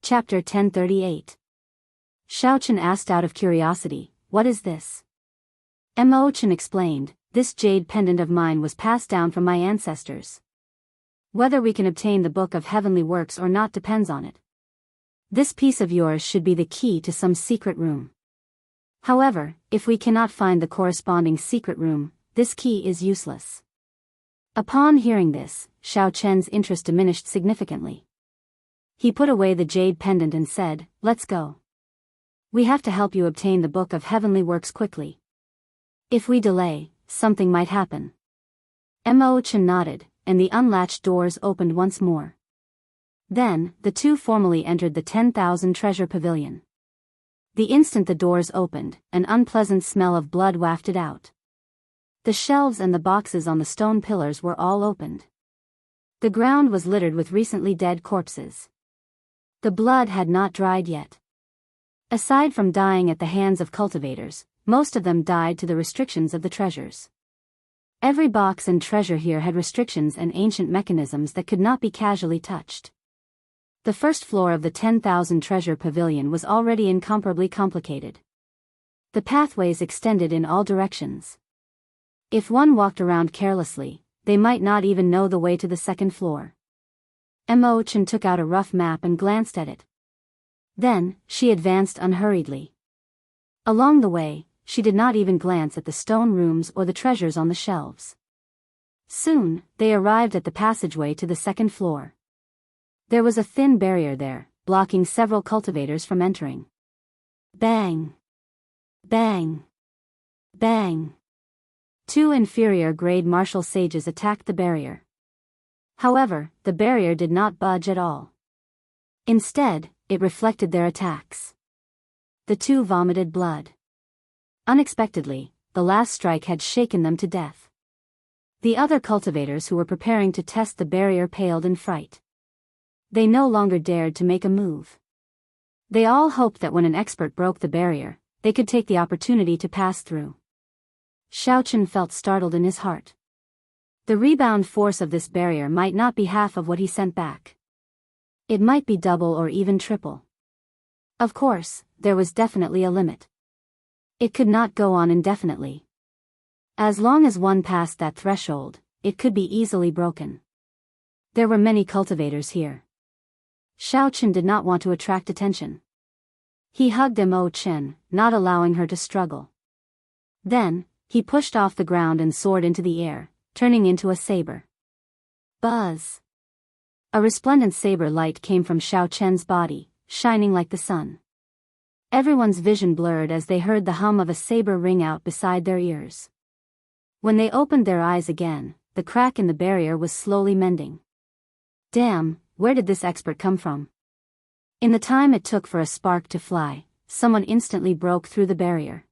Chapter 1038. Xiao Chen asked out of curiosity, "What is this?" Mo Chen explained, "This jade pendant of mine was passed down from my ancestors. Whether we can obtain the Book of Heavenly Works or not depends on it. This piece of yours should be the key to some secret room. However, if we cannot find the corresponding secret room, this key is useless." Upon hearing this, Xiao Chen's interest diminished significantly. He put away the jade pendant and said, "Let's go. We have to help you obtain the Book of Heavenly Works quickly. If we delay, something might happen." Mo Chen nodded, and the unlatched doors opened once more. Then, the two formally entered the 10,000 treasure pavilion. The instant the doors opened, an unpleasant smell of blood wafted out. The shelves and the boxes on the stone pillars were all opened. The ground was littered with recently dead corpses. The blood had not dried yet. Aside from dying at the hands of cultivators, most of them died to the restrictions of the treasures. Every box and treasure here had restrictions and ancient mechanisms that could not be casually touched. The first floor of the 10,000 treasure pavilion was already incomparably complicated. The pathways extended in all directions. If one walked around carelessly, they might not even know the way to the second floor. Mo Chen took out a rough map and glanced at it. Then, she advanced unhurriedly. Along the way, she did not even glance at the stone rooms or the treasures on the shelves. Soon, they arrived at the passageway to the second floor. There was a thin barrier there, blocking several cultivators from entering. Bang! Bang! Bang! Two inferior-grade martial sages attacked the barrier. However, the barrier did not budge at all. Instead, it reflected their attacks. The two vomited blood. Unexpectedly, the last strike had shaken them to death. The other cultivators who were preparing to test the barrier paled in fright. They no longer dared to make a move. They all hoped that when an expert broke the barrier, they could take the opportunity to pass through. Xiao Chen felt startled in his heart. The rebound force of this barrier might not be half of what he sent back. It might be double or even triple. Of course, there was definitely a limit. It could not go on indefinitely. As long as one passed that threshold, it could be easily broken. There were many cultivators here. Xiao Chen did not want to attract attention. He hugged Mo Chen, not allowing her to struggle. Then, he pushed off the ground and soared into the air, turning into a saber. Buzz! A resplendent saber light came from Xiao Chen's body, shining like the sun. Everyone's vision blurred as they heard the hum of a saber ring out beside their ears. When they opened their eyes again, the crack in the barrier was slowly mending. Damn, where did this expert come from? In the time it took for a spark to fly, someone instantly broke through the barrier.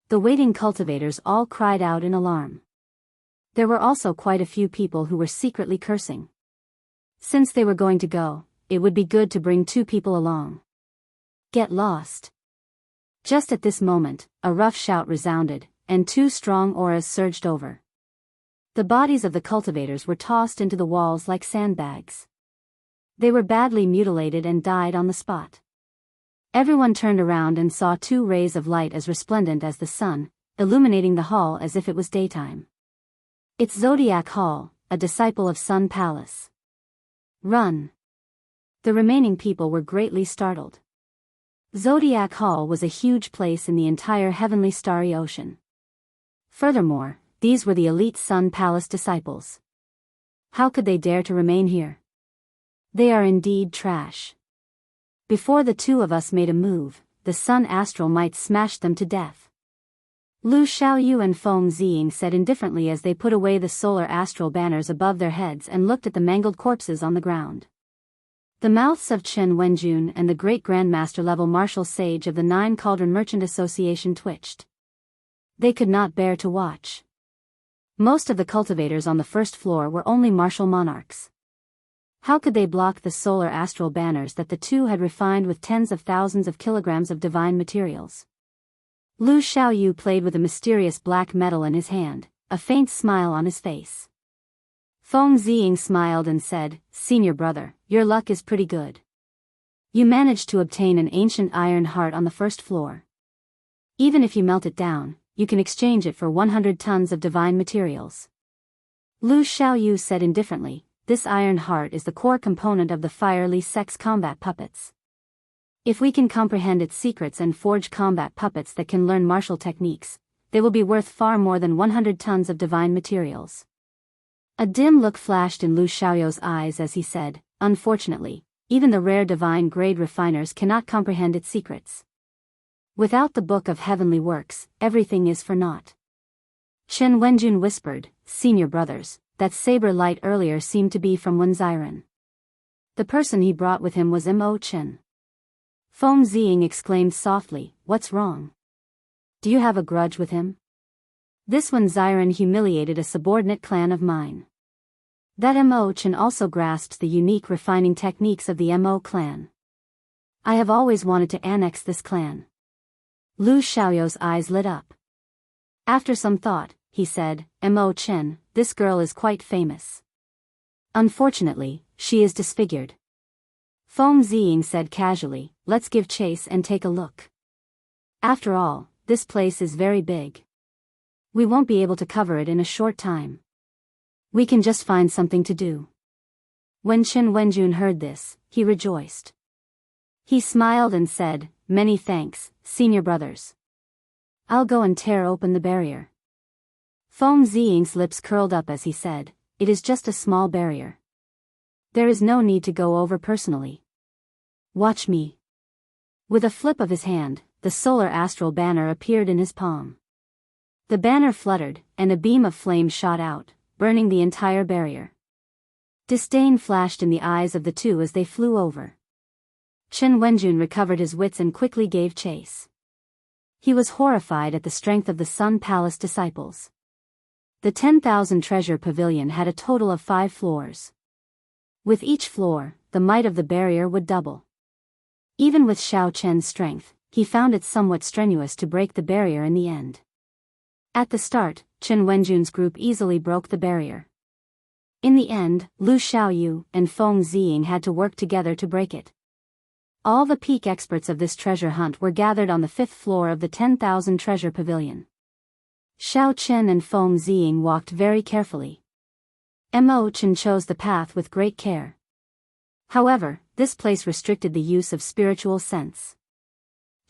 The waiting cultivators all cried out in alarm. There were also quite a few people who were secretly cursing. Since they were going to go, it would be good to bring two people along. Get lost. Just at this moment, a rough shout resounded, and two strong auras surged over. The bodies of the cultivators were tossed into the walls like sandbags. They were badly mutilated and died on the spot. Everyone turned around and saw two rays of light as resplendent as the sun, illuminating the hall as if it was daytime. It's Zodiac Hall, a disciple of Sun Palace. Run! The remaining people were greatly startled. Zodiac Hall was a huge place in the entire heavenly starry ocean. Furthermore, these were the elite Sun Palace disciples. How could they dare to remain here? They are indeed trash. Before the two of us made a move, the Sun Astral might smash them to death. Lu Xiaoyu and Feng Ziying said indifferently as they put away the solar astral banners above their heads and looked at the mangled corpses on the ground. The mouths of Chen Wenjun and the great grandmaster-level martial sage of the Nine Cauldron Merchant Association twitched. They could not bear to watch. Most of the cultivators on the first floor were only martial monarchs. How could they block the solar astral banners that the two had refined with tens of thousands of kilograms of divine materials? Lu Xiaoyu played with a mysterious black metal in his hand, a faint smile on his face. Feng Ziying smiled and said, "Senior brother, your luck is pretty good. You managed to obtain an ancient iron heart on the first floor. Even if you melt it down, you can exchange it for 100 tons of divine materials. Lu Xiaoyu said indifferently, this iron heart is the core component of the fiery sex combat puppets. If we can comprehend its secrets and forge combat puppets that can learn martial techniques, they will be worth far more than 100 tons of divine materials. A dim look flashed in Lu Xiaoyu's eyes as he said, unfortunately, even the rare divine grade refiners cannot comprehend its secrets. Without the Book of Heavenly Works, everything is for naught. Chen Wenjun whispered, senior brothers, that saber light earlier seemed to be from Wen Ziren. The person he brought with him was Mo Chen. Feng Ziying exclaimed softly, what's wrong? Do you have a grudge with him? This Wen Ziren humiliated a subordinate clan of mine. That Mo Chen also grasps the unique refining techniques of the Mo clan. I have always wanted to annex this clan. Lu Xiaoyu's eyes lit up. After some thought, he said, Mo Chen, this girl is quite famous. Unfortunately, she is disfigured. Feng Ziying said casually, let's give chase and take a look. After all, this place is very big. We won't be able to cover it in a short time. We can just find something to do. When Chen Wenjun heard this, he rejoiced. He smiled and said, many thanks, senior brothers. I'll go and tear open the barrier. Feng Ziying's lips curled up as he said, it is just a small barrier. There is no need to go over personally. Watch me. With a flip of his hand, the solar astral banner appeared in his palm. The banner fluttered, and a beam of flame shot out, burning the entire barrier. Disdain flashed in the eyes of the two as they flew over. Chen Wenjun recovered his wits and quickly gave chase. He was horrified at the strength of the Sun Palace disciples. The 10,000 treasure pavilion had a total of 5 floors. With each floor, the might of the barrier would double. Even with Xiao Chen's strength, he found it somewhat strenuous to break the barrier in the end. At the start, Chen Wenjun's group easily broke the barrier. In the end, Lu Xiaoyu and Feng Ziying had to work together to break it. All the peak experts of this treasure hunt were gathered on the 5th floor of the 10,000 treasure pavilion. Xiao Chen and Feng Ziying walked very carefully. Mo Chen chose the path with great care. However, this place restricted the use of spiritual sense.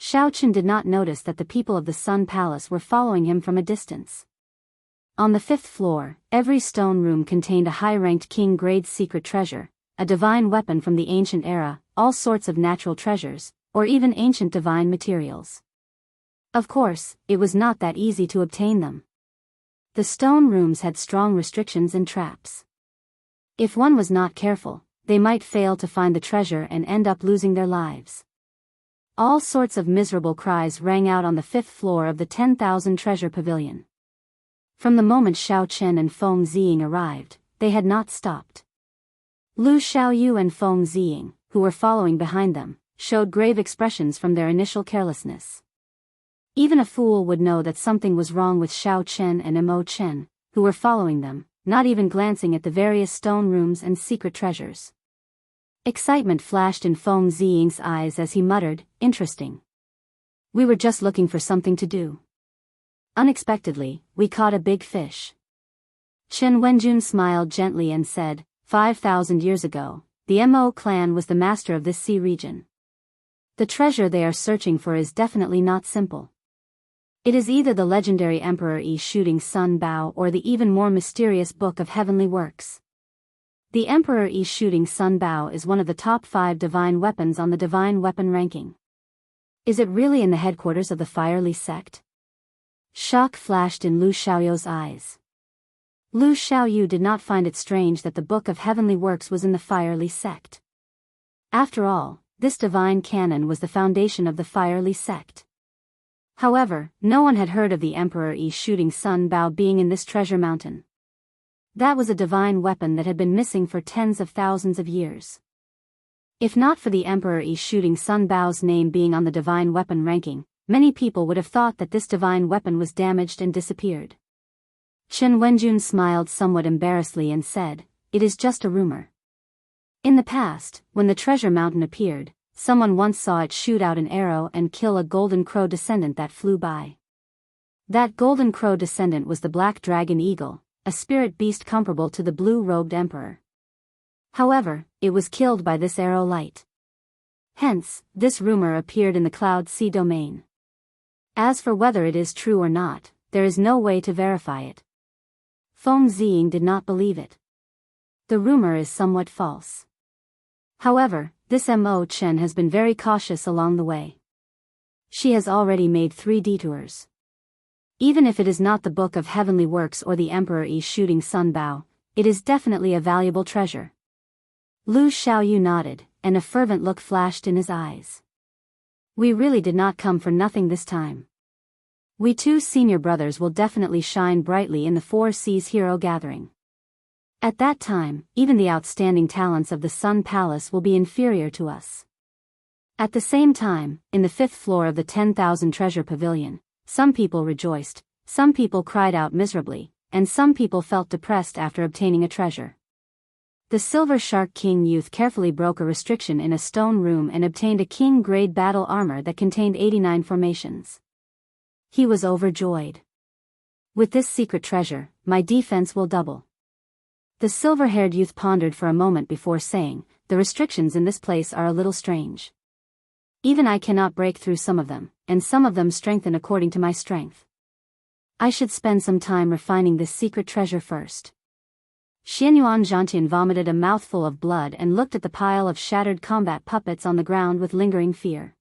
Xiao Chen did not notice that the people of the Sun Palace were following him from a distance. On the 5th floor, every stone room contained a high-ranked king-grade secret treasure, a divine weapon from the ancient era, all sorts of natural treasures, or even ancient divine materials. Of course, it was not that easy to obtain them. The stone rooms had strong restrictions and traps. If one was not careful, they might fail to find the treasure and end up losing their lives. All sorts of miserable cries rang out on the 5th floor of the 10,000 treasure pavilion. From the moment Xiao Chen and Feng Ziying arrived, they had not stopped. Lu Xiaoyu and Feng Ziying, who were following behind them, showed grave expressions from their initial carelessness. Even a fool would know that something was wrong with Xiao Chen and Mo Chen, who were following them, not even glancing at the various stone rooms and secret treasures. Excitement flashed in Feng Ziying's eyes as he muttered, interesting. We were just looking for something to do. Unexpectedly, we caught a big fish. Chen Wenjun smiled gently and said, 5,000 years ago, the Mo clan was the master of this sea region. The treasure they are searching for is definitely not simple. It is either the legendary Emperor Yi shooting Sun Bao or the even more mysterious Book of Heavenly Works. The Emperor Yi shooting Sun Bao is one of the top 5 divine weapons on the divine weapon ranking. Is it really in the headquarters of the Fierly sect? Shock flashed in Lu Xiaoyu's eyes. Lu Xiaoyu did not find it strange that the Book of Heavenly Works was in the Fierly sect. After all, this divine canon was the foundation of the Fierly sect. However, no one had heard of the Emperor Yi shooting Sun Bao being in this treasure mountain. That was a divine weapon that had been missing for tens of thousands of years. If not for the Emperor Yi shooting Sun Bao's name being on the divine weapon ranking, many people would have thought that this divine weapon was damaged and disappeared. Chen Wenjun smiled somewhat embarrassedly and said, it is just a rumor. In the past, when the treasure mountain appeared, someone once saw it shoot out an arrow and kill a golden crow descendant that flew by. That golden crow descendant was the black dragon eagle, a spirit beast comparable to the blue-robed emperor. However, it was killed by this arrow light. Hence, this rumor appeared in the Cloud Sea domain. As for whether it is true or not, there is no way to verify it. Feng Ziying did not believe it. The rumor is somewhat false. However, this Mo Chen has been very cautious along the way. She has already made 3 detours. Even if it is not the Book of Heavenly Works or the Emperor Yi's shooting sun bow, it is definitely a valuable treasure. Lu Xiaoyu nodded, and a fervent look flashed in his eyes. We really did not come for nothing this time. We 2 senior brothers will definitely shine brightly in the 4 Seas Hero Gathering. At that time, even the outstanding talents of the Sun Palace will be inferior to us. At the same time, in the 5th floor of the 10,000 Treasure Pavilion, some people rejoiced, some people cried out miserably, and some people felt depressed after obtaining a treasure. The Silver Shark King youth carefully broke a restriction in a stone room and obtained a king-grade battle armor that contained 89 formations. He was overjoyed. With this secret treasure, my defense will double. The silver-haired youth pondered for a moment before saying, the restrictions in this place are a little strange. Even I cannot break through some of them, and some of them strengthen according to my strength. I should spend some time refining this secret treasure first. Xianyuan Zhantian vomited a mouthful of blood and looked at the pile of shattered combat puppets on the ground with lingering fear.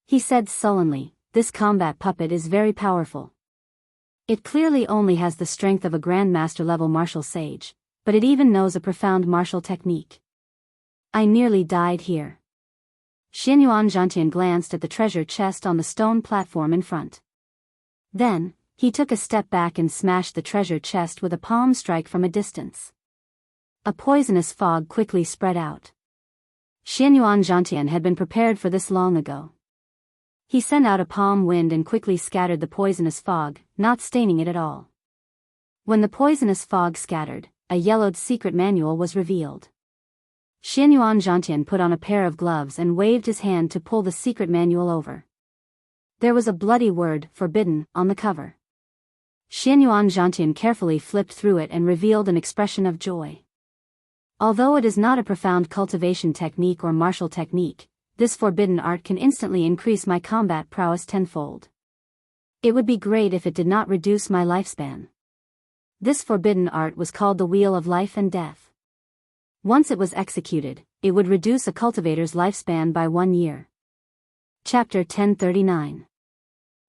He said sullenly, this combat puppet is very powerful. It clearly only has the strength of a Grandmaster-level martial sage, but it even knows a profound martial technique. I nearly died here. Xianyuan Zhantian glanced at the treasure chest on the stone platform in front. Then, he took a step back and smashed the treasure chest with a palm strike from a distance. A poisonous fog quickly spread out. Xianyuan Zhantian had been prepared for this long ago. He sent out a palm wind and quickly scattered the poisonous fog, not staining it at all. When the poisonous fog scattered, a yellowed secret manual was revealed. Xianyuan Zhantian put on a pair of gloves and waved his hand to pull the secret manual over. There was a bloody word, forbidden, on the cover. Xianyuan Zhantian carefully flipped through it and revealed an expression of joy. Although it is not a profound cultivation technique or martial technique, this forbidden art can instantly increase my combat prowess tenfold. It would be great if it did not reduce my lifespan. This forbidden art was called the Wheel of Life and Death. Once it was executed, it would reduce a cultivator's lifespan by 1 year. Chapter 1039.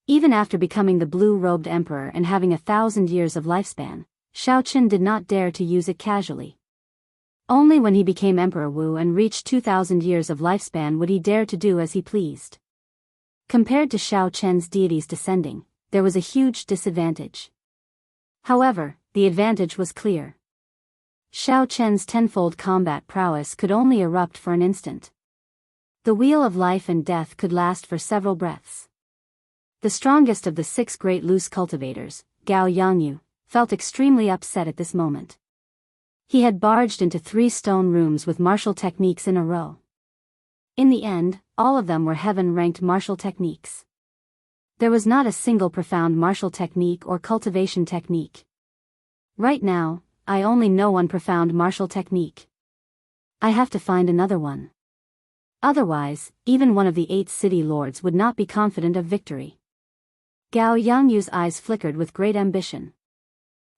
Even after becoming the blue-robed emperor and having 1,000 years of lifespan, Xiaoqin did not dare to use it casually. Only when he became Emperor Wu and reached 2,000 years of lifespan would he dare to do as he pleased. Compared to Xiaoqian's deities descending, there was a huge disadvantage. However, the advantage was clear. Xiaoqian's tenfold combat prowess could only erupt for an instant. The Wheel of Life and Death could last for several breaths. The strongest of the 6 great loose cultivators, Gao Yangyu, felt extremely upset at this moment. He had barged into 3 stone rooms with martial techniques in a row. In the end, all of them were heaven-ranked martial techniques. There was not a single profound martial technique or cultivation technique. Right now, I only know one profound martial technique. I have to find another one. Otherwise, even one of the 8 city lords would not be confident of victory. Gao Yangyu's eyes flickered with great ambition.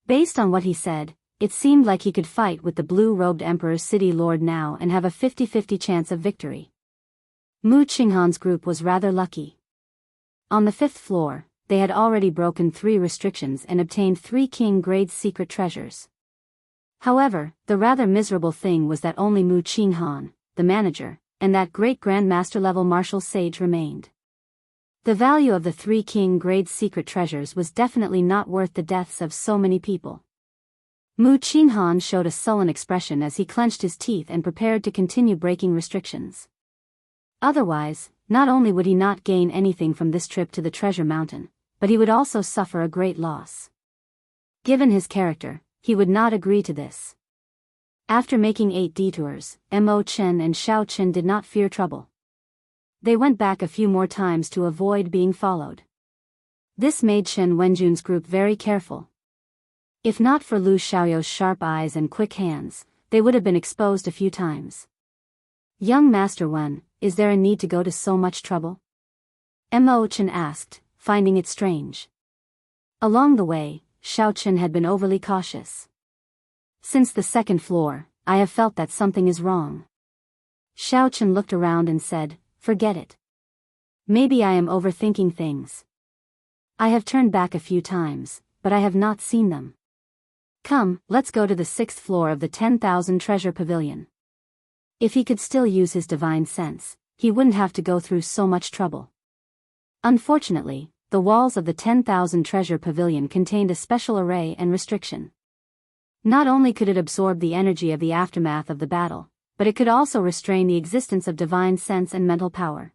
Based on what he said, it seemed like he could fight with the blue-robed emperor's city lord now and have a 50-50 chance of victory. Mu Qinghan's group was rather lucky. On the 5th floor, they had already broken 3 restrictions and obtained 3 king-grade secret treasures. However, the rather miserable thing was that only Mu Qinghan, the manager, and that great Grandmaster-level martial sage remained. The value of the 3 king-grade secret treasures was definitely not worth the deaths of so many people. Mu Qinghan showed a sullen expression as he clenched his teeth and prepared to continue breaking restrictions. Otherwise, not only would he not gain anything from this trip to the Treasure Mountain, but he would also suffer a great loss. Given his character, he would not agree to this. After making 8 detours, Mo Chen and Xiaoqin did not fear trouble. They went back a few more times to avoid being followed. This made Chen Wenjun's group very careful. If not for Lu Xiaoyou's sharp eyes and quick hands, they would have been exposed a few times. Young Master Wen, is there a need to go to so much trouble? Mo Chen asked, finding it strange. Along the way, Xiao Chen had been overly cautious. Since the second floor, I have felt that something is wrong. Xiao Chen looked around and said, forget it. Maybe I am overthinking things. I have turned back a few times, but I have not seen them. Come, let's go to the 6th floor of the 10,000 Treasure Pavilion. If he could still use his divine sense, he wouldn't have to go through so much trouble. Unfortunately, the walls of the 10,000 Treasure Pavilion contained a special array and restriction. Not only could it absorb the energy of the aftermath of the battle, but it could also restrain the existence of divine sense and mental power.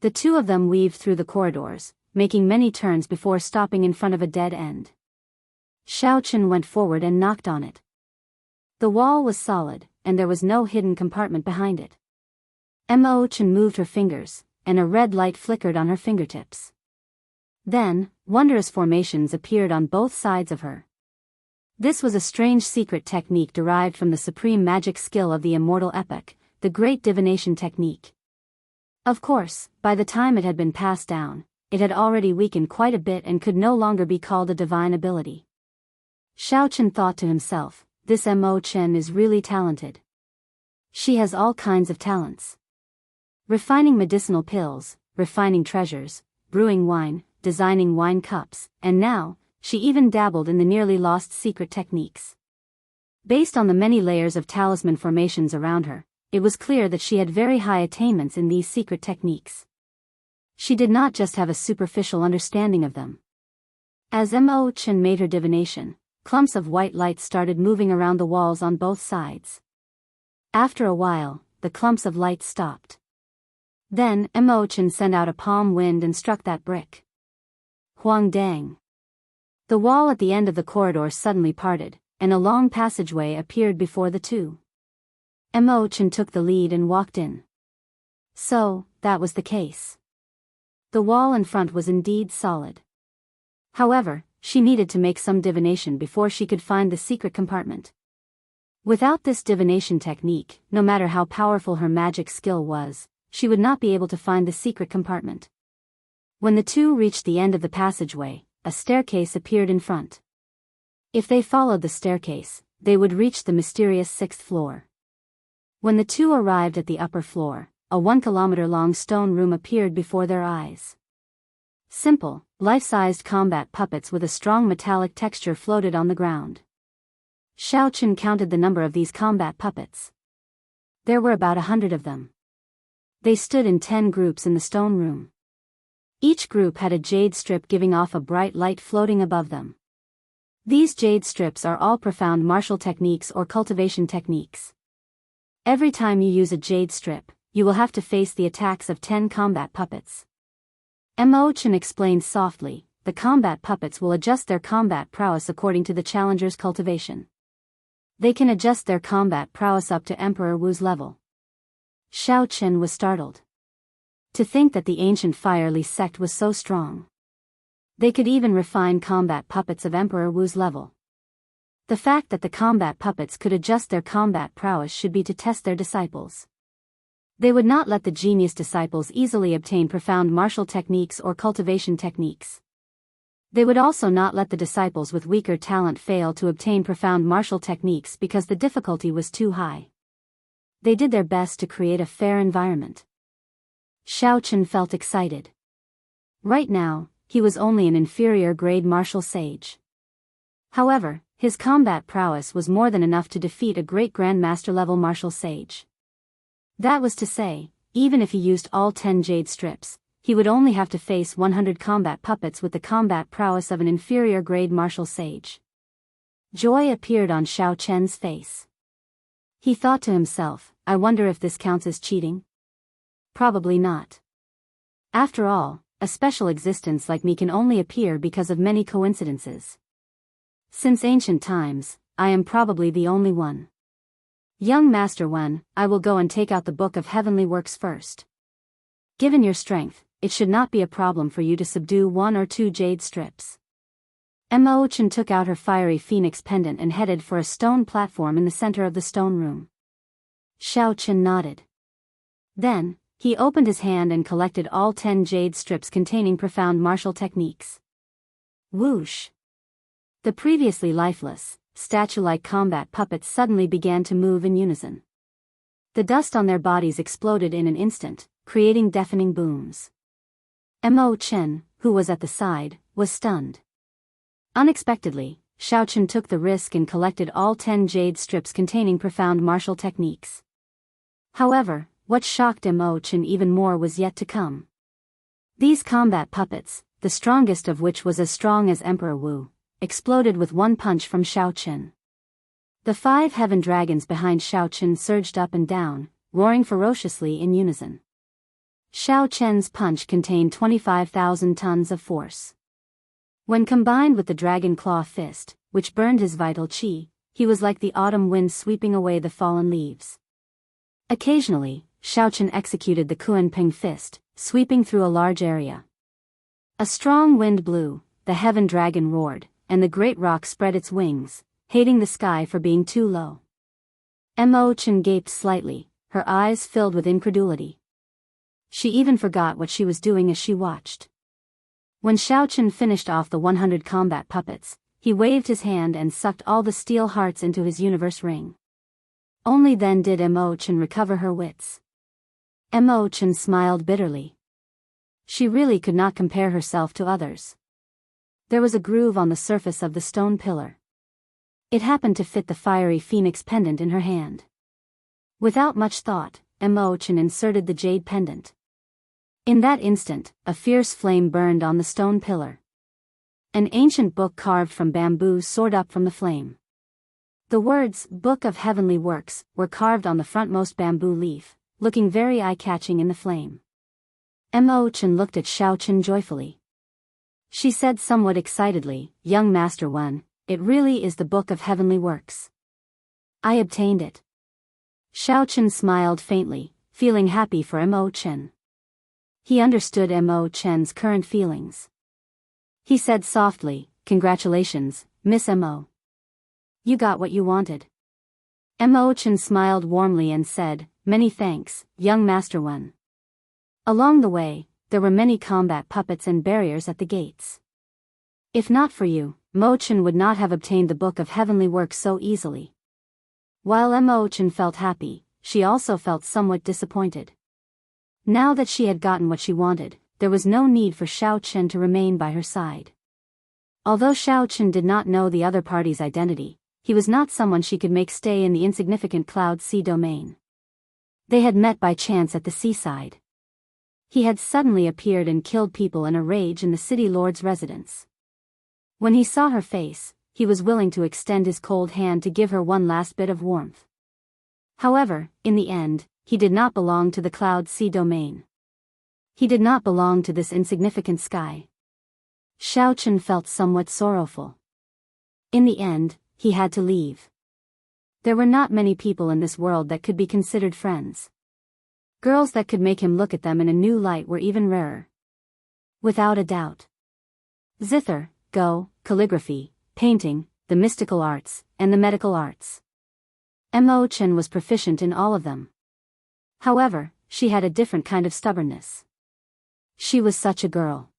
The two of them weaved through the corridors, making many turns before stopping in front of a dead end. Xiao Chen went forward and knocked on it. The wall was solid, and there was no hidden compartment behind it. Mo Chen moved her fingers, and a red light flickered on her fingertips. Then, wondrous formations appeared on both sides of her. This was a strange secret technique derived from the supreme magic skill of the immortal epoch, the great divination technique. Of course, by the time it had been passed down, it had already weakened quite a bit and could no longer be called a divine ability. Xiao Chen thought to himself, this Mo Chen is really talented. She has all kinds of talents. Refining medicinal pills, refining treasures, brewing wine, designing wine cups, and now, she even dabbled in the nearly lost secret techniques. Based on the many layers of talisman formations around her, it was clear that she had very high attainments in these secret techniques. She did not just have a superficial understanding of them. As Mo Chen made her divination, clumps of white light started moving around the walls on both sides. After a while, the clumps of light stopped. Then Mo Chen sent out a palm wind and struck that brick. Huang dang. The wall at the end of the corridor suddenly parted, and a long passageway appeared before the two. Mo Chen took the lead and walked in. So, that was the case. The wall in front was indeed solid. However, she needed to make some divination before she could find the secret compartment. Without this divination technique, no matter how powerful her magic skill was, she would not be able to find the secret compartment. When the two reached the end of the passageway, a staircase appeared in front. If they followed the staircase, they would reach the mysterious 6th floor. When the two arrived at the upper floor, a 1-kilometer-long stone room appeared before their eyes. Simple, life-sized combat puppets with a strong metallic texture floated on the ground. Xiao Chen counted the number of these combat puppets. There were about 100 of them. They stood in 10 groups in the stone room. Each group had a jade strip giving off a bright light floating above them. These jade strips are all profound martial techniques or cultivation techniques. Every time you use a jade strip, you will have to face the attacks of 10 combat puppets. Mo Chen explained softly, the combat puppets will adjust their combat prowess according to the challenger's cultivation. They can adjust their combat prowess up to Emperor Wu's level. Xiao Chen was startled. To think that the ancient Fire Li sect was so strong. They could even refine combat puppets of Emperor Wu's level. The fact that the combat puppets could adjust their combat prowess should be to test their disciples. They would not let the genius disciples easily obtain profound martial techniques or cultivation techniques. They would also not let the disciples with weaker talent fail to obtain profound martial techniques because the difficulty was too high. They did their best to create a fair environment. Xiao Chen felt excited. Right now, he was only an inferior grade martial sage. However, his combat prowess was more than enough to defeat a great grandmaster level martial sage. That was to say, even if he used all 10 jade strips, he would only have to face 100 combat puppets with the combat prowess of an inferior grade martial sage. Joy appeared on Xiao Chen's face. He thought to himself, I wonder if this counts as cheating? Probably not. After all, a special existence like me can only appear because of many coincidences. Since ancient times, I am probably the only one. Young Master Wen, I will go and take out the Book of Heavenly Works first. Given your strength, it should not be a problem for you to subdue 1 or 2 jade strips. Mo Chen took out her fiery phoenix pendant and headed for a stone platform in the center of the stone room. Xiao Chen nodded. Then, he opened his hand and collected all 10 jade strips containing profound martial techniques. Whoosh! The previously lifeless, statue-like combat puppets suddenly began to move in unison. The dust on their bodies exploded in an instant, creating deafening booms. Mo Chen, who was at the side, was stunned. Unexpectedly, Xiao Chen took the risk and collected all 10 jade strips containing profound martial techniques. However, what shocked Mo Chen even more was yet to come. These combat puppets, the strongest of which was as strong as Emperor Wu, exploded with one punch from Xiao Chen. The 5 heaven dragons behind Xiao Chen surged up and down, roaring ferociously in unison. Xiao Chen's punch contained 25,000 tons of force. When combined with the dragon claw fist, which burned his vital qi, he was like the autumn wind sweeping away the fallen leaves. Occasionally, Xiao Chen executed the Kuan-Ping fist, sweeping through a large area. A strong wind blew, the heaven dragon roared, and the great rock spread its wings, hating the sky for being too low. Mo Chen gaped slightly, her eyes filled with incredulity. She even forgot what she was doing as she watched. When Xiao Chen finished off the 100 combat puppets, he waved his hand and sucked all the steel hearts into his universe ring. Only then did Mo Chen recover her wits. Mo Chen smiled bitterly. She really could not compare herself to others. There was a groove on the surface of the stone pillar. It happened to fit the fiery phoenix pendant in her hand. Without much thought, Mo Chen inserted the jade pendant. In that instant, a fierce flame burned on the stone pillar. An ancient book carved from bamboo soared up from the flame. The words, "Book of Heavenly Works," were carved on the frontmost bamboo leaf, looking very eye-catching in the flame. Mo Chen looked at Xiao Chen joyfully. She said somewhat excitedly, "Young Master One, it really is the Book of Heavenly Works. I obtained it." Xiao Chen smiled faintly, feeling happy for Mo Chen. He understood Mo Chen's current feelings. He said softly, "Congratulations, Miss Mo. You got what you wanted." Mo Chen smiled warmly and said, "Many thanks, young Master One." Along the way, there were many combat puppets and barriers at the gates. If not for you, Mo Chen would not have obtained the Book of Heavenly Works so easily. While Mo Chen felt happy, she also felt somewhat disappointed. Now that she had gotten what she wanted, there was no need for Xiao Chen to remain by her side. Although Xiao Chen did not know the other party's identity, he was not someone she could make stay in the insignificant Cloud Sea domain. They had met by chance at the seaside. He had suddenly appeared and killed people in a rage in the city lord's residence. When he saw her face, he was willing to extend his cold hand to give her one last bit of warmth. However, in the end, he did not belong to the Cloud Sea domain. He did not belong to this insignificant sky. Xiao Chen felt somewhat sorrowful. In the end, he had to leave. There were not many people in this world that could be considered friends. Girls that could make him look at them in a new light were even rarer. Without a doubt. Zither, Go, calligraphy, painting, the mystical arts, and the medical arts. Mo Chen was proficient in all of them. However, she had a different kind of stubbornness. She was such a girl.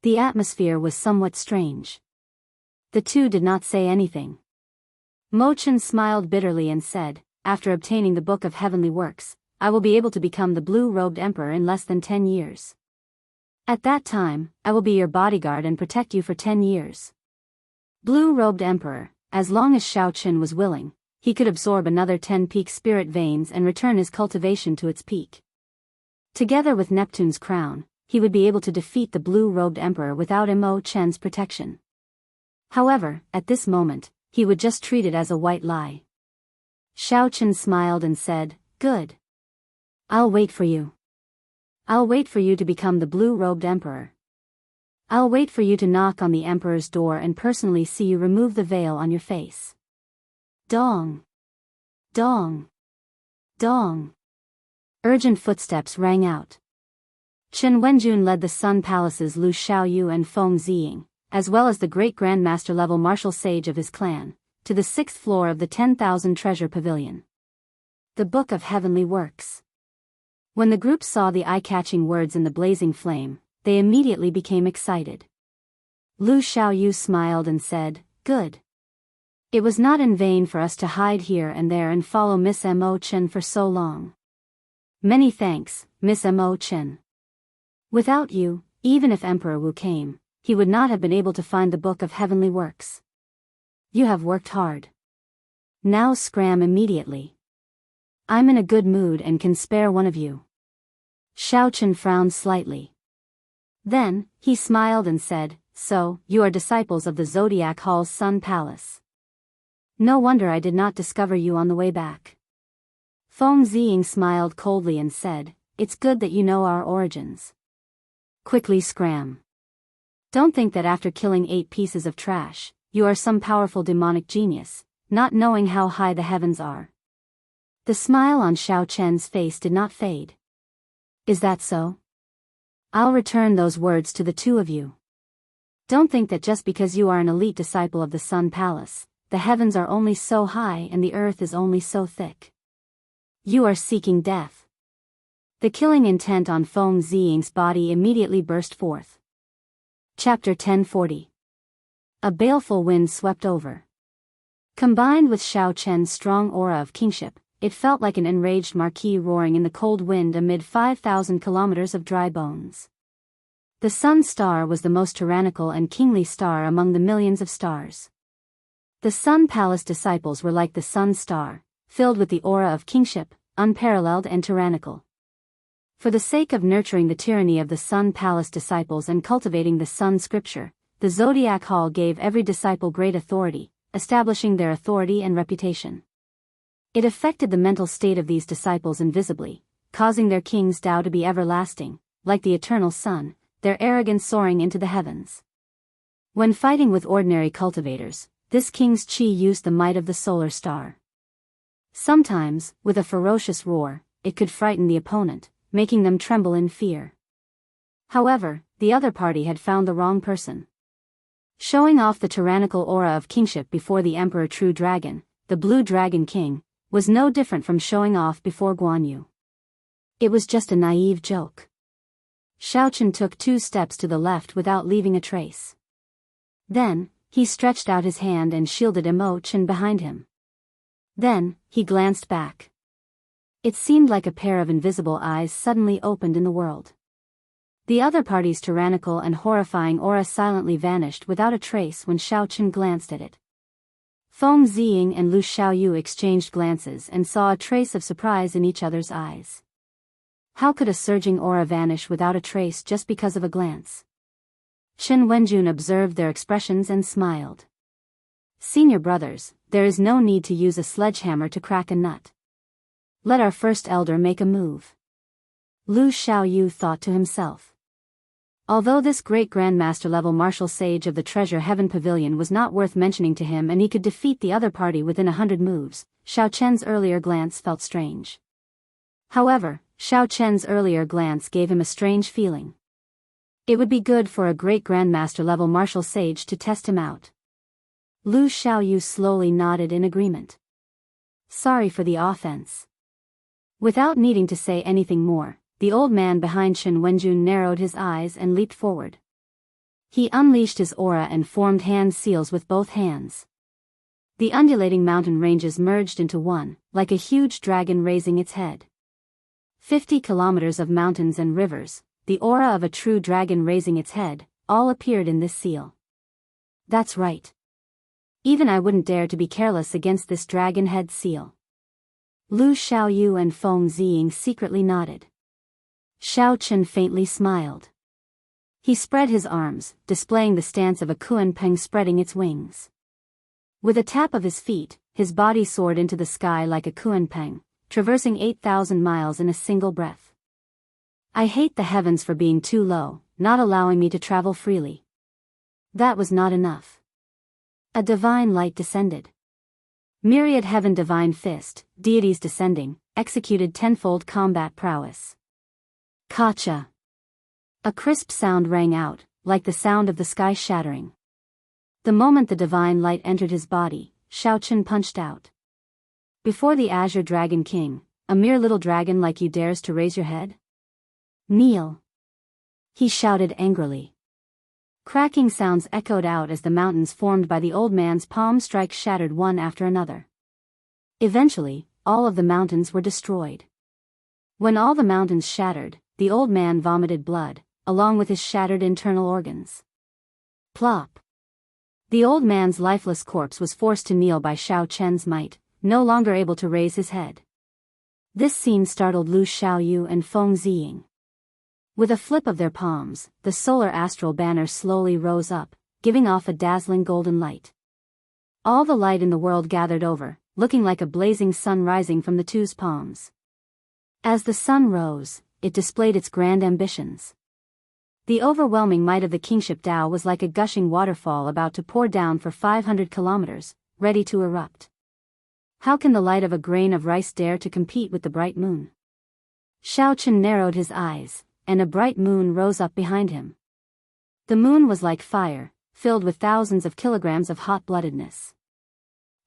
The atmosphere was somewhat strange. The two did not say anything. Mo Chen smiled bitterly and said, "After obtaining the Book of Heavenly Works, I will be able to become the blue-robed emperor in less than 10 years. At that time, I will be your bodyguard and protect you for 10 years. Blue-robed emperor, as long as Xiao Chen was willing, he could absorb another 10 peak spirit veins and return his cultivation to its peak. Together with Neptune's crown, he would be able to defeat the blue-robed emperor without Mo Chen's protection. However, at this moment, he would just treat it as a white lie." Xiao Chen smiled and said, "Good. I'll wait for you. I'll wait for you to become the blue-robed emperor. I'll wait for you to knock on the emperor's door and personally see you remove the veil on your face." Dong! Dong! Dong! Urgent footsteps rang out. Chen Wenjun led the Sun Palace's Lu Xiaoyu and Feng Ziying, as well as the great Grandmaster level martial sage of his clan, to the 6th floor of the 10,000 treasure pavilion. The Book of Heavenly Works. When the group saw the eye-catching words in the blazing flame, they immediately became excited. Lu Xiaoyu smiled and said, "Good. It was not in vain for us to hide here and there and follow Miss Mo Chen for so long. Many thanks, Miss Mo Chen. Without you, even if Emperor Wu came, he would not have been able to find the Book of Heavenly Works. You have worked hard. Now scram immediately. I'm in a good mood and can spare one of you." Xiao Chen frowned slightly. Then, he smiled and said, "So, you are disciples of the Zodiac Hall's Sun Palace. No wonder I did not discover you on the way back." Feng Ziying smiled coldly and said, "It's good that you know our origins. Quickly scram. Don't think that after killing 8 pieces of trash, you are some powerful demonic genius, not knowing how high the heavens are." The smile on Xiao Chen's face did not fade. "Is that so? I'll return those words to the two of you. Don't think that just because you are an elite disciple of the Sun Palace, the heavens are only so high and the earth is only so thick. You are seeking death." The killing intent on Feng Ziying's body immediately burst forth. Chapter 1040. A baleful wind swept over. Combined with Xiao Chen's strong aura of kingship, it felt like an enraged marquis roaring in the cold wind amid 5,000 kilometers of dry bones. The Sun Star was the most tyrannical and kingly star among the millions of stars. The Sun Palace disciples were like the Sun Star, filled with the aura of kingship, unparalleled and tyrannical. For the sake of nurturing the tyranny of the Sun Palace disciples and cultivating the Sun Scripture, the Zodiac Hall gave every disciple great authority, establishing their authority and reputation. It affected the mental state of these disciples invisibly, causing their king's Tao to be everlasting, like the eternal sun, their arrogance soaring into the heavens. When fighting with ordinary cultivators, this king's qi used the might of the solar star. Sometimes, with a ferocious roar, it could frighten the opponent, making them tremble in fear. However, the other party had found the wrong person. Showing off the tyrannical aura of kingship before the Emperor True Dragon, the Blue Dragon King, was no different from showing off before Guan Yu. It was just a naive joke. Xiao Chen took 2 steps to the left without leaving a trace. Then, he stretched out his hand and shielded Mo Chen behind him. Then, he glanced back. It seemed like a pair of invisible eyes suddenly opened in the world. The other party's tyrannical and horrifying aura silently vanished without a trace when Xiao Chen glanced at it. Feng Ziying and Lu Xiaoyu exchanged glances and saw a trace of surprise in each other's eyes. How could a surging aura vanish without a trace just because of a glance? Chen Wenjun observed their expressions and smiled. "Senior brothers, there is no need to use a sledgehammer to crack a nut. Let our first elder make a move." Lu Xiaoyu thought to himself. Although this great Grandmaster level martial sage of the Treasure Heaven Pavilion was not worth mentioning to him and he could defeat the other party within 100 moves, Xiao Chen's earlier glance felt strange. However, Xiao Chen's earlier glance gave him a strange feeling. It would be good for a great Grandmaster level martial sage to test him out. Lu Xiaoyu slowly nodded in agreement. "Sorry for the offense." Without needing to say anything more, the old man behind Chen Wenjun narrowed his eyes and leaped forward. He unleashed his aura and formed hand seals with both hands. The undulating mountain ranges merged into one, like a huge dragon raising its head. 50 kilometers of mountains and rivers, the aura of a true dragon raising its head, all appeared in this seal. That's right. Even I wouldn't dare to be careless against this dragon head seal. Lu Xiaoyu and Feng Ziying secretly nodded. Xiao Chen faintly smiled. He spread his arms, displaying the stance of a kunpeng spreading its wings. With a tap of his feet, his body soared into the sky like a kunpeng, traversing 8,000 miles in a single breath. I hate the heavens for being too low, not allowing me to travel freely. That was not enough. A divine light descended. Myriad heaven divine fist, deities descending, executed tenfold combat prowess. Kacha. A crisp sound rang out, like the sound of the sky shattering. The moment the divine light entered his body, Xiaochen punched out. Before the Azure Dragon King, a mere little dragon like you dares to raise your head? Kneel! He shouted angrily. Cracking sounds echoed out as the mountains formed by the old man's palm strike shattered one after another. Eventually, all of the mountains were destroyed. When all the mountains shattered, the old man vomited blood, along with his shattered internal organs. Plop! The old man's lifeless corpse was forced to kneel by Xiaochen's might, no longer able to raise his head. This scene startled Lu Xiaoyu and Feng Ziying. With a flip of their palms, the solar astral banner slowly rose up, giving off a dazzling golden light. All the light in the world gathered over, looking like a blazing sun rising from the two's palms. As the sun rose, it displayed its grand ambitions. The overwhelming might of the kingship Tao was like a gushing waterfall about to pour down for 500 kilometers, ready to erupt. How can the light of a grain of rice dare to compete with the bright moon? Xiaochen narrowed his eyes, and a bright moon rose up behind him. The moon was like fire, filled with thousands of kilograms of hot-bloodedness.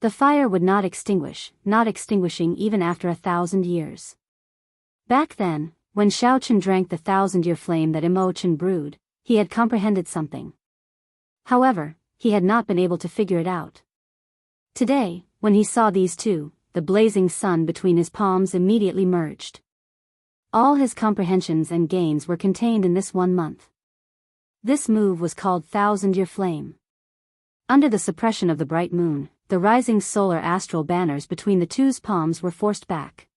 The fire would not extinguish, not extinguishing even after 1,000 years. Back then, when Xiaochen drank the 1,000-year flame that Imochen brewed, he had comprehended something. However, he had not been able to figure it out. Today, when he saw these two, the blazing sun between his palms immediately merged. All his comprehensions and gains were contained in this 1 month. This move was called 1,000-year flame. Under the suppression of the bright moon, the rising solar astral banners between the two's palms were forced back.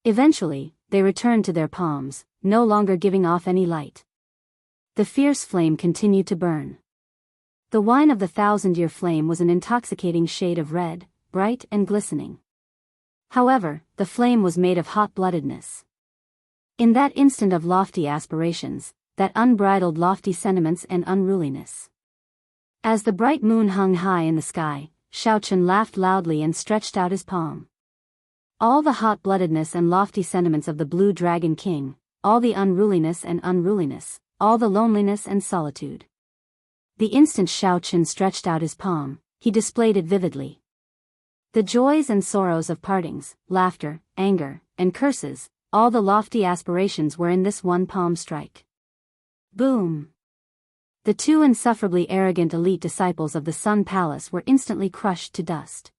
Eventually, they returned to their palms, no longer giving off any light. The fierce flame continued to burn. The wine of the 1,000-year flame was an intoxicating shade of red, bright and glistening. However, the flame was made of hot-bloodedness. In that instant of lofty aspirations, that unbridled lofty sentiments and unruliness. As the bright moon hung high in the sky, Xiaochen laughed loudly and stretched out his palm. All the hot-bloodedness and lofty sentiments of the Blue Dragon King, all the unruliness and unruliness, all the loneliness and solitude. The instant Xiaochen stretched out his palm, he displayed it vividly. The joys and sorrows of partings, laughter, anger, and curses, all the lofty aspirations were in this one palm strike. Boom! The two insufferably arrogant elite disciples of the Sun Palace were instantly crushed to dust.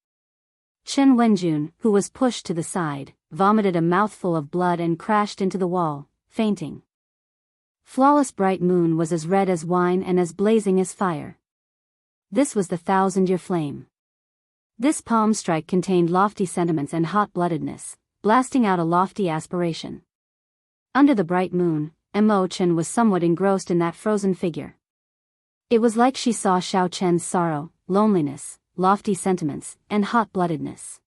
Chen Wenjun, who was pushed to the side, vomited a mouthful of blood and crashed into the wall, fainting. Flawless Bright Moon was as red as wine and as blazing as fire. This was the 1,000-year flame. This palm strike contained lofty sentiments and hot-bloodedness, blasting out a lofty aspiration. Under the bright moon, Imochen was somewhat engrossed in that frozen figure. It was like she saw Xiaochen's sorrow, loneliness, lofty sentiments, and hot-bloodedness.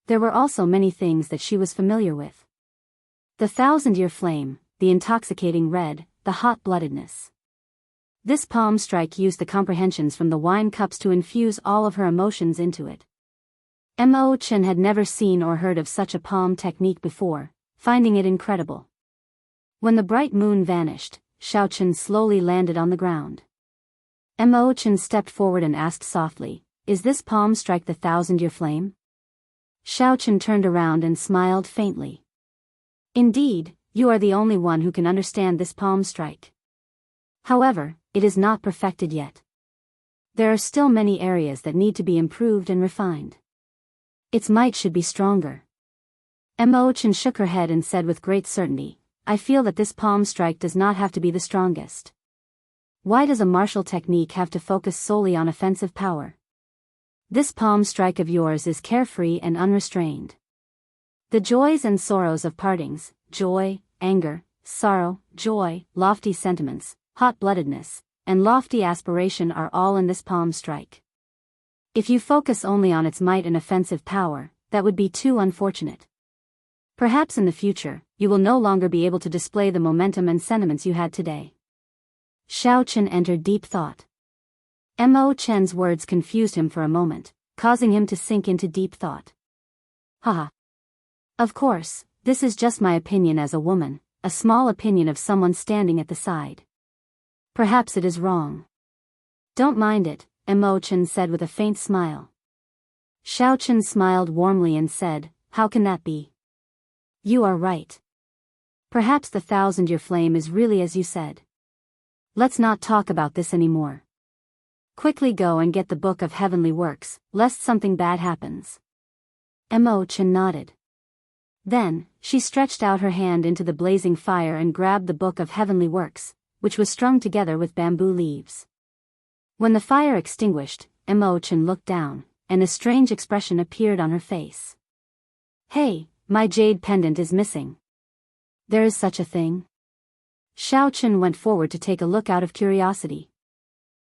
There were also many things that she was familiar with. The 1,000-year flame, the intoxicating red, the hot-bloodedness. This palm strike used the comprehensions from the wine cups to infuse all of her emotions into it. Imochen had never seen or heard of such a palm technique before, finding it incredible. When the bright moon vanished, Xiaochen slowly landed on the ground. Imochen stepped forward and asked softly, "Is this palm strike the 1,000-year flame?" Xiaochen turned around and smiled faintly. "Indeed, you are the only one who can understand this palm strike. However, it is not perfected yet. There are still many areas that need to be improved and refined. Its might should be stronger." Imochen shook her head and said with great certainty, "I feel that this palm strike does not have to be the strongest. Why does a martial technique have to focus solely on offensive power? This palm strike of yours is carefree and unrestrained. The joys and sorrows of partings, joy, anger, sorrow, joy, lofty sentiments, hot-bloodedness, and lofty aspiration are all in this palm strike. If you focus only on its might and offensive power, that would be too unfortunate. Perhaps in the future, you will no longer be able to display the momentum and sentiments you had today." Xiaochen entered deep thought. Mo-Chen's words confused him for a moment, causing him to sink into deep thought. Haha. Of course, this is just my opinion as a woman, a small opinion of someone standing at the side. Perhaps it is wrong. Don't mind it, Chen said with a faint smile. Chen smiled warmly and said, how can that be? You are right. Perhaps the 1,000-year flame is really as you said. Let's not talk about this anymore. Quickly go and get the Book of Heavenly Works, lest something bad happens. Chen nodded. Then, she stretched out her hand into the blazing fire and grabbed the Book of Heavenly Works, which was strung together with bamboo leaves. When the fire extinguished, Chen looked down, and a strange expression appeared on her face. Hey, my jade pendant is missing. There is such a thing? Chen went forward to take a look out of curiosity.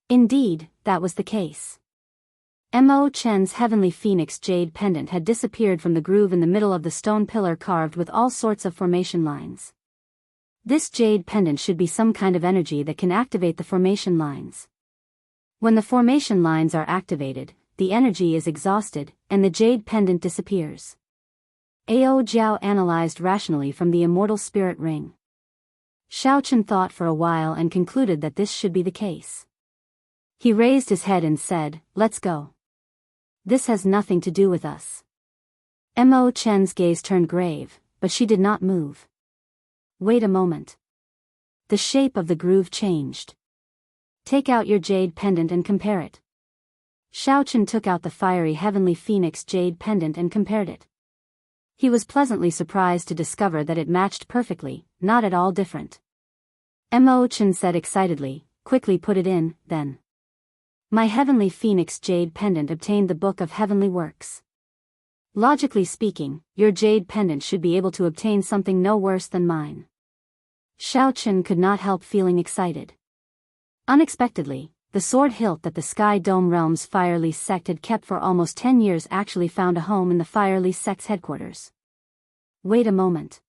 Indeed, that was the case. Chen's heavenly phoenix jade pendant had disappeared from the groove in the middle of the stone pillar carved with all sorts of formation lines. This jade pendant should be some kind of energy that can activate the formation lines. When the formation lines are activated, the energy is exhausted, and the jade pendant disappears. Jiao analyzed rationally from the immortal spirit ring. Chen thought for a while and concluded that this should be the case. He raised his head and said, let's go. This has nothing to do with us. Chen's gaze turned grave, but she did not move. Wait a moment. The shape of the groove changed. Take out your jade pendant and compare it. Chen took out the fiery heavenly phoenix jade pendant and compared it. He was pleasantly surprised to discover that it matched perfectly, not at all different. Chen said excitedly, quickly put it in, then. My heavenly phoenix jade pendant obtained the Book of Heavenly Works. Logically speaking, your jade pendant should be able to obtain something no worse than mine. Chen could not help feeling excited. Unexpectedly, the sword hilt that the Sky Dome Realm's Firelease sect had kept for almost 10 years actually found a home in the Firelease sect's headquarters. Wait a moment.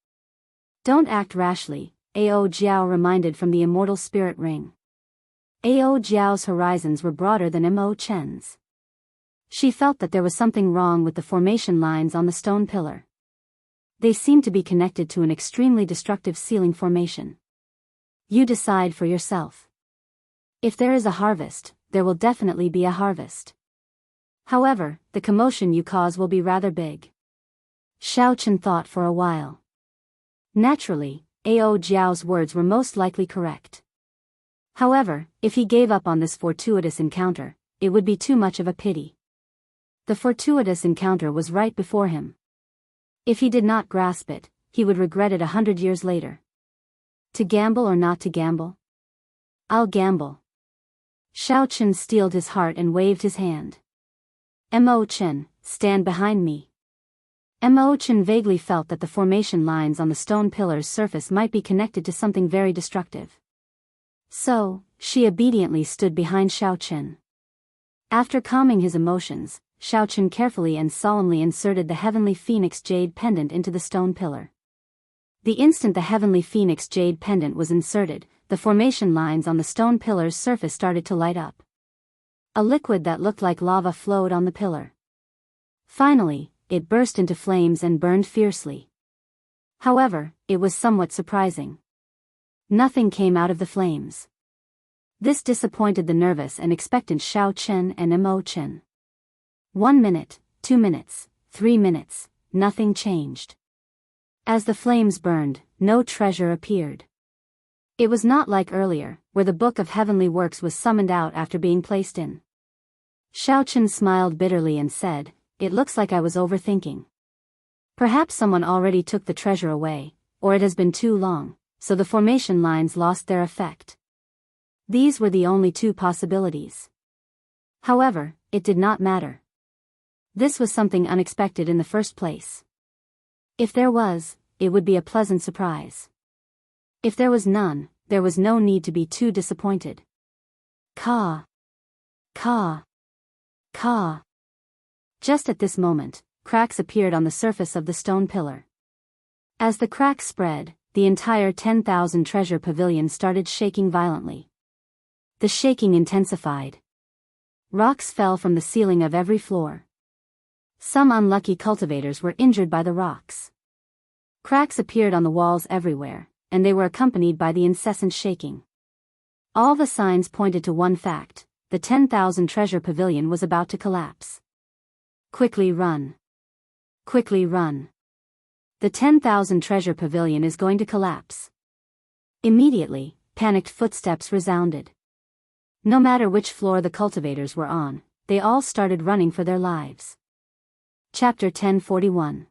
Don't act rashly, Jiao reminded from the immortal spirit ring. Jiao's horizons were broader than Chen's. She felt that there was something wrong with the formation lines on the stone pillar. They seemed to be connected to an extremely destructive ceiling formation. You decide for yourself. If there is a harvest, there will definitely be a harvest. However, the commotion you cause will be rather big. Chen thought for a while. Naturally, Jiao's words were most likely correct. However, if he gave up on this fortuitous encounter, it would be too much of a pity. The fortuitous encounter was right before him. If he did not grasp it, he would regret it 100 years later. To gamble or not to gamble? I'll gamble. Chen steeled his heart and waved his hand. Chen, stand behind me. Chen vaguely felt that the formation lines on the stone pillar's surface might be connected to something very destructive. So, she obediently stood behind Chen. After calming his emotions, Chen carefully and solemnly inserted the heavenly phoenix jade pendant into the stone pillar. The instant the heavenly phoenix jade pendant was inserted, the formation lines on the stone pillar's surface started to light up. A liquid that looked like lava flowed on the pillar. Finally, it burst into flames and burned fiercely. However, it was somewhat surprising. Nothing came out of the flames. This disappointed the nervous and expectant Chen and Chen. 1 minute, 2 minutes, 3 minutes, nothing changed. As the flames burned, no treasure appeared. It was not like earlier, where the Book of Heavenly Works was summoned out after being placed in. Chen smiled bitterly and said, it looks like I was overthinking. Perhaps someone already took the treasure away, or it has been too long, so the formation lines lost their effect. These were the only two possibilities. However, it did not matter. This was something unexpected in the first place. If there was, it would be a pleasant surprise. If there was none, there was no need to be too disappointed. Caw. Caw. Caw. Just at this moment, cracks appeared on the surface of the stone pillar. As the cracks spread, the entire 10,000 treasure pavilion started shaking violently. The shaking intensified. Rocks fell from the ceiling of every floor. Some unlucky cultivators were injured by the rocks. Cracks appeared on the walls everywhere, and they were accompanied by the incessant shaking. All the signs pointed to one fact: the 10,000 treasure pavilion was about to collapse. Quickly run. Quickly run. The 10,000 treasure pavilion is going to collapse. Immediately, panicked footsteps resounded. No matter which floor the cultivators were on, they all started running for their lives. Chapter 1041.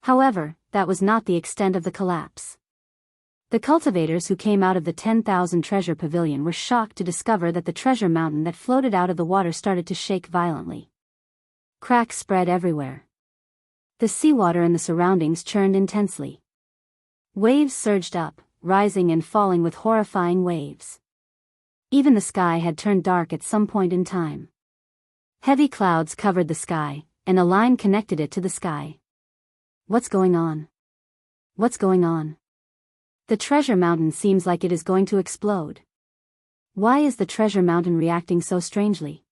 However, that was not the extent of the collapse. The cultivators who came out of the 10,000 treasure pavilion were shocked to discover that the treasure mountain that floated out of the water started to shake violently. Cracks spread everywhere. The seawater in the surroundings churned intensely. Waves surged up, rising and falling with horrifying waves. Even the sky had turned dark at some point in time. Heavy clouds covered the sky, and a line connected it to the sky. What's going on? What's going on? The treasure mountain seems like it is going to explode. Why is the treasure mountain reacting so strangely?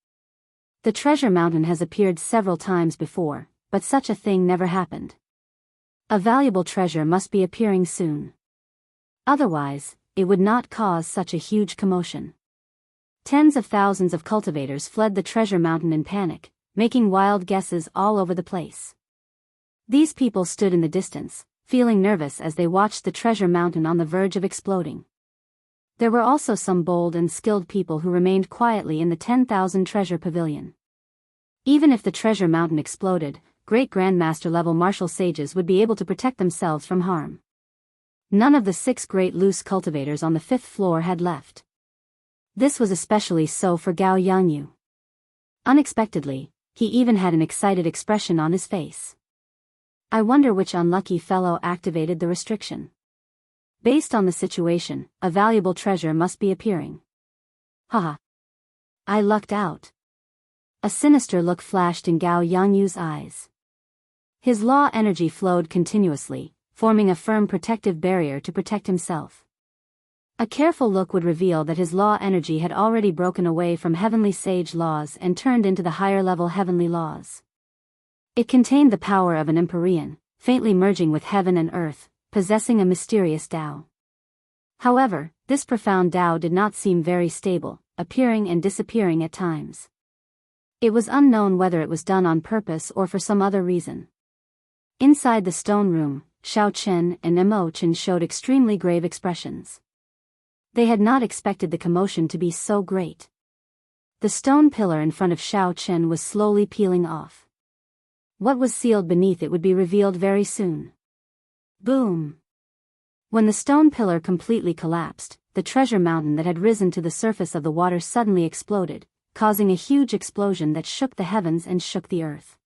The treasure mountain has appeared several times before, but such a thing never happened. A valuable treasure must be appearing soon. Otherwise, it would not cause such a huge commotion. Tens of thousands of cultivators fled the treasure mountain in panic, making wild guesses all over the place. These people stood in the distance, feeling nervous as they watched the treasure mountain on the verge of exploding. There were also some bold and skilled people who remained quietly in the 10,000 treasure pavilion. Even if the treasure mountain exploded, great grandmaster-level martial sages would be able to protect themselves from harm. None of the 6 great loose cultivators on the 5th floor had left. This was especially so for Gao Yangyu. Unexpectedly, he even had an excited expression on his face. I wonder which unlucky fellow activated the restriction. Based on the situation, a valuable treasure must be appearing. Haha. I lucked out. A sinister look flashed in Gao Yangyu's eyes. His law energy flowed continuously, forming a firm protective barrier to protect himself. A careful look would reveal that his law energy had already broken away from heavenly sage laws and turned into the higher-level heavenly laws. It contained the power of an empyrean, faintly merging with heaven and earth, possessing a mysterious Tao. However, this profound Tao did not seem very stable, appearing and disappearing at times. It was unknown whether it was done on purpose or for some other reason. Inside the stone room, Xiao Chen and Mo Chen showed extremely grave expressions. They had not expected the commotion to be so great. The stone pillar in front of Xiao Chen was slowly peeling off. What was sealed beneath it would be revealed very soon. Boom! When the stone pillar completely collapsed, the treasure mountain that had risen to the surface of the water suddenly exploded, causing a huge explosion that shook the heavens and shook the earth.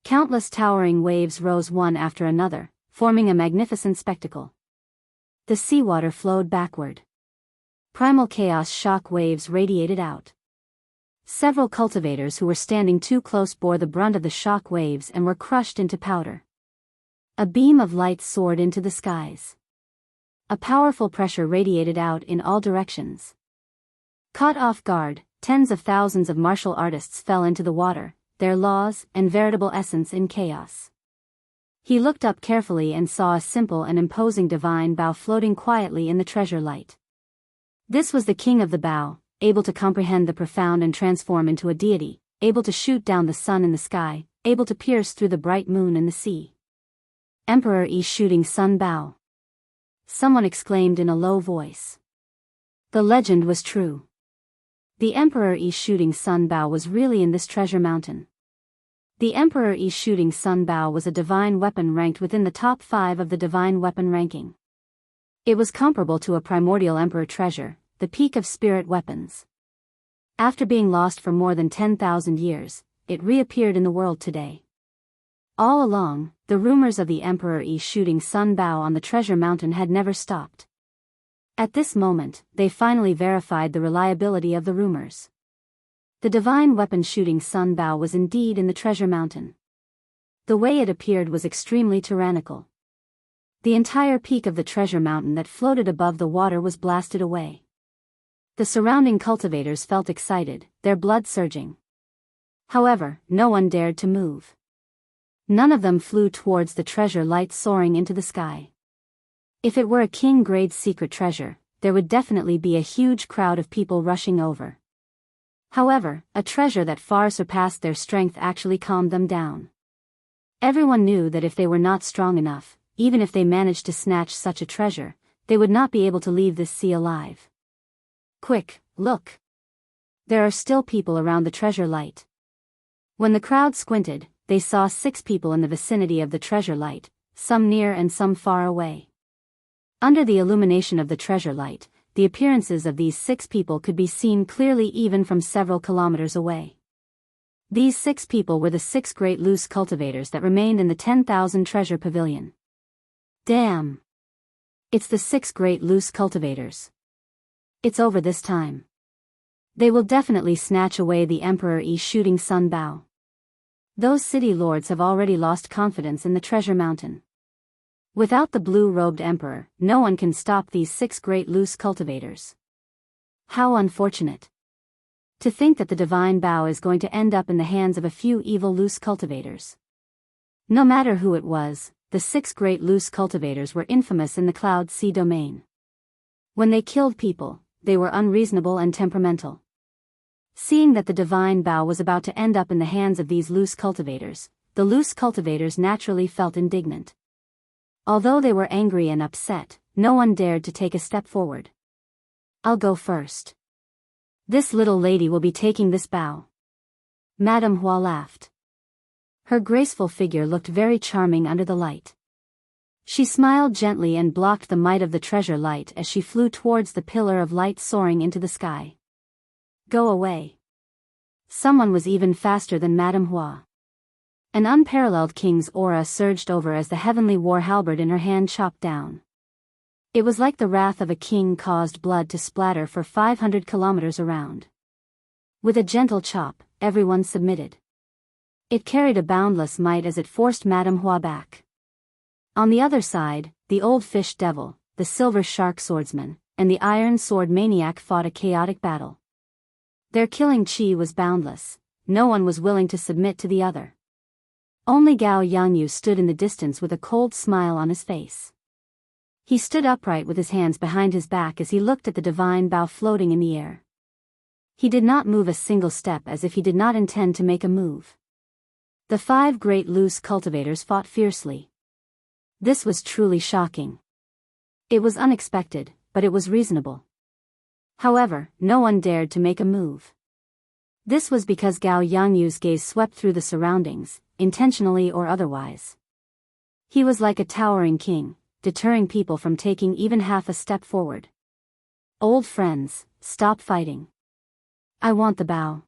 Countless towering waves rose one after another, forming a magnificent spectacle. The seawater flowed backward. Primal chaos shock waves radiated out. Several cultivators who were standing too close bore the brunt of the shock waves and were crushed into powder. A beam of light soared into the skies. A powerful pressure radiated out in all directions. Caught off guard, tens of thousands of martial artists fell into the water, their laws and veritable essence in chaos. He looked up carefully and saw a simple and imposing divine bow floating quietly in the treasure light. This was the king of the bow, able to comprehend the profound and transform into a deity, able to shoot down the sun in the sky, able to pierce through the bright moon in the sea. Emperor Yi shooting sun bow. Someone exclaimed in a low voice. The legend was true. The Emperor Yi shooting sun bow was really in this treasure mountain. The Emperor Yi shooting sun bow was a divine weapon ranked within the top 5 of the divine weapon ranking. It was comparable to a primordial emperor treasure, the peak of spirit weapons. After being lost for more than 10,000 years, it reappeared in the world today. All along, the rumors of the Emperor Yi shooting sun bow on the treasure mountain had never stopped. At this moment, they finally verified the reliability of the rumors. The divine weapon shooting sun bow was indeed in the treasure mountain. The way it appeared was extremely tyrannical. The entire peak of the treasure mountain that floated above the water was blasted away. The surrounding cultivators felt excited, their blood surging. However, no one dared to move. None of them flew towards the treasure light soaring into the sky. If it were a king-grade secret treasure, there would definitely be a huge crowd of people rushing over. However, a treasure that far surpassed their strength actually calmed them down. Everyone knew that if they were not strong enough, even if they managed to snatch such a treasure, they would not be able to leave this sea alive. Quick, look! There are still people around the treasure light. When the crowd squinted, they saw 6 people in the vicinity of the treasure light, some near and some far away. Under the illumination of the treasure light, the appearances of these 6 people could be seen clearly even from several kilometers away. These 6 people were the 6 great loose cultivators that remained in the 10,000 treasure pavilion. Damn! It's the 6 great loose cultivators. It's over this time. They will definitely snatch away the Emperor Yi shooting sun bow. Those city lords have already lost confidence in the treasure mountain. Without the blue-robed emperor, no one can stop these 6 great loose cultivators. How unfortunate. To think that the divine bow is going to end up in the hands of a few evil loose cultivators. No matter who it was, the 6 great loose cultivators were infamous in the Cloud Sea domain. When they killed people, they were unreasonable and temperamental. Seeing that the divine bow was about to end up in the hands of these loose cultivators, the loose cultivators naturally felt indignant. Although they were angry and upset, no one dared to take a step forward. I'll go first. This little lady will be taking this bow. Madame Hua laughed. Her graceful figure looked very charming under the light. She smiled gently and blocked the might of the treasure light as she flew towards the pillar of light soaring into the sky. Go away. Someone was even faster than Madame Hua. An unparalleled king's aura surged over as the heavenly war halberd in her hand chopped down. It was like the wrath of a king caused blood to splatter for 500 kilometers around. With a gentle chop, everyone submitted. It carried a boundless might as it forced Madame Hua back. On the other side, the old fish devil, the silver shark swordsman, and the iron sword maniac fought a chaotic battle. Their killing chi was boundless, no one was willing to submit to the other. Only Gao Yangyu stood in the distance with a cold smile on his face. He stood upright with his hands behind his back as he looked at the divine bow floating in the air. He did not move a single step as if he did not intend to make a move. The 5 great loose cultivators fought fiercely. This was truly shocking. It was unexpected, but it was reasonable. However, no one dared to make a move. This was because Gao Yangyu's gaze swept through the surroundings, intentionally or otherwise. He was like a towering king, deterring people from taking even half a step forward. Old friends, stop fighting. I want the bow.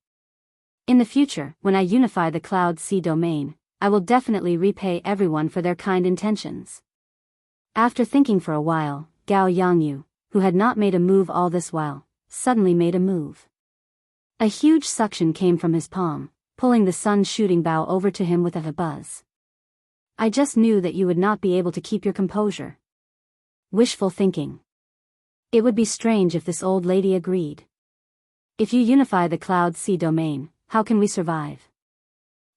In the future, when I unify the Cloud Sea domain, I will definitely repay everyone for their kind intentions. After thinking for a while, Gao Yangyu, who had not made a move all this while, suddenly made a move. A huge suction came from his palm, pulling the sun-shooting bow over to him with a buzz. I just knew that you would not be able to keep your composure. Wishful thinking. It would be strange if this old lady agreed. If you unify the Cloud Sea domain, how can we survive?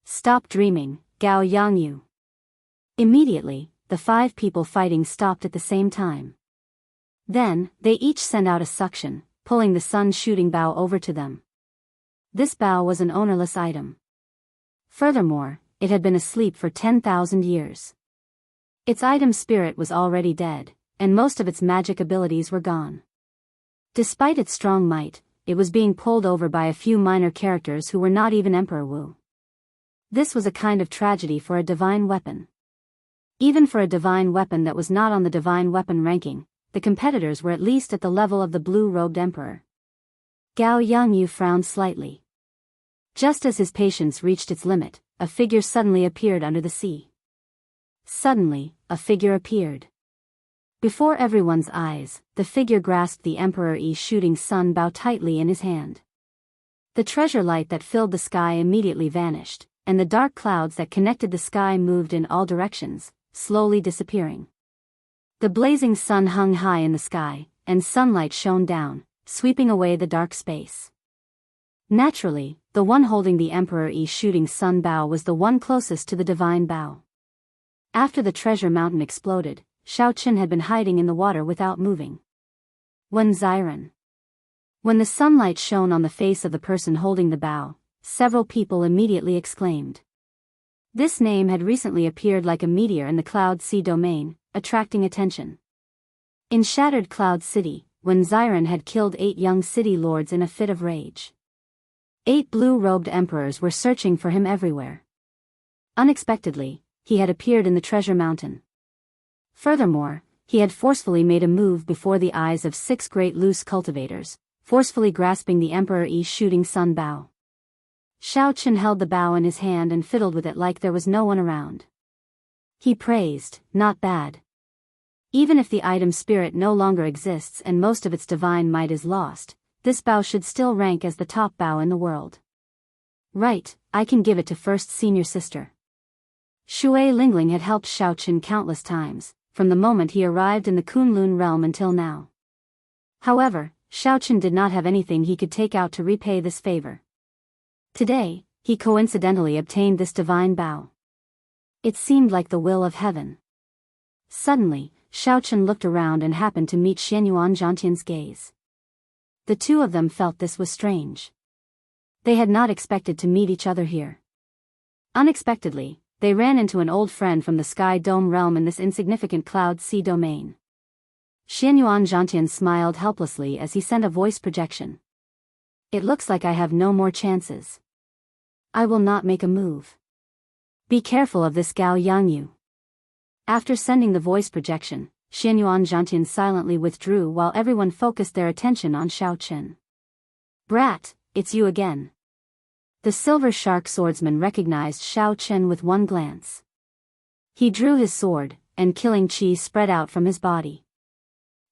Stop dreaming, Gao Yangyu. Immediately, the 5 people fighting stopped at the same time. Then, they each sent out a suction, pulling the sun-shooting bow over to them. This bow was an ownerless item. Furthermore, it had been asleep for 10,000 years. Its item spirit was already dead, and most of its magic abilities were gone. Despite its strong might, it was being pulled over by a few minor characters who were not even Emperor Wu. This was a kind of tragedy for a divine weapon. Even for a divine weapon that was not on the divine weapon ranking, the competitors were at least at the level of the blue-robed emperor. Gao Yangyu frowned slightly. Just as his patience reached its limit, a figure suddenly appeared under the sea. Suddenly, a figure appeared. Before everyone's eyes, the figure grasped the Emperor Yi shooting sun bow tightly in his hand. The treasure light that filled the sky immediately vanished, and the dark clouds that connected the sky moved in all directions, slowly disappearing. The blazing sun hung high in the sky, and sunlight shone down, sweeping away the dark space. Naturally, the one holding the Emperor Yi shooting sun bow was the one closest to the divine bow. After the treasure mountain exploded, Shao Chen had been hiding in the water without moving. When the sunlight shone on the face of the person holding the bow, several people immediately exclaimed. This name had recently appeared like a meteor in the Cloud Sea domain, attracting attention. In Shattered Cloud City, when Xiren had killed 8 young city lords in a fit of rage. 8 blue-robed emperors were searching for him everywhere. Unexpectedly, he had appeared in the Treasure Mountain. Furthermore, he had forcefully made a move before the eyes of 6 great loose cultivators, forcefully grasping the Emperor Yi's shooting sun bow. Shao Chen held the bow in his hand and fiddled with it like there was no one around. He praised, "Not bad. Even if the item spirit no longer exists and most of its divine might is lost, this bow should still rank as the top bow in the world. Right, I can give it to first senior sister." Shui Lingling had helped Shao Chen countless times, from the moment he arrived in the Kunlun realm until now. However, Shao Chen did not have anything he could take out to repay this favor. Today, he coincidentally obtained this divine bow. It seemed like the will of heaven. Suddenly, Shao Chen looked around and happened to meet Xianyuan Zhantian's gaze. The two of them felt this was strange. They had not expected to meet each other here. Unexpectedly, they ran into an old friend from the Sky Dome realm in this insignificant Cloud Sea domain. Xianyuan Zhantian smiled helplessly as he sent a voice projection. "It looks like I have no more chances. I will not make a move. Be careful of this Gao Yangyu." After sending the voice projection, Xianyuan Zhantian silently withdrew while everyone focused their attention on Shao Chen. "Brat, it's you again." The Silver Shark swordsman recognized Shao Chen with one glance. He drew his sword, and killing chi spread out from his body.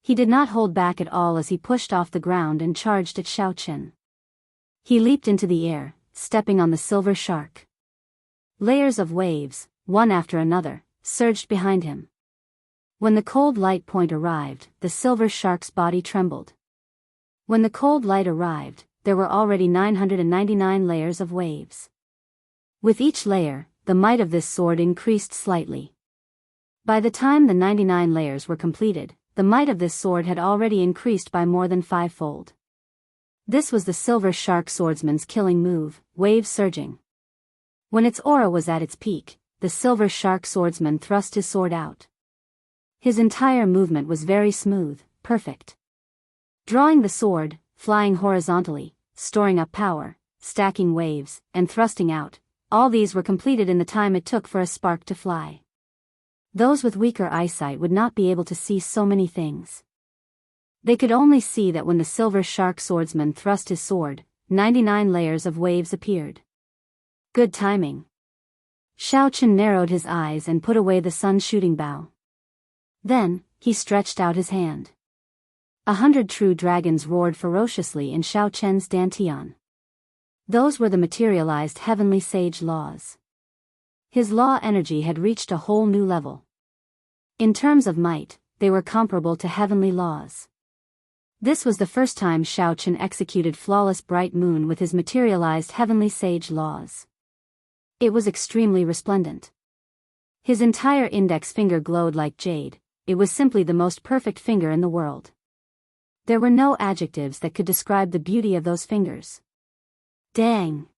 He did not hold back at all as he pushed off the ground and charged at Shao Chen. He leaped into the air, stepping on the Silver Shark. Layers of waves, one after another, surged behind him. When the cold light point arrived, the Silver Shark's body trembled. When the cold light arrived, there were already 999 layers of waves. With each layer, the might of this sword increased slightly. By the time the 99 layers were completed, the might of this sword had already increased by more than 5-fold. This was the Silver Shark swordsman's killing move, wave surging. When its aura was at its peak, the Silver Shark swordsman thrust his sword out. His entire movement was very smooth, perfect. Drawing the sword, flying horizontally, storing up power, stacking waves, and thrusting out, all these were completed in the time it took for a spark to fly. Those with weaker eyesight would not be able to see so many things. They could only see that when the Silver Shark swordsman thrust his sword, 99 layers of waves appeared. Good timing. Shao Chen narrowed his eyes and put away the sun-shooting bow. Then, he stretched out his hand. 100 true dragons roared ferociously in Shao Chen's dantian. Those were the materialized heavenly sage laws. His law energy had reached a whole new level. In terms of might, they were comparable to heavenly laws. This was the first time Shao Chen executed flawless bright moon with his materialized heavenly sage laws. It was extremely resplendent. His entire index finger glowed like jade. It was simply the most perfect finger in the world. There were no adjectives that could describe the beauty of those fingers. Dang!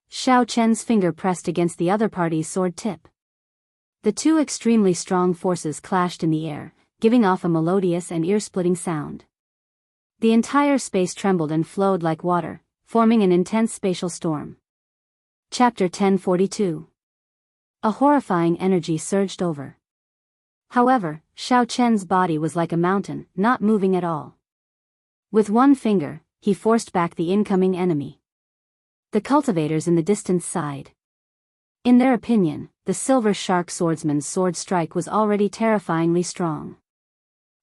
Shao Chen's finger pressed against the other party's sword tip. The two extremely strong forces clashed in the air, giving off a melodious and ear-splitting sound. The entire space trembled and flowed like water, forming an intense spatial storm. Chapter 1042. A horrifying energy surged over. However, Shao Chen's body was like a mountain, not moving at all. With one finger, he forced back the incoming enemy. The cultivators in the distance sighed. In their opinion, the Silver Shark swordsman's sword strike was already terrifyingly strong.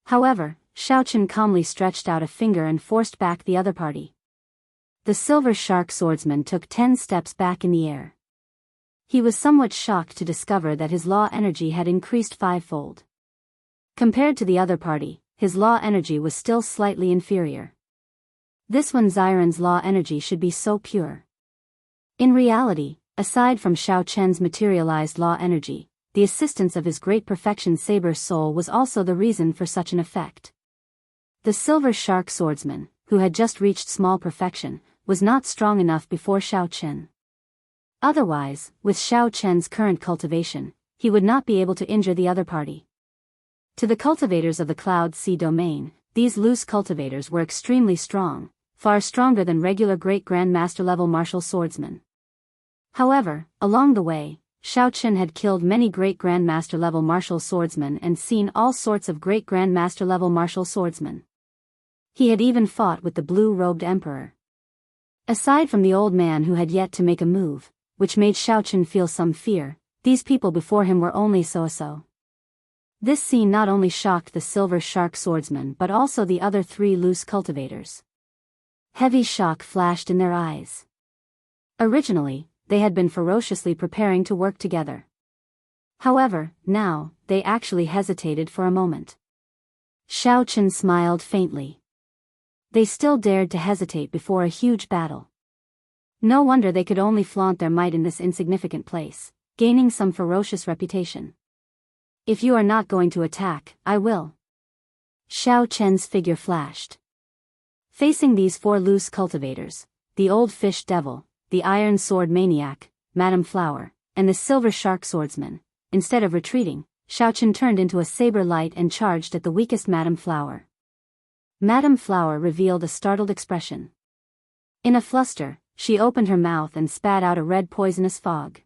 However, Shao Chen calmly stretched out a finger and forced back the other party. The Silver Shark swordsman took 10 steps back in the air. He was somewhat shocked to discover that his law energy had increased 5-fold. Compared to the other party, his law energy was still slightly inferior. This one Xiren's law energy should be so pure. In reality, aside from Shao Chen's materialized law energy, the assistance of his great perfection saber soul was also the reason for such an effect. The silver shark swordsman, who had just reached small perfection, was not strong enough before Xiao Chen. Otherwise, with Xiao Chen's current cultivation, he would not be able to injure the other party. To the cultivators of the Cloud Sea domain, these loose cultivators were extremely strong, far stronger than regular Great Grand Master level martial swordsmen. However, along the way, Xiao Chen had killed many Great Grand Master level martial swordsmen and seen all sorts of Great Grand Master level martial swordsmen. He had even fought with the blue-robed emperor. Aside from the old man who had yet to make a move, which made Xiao Chen feel some fear, these people before him were only so-so. This scene not only shocked the silver shark swordsman but also the other three loose cultivators. Heavy shock flashed in their eyes. Originally, they had been ferociously preparing to work together. However, now, they actually hesitated for a moment. Xiao Chen smiled faintly. They still dared to hesitate before a huge battle. No wonder they could only flaunt their might in this insignificant place, gaining some ferocious reputation. If you are not going to attack, I will. Xiao Chen's figure flashed. Facing these four loose cultivators, the old fish devil, the iron sword maniac, Madame Flower, and the silver shark swordsman, instead of retreating, Xiao Chen turned into a saber light and charged at the weakest Madame Flower. Madame Flower revealed a startled expression. In a fluster, she opened her mouth and spat out a red poisonous fog.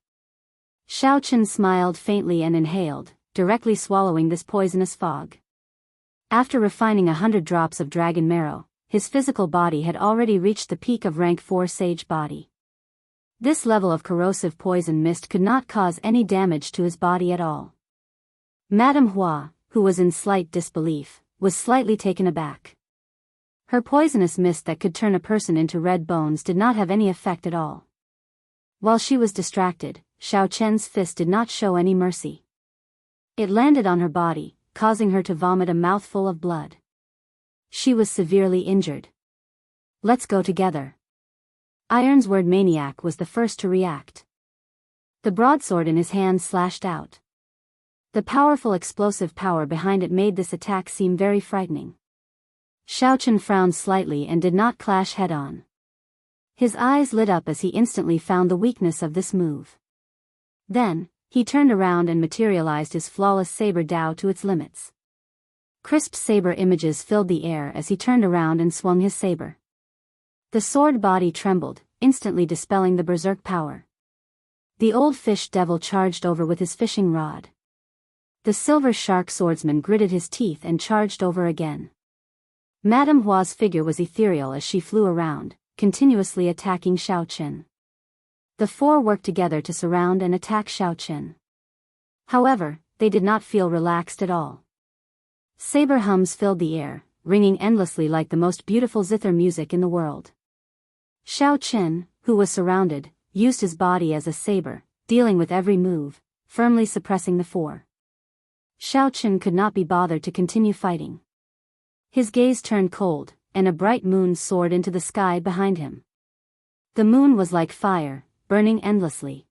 Xiao Chen smiled faintly and inhaled, directly swallowing this poisonous fog. After refining 100 drops of dragon marrow, his physical body had already reached the peak of rank 4 sage body. This level of corrosive poison mist could not cause any damage to his body at all. Madame Hua, who was in slight disbelief, was slightly taken aback. Her poisonous mist that could turn a person into red bones did not have any effect at all. While she was distracted, Xiao Chen's fist did not show any mercy. It landed on her body, causing her to vomit a mouthful of blood. She was severely injured. Let's go together. Ironsword Maniac was the first to react. The broadsword in his hand slashed out. The powerful explosive power behind it made this attack seem very frightening. Xiao Chen frowned slightly and did not clash head-on. His eyes lit up as he instantly found the weakness of this move. Then, he turned around and materialized his flawless saber Dao to its limits. Crisp saber images filled the air as he turned around and swung his saber. The sword body trembled, instantly dispelling the berserk power. The old fish devil charged over with his fishing rod. The silver shark swordsman gritted his teeth and charged over again. Madame Hua's figure was ethereal as she flew around, continuously attacking Xiao Chen. The four worked together to surround and attack Xiao Chen. However, they did not feel relaxed at all. Saber hums filled the air, ringing endlessly like the most beautiful zither music in the world. Xiao Chen, who was surrounded, used his body as a saber, dealing with every move, firmly suppressing the four. Xiao Chen could not be bothered to continue fighting. His gaze turned cold, and a bright moon soared into the sky behind him. The moon was like fire, burning endlessly.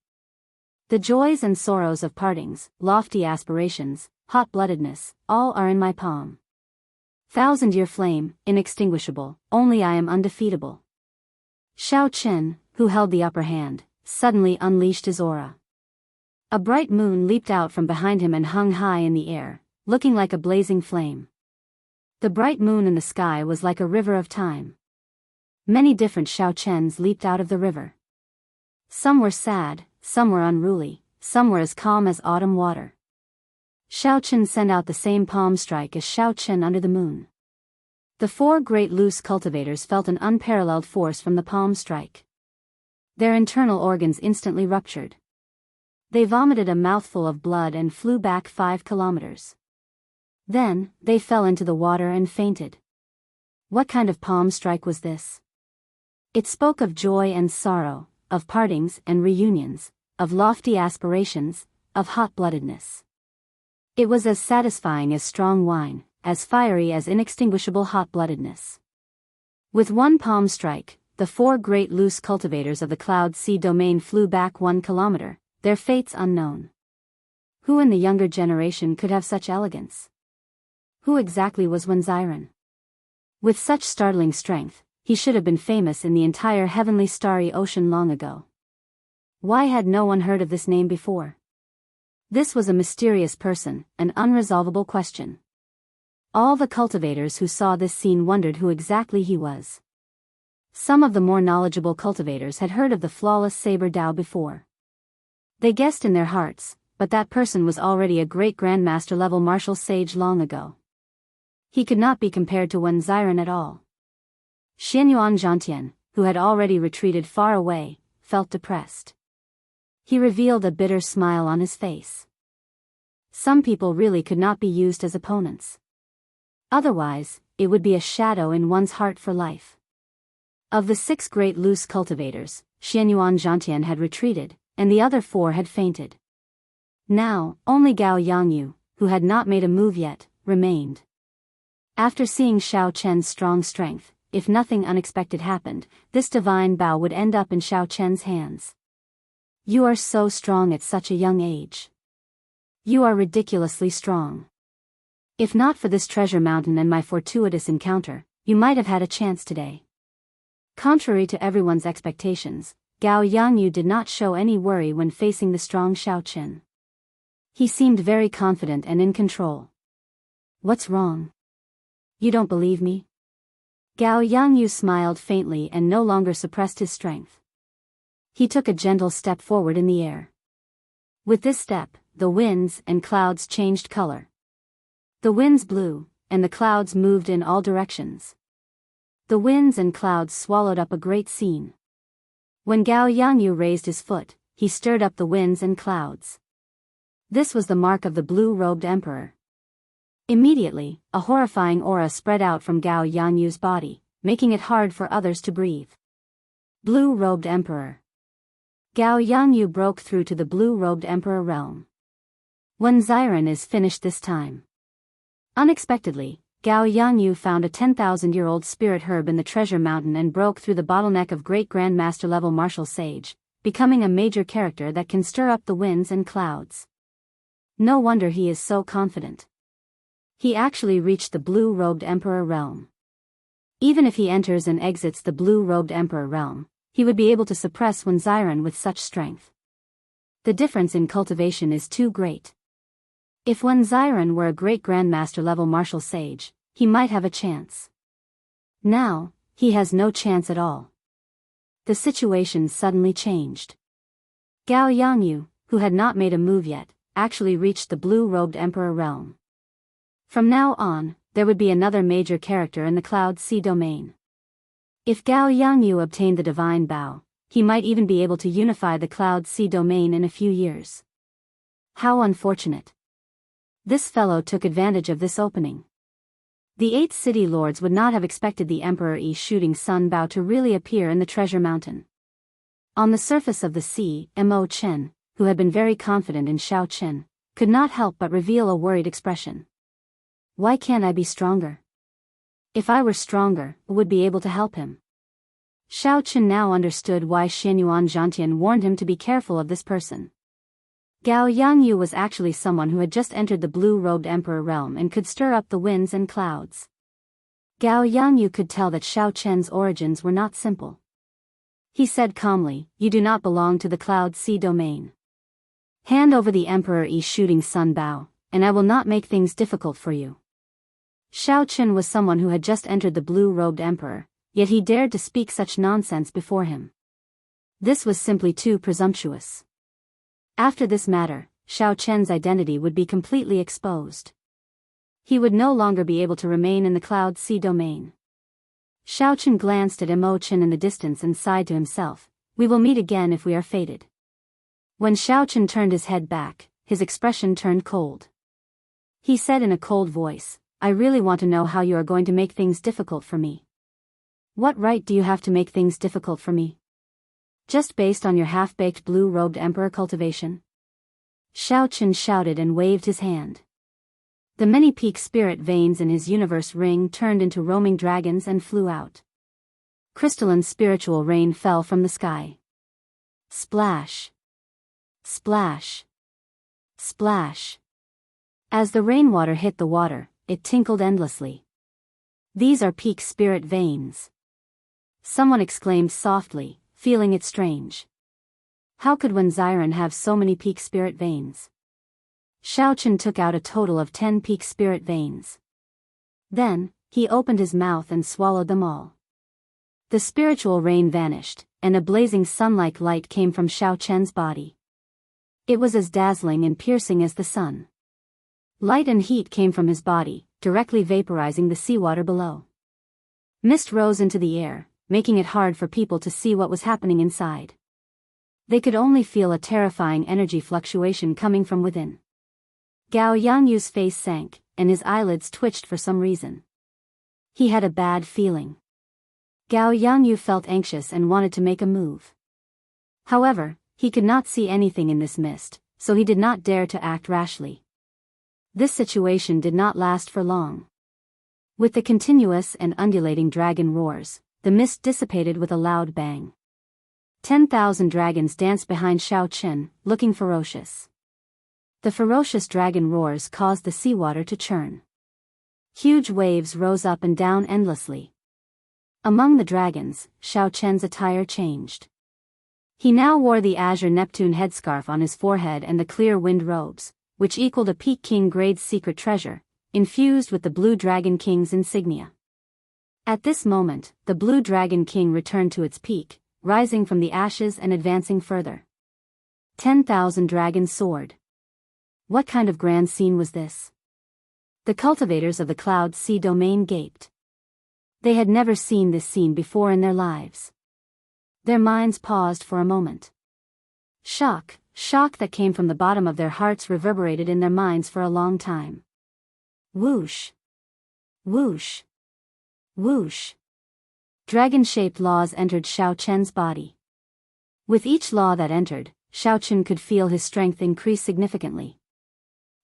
The joys and sorrows of partings, lofty aspirations, hot-bloodedness, all are in my palm. Thousand-year flame, inextinguishable, only I am undefeatable. Xiao Chen, who held the upper hand, suddenly unleashed his aura. A bright moon leaped out from behind him and hung high in the air, looking like a blazing flame. The bright moon in the sky was like a river of time. Many different Xiao Chens leaped out of the river. Some were sad, some were unruly, some were as calm as autumn water. Xiao Chen sent out the same palm strike as Xiao Chen under the moon. The four great loose cultivators felt an unparalleled force from the palm strike. Their internal organs instantly ruptured. They vomited a mouthful of blood and flew back 5 kilometers. Then, they fell into the water and fainted. What kind of palm strike was this? It spoke of joy and sorrow, of partings and reunions, of lofty aspirations, of hot-bloodedness. It was as satisfying as strong wine, as fiery as inextinguishable hot-bloodedness. With one palm strike, the four great loose cultivators of the Cloud Sea domain flew back 1 kilometer, their fates unknown. Who in the younger generation could have such elegance? Who exactly was Wenziren? With such startling strength, he should have been famous in the entire heavenly starry ocean long ago. Why had no one heard of this name before? This was a mysterious person, an unresolvable question. All the cultivators who saw this scene wondered who exactly he was. Some of the more knowledgeable cultivators had heard of the flawless saber Dao before. They guessed in their hearts, but that person was already a great grandmaster level martial sage long ago. He could not be compared to Wenziren at all. Xianyuan Zhantian, who had already retreated far away, felt depressed. He revealed a bitter smile on his face. Some people really could not be used as opponents. Otherwise, it would be a shadow in one's heart for life. Of the 6 great loose cultivators, Xianyuan Zhantian had retreated, and the other 4 had fainted. Now, only Gao Yangyu, who had not made a move yet, remained. After seeing Xiao Chen's strong strength, if nothing unexpected happened, this divine Bao would end up in Xiao Chen's hands. You are so strong at such a young age. You are ridiculously strong. If not for this treasure mountain and my fortuitous encounter, you might have had a chance today. Contrary to everyone's expectations, Gao Yangyu did not show any worry when facing the strong Xiao Chen. He seemed very confident and in control. What's wrong? You don't believe me? Gao Yangyu smiled faintly and no longer suppressed his strength. He took a gentle step forward in the air. With this step, the winds and clouds changed color. The winds blew, and the clouds moved in all directions. The winds and clouds swallowed up a great scene. When Gao Yangyu raised his foot, he stirred up the winds and clouds. This was the mark of the blue-robed emperor. Immediately, a horrifying aura spread out from Gao Yangyu's body, making it hard for others to breathe. Blue-robed emperor. Gao Yangyu broke through to the blue-robed emperor realm. Wenziren is finished this time. Unexpectedly, Gao Yangyu found a 10,000-year-old spirit herb in the treasure mountain and broke through the bottleneck of great grandmaster level martial sage, becoming a major character that can stir up the winds and clouds. No wonder he is so confident. He actually reached the blue-robed emperor realm. Even if he enters and exits the blue-robed emperor realm, he would be able to suppress Wenziren with such strength. The difference in cultivation is too great. If Wenziren were a great grandmaster level martial sage, he might have a chance. Now, he has no chance at all. The situation suddenly changed. Gao Yangyu, who had not made a move yet, actually reached the blue-robed emperor realm. From now on, there would be another major character in the Cloud Sea domain. If Gao Yangyu obtained the divine Bao, he might even be able to unify the Cloud Sea domain in a few years. How unfortunate. This fellow took advantage of this opening. The 8 city lords would not have expected the Emperor Yi shooting Sun Bao to really appear in the treasure mountain. On the surface of the sea, Mo Chen, who had been very confident in Xiao Chen, could not help but reveal a worried expression. Why can't I be stronger? If I were stronger, I would be able to help him. Xiao Chen now understood why Xianyuan Zhantian warned him to be careful of this person. Gao Yangyu was actually someone who had just entered the blue-robed emperor realm and could stir up the winds and clouds. Gao Yangyu could tell that Xiao Chen's origins were not simple. He said calmly, "You do not belong to the Cloud Sea domain. Hand over the Emperor Yi shooting Sun Bao, and I will not make things difficult for you." Xiao Chen was someone who had just entered the blue-robed emperor, yet he dared to speak such nonsense before him. This was simply too presumptuous. After this matter, Xiao Chen's identity would be completely exposed. He would no longer be able to remain in the Cloud Sea domain. Xiao Chen glanced at Mo Chen in the distance and sighed to himself, "We will meet again if we are fated." When Xiao Chen turned his head back, his expression turned cold. He said in a cold voice, "I really want to know how you are going to make things difficult for me." "What right do you have to make things difficult for me? Just based on your half-baked blue-robed emperor cultivation?" Xiao Chen shouted and waved his hand. The many peak spirit veins in his universe ring turned into roaming dragons and flew out. Crystalline spiritual rain fell from the sky. Splash! Splash! Splash. As the rainwater hit the water, it tinkled endlessly. These are peak spirit veins. Someone exclaimed softly, feeling it strange. How could one Xiren have so many peak spirit veins? Xiaochen took out a total of 10 peak spirit veins. Then, he opened his mouth and swallowed them all. The spiritual rain vanished, and a blazing sun-like light came from Xiaochen's body. It was as dazzling and piercing as the sun. Light and heat came from his body, directly vaporizing the seawater below. Mist rose into the air, making it hard for people to see what was happening inside. They could only feel a terrifying energy fluctuation coming from within. Gao Yangyu's face sank, and his eyelids twitched for some reason. He had a bad feeling. Gao Yangyu felt anxious and wanted to make a move. However, he could not see anything in this mist, so he did not dare to act rashly. This situation did not last for long. With the continuous and undulating dragon roars, the mist dissipated with a loud bang. 10,000 dragons danced behind Xiaochen, looking ferocious. The ferocious dragon roars caused the seawater to churn. Huge waves rose up and down endlessly. Among the dragons, Xiaochen's attire changed. He now wore the azure Neptune headscarf on his forehead and the clear wind robes, which equaled a Peak King Grade's secret treasure, infused with the Blue Dragon King's insignia. At this moment, the Blue Dragon King returned to its peak, rising from the ashes and advancing further. 10,000 dragons soared. What kind of grand scene was this? The cultivators of the Cloud Sea domain gaped. They had never seen this scene before in their lives. Their minds paused for a moment. Shock that came from the bottom of their hearts reverberated in their minds for a long time. Whoosh! Whoosh! Whoosh! Dragon-shaped laws entered Xiaochen's body. With each law that entered, Xiaochen could feel his strength increase significantly.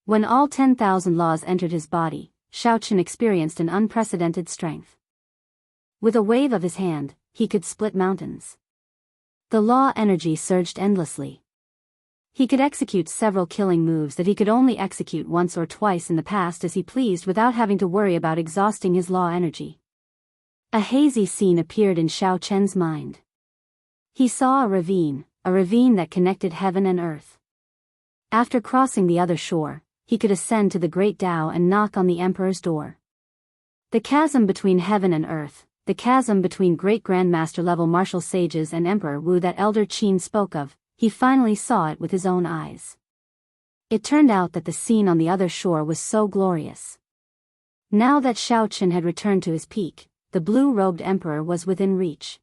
When all 10,000 laws entered his body, Xiaochen experienced an unprecedented strength. With a wave of his hand, he could split mountains. The law energy surged endlessly. He could execute several killing moves that he could only execute once or twice in the past as he pleased without having to worry about exhausting his law energy. A hazy scene appeared in Xiaochen's mind. He saw a ravine that connected heaven and earth. After crossing the other shore, he could ascend to the Great Tao and knock on the Emperor's door. The chasm between heaven and earth, the chasm between great grandmaster level martial sages and Emperor Wu that Elder Qin spoke of, he finally saw it with his own eyes. It turned out that the scene on the other shore was so glorious. Now that Xiaochen had returned to his peak, the blue-robed Emperor was within reach.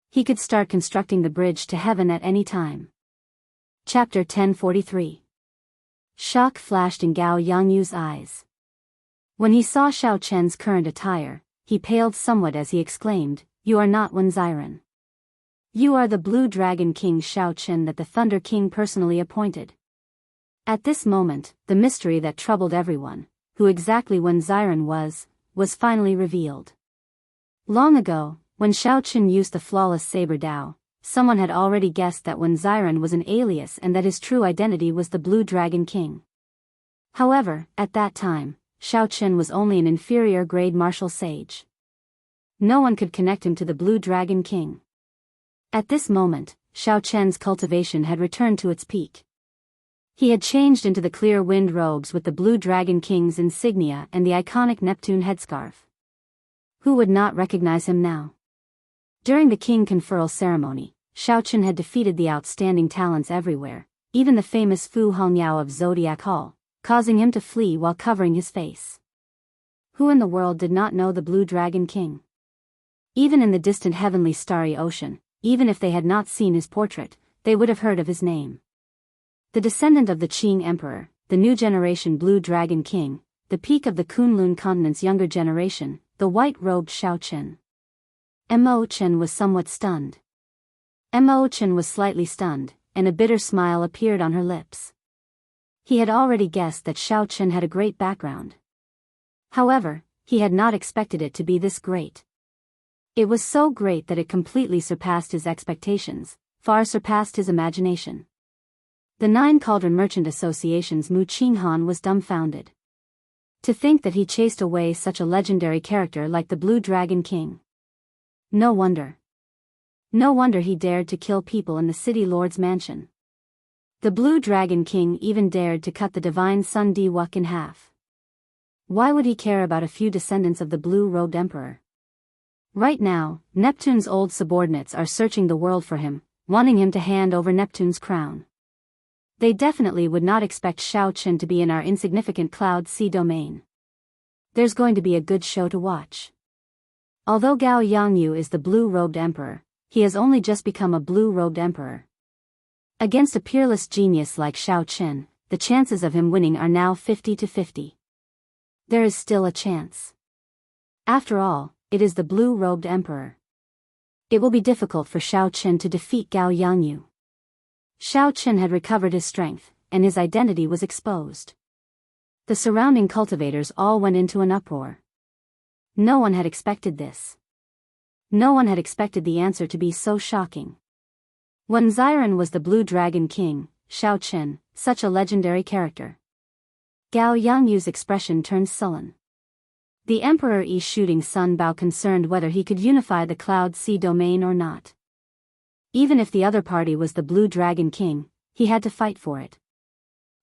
He could start constructing the bridge to heaven at any time. Chapter 1043. Shock flashed in Gao Yangyu's eyes. When he saw Xiaochen's current attire, he paled somewhat as he exclaimed, "You are not one Xiren. You are the Blue Dragon King Xiaochen that the Thunder King personally appointed." At this moment, the mystery that troubled everyone, who exactly Wen Xiren was finally revealed. Long ago, when Xiaochen used the flawless saber Dao, someone had already guessed that Wen Xiren was an alias and that his true identity was the Blue Dragon King. However, at that time, Xiaochen was only an inferior grade martial sage. No one could connect him to the Blue Dragon King. At this moment, Xiaochen's cultivation had returned to its peak. He had changed into the clear wind robes with the Blue Dragon King's insignia and the iconic Neptune headscarf. Who would not recognize him now? During the king conferral ceremony, Xiaochen had defeated the outstanding talents everywhere, even the famous Fu Hongyao of Zodiac Hall, causing him to flee while covering his face. Who in the world did not know the Blue Dragon King? Even in the distant heavenly starry ocean, even if they had not seen his portrait, they would have heard of his name. The descendant of the Qing Emperor, the new generation Blue Dragon King, the peak of the Kunlun continent's younger generation, the white-robed Xiaochen. Mo Chen was somewhat stunned. Mo Chen was slightly stunned, and a bitter smile appeared on her lips. He had already guessed that Xiaochen had a great background. However, he had not expected it to be this great. It was so great that it completely surpassed his expectations, far surpassed his imagination. The Nine Cauldron Merchant Association's Mu Qinghan was dumbfounded. To think that he chased away such a legendary character like the Blue Dragon King. No wonder. No wonder he dared to kill people in the city lord's mansion. The Blue Dragon King even dared to cut the divine Sun Diwuk in half. Why would he care about a few descendants of the blue-robed emperor? Right now, Neptune's old subordinates are searching the world for him, wanting him to hand over Neptune's crown. They definitely would not expect Shao Chen to be in our insignificant Cloud Sea domain. There's going to be a good show to watch. Although Gao Yangyu is the blue-robed emperor, he has only just become a blue-robed emperor. Against a peerless genius like Shao Chen, the chances of him winning are now 50-50. There is still a chance. After all, it is the blue-robed emperor. It will be difficult for Shao Chen to defeat Gao Yangyu. Shao Chen had recovered his strength, and his identity was exposed. The surrounding cultivators all went into an uproar. No one had expected this. No one had expected the answer to be so shocking. When Xiran was the Blue Dragon King, Shao Chen, such a legendary character. Gao Yangyu's expression turned sullen. The Emperor Yi's shooting sun Bao concerned whether he could unify the Cloud Sea domain or not. Even if the other party was the Blue Dragon King, he had to fight for it.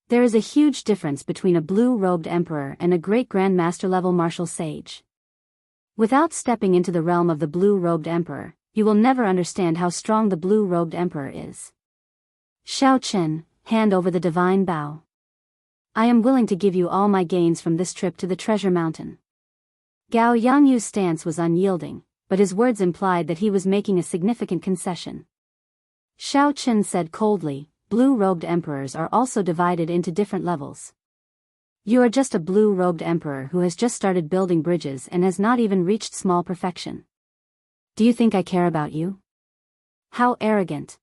There is a huge difference between a blue-robed emperor and a great grandmaster-level martial sage. Without stepping into the realm of the blue-robed emperor, you will never understand how strong the blue-robed emperor is. Shao Chen, hand over the divine Bao. I am willing to give you all my gains from this trip to the Treasure Mountain. Gao Yangyu's stance was unyielding, but his words implied that he was making a significant concession. Shao Chen said coldly, blue-robed emperors are also divided into different levels. You are just a blue-robed emperor who has just started building bridges and has not even reached small perfection. Do you think I care about you? How arrogant.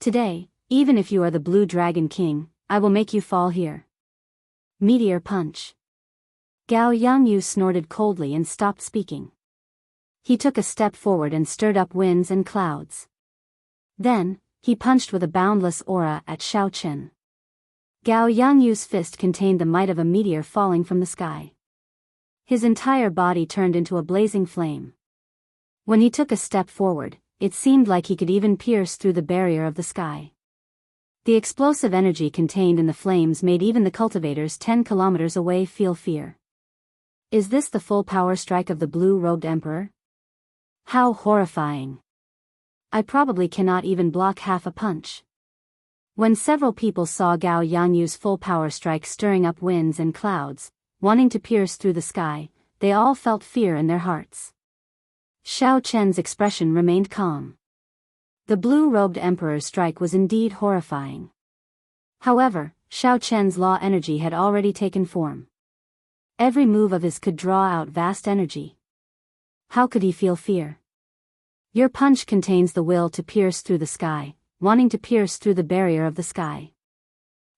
Today, even if you are the Blue Dragon King, I will make you fall here. Meteor punch. Gao Yangyu snorted coldly and stopped speaking. He took a step forward and stirred up winds and clouds. Then, he punched with a boundless aura at Shao Chen. Gao Yangyu's fist contained the might of a meteor falling from the sky. His entire body turned into a blazing flame. When he took a step forward, it seemed like he could even pierce through the barrier of the sky. The explosive energy contained in the flames made even the cultivators 10 kilometers away feel fear. Is this the full power strike of the blue-robed emperor? How horrifying. I probably cannot even block half a punch. When several people saw Gao Yangyu's full power strike stirring up winds and clouds, wanting to pierce through the sky, they all felt fear in their hearts. Shao Chen's expression remained calm. The blue-robed emperor's strike was indeed horrifying. However, Shao Chen's law energy had already taken form. Every move of his could draw out vast energy. How could he feel fear? Your punch contains the will to pierce through the sky, wanting to pierce through the barrier of the sky.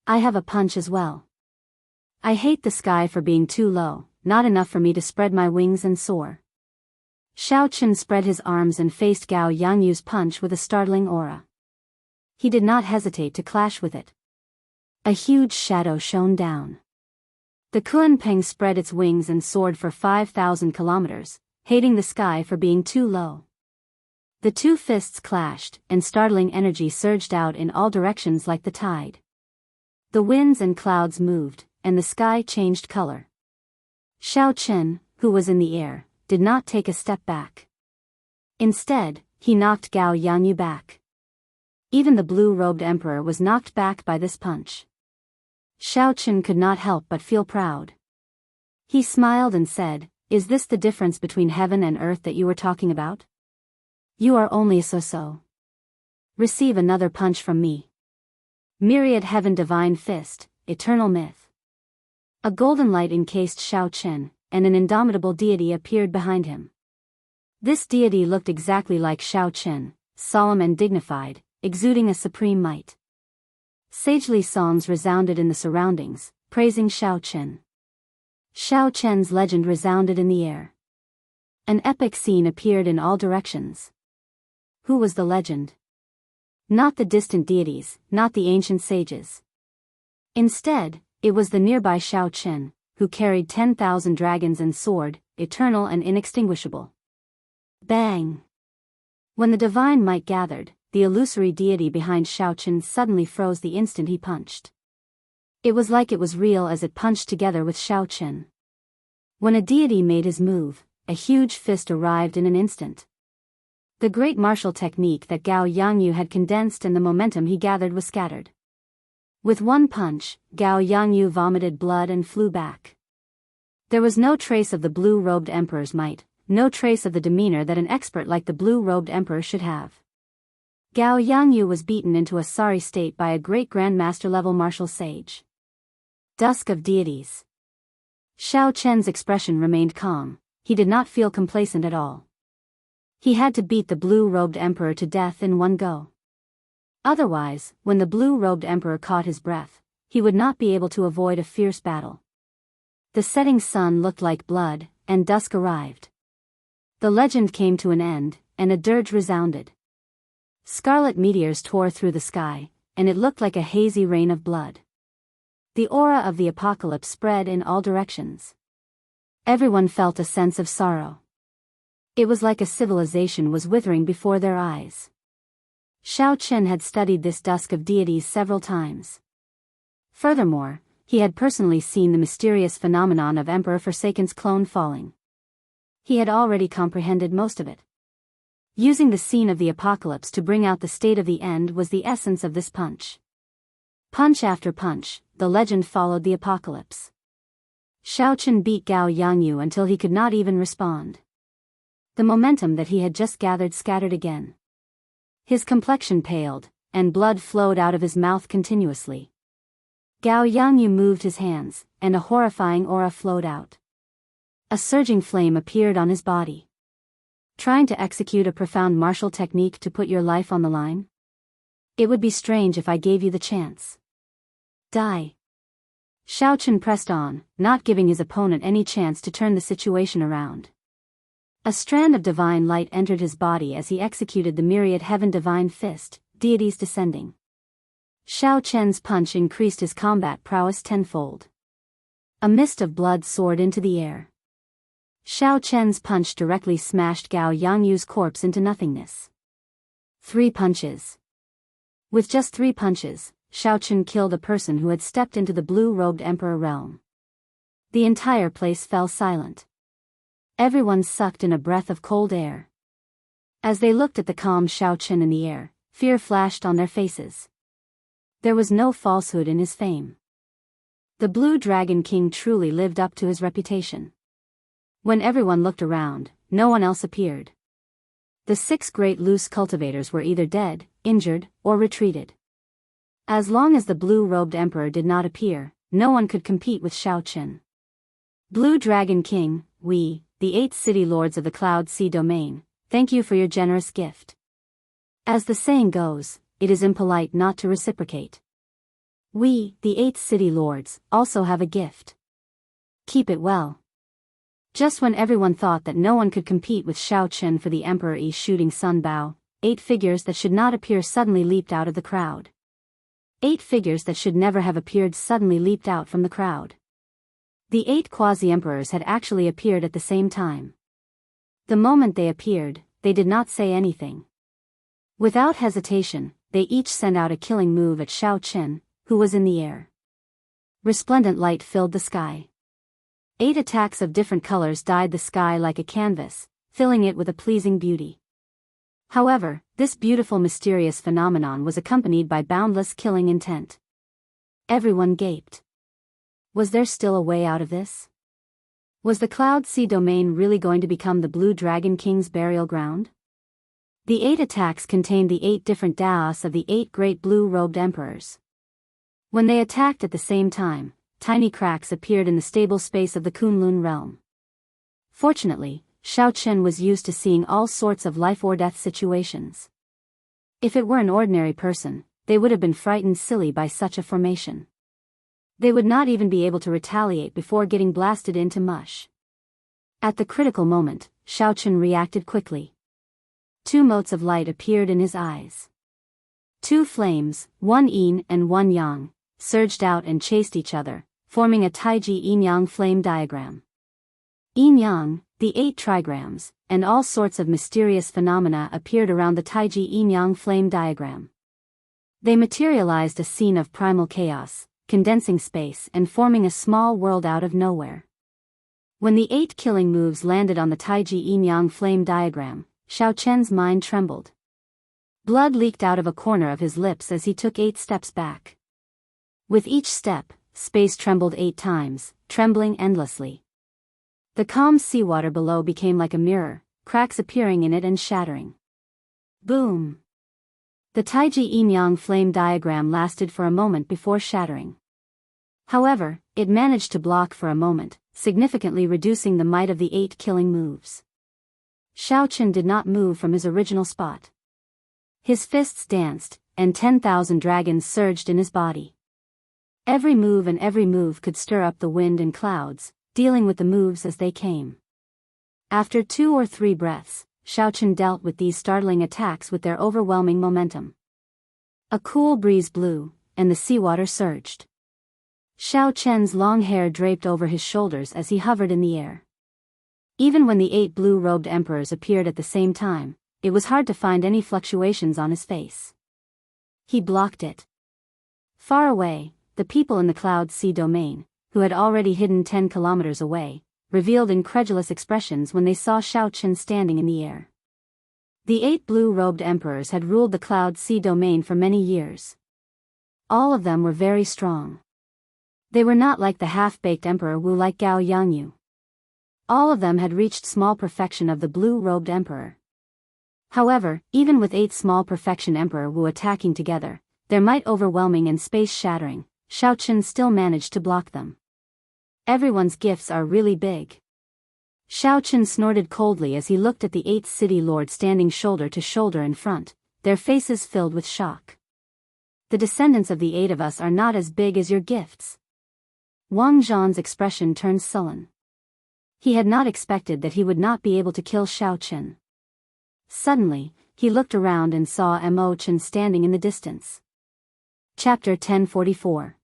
I have a punch as well. I hate the sky for being too low, not enough for me to spread my wings and soar. Shao Chen spread his arms and faced Gao Yangyu's punch with a startling aura. He did not hesitate to clash with it. A huge shadow shone down. The Kunpeng spread its wings and soared for 5,000 kilometers, hating the sky for being too low. The two fists clashed, and startling energy surged out in all directions like the tide. The winds and clouds moved, and the sky changed color. Shao Chen, who was in the air, did not take a step back. Instead, he knocked Gao Yangyu back. Even the blue-robed emperor was knocked back by this punch. Shao Chen could not help but feel proud. He smiled and said, "Is this the difference between heaven and earth that you were talking about? You are only a so-so. Receive another punch from me. Myriad Heaven Divine Fist, Eternal Myth." A golden light encased Shao Chen, and an indomitable deity appeared behind him. This deity looked exactly like Shao Chen, solemn and dignified, exuding a supreme might. Sagely songs resounded in the surroundings, praising Shao Chen. Shao Chen's legend resounded in the air. An epic scene appeared in all directions. Who was the legend? Not the distant deities, not the ancient sages. Instead, it was the nearby Shao Chen, who carried 10,000 dragons and sword, eternal and inextinguishable. Bang! When the divine might gathered, the illusory deity behind Shao Chen suddenly froze the instant he punched. It was like it was real as it punched together with Shao Chen. When a deity made his move, a huge fist arrived in an instant. The great martial technique that Gao Yangyu had condensed and the momentum he gathered was scattered. With one punch, Gao Yangyu vomited blood and flew back. There was no trace of the blue-robed emperor's might, no trace of the demeanor that an expert like the blue-robed emperor should have. Gao Yangyu was beaten into a sorry state by a great grandmaster-level martial sage. Dusk of deities. Shao Chen's expression remained calm. He did not feel complacent at all. He had to beat the blue-robed emperor to death in one go. Otherwise, when the blue-robed emperor caught his breath, he would not be able to avoid a fierce battle. The setting sun looked like blood, and dusk arrived. The legend came to an end, and a dirge resounded. Scarlet meteors tore through the sky, and it looked like a hazy rain of blood. The aura of the apocalypse spread in all directions. Everyone felt a sense of sorrow. It was like a civilization was withering before their eyes. Shao Chen had studied this dusk of deities several times. Furthermore, he had personally seen the mysterious phenomenon of Emperor Forsaken's clone falling. He had already comprehended most of it. Using the scene of the apocalypse to bring out the state of the end was the essence of this punch. Punch after punch, the legend followed the apocalypse. Shao Chen beat Gao Yangyu until he could not even respond. The momentum that he had just gathered scattered again. His complexion paled, and blood flowed out of his mouth continuously. Gao Yangyu moved his hands, and a horrifying aura flowed out. A surging flame appeared on his body. Trying to execute a profound martial technique to put your life on the line? It would be strange if I gave you the chance. Die. Shao Chen pressed on, not giving his opponent any chance to turn the situation around. A strand of divine light entered his body as he executed the myriad heaven divine fist, deities descending. Shao Chen's punch increased his combat prowess tenfold. A mist of blood soared into the air. Shao Chen's punch directly smashed Gao Yangyu's corpse into nothingness. 3 punches. With just 3 punches, Shao Chen killed a person who had stepped into the blue-robed emperor realm. The entire place fell silent. Everyone sucked in a breath of cold air. As they looked at the calm Shao Chen in the air, fear flashed on their faces. There was no falsehood in his fame. The Blue Dragon King truly lived up to his reputation. When everyone looked around, no one else appeared. The 6 great loose cultivators were either dead, injured, or retreated. As long as the blue-robed emperor did not appear, no one could compete with Shao Chen. Blue Dragon King, we, the 8 city lords of the Cloud Sea domain, thank you for your generous gift. As the saying goes, it is impolite not to reciprocate. We, the 8 city lords, also have a gift. Keep it well. Just when everyone thought that no one could compete with Shao Chen for the Emperor-y shooting sun bao, 8 figures that should not appear suddenly leaped out of the crowd. 8 figures that should never have appeared suddenly leaped out from the crowd. The 8 quasi-emperors had actually appeared at the same time. The moment they appeared, they did not say anything. Without hesitation, they each sent out a killing move at Shao Chen, who was in the air. Resplendent light filled the sky. 8 attacks of different colors dyed the sky like a canvas, filling it with a pleasing beauty. However, this beautiful mysterious phenomenon was accompanied by boundless killing intent. Everyone gaped. Was there still a way out of this? Was the Cloud Sea domain really going to become the Blue Dragon King's burial ground? The 8 attacks contained the 8 different Daos of the 8 great blue-robed emperors. When they attacked at the same time, tiny cracks appeared in the stable space of the Kunlun realm. Fortunately, Shao Chen was used to seeing all sorts of life-or-death situations. If it were an ordinary person, they would have been frightened silly by such a formation. They would not even be able to retaliate before getting blasted into mush. At the critical moment, Shao Chen reacted quickly. 2 motes of light appeared in his eyes. Two flames, one yin and one yang, surged out and chased each other, forming a taiji yin-yang flame diagram. Yin-yang, the 8 trigrams, and all sorts of mysterious phenomena appeared around the taiji yin-yang flame diagram. They materialized a scene of primal chaos, condensing space and forming a small world out of nowhere. When the 8 killing moves landed on the taiji yin-yang flame diagram, Xiao Chen's mind trembled. Blood leaked out of a corner of his lips as he took 8 steps back. With each step, space trembled 8 times, trembling endlessly. The calm seawater below became like a mirror, cracks appearing in it and shattering. Boom! The taiji yin-yang flame diagram lasted for a moment before shattering. However, it managed to block for a moment, significantly reducing the might of the 8 killing moves. Xiao Chen did not move from his original spot. His fists danced, and 10,000 dragons surged in his body. Every move could stir up the wind and clouds, dealing with the moves as they came. After 2 or 3 breaths, Xiao Chen dealt with these startling attacks with their overwhelming momentum. A cool breeze blew, and the seawater surged. Xiao Chen's long hair draped over his shoulders as he hovered in the air. Even when the 8 blue-robed emperors appeared at the same time, it was hard to find any fluctuations on his face. He blocked it. Far away, the people in the Cloud Sea domain, who had already hidden 10 kilometers away, revealed incredulous expressions when they saw Xiao Chen standing in the air. The 8 blue-robed emperors had ruled the Cloud Sea domain for many years. All of them were very strong. They were not like the half-baked Emperor Wu like Gao Yangyu. All of them had reached small perfection of the blue-robed emperor. However, even with 8 small perfection Emperor Wu attacking together, their might overwhelming and space-shattering, Xiao Chen still managed to block them. Everyone's gifts are really big. Xiao Chen snorted coldly as he looked at the 8 city lords standing shoulder to shoulder in front, their faces filled with shock. The descendants of the 8 of us are not as big as your gifts. Wang Zhan's expression turned sullen. He had not expected that he would not be able to kill Xiao Chen. Suddenly, he looked around and saw Mo Chen standing in the distance. Chapter 1044.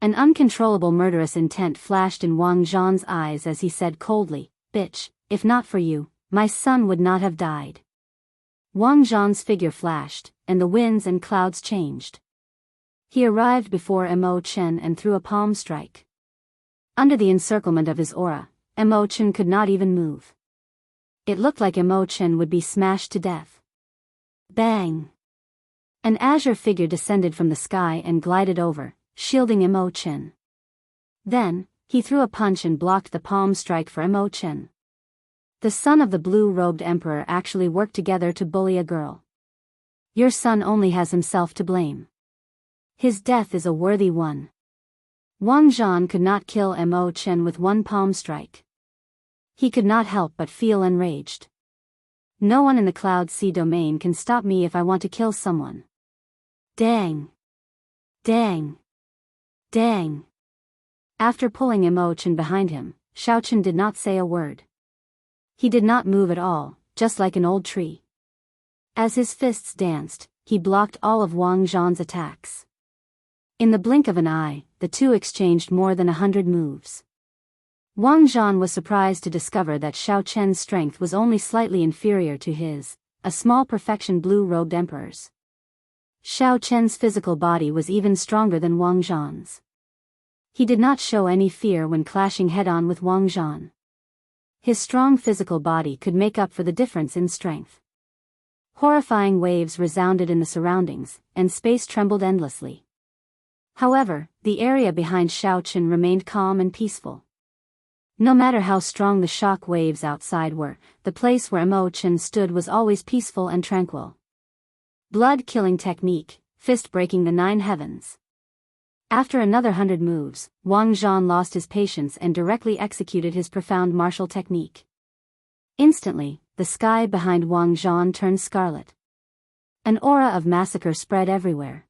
An uncontrollable murderous intent flashed in Wang Zhan's eyes as he said coldly, "Bitch, if not for you, my son would not have died." Wang Zhan's figure flashed, and the winds and clouds changed. He arrived before Mo Chen and threw a palm strike. Under the encirclement of his aura, Mo Chen could not even move. It looked like Mo Chen would be smashed to death. Bang! An azure figure descended from the sky and glided over, shielding Mo Chen. Then, he threw a punch and blocked the palm strike for Mo Chen. The son of the blue-robed emperor actually worked together to bully a girl. Your son only has himself to blame. His death is a worthy one. Wang Zhan could not kill Mo Chen with one palm strike. He could not help but feel enraged. No one in the Cloud Sea domain can stop me if I want to kill someone. Dang! Dang! Dang! After pulling Mo Chen behind him, Xiao Chen did not say a word. He did not move at all, just like an old tree. As his fists danced, he blocked all of Wang Zhan's attacks. In the blink of an eye, the two exchanged more than 100 moves. Wang Zhan was surprised to discover that Xiao Chen's strength was only slightly inferior to his, a small perfection blue-robed emperor's. Xiao Chen's physical body was even stronger than Wang Zhan's. He did not show any fear when clashing head-on with Wang Zhan. His strong physical body could make up for the difference in strength. Horrifying waves resounded in the surroundings, and space trembled endlessly. However, the area behind Xiao Chen remained calm and peaceful. No matter how strong the shock waves outside were, the place where Mo Chen stood was always peaceful and tranquil. Blood-killing technique, fist breaking the 9 heavens. After another 100 moves, Wang Zhan lost his patience and directly executed his profound martial technique. Instantly, the sky behind Wang Zhan turned scarlet. An aura of massacre spread everywhere.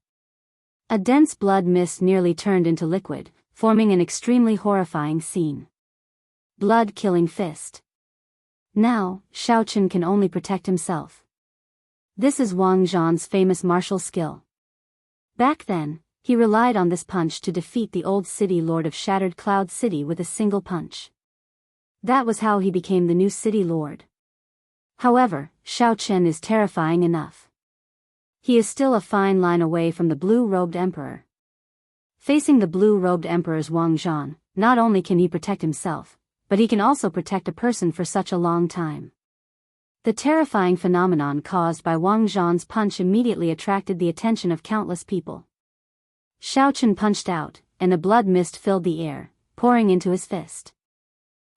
A dense blood mist nearly turned into liquid, forming an extremely horrifying scene. Blood-killing fist. Now, Xiao Chen can only protect himself. This is Wang Zhan's famous martial skill. Back then, he relied on this punch to defeat the old city lord of Shattered Cloud City with a single punch. That was how he became the new city lord. However, Xiao Chen is terrifying enough. He is still a fine line away from the blue-robed emperor. Facing the blue-robed emperor's Wang Zhan, not only can he protect himself, but he can also protect a person for such a long time. The terrifying phenomenon caused by Wang Zhan's punch immediately attracted the attention of countless people. Xiao Chen punched out, and a blood mist filled the air, pouring into his fist.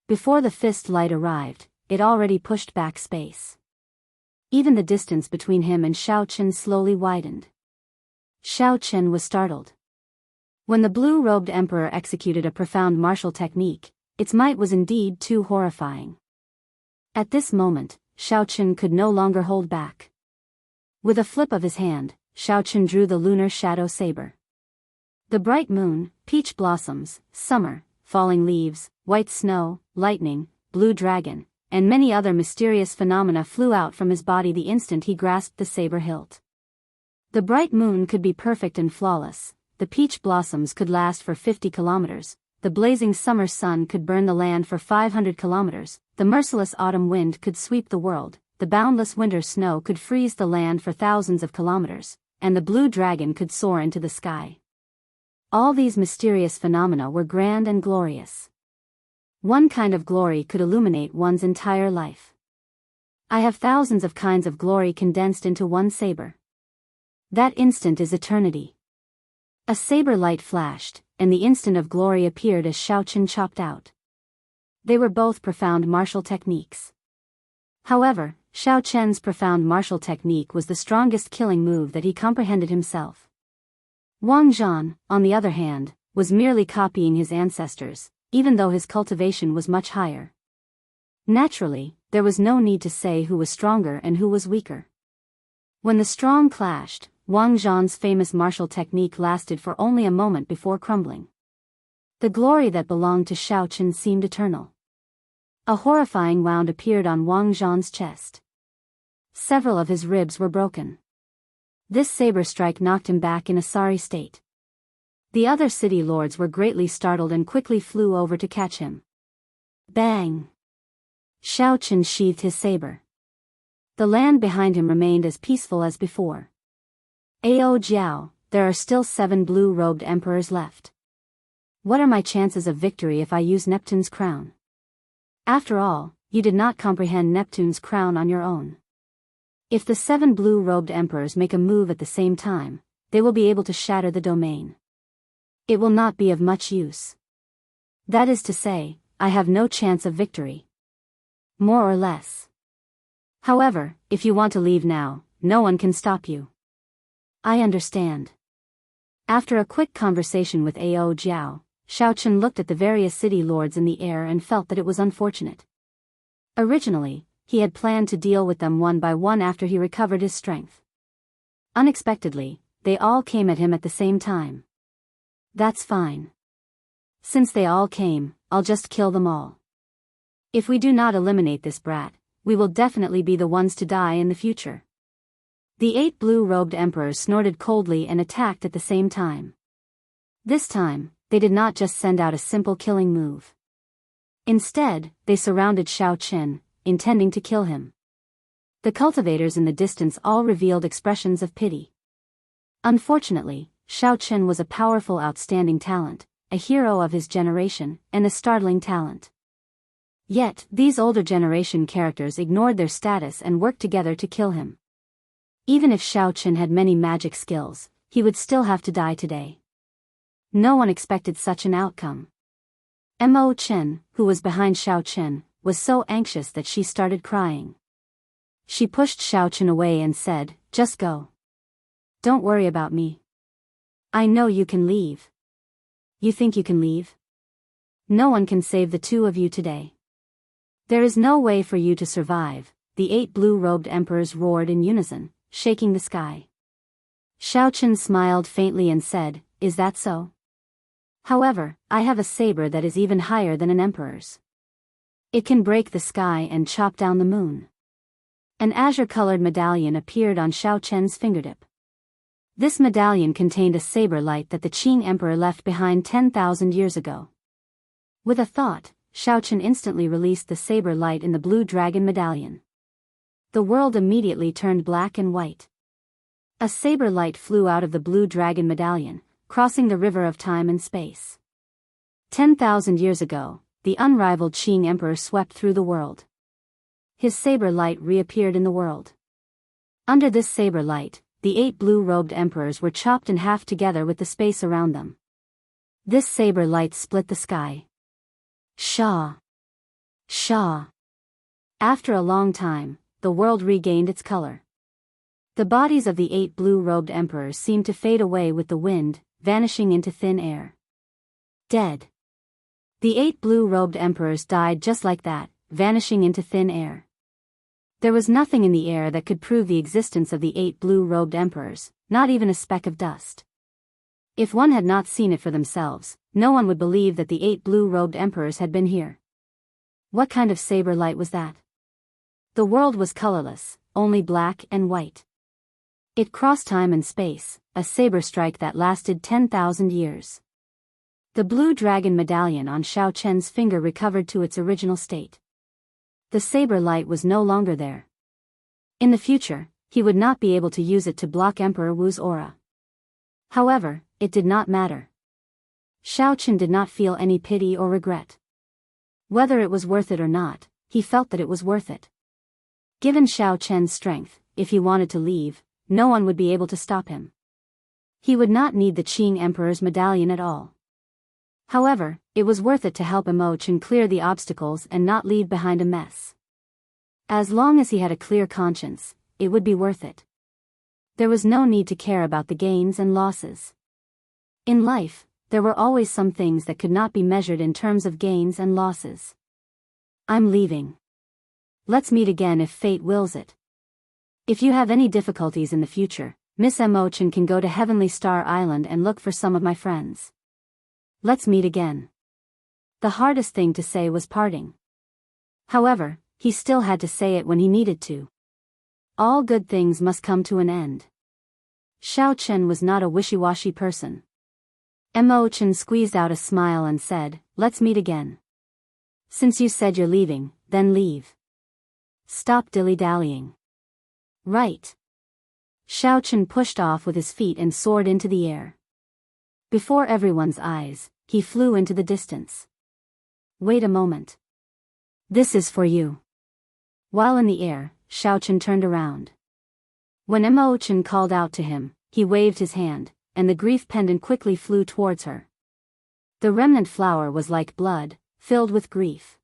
Before the fist light arrived, it already pushed back space. Even the distance between him and Xiao Chen slowly widened. Xiao Chen was startled. When the blue-robed emperor executed a profound martial technique, its might was indeed too horrifying. At this moment, Xiao Chen could no longer hold back. With a flip of his hand, Xiao Chen drew the lunar shadow saber. The bright moon, peach blossoms, summer, falling leaves, white snow, lightning, blue dragon, and many other mysterious phenomena flew out from his body the instant he grasped the saber hilt. The bright moon could be perfect and flawless, the peach blossoms could last for 50 kilometers, the blazing summer sun could burn the land for 500 kilometers, the merciless autumn wind could sweep the world, the boundless winter snow could freeze the land for thousands of kilometers, and the blue dragon could soar into the sky. All these mysterious phenomena were grand and glorious. One kind of glory could illuminate one's entire life. I have thousands of kinds of glory condensed into one saber. That instant is eternity. A saber light flashed, and the instant of glory appeared as Xiao Chen chopped out. They were both profound martial techniques. However, Xiao Chen's profound martial technique was the strongest killing move that he comprehended himself. Wang Zhan, on the other hand, was merely copying his ancestors, even though his cultivation was much higher. Naturally, there was no need to say who was stronger and who was weaker. When the strong clashed, Wang Zhan's famous martial technique lasted for only a moment before crumbling. The glory that belonged to Xiao Chen seemed eternal. A horrifying wound appeared on Wang Zhan's chest. Several of his ribs were broken. This saber strike knocked him back in a sorry state. The other city lords were greatly startled and quickly flew over to catch him. Bang! Xiao Chen sheathed his saber. The land behind him remained as peaceful as before. Ao Jiao, there are still 7 blue-robed emperors left. What are my chances of victory if I use Neptune's crown? After all, you did not comprehend Neptune's crown on your own. If the 7 blue-robed emperors make a move at the same time, they will be able to shatter the domain. It will not be of much use. That is to say, I have no chance of victory. More or less. However, if you want to leave now, no one can stop you. I understand. After a quick conversation with Ao Jiao, Xiao Chen looked at the various city lords in the air and felt that it was unfortunate. Originally, he had planned to deal with them one by one after he recovered his strength. Unexpectedly, they all came at him at the same time. That's fine. Since they all came, I'll just kill them all. If we do not eliminate this brat, we will definitely be the ones to die in the future. The 8 blue-robed emperors snorted coldly and attacked at the same time. This time, they did not just send out a simple killing move. Instead, they surrounded Xiao Chen, intending to kill him. The cultivators in the distance all revealed expressions of pity. Unfortunately, Xiao Chen was a powerful, outstanding talent, a hero of his generation, and a startling talent. Yet, these older generation characters ignored their status and worked together to kill him. Even if Xiao Chen had many magic skills, he would still have to die today. No one expected such an outcome. Mo Chen, who was behind Xiao Chen, was so anxious that she started crying. She pushed Xiao Chen away and said, "Just go. Don't worry about me. I know you can leave." You think you can leave? No one can save the 2 of you today. There is no way for you to survive, the 8 blue-robed emperors roared in unison, shaking the sky. Xiao Chen smiled faintly and said, "Is that so? However, I have a saber that is even higher than an emperor's. It can break the sky and chop down the moon." An azure-colored medallion appeared on Xiao Chen's fingertip. This medallion contained a saber light that the Qing Emperor left behind 10,000 years ago. With a thought, Xiao Chen instantly released the saber light in the blue dragon medallion. The world immediately turned black and white. A saber light flew out of the blue dragon medallion, crossing the river of time and space. 10,000 years ago, the unrivaled Qing Emperor swept through the world. His saber light reappeared in the world. Under this saber light, the 8 blue-robed emperors were chopped in half together with the space around them. This saber light split the sky. Shaw! Shaw! After a long time, the world regained its color. The bodies of the 8 blue-robed emperors seemed to fade away with the wind, vanishing into thin air. Dead. The 8 blue-robed emperors died just like that, vanishing into thin air. There was nothing in the air that could prove the existence of the 8 blue-robed emperors, not even a speck of dust. If one had not seen it for themselves, no one would believe that the 8 blue-robed emperors had been here. What kind of saber light was that? The world was colorless, only black and white. It crossed time and space, a saber strike that lasted 10,000 years. The blue dragon medallion on Xiao Chen's finger recovered to its original state. The saber light was no longer there. In the future, he would not be able to use it to block Emperor Wu's aura. However, it did not matter. Xiao Chen did not feel any pity or regret. Whether it was worth it or not, he felt that it was worth it. Given Xiao Chen's strength, if he wanted to leave, no one would be able to stop him. He would not need the Qing Emperor's medallion at all. However, it was worth it to help Chen clear the obstacles and not leave behind a mess. As long as he had a clear conscience, it would be worth it. There was no need to care about the gains and losses. In life, there were always some things that could not be measured in terms of gains and losses. I'm leaving. Let's meet again if fate wills it. If you have any difficulties in the future, Miss Chen can go to Heavenly Star Island and look for some of my friends. Let's meet again. The hardest thing to say was parting. However, he still had to say it when he needed to. All good things must come to an end. Xiao Chen was not a wishy-washy person. Chen squeezed out a smile and said, "Let's meet again. Since you said you're leaving, then leave. Stop dilly-dallying." Right. Xiao Chen pushed off with his feet and soared into the air. Before everyone's eyes, he flew into the distance. Wait a moment. This is for you. While in the air, Xiao Chen turned around. When Chen called out to him, he waved his hand, and the grief pendant quickly flew towards her. The remnant flower was like blood, filled with grief.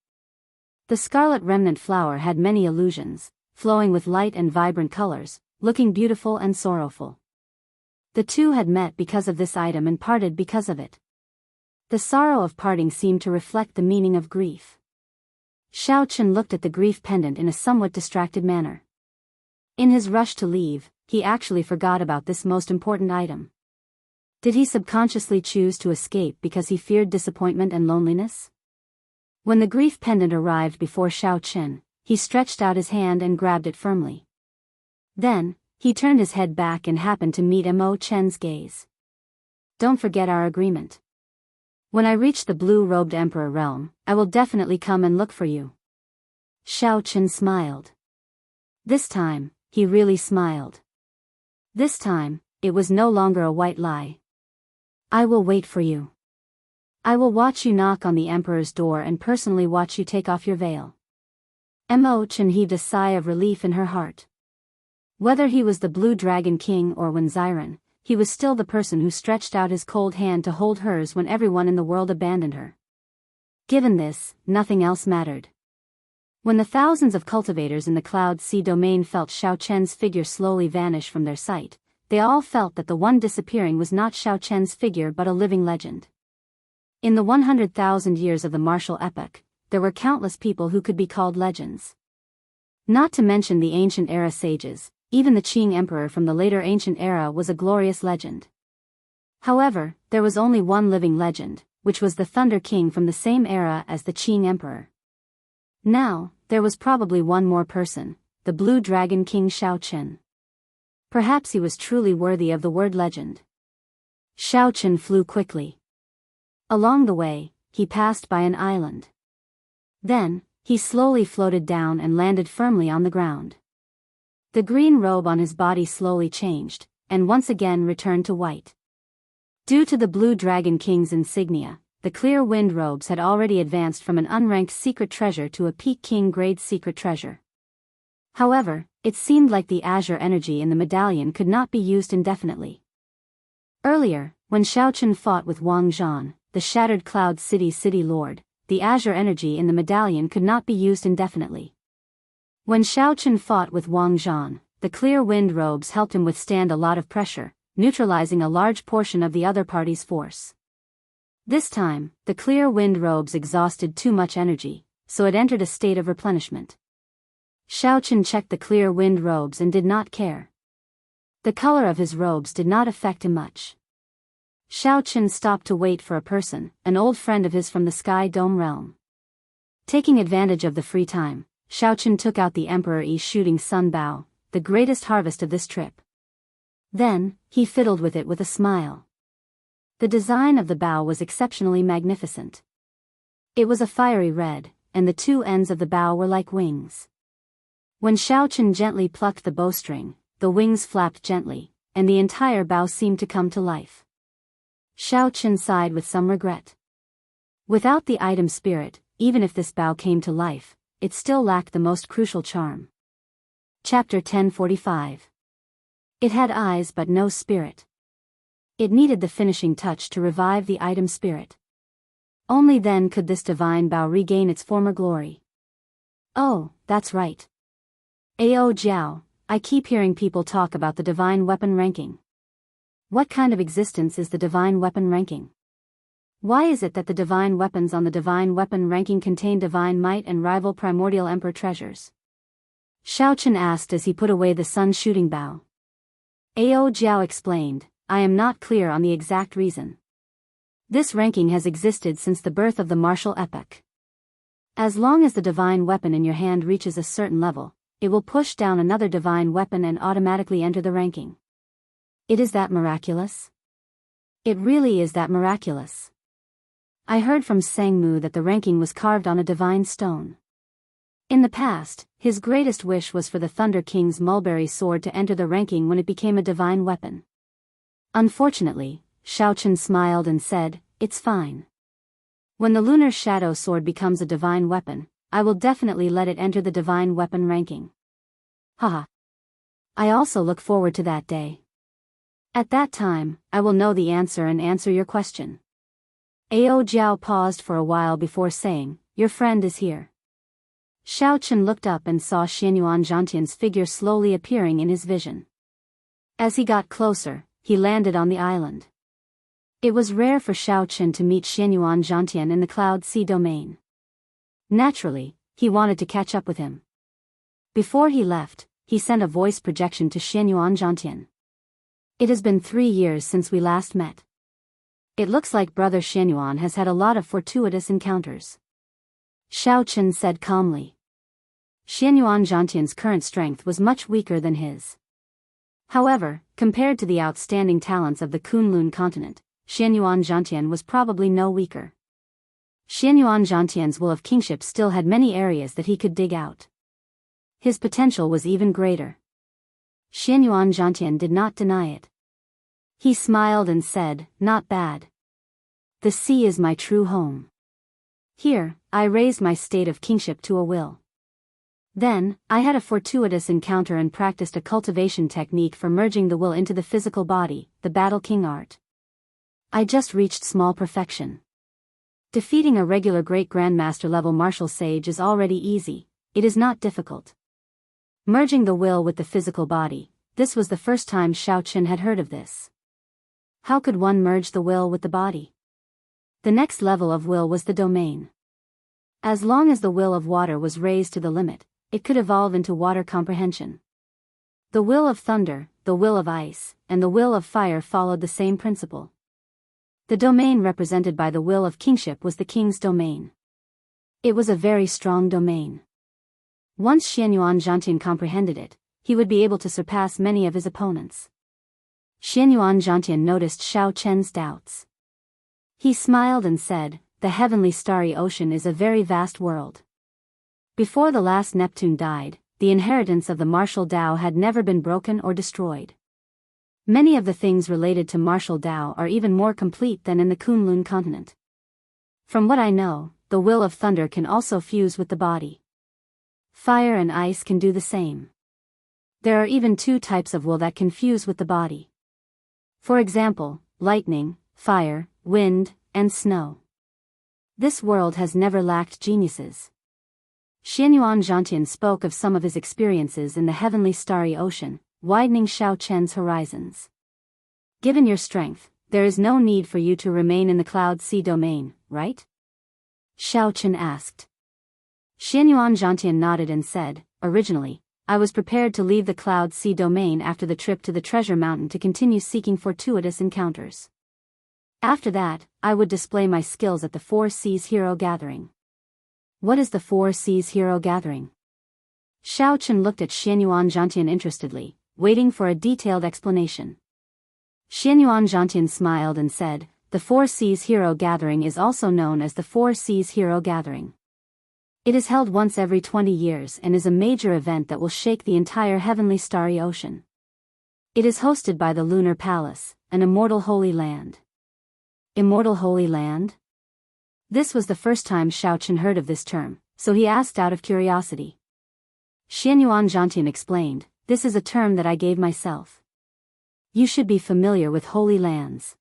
The scarlet remnant flower had many illusions, flowing with light and vibrant colors, looking beautiful and sorrowful. The two had met because of this item and parted because of it. The sorrow of parting seemed to reflect the meaning of grief. Xiao Chen looked at the grief pendant in a somewhat distracted manner. In his rush to leave, he actually forgot about this most important item. Did he subconsciously choose to escape because he feared disappointment and loneliness? When the grief pendant arrived before Xiao Chen, he stretched out his hand and grabbed it firmly. Then, he turned his head back and happened to meet Chen's gaze. Don't forget our agreement. When I reach the blue-robed emperor realm, I will definitely come and look for you. Xiao Chen smiled. This time, he really smiled. This time, it was no longer a white lie. I will wait for you. I will watch you knock on the emperor's door and personally watch you take off your veil. Chen heaved a sigh of relief in her heart. Whether he was the Blue Dragon King or Wenziren, he was still the person who stretched out his cold hand to hold hers when everyone in the world abandoned her. Given this, nothing else mattered. When the thousands of cultivators in the Cloud Sea domain felt Xiao Chen's figure slowly vanish from their sight, they all felt that the one disappearing was not Xiao Chen's figure but a living legend. In the 100,000 years of the martial epoch, there were countless people who could be called legends. Not to mention the ancient era sages. Even the Qing Emperor from the later ancient era was a glorious legend. However, there was only one living legend, which was the Thunder King from the same era as the Qing Emperor. Now, there was probably one more person, the Blue Dragon King Xiaochen. Perhaps he was truly worthy of the word legend. Xiaochen flew quickly. Along the way, he passed by an island. Then, he slowly floated down and landed firmly on the ground. The green robe on his body slowly changed, and once again returned to white. Due to the Blue Dragon King's insignia, the clear wind robes had already advanced from an unranked secret treasure to a peak king grade secret treasure. However, it seemed like the azure energy in the medallion could not be used indefinitely. Earlier, when Xiaochen fought with Wang Zhan, the Shattered Cloud City Lord, the azure energy in the medallion could not be used indefinitely. When Xiaochen fought with Wang Zhan, the clear wind robes helped him withstand a lot of pressure, neutralizing a large portion of the other party's force. This time, the clear wind robes exhausted too much energy, so it entered a state of replenishment. Xiaochen checked the clear wind robes and did not care. The color of his robes did not affect him much. Xiaochen stopped to wait for a person, an old friend of his from the Sky Dome realm. Taking advantage of the free time, Xiaochen took out the Emperor Yi shooting sun bow, the greatest harvest of this trip. Then, he fiddled with it with a smile. The design of the bow was exceptionally magnificent. It was a fiery red, and the two ends of the bow were like wings. When Xiaochen gently plucked the bowstring, the wings flapped gently, and the entire bow seemed to come to life. Xiaochen sighed with some regret. Without the item spirit, even if this bow came to life, it still lacked the most crucial charm. Chapter 1045. It had eyes but no spirit. It needed the finishing touch to revive the item spirit. Only then could this divine bow regain its former glory. Oh, that's right. Ao Jiao, I keep hearing people talk about the divine weapon ranking. What kind of existence is the divine weapon ranking? Why is it that the divine weapons on the divine weapon ranking contain divine might and rival primordial emperor treasures? Xiaochen asked as he put away the sun shooting bow. Ao Jiao explained, I am not clear on the exact reason. This ranking has existed since the birth of the martial epoch. As long as the divine weapon in your hand reaches a certain level, it will push down another divine weapon and automatically enter the ranking. It is that miraculous? It really is that miraculous. I heard from Sangmu that the ranking was carved on a divine stone. In the past, his greatest wish was for the Thunder King's mulberry sword to enter the ranking when it became a divine weapon. Unfortunately, Xiaochen smiled and said, it's fine. When the Lunar Shadow Sword becomes a divine weapon, I will definitely let it enter the divine weapon ranking. Haha. I also look forward to that day. At that time, I will know the answer and answer your question. Ao Jiao paused for a while before saying, your friend is here. Xiaochen looked up and saw Xianyuan Zhantian's figure slowly appearing in his vision. As he got closer, he landed on the island. It was rare for Xiaochen to meet Xianyuan Zhantian in the Cloud Sea domain. Naturally, he wanted to catch up with him. Before he left, he sent a voice projection to Xianyuan Zhantian. It has been 3 years since we last met. It looks like Brother Xianyuan has had a lot of fortuitous encounters. Xiaochen said calmly. Xianyuan Zhantian's current strength was much weaker than his. However, compared to the outstanding talents of the Kunlun continent, Xianyuan Zhantian was probably no weaker. Xianyuan Zhantian's will of kingship still had many areas that he could dig out. His potential was even greater. Xianyuan Zhantian did not deny it. He smiled and said, not bad. The sea is my true home. Here, I raised my state of kingship to a will. Then, I had a fortuitous encounter and practiced a cultivation technique for merging the will into the physical body, the Battle King art. I just reached small perfection. Defeating a regular Great Grandmaster level martial sage is already easy, it is not difficult. Merging the will with the physical body, this was the first time Xiaochen had heard of this. How could one merge the will with the body? The next level of will was the domain. As long as the will of water was raised to the limit, it could evolve into water comprehension. The will of thunder, the will of ice, and the will of fire followed the same principle. The domain represented by the will of kingship was the king's domain. It was a very strong domain. Once Xianyuan Zhantian comprehended it, he would be able to surpass many of his opponents. Xianyuan Zhantian noticed Xiao Chen's doubts. He smiled and said, "The heavenly starry ocean is a very vast world. Before the last Neptune died, the inheritance of the martial Tao had never been broken or destroyed. Many of the things related to martial Tao are even more complete than in the Kunlun continent. From what I know, the will of thunder can also fuse with the body. Fire and ice can do the same. There are even two types of will that can fuse with the body. For example, lightning, fire, wind, and snow. This world has never lacked geniuses." Xianyuan Zhantian spoke of some of his experiences in the heavenly starry ocean, widening Xiao Chen's horizons. "Given your strength, there is no need for you to remain in the Cloud Sea domain, right?" Xiao Chen asked. Xianyuan Zhantian nodded and said, "Originally, I was prepared to leave the Cloud Sea domain after the trip to the Treasure Mountain to continue seeking fortuitous encounters. After that, I would display my skills at the Four Seas Hero Gathering." "What is the Four Seas Hero Gathering?" Xiao Chen looked at Xianyuan Zhantian interestedly, waiting for a detailed explanation. Xianyuan Zhantian smiled and said, "The Four Seas Hero Gathering is also known as the Four Seas Hero Gathering. It is held once every 20 years and is a major event that will shake the entire heavenly starry ocean. It is hosted by the Lunar Palace, an immortal holy land." Immortal holy land? This was the first time Xiao Chen heard of this term, so he asked out of curiosity. Xianyuan Zhantian explained, "This is a term that I gave myself. You should be familiar with holy lands.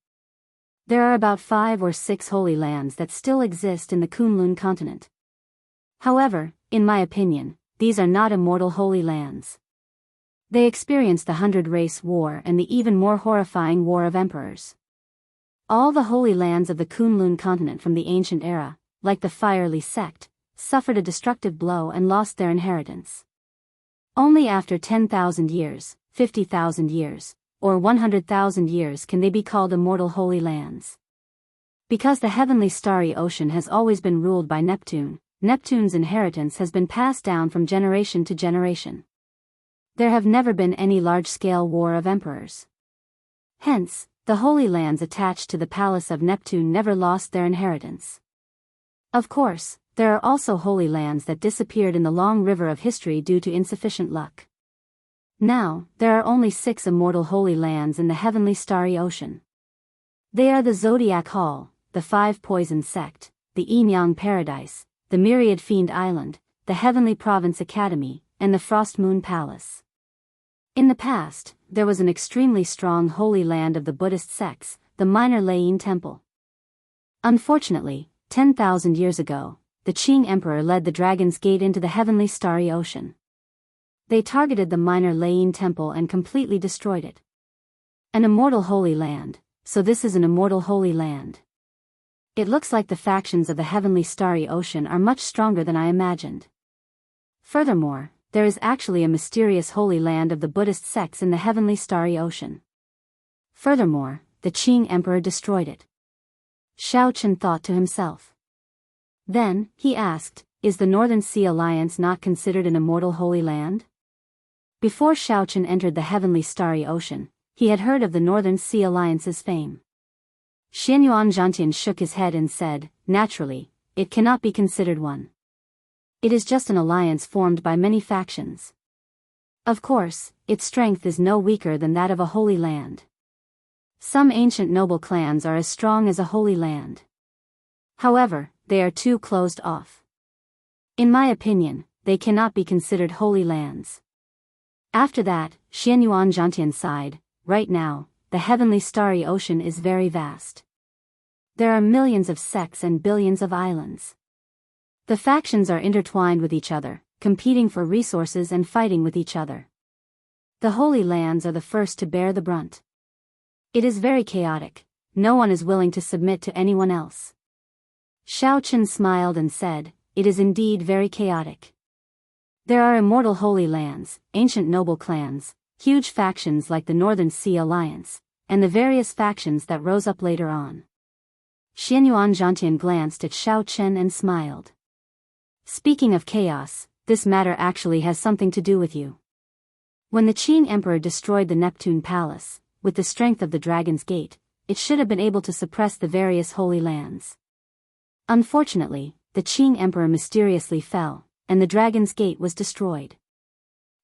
There are about 5 or 6 holy lands that still exist in the Kunlun continent. However, in my opinion, these are not immortal holy lands. They experienced the 100 Race War and the even more horrifying War of Emperors. All the holy lands of the Kunlun continent from the ancient era, like the Firely sect, suffered a destructive blow and lost their inheritance. Only after 10,000 years, 50,000 years, or 100,000 years can they be called immortal holy lands. Because the heavenly starry ocean has always been ruled by Neptune, Neptune's inheritance has been passed down from generation to generation. There have never been any large-scale war of emperors. Hence, the holy lands attached to the palace of Neptune never lost their inheritance. Of course, there are also holy lands that disappeared in the long river of history due to insufficient luck. Now, there are only 6 immortal holy lands in the heavenly starry ocean. They are the Zodiac Hall, the 5 Poison Sect, the Yinyang Paradise, the Myriad Fiend Island, the Heavenly Province Academy, and the Frost Moon Palace. In the past, there was an extremely strong holy land of the Buddhist sects, the Minor Layin Temple. Unfortunately, 10,000 years ago, the Qing Emperor led the Dragon's Gate into the heavenly starry ocean. They targeted the Minor Layin Temple and completely destroyed it. An immortal holy land, so this is an immortal holy land. It looks like the factions of the heavenly starry ocean are much stronger than I imagined. Furthermore, there is actually a mysterious holy land of the Buddhist sects in the heavenly starry ocean. Furthermore, the Qing Emperor destroyed it." Xiao Chen thought to himself. Then, he asked, "Is the Northern Sea Alliance not considered an immortal holy land?" Before Xiao Chen entered the heavenly starry ocean, he had heard of the Northern Sea Alliance's fame. Xianyuan Zhantian shook his head and said, "Naturally, it cannot be considered one. It is just an alliance formed by many factions. Of course, its strength is no weaker than that of a holy land. Some ancient noble clans are as strong as a holy land. However, they are too closed off. In my opinion, they cannot be considered holy lands." After that, Xianyuan Zhantian sighed, "Right now, the heavenly starry ocean is very vast. There are millions of sects and billions of islands. The factions are intertwined with each other, competing for resources and fighting with each other. The holy lands are the first to bear the brunt. It is very chaotic, no one is willing to submit to anyone else." Xiao Chen smiled and said, "It is indeed very chaotic. There are immortal holy lands, ancient noble clans, huge factions like the Northern Sea Alliance, and the various factions that rose up later on." Xianyuan Zhantian glanced at Xiao Chen and smiled. "Speaking of chaos, this matter actually has something to do with you. When the Qing Emperor destroyed the Neptune Palace, with the strength of the Dragon's Gate, it should have been able to suppress the various holy lands. Unfortunately, the Qing Emperor mysteriously fell, and the Dragon's Gate was destroyed.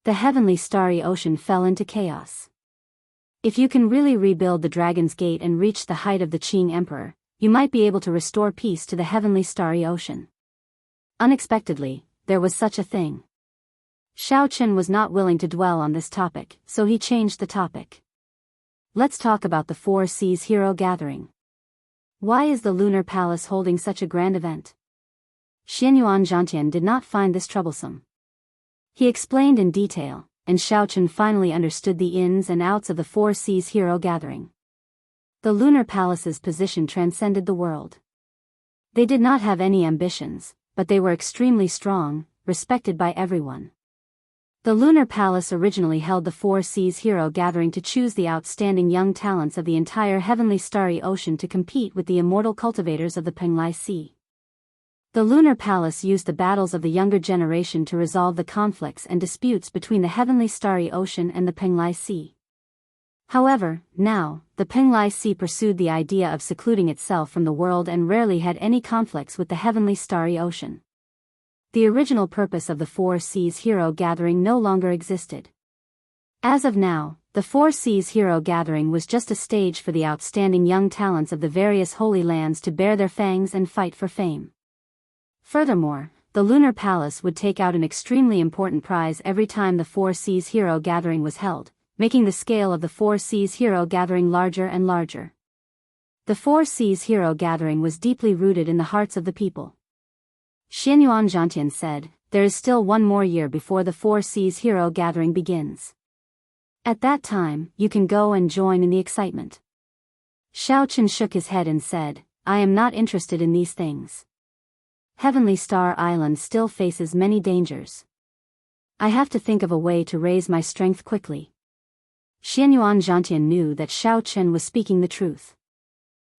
The heavenly starry ocean fell into chaos. If you can really rebuild the Dragon's Gate and reach the height of the Qing Emperor, you might be able to restore peace to the heavenly starry ocean. Unexpectedly, there was such a thing. Xiao Chen was not willing to dwell on this topic, so he changed the topic. Let's talk about the Four Seas Hero Gathering. Why is the Lunar Palace holding such a grand event? Xianyuan Zhantian did not find this troublesome. He explained in detail, and Xiao Chen finally understood the ins and outs of the Four Seas Hero Gathering. The Lunar Palace's position transcended the world. They did not have any ambitions, but they were extremely strong, respected by everyone. The Lunar Palace originally held the Four Seas Hero Gathering to choose the outstanding young talents of the entire heavenly starry ocean to compete with the immortal cultivators of the Penglai Sea. The Lunar Palace used the battles of the younger generation to resolve the conflicts and disputes between the heavenly starry ocean and the Penglai Sea. However, now, the Penglai Sea pursued the idea of secluding itself from the world and rarely had any conflicts with the heavenly starry ocean. The original purpose of the Four Seas Hero Gathering no longer existed. As of now, the Four Seas Hero Gathering was just a stage for the outstanding young talents of the various holy lands to bare their fangs and fight for fame. Furthermore, the Lunar Palace would take out an extremely important prize every time the Four Seas Hero Gathering was held, making the scale of the Four Seas Hero Gathering larger and larger. The Four Seas Hero Gathering was deeply rooted in the hearts of the people. Xianyuan Zhantian said, "There is still one more year before the Four Seas Hero Gathering begins. At that time, you can go and join in the excitement." Xiao Chen shook his head and said, "I am not interested in these things. Heavenly Star Island still faces many dangers. I have to think of a way to raise my strength quickly." Xianyuan Zhantian knew that Xiao Chen was speaking the truth.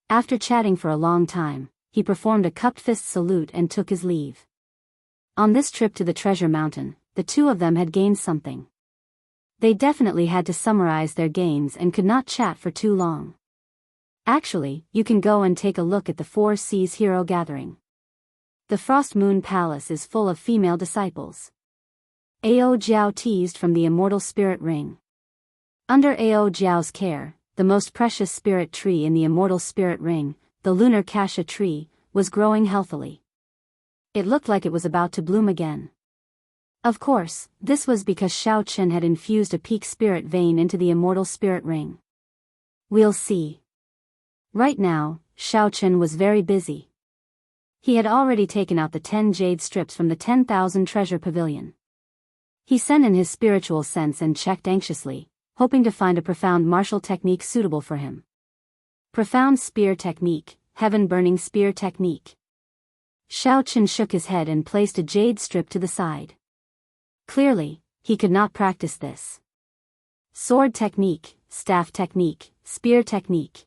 After chatting for a long time, he performed a cupped fist salute and took his leave. On this trip to the Treasure Mountain, the two of them had gained something. They definitely had to summarize their gains and could not chat for too long. Actually, you can go and take a look at the Four Seas Hero Gathering. The Frost Moon Palace is full of female disciples. Ao Jiao teased from the immortal spirit ring. Under Ao Jiao's care, the most precious spirit tree in the immortal spirit ring, the lunar cassia tree, was growing healthily. It looked like it was about to bloom again. Of course, this was because Xiao Chen had infused a peak spirit vein into the immortal spirit ring. We'll see. Right now, Xiao Chen was very busy. He had already taken out the 10 jade strips from the 10,000 treasure pavilion. He sent in his spiritual sense and checked anxiously, hoping to find a profound martial technique suitable for him. Profound spear technique, heaven-burning spear technique. Xiao Chen shook his head and placed a jade strip to the side. Clearly, he could not practice this. Sword technique, staff technique, spear technique.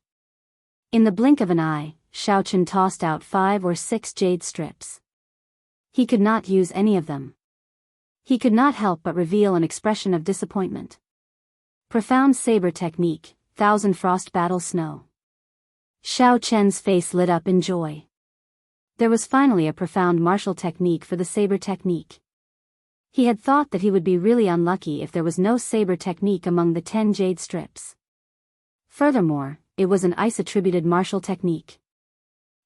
In the blink of an eye, Xiao Chen tossed out 5 or 6 jade strips. He could not use any of them. He could not help but reveal an expression of disappointment. Profound saber technique, Thousand Frost Battle Snow. Xiao Chen's face lit up in joy. There was finally a profound martial technique for the saber technique. He had thought that he would be really unlucky if there was no saber technique among the 10 jade strips. Furthermore, it was an ice-attributed martial technique.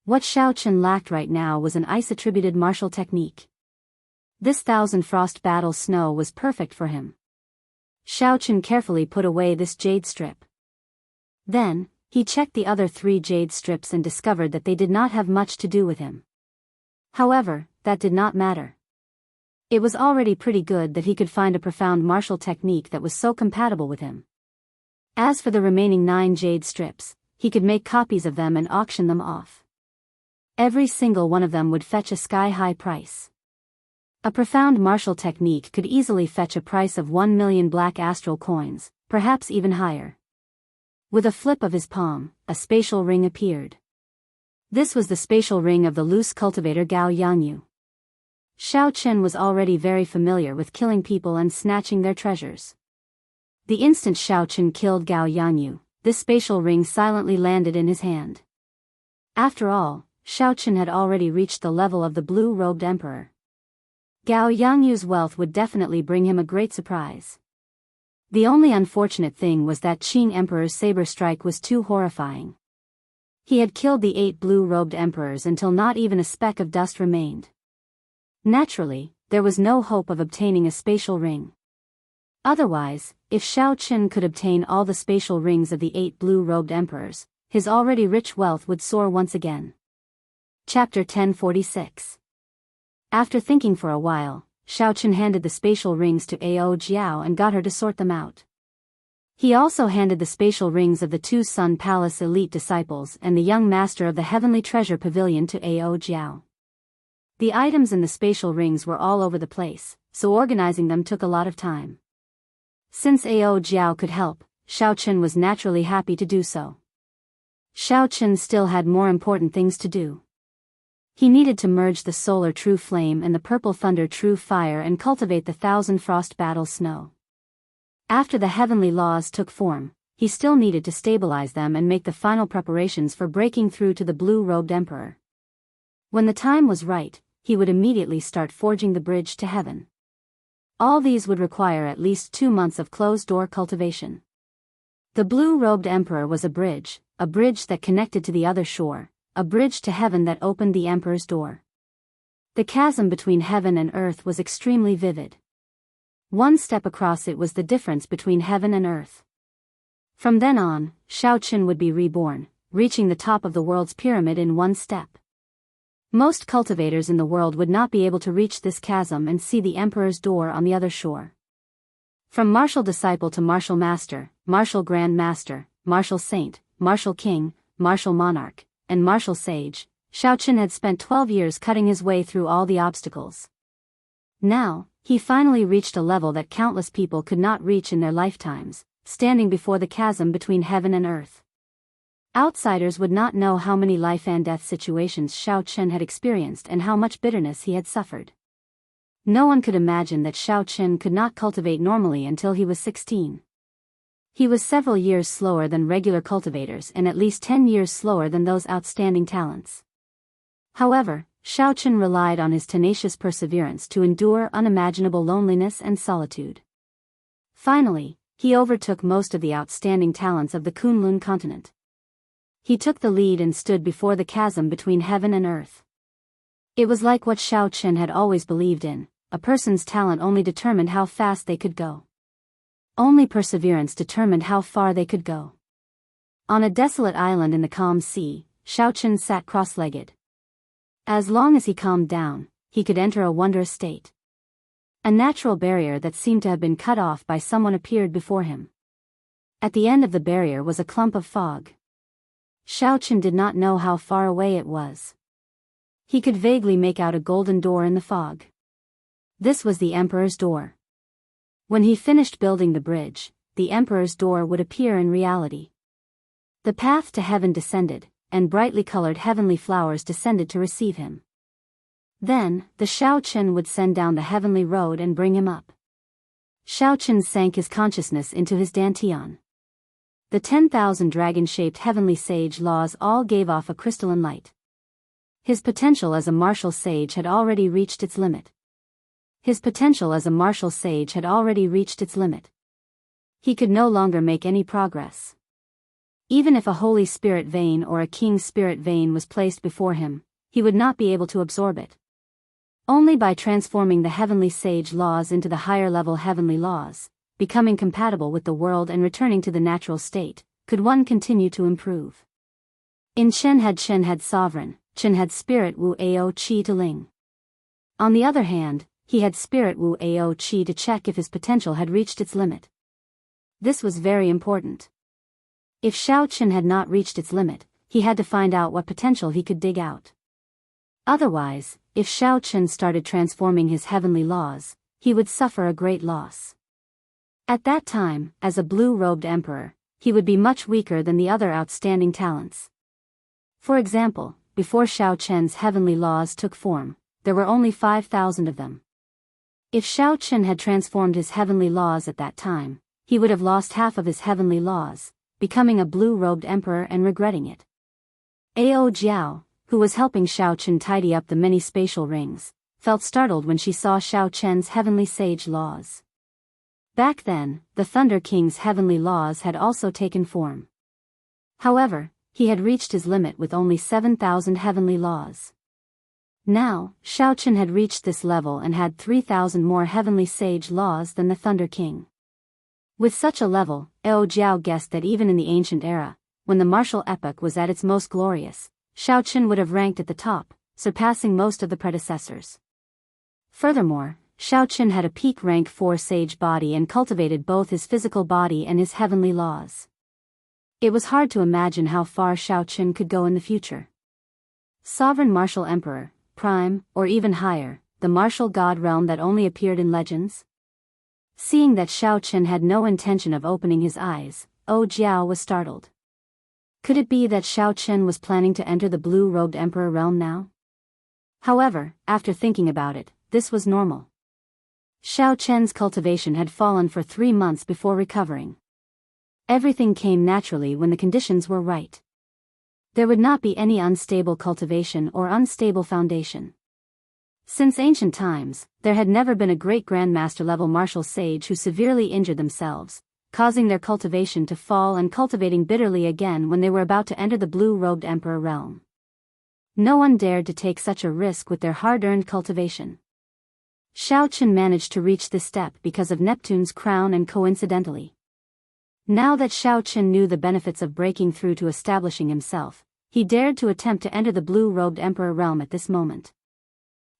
What Xiao Chen lacked right now was an ice-attributed martial technique. This Thousand Frost Battle Snow was perfect for him. Xiao Chen carefully put away this jade strip. Then, he checked the other 3 jade strips and discovered that they did not have much to do with him. However, that did not matter. It was already pretty good that he could find a profound martial technique that was so compatible with him. As for the remaining 9 jade strips, he could make copies of them and auction them off. Every single one of them would fetch a sky-high price. A profound martial technique could easily fetch a price of 1 million black astral coins, perhaps even higher. With a flip of his palm, a spatial ring appeared. This was the spatial ring of the loose cultivator Gao Yangyu. Xiao Chen was already very familiar with killing people and snatching their treasures. The instant Xiao Chen killed Gao Yangyu, this spatial ring silently landed in his hand. After all, Xiao Chen had already reached the level of the blue-robed emperor. Gao Yangyu's wealth would definitely bring him a great surprise. The only unfortunate thing was that Qing Emperor's saber strike was too horrifying. He had killed the 8 blue-robed emperors until not even a speck of dust remained. Naturally, there was no hope of obtaining a spatial ring. Otherwise, if Xiao Chen could obtain all the spatial rings of the 8 blue-robed emperors, his already rich wealth would soar once again. Chapter 1046. After thinking for a while, Xiao Chen handed the spatial rings to Ao Jiao and got her to sort them out. He also handed the spatial rings of the 2 Sun Palace elite disciples and the young master of the Heavenly Treasure Pavilion to Ao Jiao. The items in the spatial rings were all over the place, so organizing them took a lot of time. Since Ao Jiao could help, Xiao Chen was naturally happy to do so. Xiao Chen still had more important things to do. He needed to merge the solar true flame and the purple thunder true fire and cultivate the 1,000 frost battle snow. After the heavenly laws took form, he still needed to stabilize them and make the final preparations for breaking through to the blue-robed emperor. When the time was right, he would immediately start forging the bridge to heaven. All these would require at least 2 months of closed-door cultivation. The blue-robed emperor was a bridge that connected to the other shore, a bridge to heaven that opened the emperor's door. The chasm between heaven and earth was extremely vivid. One step across it was the difference between heaven and earth. From then on, Xiao Chen would be reborn, reaching the top of the world's pyramid in 1 step. Most cultivators in the world would not be able to reach this chasm and see the emperor's door on the other shore. From martial disciple to martial master, martial grand master, martial saint, martial king, martial monarch, and martial sage, Xiao Chen had spent 12 years cutting his way through all the obstacles. Now, he finally reached a level that countless people could not reach in their lifetimes, standing before the chasm between heaven and earth. Outsiders would not know how many life and death situations Xiao Chen had experienced and how much bitterness he had suffered. No one could imagine that Xiao Chen could not cultivate normally until he was 16. He was several years slower than regular cultivators and at least 10 years slower than those outstanding talents. However, Xiao Chen relied on his tenacious perseverance to endure unimaginable loneliness and solitude. Finally, he overtook most of the outstanding talents of the Kunlun continent. He took the lead and stood before the chasm between heaven and earth. It was like what Xiao Chen had always believed in: a person's talent only determined how fast they could go. Only perseverance determined how far they could go. On a desolate island in the calm sea, Xiao Chen sat cross-legged. As long as he calmed down, he could enter a wondrous state. A natural barrier that seemed to have been cut off by someone appeared before him. At the end of the barrier was a clump of fog. Xiao Chen did not know how far away it was. He could vaguely make out a golden door in the fog. This was the emperor's door. When he finished building the bridge, the emperor's door would appear in reality. The path to heaven descended, and brightly colored heavenly flowers descended to receive him. Then, the Xiao Chen would send down the heavenly road and bring him up. Xiao Chen sank his consciousness into his dantian. The 10,000 dragon-shaped heavenly sage laws all gave off a crystalline light. His potential as a martial sage had already reached its limit. His potential as a martial sage had already reached its limit. He could no longer make any progress. Even if a Holy Spirit vein or a King's Spirit vein was placed before him, he would not be able to absorb it. Only by transforming the heavenly sage laws into the higher-level heavenly laws, becoming compatible with the world and returning to the natural state, could one continue to improve. In Chen had sovereign, Chen had spirit wu ao qi to ling. On the other hand, he had spirit wu ao qi to check if his potential had reached its limit. This was very important. If Xiao Chen had not reached its limit, he had to find out what potential he could dig out. Otherwise, if Xiao Chen started transforming his heavenly laws, he would suffer a great loss. At that time, as a blue-robed emperor, he would be much weaker than the other outstanding talents. For example, before Xiao Chen's heavenly laws took form, there were only 5,000 of them. If Shao Chen had transformed his heavenly laws at that time, he would have lost half of his heavenly laws, becoming a blue-robed emperor and regretting it. Ao Jiao, who was helping Shao Chen tidy up the many spatial rings, felt startled when she saw Shao Chen's heavenly sage laws. Back then, the Thunder King's heavenly laws had also taken form. However, he had reached his limit with only 7,000 heavenly laws. Now, Shao Chen had reached this level and had 3,000 more heavenly sage laws than the Thunder King. With such a level, Ao Jiao guessed that even in the ancient era, when the martial epoch was at its most glorious, Shao Chen would have ranked at the top, surpassing most of the predecessors. Furthermore, Shao Chen had a peak rank 4 sage body and cultivated both his physical body and his heavenly laws. It was hard to imagine how far Shao Chen could go in the future. Sovereign Martial Emperor, Prime, or even higher, the martial god realm that only appeared in legends? Seeing that Shao Chen had no intention of opening his eyes, Ao Jiao was startled. Could it be that Shao Chen was planning to enter the blue-robed emperor realm now? However, after thinking about it, this was normal. Shao Chen's cultivation had fallen for 3 months before recovering. Everything came naturally when the conditions were right. There would not be any unstable cultivation or unstable foundation. Since ancient times, there had never been a great grandmaster-level martial sage who severely injured themselves, causing their cultivation to fall and cultivating bitterly again when they were about to enter the blue-robed emperor realm. No one dared to take such a risk with their hard-earned cultivation. Shao Chen managed to reach this step because of Neptune's crown and coincidentally. Now that Shao Chen knew the benefits of breaking through to establishing himself, he dared to attempt to enter the blue-robed emperor realm at this moment.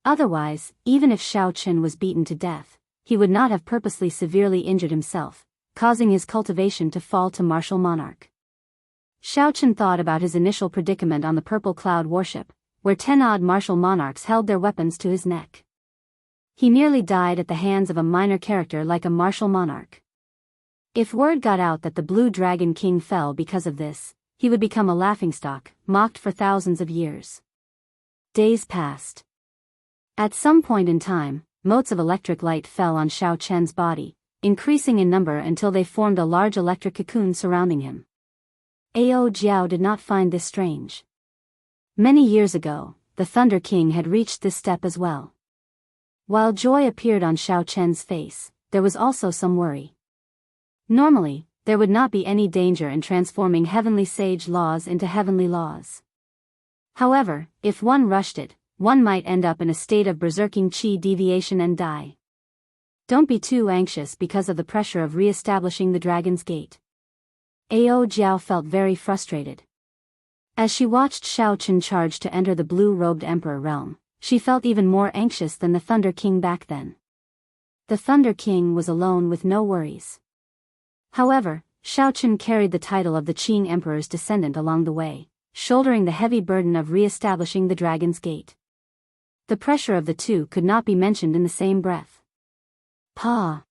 Otherwise, even if Shao Chen was beaten to death, he would not have purposely severely injured himself, causing his cultivation to fall to martial monarch. Shao Chen thought about his initial predicament on the Purple Cloud warship, where 10-odd martial monarchs held their weapons to his neck. He nearly died at the hands of a minor character like a martial monarch. If word got out that the Blue Dragon King fell because of this, he would become a laughingstock, mocked for thousands of years. Days passed. At some point in time, motes of electric light fell on Shao Chen's body, increasing in number until they formed a large electric cocoon surrounding him. Ao Jiao did not find this strange. Many years ago, the Thunder King had reached this step as well. While joy appeared on Shao Chen's face, there was also some worry. Normally, there would not be any danger in transforming heavenly sage laws into heavenly laws. However, if one rushed it, one might end up in a state of berserking chi deviation and die. Don't be too anxious because of the pressure of re-establishing the Dragon's Gate. Ao Jiao felt very frustrated. As she watched Shao Chen charge to enter the blue-robed emperor realm, she felt even more anxious than the Thunder King back then. The Thunder King was alone with no worries. However, Shao Chen carried the title of the Qing Emperor's descendant along the way, shouldering the heavy burden of re-establishing the Dragon's Gate. The pressure of the two could not be mentioned in the same breath. Pa!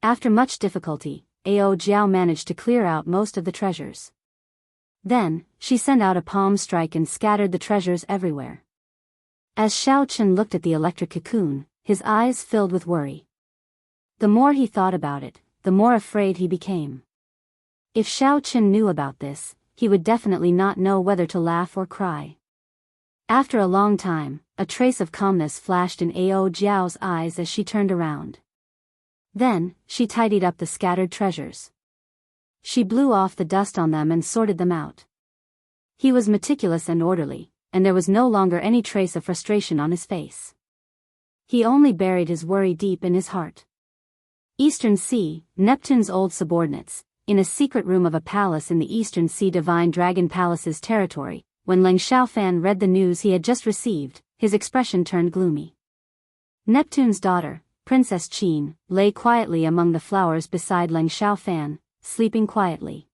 After much difficulty, Ao Jiao managed to clear out most of the treasures. Then, she sent out a palm strike and scattered the treasures everywhere. As Shao Chen looked at the electric cocoon, his eyes filled with worry. The more he thought about it, the more afraid he became. If Shao Chen knew about this, he would definitely not know whether to laugh or cry. After a long time, a trace of calmness flashed in Ao Jiao's eyes as she turned around. Then, she tidied up the scattered treasures. She blew off the dust on them and sorted them out. He was meticulous and orderly, and there was no longer any trace of frustration on his face. He only buried his worry deep in his heart. Eastern Sea, Neptune's old subordinates, in a secret room of a palace in the Eastern Sea Divine Dragon Palace's territory, when Leng Xiaofan read the news he had just received, his expression turned gloomy. Neptune's daughter, Princess Qin, lay quietly among the flowers beside Leng Xiaofan, sleeping quietly.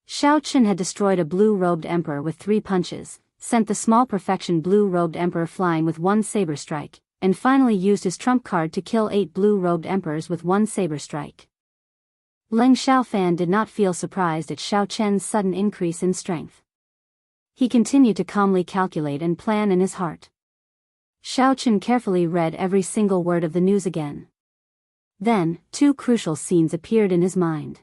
Shao Chen had destroyed a blue-robed emperor with 3 punches, sent the small perfection blue-robed emperor flying with 1 saber strike, and finally used his trump card to kill 8 blue-robed emperors with 1 saber strike. Leng Xiaofan did not feel surprised at Shao Chen's sudden increase in strength. He continued to calmly calculate and plan in his heart. Xiao carefully read every single word of the news again. Then, two crucial scenes appeared in his mind.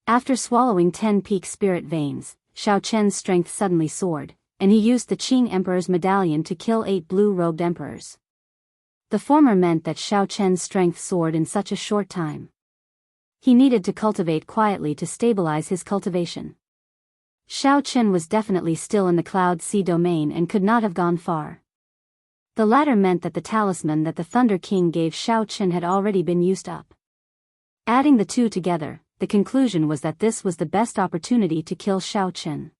After swallowing 10 peak spirit veins, Xiao strength suddenly soared, and he used the Qing Emperor's medallion to kill 8 blue-robed emperors. The former meant that Xiao strength soared in such a short time. He needed to cultivate quietly to stabilize his cultivation. Xiao was definitely still in the Cloud Sea domain and could not have gone far. The latter meant that the talisman that the Thunder King gave Xiao had already been used up. Adding the two together, the conclusion was that this was the best opportunity to kill Xiao.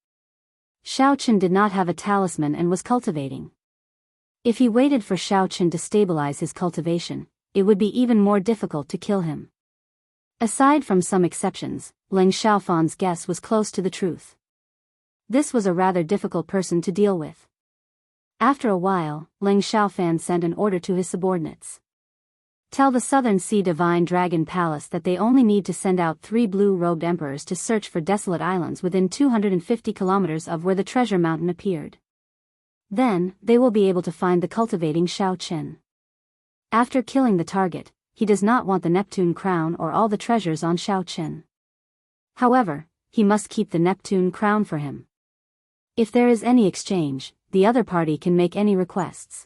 Xiao did not have a talisman and was cultivating. If he waited for Xiao to stabilize his cultivation, it would be even more difficult to kill him. Aside from some exceptions, Leng Xiaofan's guess was close to the truth. This was a rather difficult person to deal with. After a while, Leng Xiaofan sent an order to his subordinates. Tell the Southern Sea Divine Dragon Palace that they only need to send out 3 blue-robed emperors to search for desolate islands within 250 kilometers of where the treasure mountain appeared. Then, they will be able to find the cultivating Xiao. After killing the target, he does not want the Neptune crown or all the treasures on Xiao. However, he must keep the Neptune crown for him. If there is any exchange, the other party can make any requests.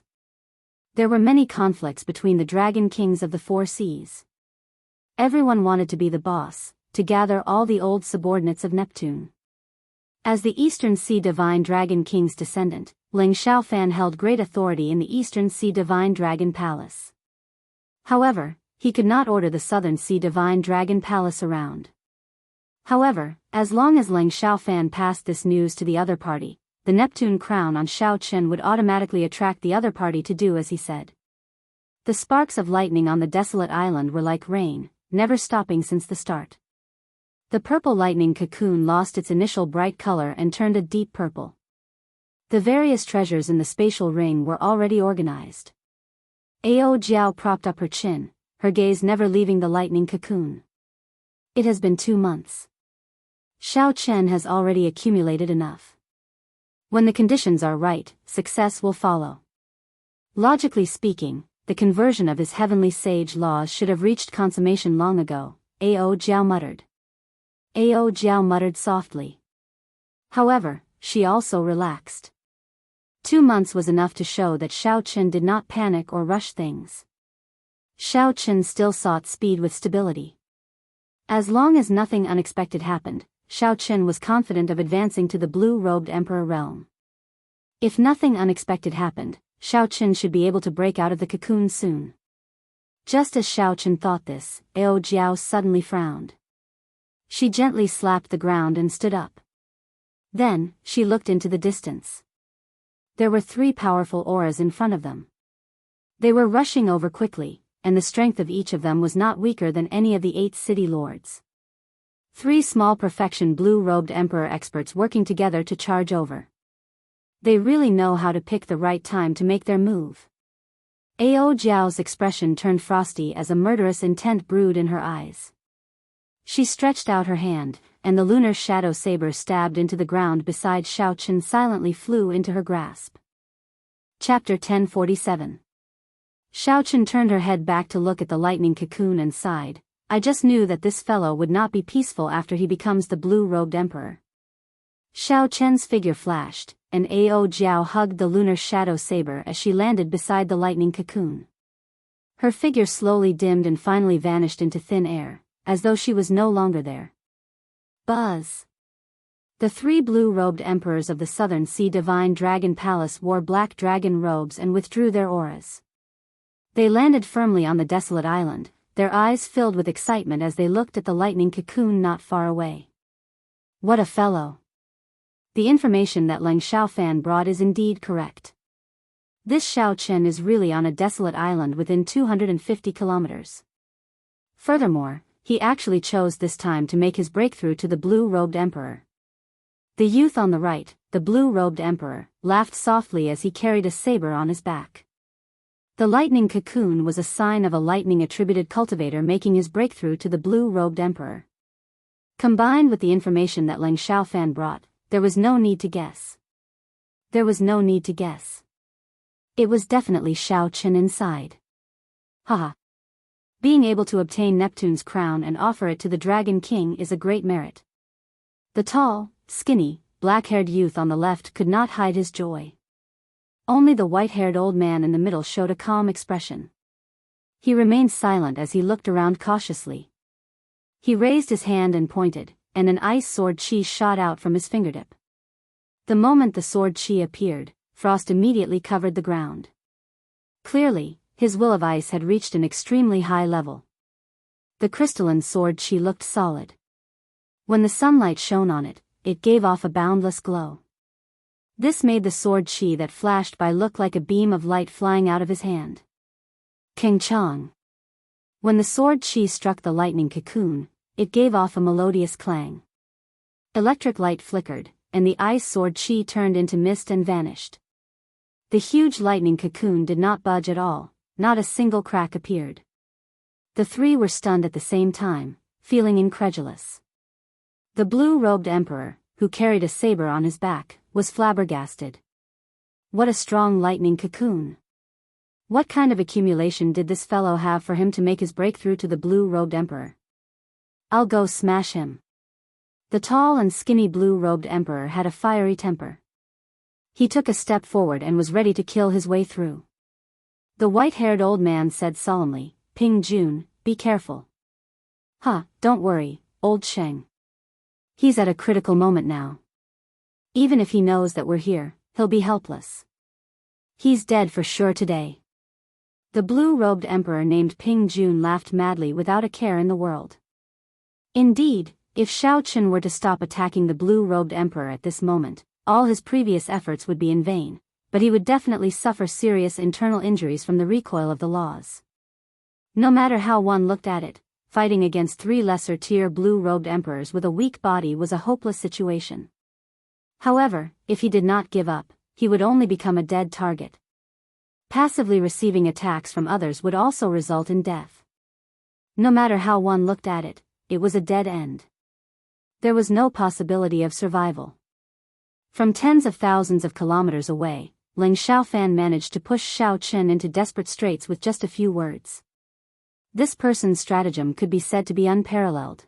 There were many conflicts between the dragon kings of the 4 seas. Everyone wanted to be the boss, to gather all the old subordinates of Neptune. As the Eastern Sea Divine Dragon King's descendant, Leng Xiaofan held great authority in the Eastern Sea Divine Dragon Palace. However, he could not order the Southern Sea Divine Dragon Palace around. However, as long as Leng Xiaofan passed this news to the other party, the Neptune crown on Xiao would automatically attract the other party to do as he said. The sparks of lightning on the desolate island were like rain, never stopping since the start. The purple lightning cocoon lost its initial bright color and turned a deep purple. The various treasures in the spatial ring were already organized. Ao Jiao propped up her chin, her gaze never leaving the lightning cocoon. It has been 2 months. Xiao has already accumulated enough. When the conditions are right, success will follow. Logically speaking, the conversion of his heavenly sage laws should have reached consummation long ago, Ao Jiao muttered. Ao Jiao muttered softly. However, she also relaxed. 2 months was enough to show that Xiao did not panic or rush things. Xiao still sought speed with stability. As long as nothing unexpected happened, Xiao was confident of advancing to the blue-robed emperor realm. If nothing unexpected happened, Xiao should be able to break out of the cocoon soon. Just as Xiao thought this, Ao Jiao suddenly frowned. She gently slapped the ground and stood up. Then, she looked into the distance. There were 3 powerful auras in front of them. They were rushing over quickly, and the strength of each of them was not weaker than any of the 8 city lords. 3 small perfection blue-robed emperor experts working together to charge over. They really know how to pick the right time to make their move. Ao Jiao's expression turned frosty as a murderous intent brewed in her eyes. She stretched out her hand, and the lunar shadow saber stabbed into the ground beside Xiao silently flew into her grasp. Chapter 1047. Xiao turned her head back to look at the lightning cocoon and sighed. I just knew that this fellow would not be peaceful after he becomes the blue-robed emperor. Xiao figure flashed, and Ao Jiao hugged the lunar shadow saber as she landed beside the lightning cocoon. Her figure slowly dimmed and finally vanished into thin air, as though she was no longer there. Buzz! The 3 blue-robed emperors of the Southern Sea Divine Dragon Palace wore black dragon robes and withdrew their auras. They landed firmly on the desolate island, their eyes filled with excitement as they looked at the lightning cocoon not far away. What a fellow! The information that Leng Xiaofan brought is indeed correct. This Xiao is really on a desolate island within 250 kilometers. Furthermore, he actually chose this time to make his breakthrough to the blue-robed emperor. The youth on the right, the blue-robed emperor, laughed softly as he carried a saber on his back. The lightning cocoon was a sign of a lightning-attributed cultivator making his breakthrough to the blue-robed emperor. Combined with the information that Leng Xiaofan brought, there was no need to guess. There was no need to guess. It was definitely Shao Chen inside. Haha. Being able to obtain Neptune's crown and offer it to the Dragon King is a great merit. The tall, skinny, black-haired youth on the left could not hide his joy. Only the white-haired old man in the middle showed a calm expression. He remained silent as he looked around cautiously. He raised his hand and pointed, and an ice sword chi shot out from his fingertip. The moment the sword chi appeared, frost immediately covered the ground. Clearly, his will of ice had reached an extremely high level. The crystalline sword chi looked solid. When the sunlight shone on it, it gave off a boundless glow. This made the sword chi that flashed by look like a beam of light flying out of his hand. King Chong. When the sword chi struck the lightning cocoon, it gave off a melodious clang. Electric light flickered, and the ice sword chi turned into mist and vanished. The huge lightning cocoon did not budge at all, not a single crack appeared. The three were stunned at the same time, feeling incredulous. The blue-robed emperor, who carried a saber on his back, was flabbergasted. What a strong lightning cocoon! What kind of accumulation did this fellow have for him to make his breakthrough to the blue-robed emperor? I'll go smash him. The tall and skinny blue-robed emperor had a fiery temper. He took a step forward and was ready to kill his way through. The white-haired old man said solemnly, "Ping Jun, be careful." Don't worry, old Sheng. He's at a critical moment now. Even if he knows that we're here, he'll be helpless. He's dead for sure today. The blue-robed emperor named Ping Jun laughed madly without a care in the world. Indeed, if Shao Chen were to stop attacking the blue-robed emperor at this moment, all his previous efforts would be in vain, but he would definitely suffer serious internal injuries from the recoil of the laws. No matter how one looked at it, fighting against three lesser-tier blue-robed emperors with a weak body was a hopeless situation. However, if he did not give up, he would only become a dead target. Passively receiving attacks from others would also result in death. No matter how one looked at it, it was a dead end. There was no possibility of survival. From tens of thousands of kilometers away, Ling Xiaofan managed to push Shao Chen into desperate straits with just a few words. This person's stratagem could be said to be unparalleled.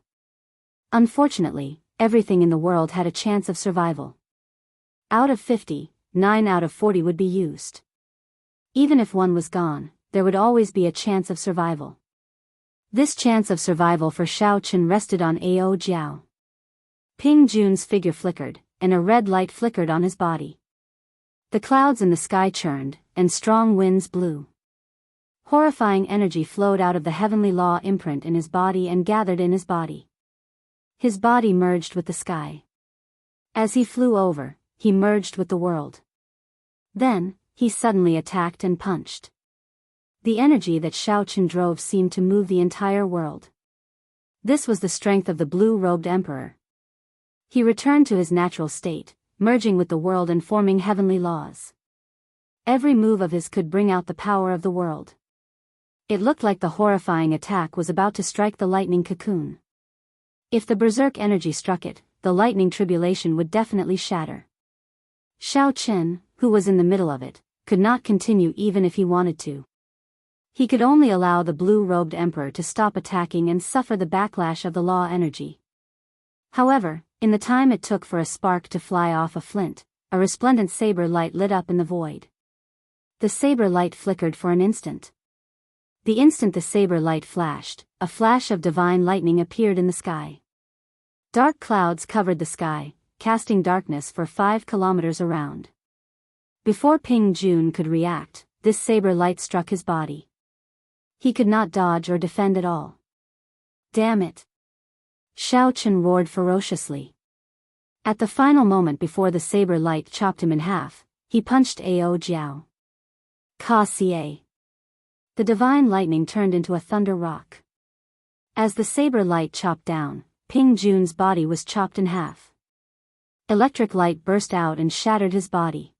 Unfortunately, everything in the world had a chance of survival. Out of 50, 9 out of 40 would be used. Even if one was gone, there would always be a chance of survival. This chance of survival for Shao Chen rested on Ao Jiao. Ping Jun's figure flickered, and a red light flickered on his body. The clouds in the sky churned, and strong winds blew. Horrifying energy flowed out of the heavenly law imprint in his body and gathered in his body. His body merged with the sky. As he flew over, he merged with the world. Then, he suddenly attacked and punched. The energy that Shao Chen drove seemed to move the entire world. This was the strength of the blue-robed emperor. He returned to his natural state, merging with the world and forming heavenly laws. Every move of his could bring out the power of the world. It looked like the horrifying attack was about to strike the lightning cocoon. If the berserk energy struck it, the lightning tribulation would definitely shatter. Shao Chen, who was in the middle of it, could not continue even if he wanted to. He could only allow the blue-robed emperor to stop attacking and suffer the backlash of the law energy. However, in the time it took for a spark to fly off a flint, a resplendent saber light lit up in the void. The saber light flickered for an instant. The instant the saber light flashed, a flash of divine lightning appeared in the sky. Dark clouds covered the sky, casting darkness for 5 kilometers around. Before Ping Jun could react, this saber light struck his body. He could not dodge or defend at all. Damn it! Shao Chen roared ferociously. At the final moment before the saber light chopped him in half, he punched Ao Jiao. Ka Xie. The divine lightning turned into a thunder rock. As the saber light chopped down, Ping Jun's body was chopped in half. Electric light burst out and shattered his body.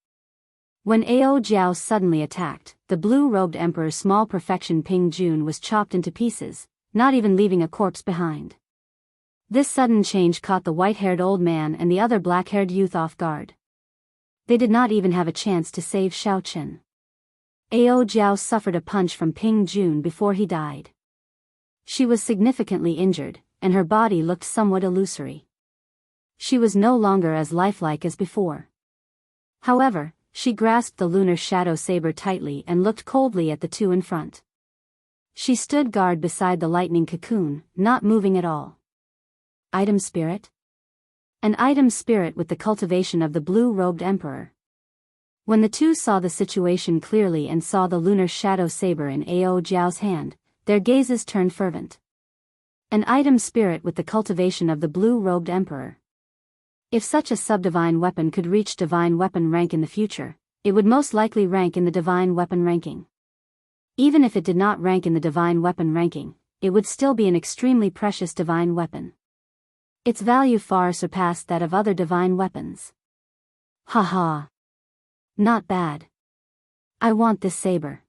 When Ao Jiao suddenly attacked, the blue-robed emperor's small perfection Ping Jun was chopped into pieces, not even leaving a corpse behind. This sudden change caught the white-haired old man and the other black-haired youth off guard. They did not even have a chance to save Shao Chen. Ao Jiao suffered a punch from Ping Jun before he died. She was significantly injured, and her body looked somewhat illusory. She was no longer as lifelike as before. However, she grasped the lunar shadow saber tightly and looked coldly at the two in front. She stood guard beside the lightning cocoon, not moving at all. Item spirit? An item spirit with the cultivation of the blue-robed emperor. When the two saw the situation clearly and saw the lunar shadow saber in Ao Jiao's hand, their gazes turned fervent. An item spirit with the cultivation of the blue-robed emperor. If such a subdivine weapon could reach divine weapon rank in the future, it would most likely rank in the divine weapon ranking. Even if it did not rank in the divine weapon ranking, it would still be an extremely precious divine weapon. Its value far surpassed that of other divine weapons. Haha. Not bad. I want this saber.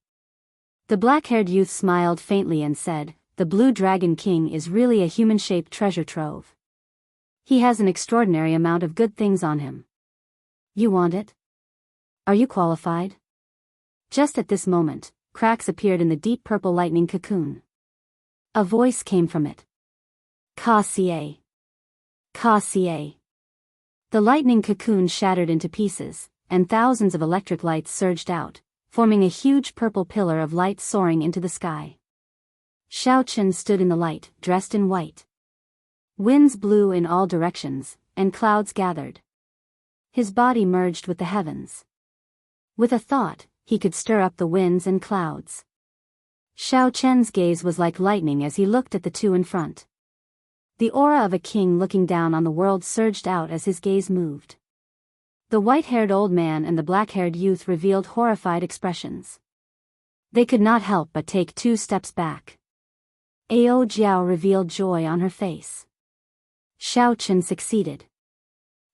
The black-haired youth smiled faintly and said, "The Blue Dragon King is really a human-shaped treasure trove. He has an extraordinary amount of good things on him. You want it? Are you qualified?" Just at this moment, cracks appeared in the deep purple lightning cocoon. A voice came from it. "Ka Xie. Ka Xie." The lightning cocoon shattered into pieces, and thousands of electric lights surged out, forming a huge purple pillar of light soaring into the sky. Xiao Chen stood in the light, dressed in white. Winds blew in all directions, and clouds gathered. His body merged with the heavens. With a thought, he could stir up the winds and clouds. Xiao Chen's gaze was like lightning as he looked at the two in front. The aura of a king looking down on the world surged out as his gaze moved. The white-haired old man and the black-haired youth revealed horrified expressions. They could not help but take 2 steps back. Ao Jiao revealed joy on her face. Xiao Chen succeeded.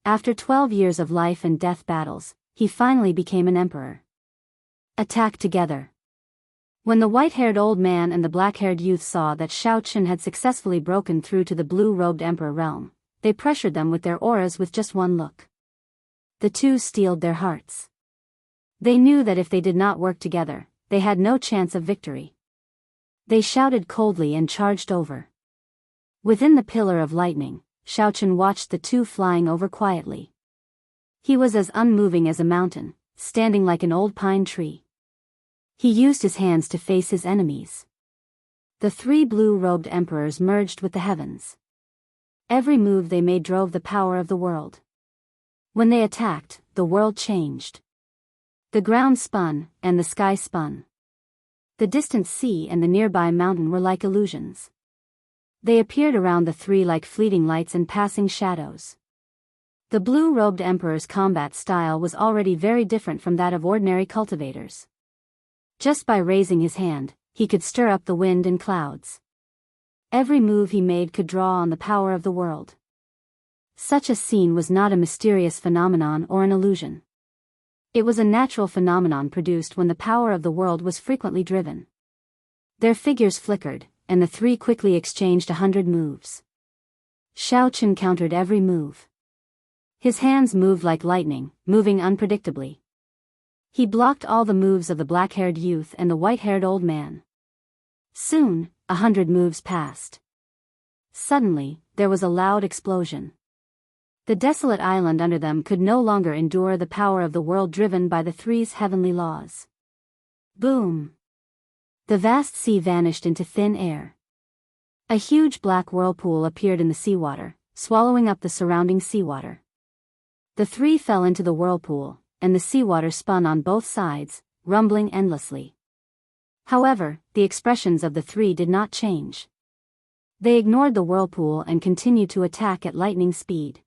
After 12 years of life and death battles, he finally became an emperor. Attack together. When the white-haired old man and the black-haired youth saw that Xiao Chen had successfully broken through to the blue-robed emperor realm, they pressured them with their auras with just one look. The two steeled their hearts. They knew that if they did not work together, they had no chance of victory. They shouted coldly and charged over. Within the pillar of lightning, Xiao Chen watched the two flying over quietly. He was as unmoving as a mountain, standing like an old pine tree. He used his hands to face his enemies. The 3 blue-robed emperors merged with the heavens. Every move they made drove the power of the world. When they attacked, the world changed. The ground spun, and the sky spun. The distant sea and the nearby mountain were like illusions. They appeared around the 3 like fleeting lights and passing shadows. The blue-robed emperor's combat style was already very different from that of ordinary cultivators. Just by raising his hand, he could stir up the wind and clouds. Every move he made could draw on the power of the world. Such a scene was not a mysterious phenomenon or an illusion. It was a natural phenomenon produced when the power of the world was frequently driven. Their figures flickered, and the 3 quickly exchanged 100 moves. Xiao Chen countered every move. His hands moved like lightning, moving unpredictably. He blocked all the moves of the black-haired youth and the white-haired old man. Soon, 100 moves passed. Suddenly, there was a loud explosion. The desolate island under them could no longer endure the power of the world driven by the 3's heavenly laws. Boom! The vast sea vanished into thin air. A huge black whirlpool appeared in the seawater, swallowing up the surrounding seawater. The 3 fell into the whirlpool, and the seawater spun on both sides, rumbling endlessly. However, the expressions of the 3 did not change. They ignored the whirlpool and continued to attack at lightning speed.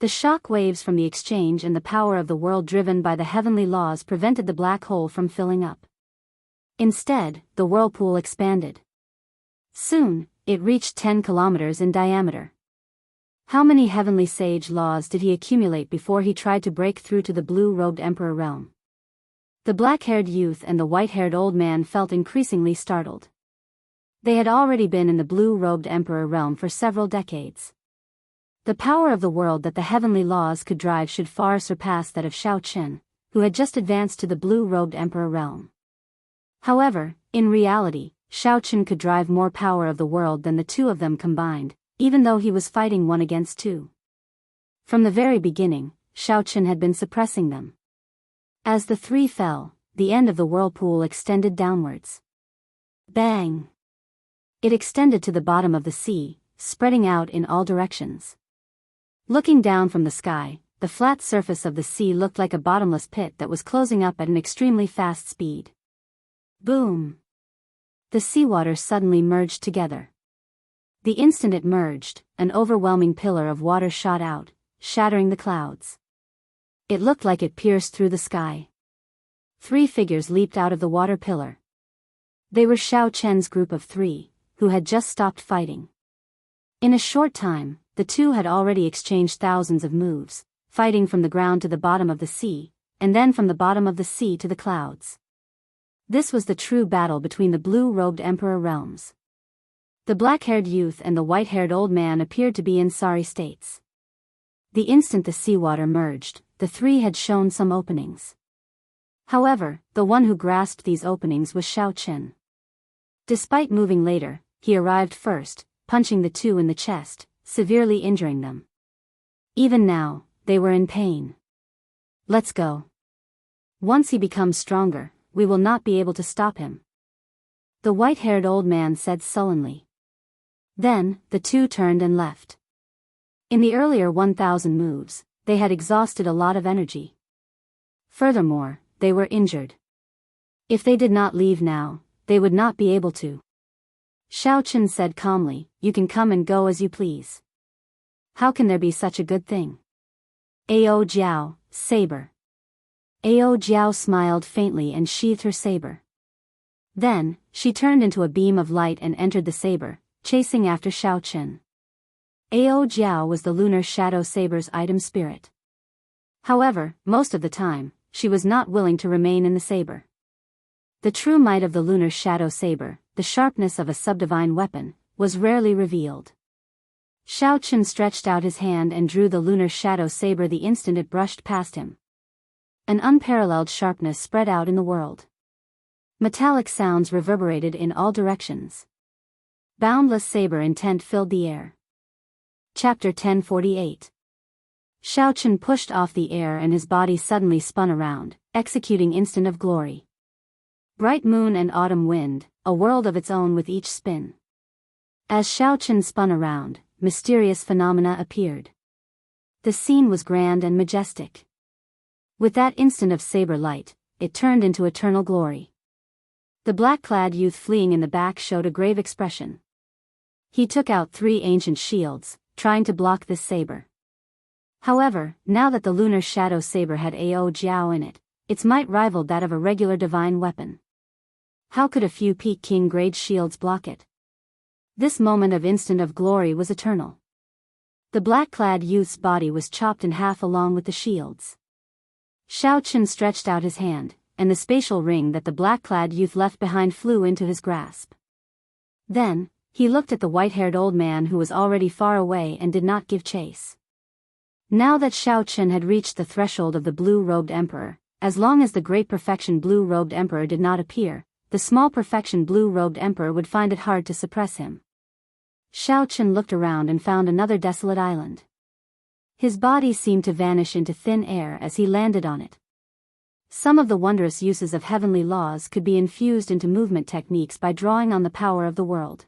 The shock waves from the exchange and the power of the world driven by the heavenly laws prevented the black hole from filling up. Instead, the whirlpool expanded. Soon, it reached 10 kilometers in diameter. How many heavenly sage laws did he accumulate before he tried to break through to the blue-robed emperor realm? The black-haired youth and the white-haired old man felt increasingly startled. They had already been in the blue-robed emperor realm for several decades. The power of the world that the heavenly laws could drive should far surpass that of Xiao Chen, who had just advanced to the blue-robed emperor realm. However, in reality, Xiaochen could drive more power of the world than the two of them combined, even though he was fighting one against two. From the very beginning, Xiaochen had been suppressing them. As the three fell, the end of the whirlpool extended downwards. Bang! It extended to the bottom of the sea, spreading out in all directions. Looking down from the sky, the flat surface of the sea looked like a bottomless pit that was closing up at an extremely fast speed. Boom! The seawater suddenly merged together. The instant it merged, an overwhelming pillar of water shot out, shattering the clouds. It looked like it pierced through the sky. 3 figures leaped out of the water pillar. They were Xiaochen's group of 3, who had just stopped fighting. In a short time, the two had already exchanged thousands of moves, fighting from the ground to the bottom of the sea, and then from the bottom of the sea to the clouds. This was the true battle between the blue-robed emperor realms. The black-haired youth and the white-haired old man appeared to be in sorry states. The instant the seawater merged, the 3 had shown some openings. However, the one who grasped these openings was Xiaochen. Despite moving later, he arrived first, punching the 2 in the chest, severely injuring them. Even now, they were in pain. Let's go. Once he becomes stronger, we will not be able to stop him. The white-haired old man said sullenly. Then, the 2 turned and left. In the earlier 1,000 moves, they had exhausted a lot of energy. Furthermore, they were injured. If they did not leave now, they would not be able to. Xiaochen said calmly, "You can come and go as you please. How can there be such a good thing?" Ao Jiao, saber. Ao Jiao smiled faintly and sheathed her saber. Then, she turned into a beam of light and entered the saber, chasing after Xiaochen. Ao Jiao was the lunar shadow saber's item spirit. However, most of the time, she was not willing to remain in the saber. The true might of the lunar shadow saber, the sharpness of a subdivine weapon, was rarely revealed. Xiaochen stretched out his hand and drew the lunar shadow saber the instant it brushed past him. An unparalleled sharpness spread out in the world. Metallic sounds reverberated in all directions. Boundless saber intent filled the air. Chapter 1048. Xiaochen pushed off the air and his body suddenly spun around, executing instant of glory. Bright moon and autumn wind, a world of its own with each spin. As Xiaochen spun around, mysterious phenomena appeared. The scene was grand and majestic. With that instant of saber light, it turned into eternal glory. The black-clad youth fleeing in the back showed a grave expression. He took out 3 ancient shields, trying to block this saber. However, now that the lunar shadow saber had Ao Jiao in it, its might rivaled that of a regular divine weapon. How could a few Peking-grade shields block it? This moment of instant of glory was eternal. The black-clad youth's body was chopped in half along with the shields. Xiaochen stretched out his hand, and the spatial ring that the black-clad youth left behind flew into his grasp. Then, he looked at the white-haired old man who was already far away and did not give chase. Now that Xiaochen had reached the threshold of the blue-robed emperor, as long as the great perfection blue-robed emperor did not appear, the small perfection blue-robed emperor would find it hard to suppress him. Xiaochen looked around and found another desolate island. His body seemed to vanish into thin air as he landed on it. Some of the wondrous uses of heavenly laws could be infused into movement techniques by drawing on the power of the world.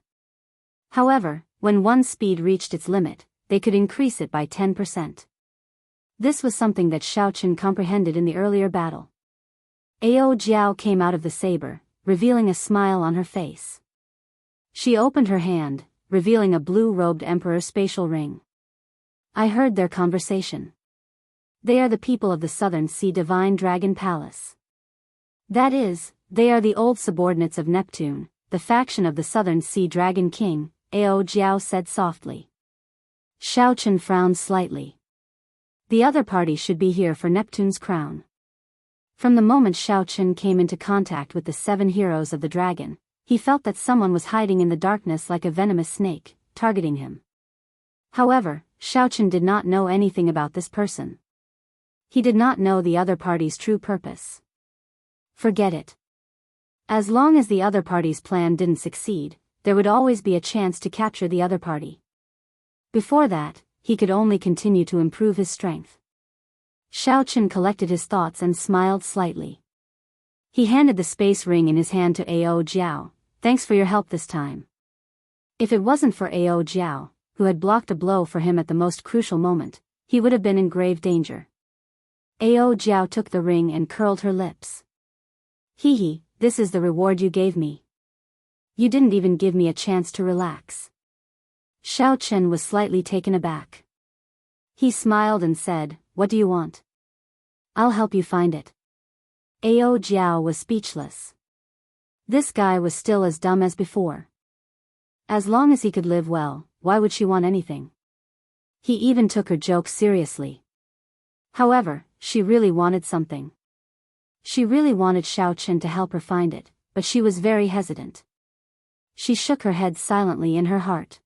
However, when one's speed reached its limit, they could increase it by 10%. This was something that Xiaochen comprehended in the earlier battle. Ao Jiao came out of the saber, revealing a smile on her face. She opened her hand, revealing a blue-robed emperor spatial ring. I heard their conversation. They are the people of the Southern Sea Divine Dragon Palace. That is, they are the old subordinates of Neptune, the faction of the Southern Sea Dragon King, Ao Jiao said softly. Xiaochen frowned slightly. The other party should be here for Neptune's crown. From the moment Xiaochen came into contact with the 7 heroes of the dragon, he felt that someone was hiding in the darkness like a venomous snake, targeting him. However, Xiaochen did not know anything about this person. He did not know the other party's true purpose. Forget it. As long as the other party's plan didn't succeed, there would always be a chance to capture the other party. Before that, he could only continue to improve his strength. Xiaochen collected his thoughts and smiled slightly. He handed the space ring in his hand to Ao Jiao. Thanks for your help this time. If it wasn't for Ao Jiao, who had blocked a blow for him at the most crucial moment, he would have been in grave danger. Ao Jiao took the ring and curled her lips. Hee, this is the reward you gave me. You didn't even give me a chance to relax. Xiaochen was slightly taken aback. He smiled and said, what do you want? I'll help you find it. Ao Jiao was speechless. This guy was still as dumb as before. As long as he could live well, why would she want anything? He even took her jokes seriously. However, she really wanted something. She really wanted Xiaochen to help her find it, but she was very hesitant. She shook her head silently in her heart.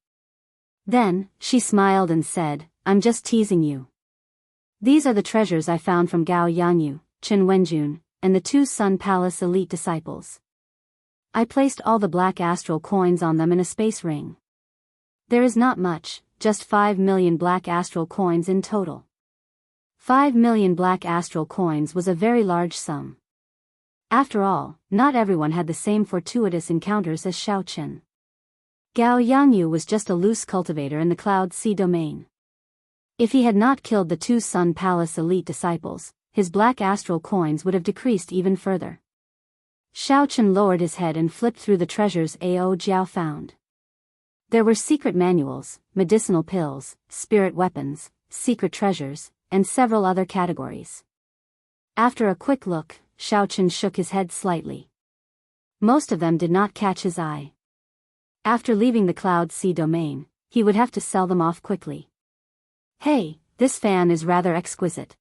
Then, she smiled and said, I'm just teasing you. These are the treasures I found from Gao Yangyu, Chen Wenjun, and the two Sun Palace elite disciples. I placed all the black astral coins on them in a space ring. There is not much, just 5 million black astral coins in total. 5 million black astral coins was a very large sum. After all, not everyone had the same fortuitous encounters as Xiaochen. Gao Yangyu was just a loose cultivator in the Cloud Sea domain. If he had not killed the two Sun Palace elite disciples, his black astral coins would have decreased even further. Xiaochen lowered his head and flipped through the treasures Ao Jiao found. There were secret manuals, medicinal pills, spirit weapons, secret treasures, and several other categories. After a quick look, Xiaochen shook his head slightly. Most of them did not catch his eye. After leaving the Cloud Sea domain, he would have to sell them off quickly. Hey, this fan is rather exquisite.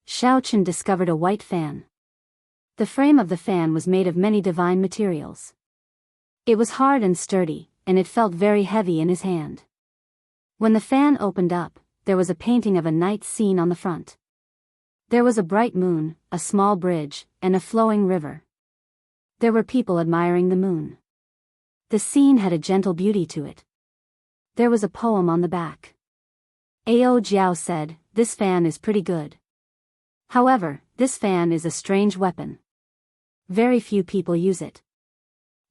Xiaochen discovered a white fan. The frame of the fan was made of many divine materials. It was hard and sturdy, and it felt very heavy in his hand. When the fan opened up, there was a painting of a night scene on the front. There was a bright moon, a small bridge, and a flowing river. There were people admiring the moon. The scene had a gentle beauty to it. There was a poem on the back. Ao Jiao said, this fan is pretty good. However, this fan is a strange weapon. Very few people use it.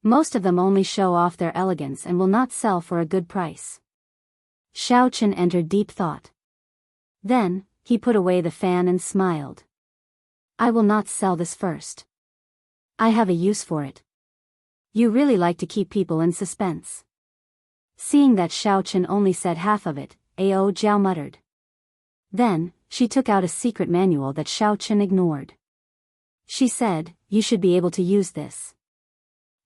Most of them only show off their elegance and will not sell for a good price. Xiaochen entered deep thought. Then, he put away the fan and smiled. I will not sell this first. I have a use for it. You really like to keep people in suspense. Seeing that Xiaochen only said half of it, Ao Jiao muttered. Then, she took out a secret manual that Xiaochen ignored. She said, you should be able to use this.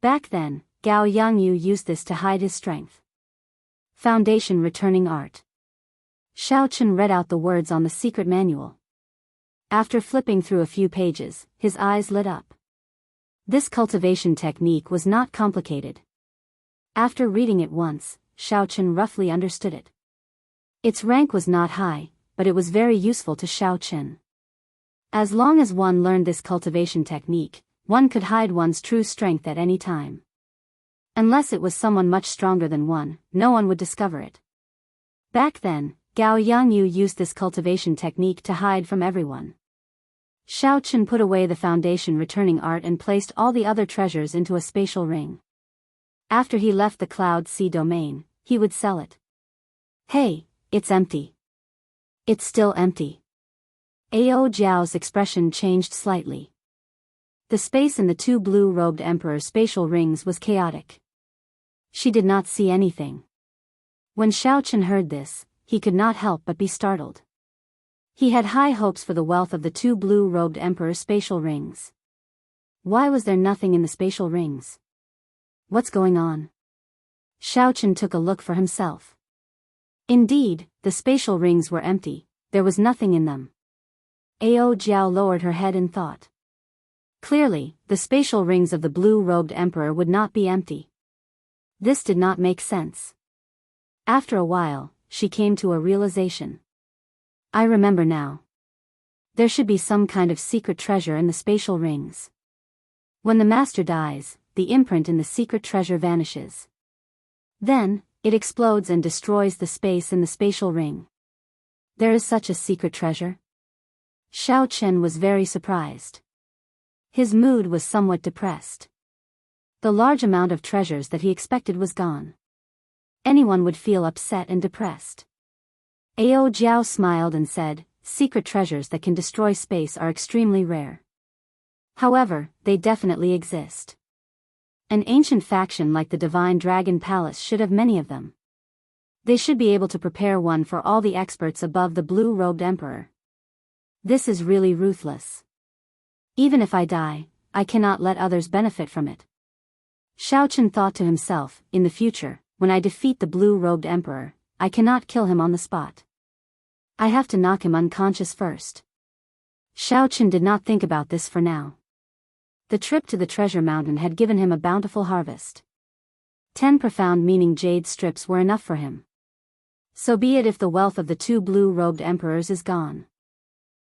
Back then, Gao Yangyu used this to hide his strength. Foundation Returning Art. Xiaochen read out the words on the secret manual. After flipping through a few pages, his eyes lit up. This cultivation technique was not complicated. After reading it once, Xiaochen roughly understood it. Its rank was not high, but it was very useful to Xiaochen. As long as one learned this cultivation technique, one could hide one's true strength at any time. Unless it was someone much stronger than one, no one would discover it. Back then, Gao Yangyu used this cultivation technique to hide from everyone. Xiaochen put away the foundation returning art and placed all the other treasures into a spatial ring. After he left the Cloud Sea domain, he would sell it. Hey, it's empty. It's still empty. Ao Jiao's expression changed slightly. The space in the two blue-robed emperor's spatial rings was chaotic. She did not see anything. When Xiaochen heard this, he could not help but be startled. He had high hopes for the wealth of the two blue-robed emperor's spatial rings. Why was there nothing in the spatial rings? What's going on? Xiaochen took a look for himself. Indeed, the spatial rings were empty, there was nothing in them. Ao Jiao lowered her head in thought. Clearly, the spatial rings of the blue-robed emperor would not be empty. This did not make sense. After a while, she came to a realization. I remember now. There should be some kind of secret treasure in the spatial rings. When the master dies, the imprint in the secret treasure vanishes. Then, it explodes and destroys the space in the spatial ring. There is such a secret treasure? Xiao Chen was very surprised. His mood was somewhat depressed. The large amount of treasures that he expected was gone. Anyone would feel upset and depressed. Ao Jiao smiled and said, secret treasures that can destroy space are extremely rare. However, they definitely exist. An ancient faction like the Divine Dragon Palace should have many of them. They should be able to prepare one for all the experts above the blue-robed emperor. This is really ruthless. Even if I die, I cannot let others benefit from it. Xiao Chen thought to himself, in the future, when I defeat the blue-robed emperor, I cannot kill him on the spot. I have to knock him unconscious first. Xiao Chen did not think about this for now. The trip to the treasure mountain had given him a bountiful harvest. 10 profound meaning jade strips were enough for him. So be it if the wealth of the 2 blue-robed emperors is gone.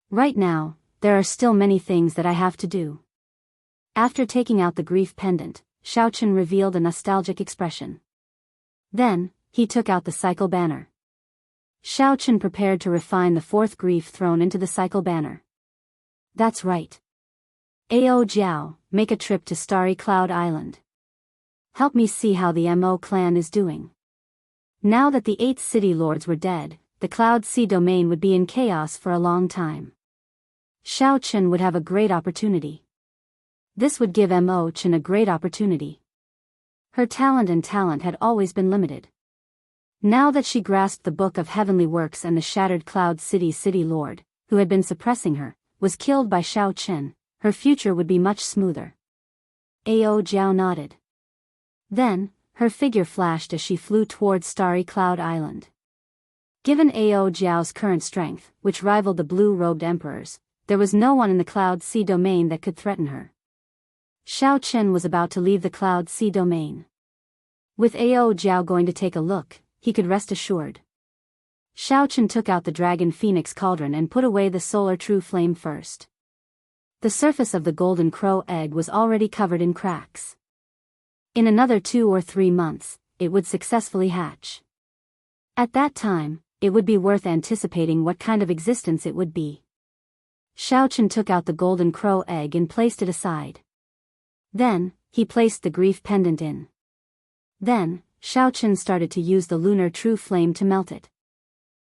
Right now, there are still many things that I have to do. After taking out the grief pendant, Xiao Chen revealed a nostalgic expression. Then, he took out the cycle banner. Xiao Chen prepared to refine the 4th grief thrown into the cycle banner. That's right. Ao Jiao, make a trip to Starry Cloud Island. Help me see how the Mo clan is doing. Now that the 8 city lords were dead, the Cloud Sea domain would be in chaos for a long time. Xiao Chen would have a great opportunity. This would give Mo Chen a great opportunity. Her talent had always been limited. Now that she grasped the Book of Heavenly Works and the shattered Cloud City Lord, who had been suppressing her, was killed by Xiao Chen, her future would be much smoother. Ao Jiao nodded. Then, her figure flashed as she flew towards Starry Cloud Island. Given Ao Jiao's current strength, which rivaled the blue-robed emperors, there was no one in the Cloud Sea domain that could threaten her. Xiao Chen was about to leave the Cloud Sea domain. With Ao Jiao going to take a look, he could rest assured. Xiao Chen took out the Dragon Phoenix Cauldron and put away the Solar True Flame first. The surface of the Golden Crow egg was already covered in cracks. In another 2 or 3 months, it would successfully hatch. At that time, it would be worth anticipating what kind of existence it would be. Xiao Chen took out the Golden Crow egg and placed it aside. Then, he placed the grief pendant in. Then, Xiao Chen started to use the Lunar True Flame to melt it.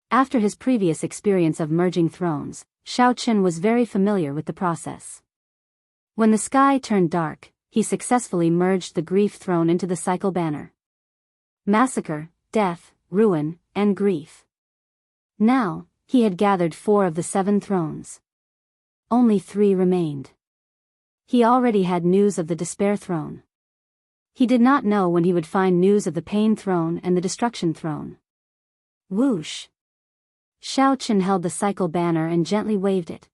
After his previous experience of merging thrones, Xiao Chen was very familiar with the process. When the sky turned dark, he successfully merged the grief throne into the cycle banner. Massacre, death, ruin, and grief. Now, he had gathered 4 of the 7 thrones. Only 3 remained. He already had news of the despair throne. He did not know when he would find news of the pain throne and the destruction throne. Whoosh! Xiao Chen held the cycle banner and gently waved it.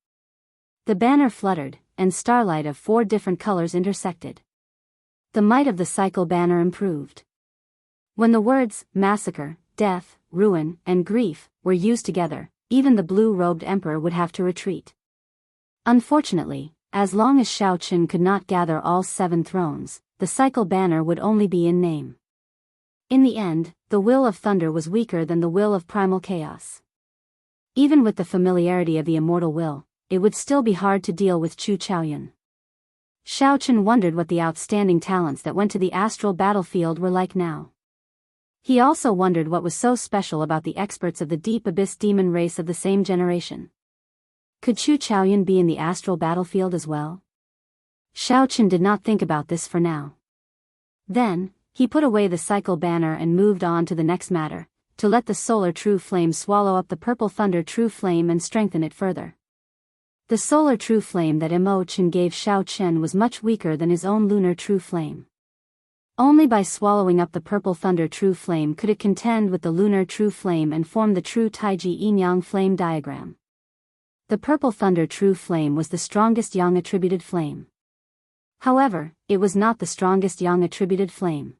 The banner fluttered, and starlight of 4 different colors intersected. The might of the cycle banner improved. When the words, massacre, death, ruin, and grief, were used together, even the blue-robed emperor would have to retreat. Unfortunately, as long as Xiao Chen could not gather all 7 thrones, the cycle banner would only be in name. In the end, the will of thunder was weaker than the will of primal chaos. Even with the familiarity of the immortal will, it would still be hard to deal with Chu Chaoyun. Xiao Chen wondered what the outstanding talents that went to the astral battlefield were like now. He also wondered what was so special about the experts of the deep abyss demon race of the same generation. Could Chu Chaoyun be in the astral battlefield as well? Xiao Chen did not think about this for now. Then, he put away the cycle banner and moved on to the next matter, to let the solar true flame swallow up the purple thunder true flame and strengthen it further. The solar true flame that Mo Chen gave Xiao Chen was much weaker than his own lunar true flame. Only by swallowing up the purple thunder true flame could it contend with the lunar true flame and form the true Taiji yin-yang flame diagram. The purple thunder true flame was the strongest yang attributed flame. However, it was not the strongest yang attributed flame.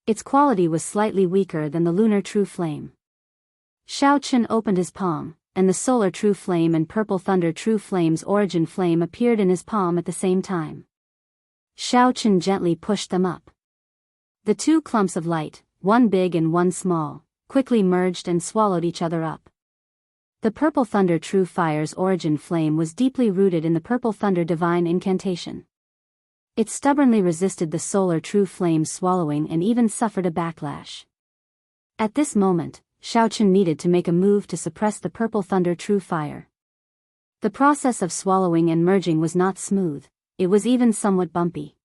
Its quality was slightly weaker than the lunar true flame. Xiao Chen opened his palm, and the solar true flame and purple thunder true flame's origin flame appeared in his palm at the same time. Xiao Chen gently pushed them up. The two clumps of light, one big and one small, quickly merged and swallowed each other up. The Purple Thunder True Fire's origin flame was deeply rooted in the Purple Thunder Divine Incantation. It stubbornly resisted the Solar True Flame's swallowing and even suffered a backlash. At this moment, Xiao Chen needed to make a move to suppress the Purple Thunder True Fire. The process of swallowing and merging was not smooth, it was even somewhat bumpy.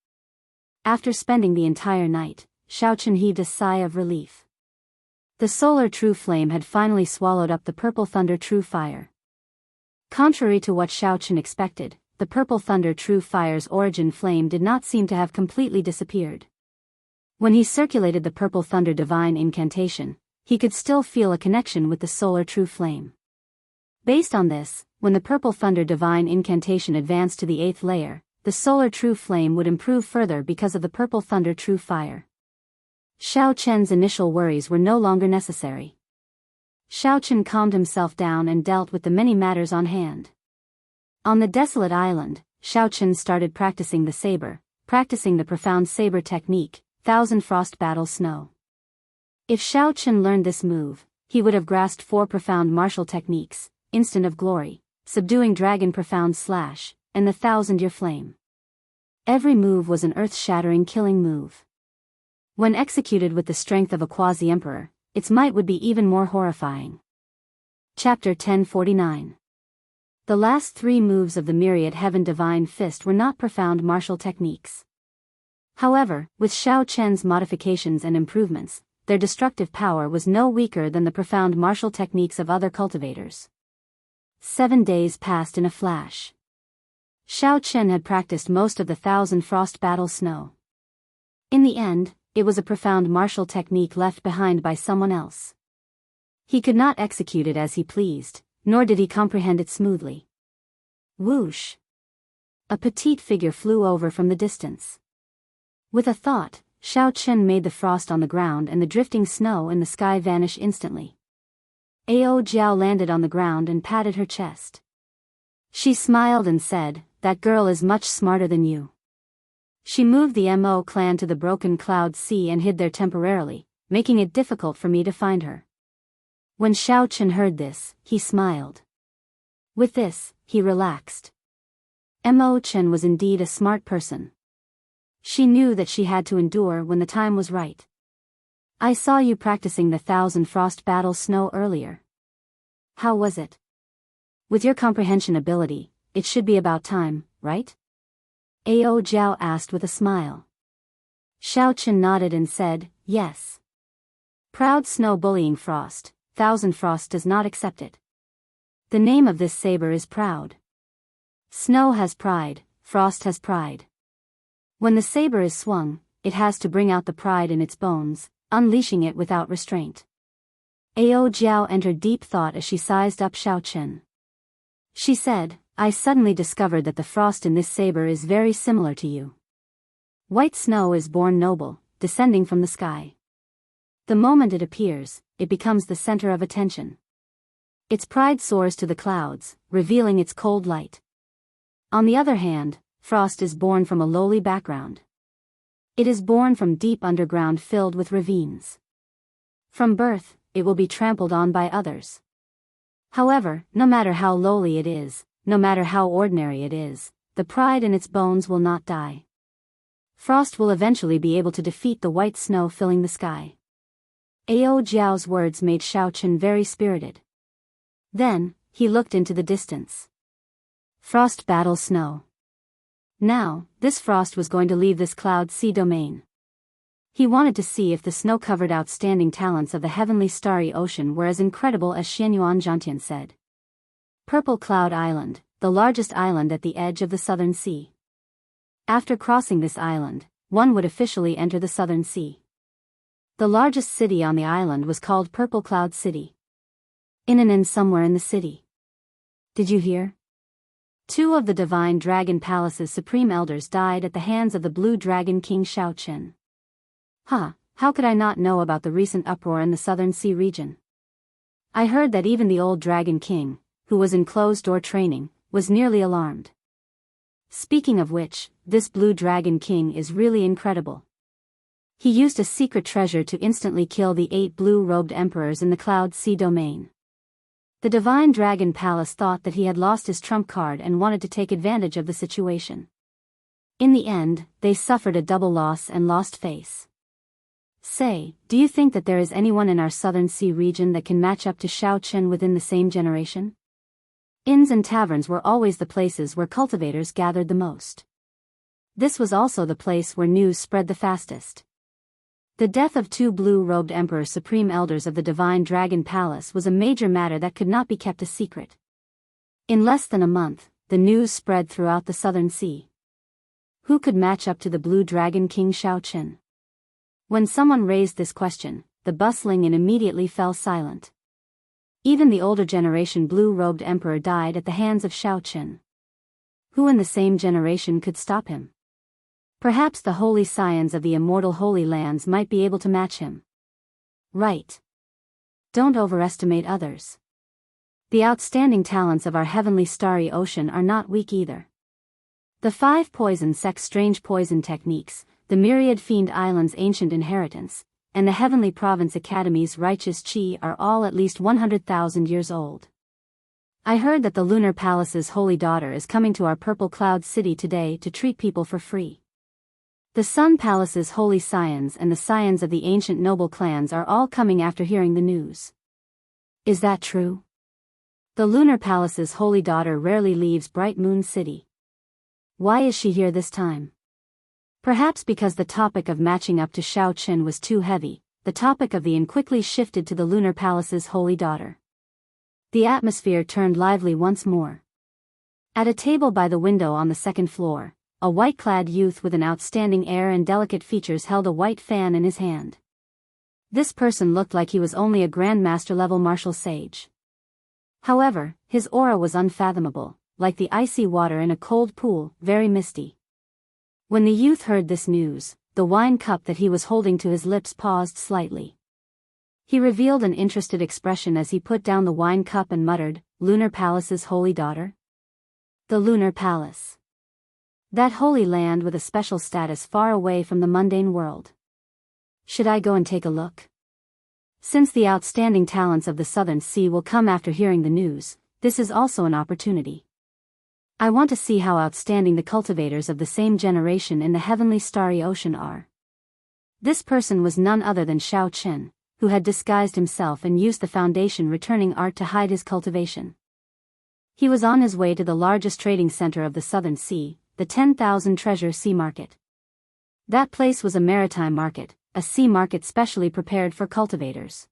After spending the entire night, Xiao Chen heaved a sigh of relief. The Solar True Flame had finally swallowed up the Purple Thunder True Fire. Contrary to what Xiao Chen expected, the Purple Thunder True Fire's origin flame did not seem to have completely disappeared. When he circulated the Purple Thunder Divine Incantation, he could still feel a connection with the Solar True Flame. Based on this, when the Purple Thunder Divine Incantation advanced to the 8th layer, the Solar True Flame would improve further because of the Purple Thunder True Fire. Xiao Chen's initial worries were no longer necessary. Xiao Chen calmed himself down and dealt with the many matters on hand. On the desolate island, Xiao Chen started practicing the profound saber technique, Thousand Frost Battle Snow. If Xiao Chen learned this move, he would have grasped 4 profound martial techniques, Instant of Glory, Subduing Dragon Profound Slash, and the 1,000-Year Flame. Every move was an earth-shattering killing move. When executed with the strength of a quasi-emperor, its might would be even more horrifying. Chapter 1049. The last 3 moves of the Myriad Heaven Divine Fist were not profound martial techniques. However, with Xiao Chen's modifications and improvements, their destructive power was no weaker than the profound martial techniques of other cultivators. 7 days passed in a flash. Xiao Chen had practiced most of the 1,000 Frost Battle Snow. In the end, it was a profound martial technique left behind by someone else. He could not execute it as he pleased, nor did he comprehend it smoothly. Whoosh! A petite figure flew over from the distance. With a thought, Xiao Chen made the frost on the ground and the drifting snow in the sky vanish instantly. Ao Jiao landed on the ground and patted her chest. She smiled and said, "That girl is much smarter than you." She moved the Mo clan to the Broken Cloud Sea and hid there temporarily, making it difficult for me to find her. When Xiao Chen heard this, he smiled. With this, he relaxed. Mo Chen was indeed a smart person. She knew that she had to endure when the time was right. I saw you practicing the 1,000 Frost Battle Snow earlier. How was it? With your comprehension ability, it should be about time, right? Ao Jiao asked with a smile. Xiao Chen nodded and said, "Yes." Proud snow bullying Frost, 1,000 Frost does not accept it. The name of this saber is Proud. Snow has pride, Frost has pride. When the saber is swung, it has to bring out the pride in its bones, unleashing it without restraint. Ao Jiao entered deep thought as she sized up Xiao Chen. She said, "I suddenly discovered that the frost in this saber is very similar to you. White snow is born noble, descending from the sky. The moment it appears, it becomes the center of attention. Its pride soars to the clouds, revealing its cold light. On the other hand, frost is born from a lowly background. It is born from deep underground filled with ravines. From birth, it will be trampled on by others. However, no matter how lowly it is, no matter how ordinary it is, the pride in its bones will not die. Frost will eventually be able to defeat the white snow filling the sky." Ao Jiao's words made Xiao Chen very spirited. Then, he looked into the distance. Frost Battle Snow. Now, this frost was going to leave this cloud sea domain. He wanted to see if the snow-covered outstanding talents of the heavenly starry ocean were as incredible as Xianyuan Zhantian said. Purple Cloud Island, the largest island at the edge of the Southern Sea. After crossing this island, one would officially enter the Southern Sea. The largest city on the island was called Purple Cloud City. In an inn somewhere in the city. Did you hear? 2 of the Divine Dragon Palace's supreme elders died at the hands of the Blue Dragon King Xiao Chen. How could I not know about the recent uproar in the Southern Sea region? I heard that even the old Dragon King, who was in closed-door training, was nearly alarmed. Speaking of which, this Blue Dragon King is really incredible. He used a secret treasure to instantly kill the 8 blue-robed emperors in the Cloud Sea domain. The Divine Dragon Palace thought that he had lost his trump card and wanted to take advantage of the situation. In the end, they suffered a double loss and lost face. Say, do you think that there is anyone in our Southern Sea region that can match up to Xiao Chen within the same generation? Inns and taverns were always the places where cultivators gathered the most. This was also the place where news spread the fastest. The death of 2 blue-robed emperors, supreme elders of the Divine Dragon Palace, was a major matter that could not be kept a secret. In less than a month, the news spread throughout the Southern Sea. Who could match up to the Blue Dragon King Xiao Chen? When someone raised this question, the bustling inn immediately fell silent. Even the older generation blue-robed emperor died at the hands of Xiao Chen. Who in the same generation could stop him? Perhaps the holy scions of the immortal Holy Lands might be able to match him. Right. Don't overestimate others. The outstanding talents of our heavenly starry ocean are not weak either. The 5 poison sects' strange poison techniques, the myriad fiend islands' ancient inheritance, and the heavenly province academy's righteous chi are all at least 100,000 years old. I heard that the Lunar Palace's holy daughter is coming to our Purple Cloud City today to treat people for free. The Sun Palace's holy scions and the scions of the ancient noble clans are all coming after hearing the news. Is that true? The Lunar Palace's holy daughter rarely leaves Bright Moon City. Why is she here this time? Perhaps because the topic of matching up to Xiao Chen was too heavy, the topic of the inn quickly shifted to the Lunar Palace's holy daughter. The atmosphere turned lively once more. At a table by the window on the 2nd floor, a white-clad youth with an outstanding air and delicate features held a white fan in his hand. This person looked like he was only a Grandmaster-level martial sage. However, his aura was unfathomable, like the icy water in a cold pool, very misty. When the youth heard this news, the wine cup that he was holding to his lips paused slightly. He revealed an interested expression as he put down the wine cup and muttered, "Lunar Palace's holy daughter?" The Lunar Palace. That holy land with a special status far away from the mundane world. Should I go and take a look? Since the outstanding talents of the Southern Sea will come after hearing the news, this is also an opportunity. I want to see how outstanding the cultivators of the same generation in the heavenly starry ocean are. This person was none other than Xiao Chen, who had disguised himself and used the Foundation returning art to hide his cultivation. He was on his way to the largest trading center of the Southern Sea, the 10,000 Treasure Sea Market. That place was a maritime market, a sea market specially prepared for cultivators.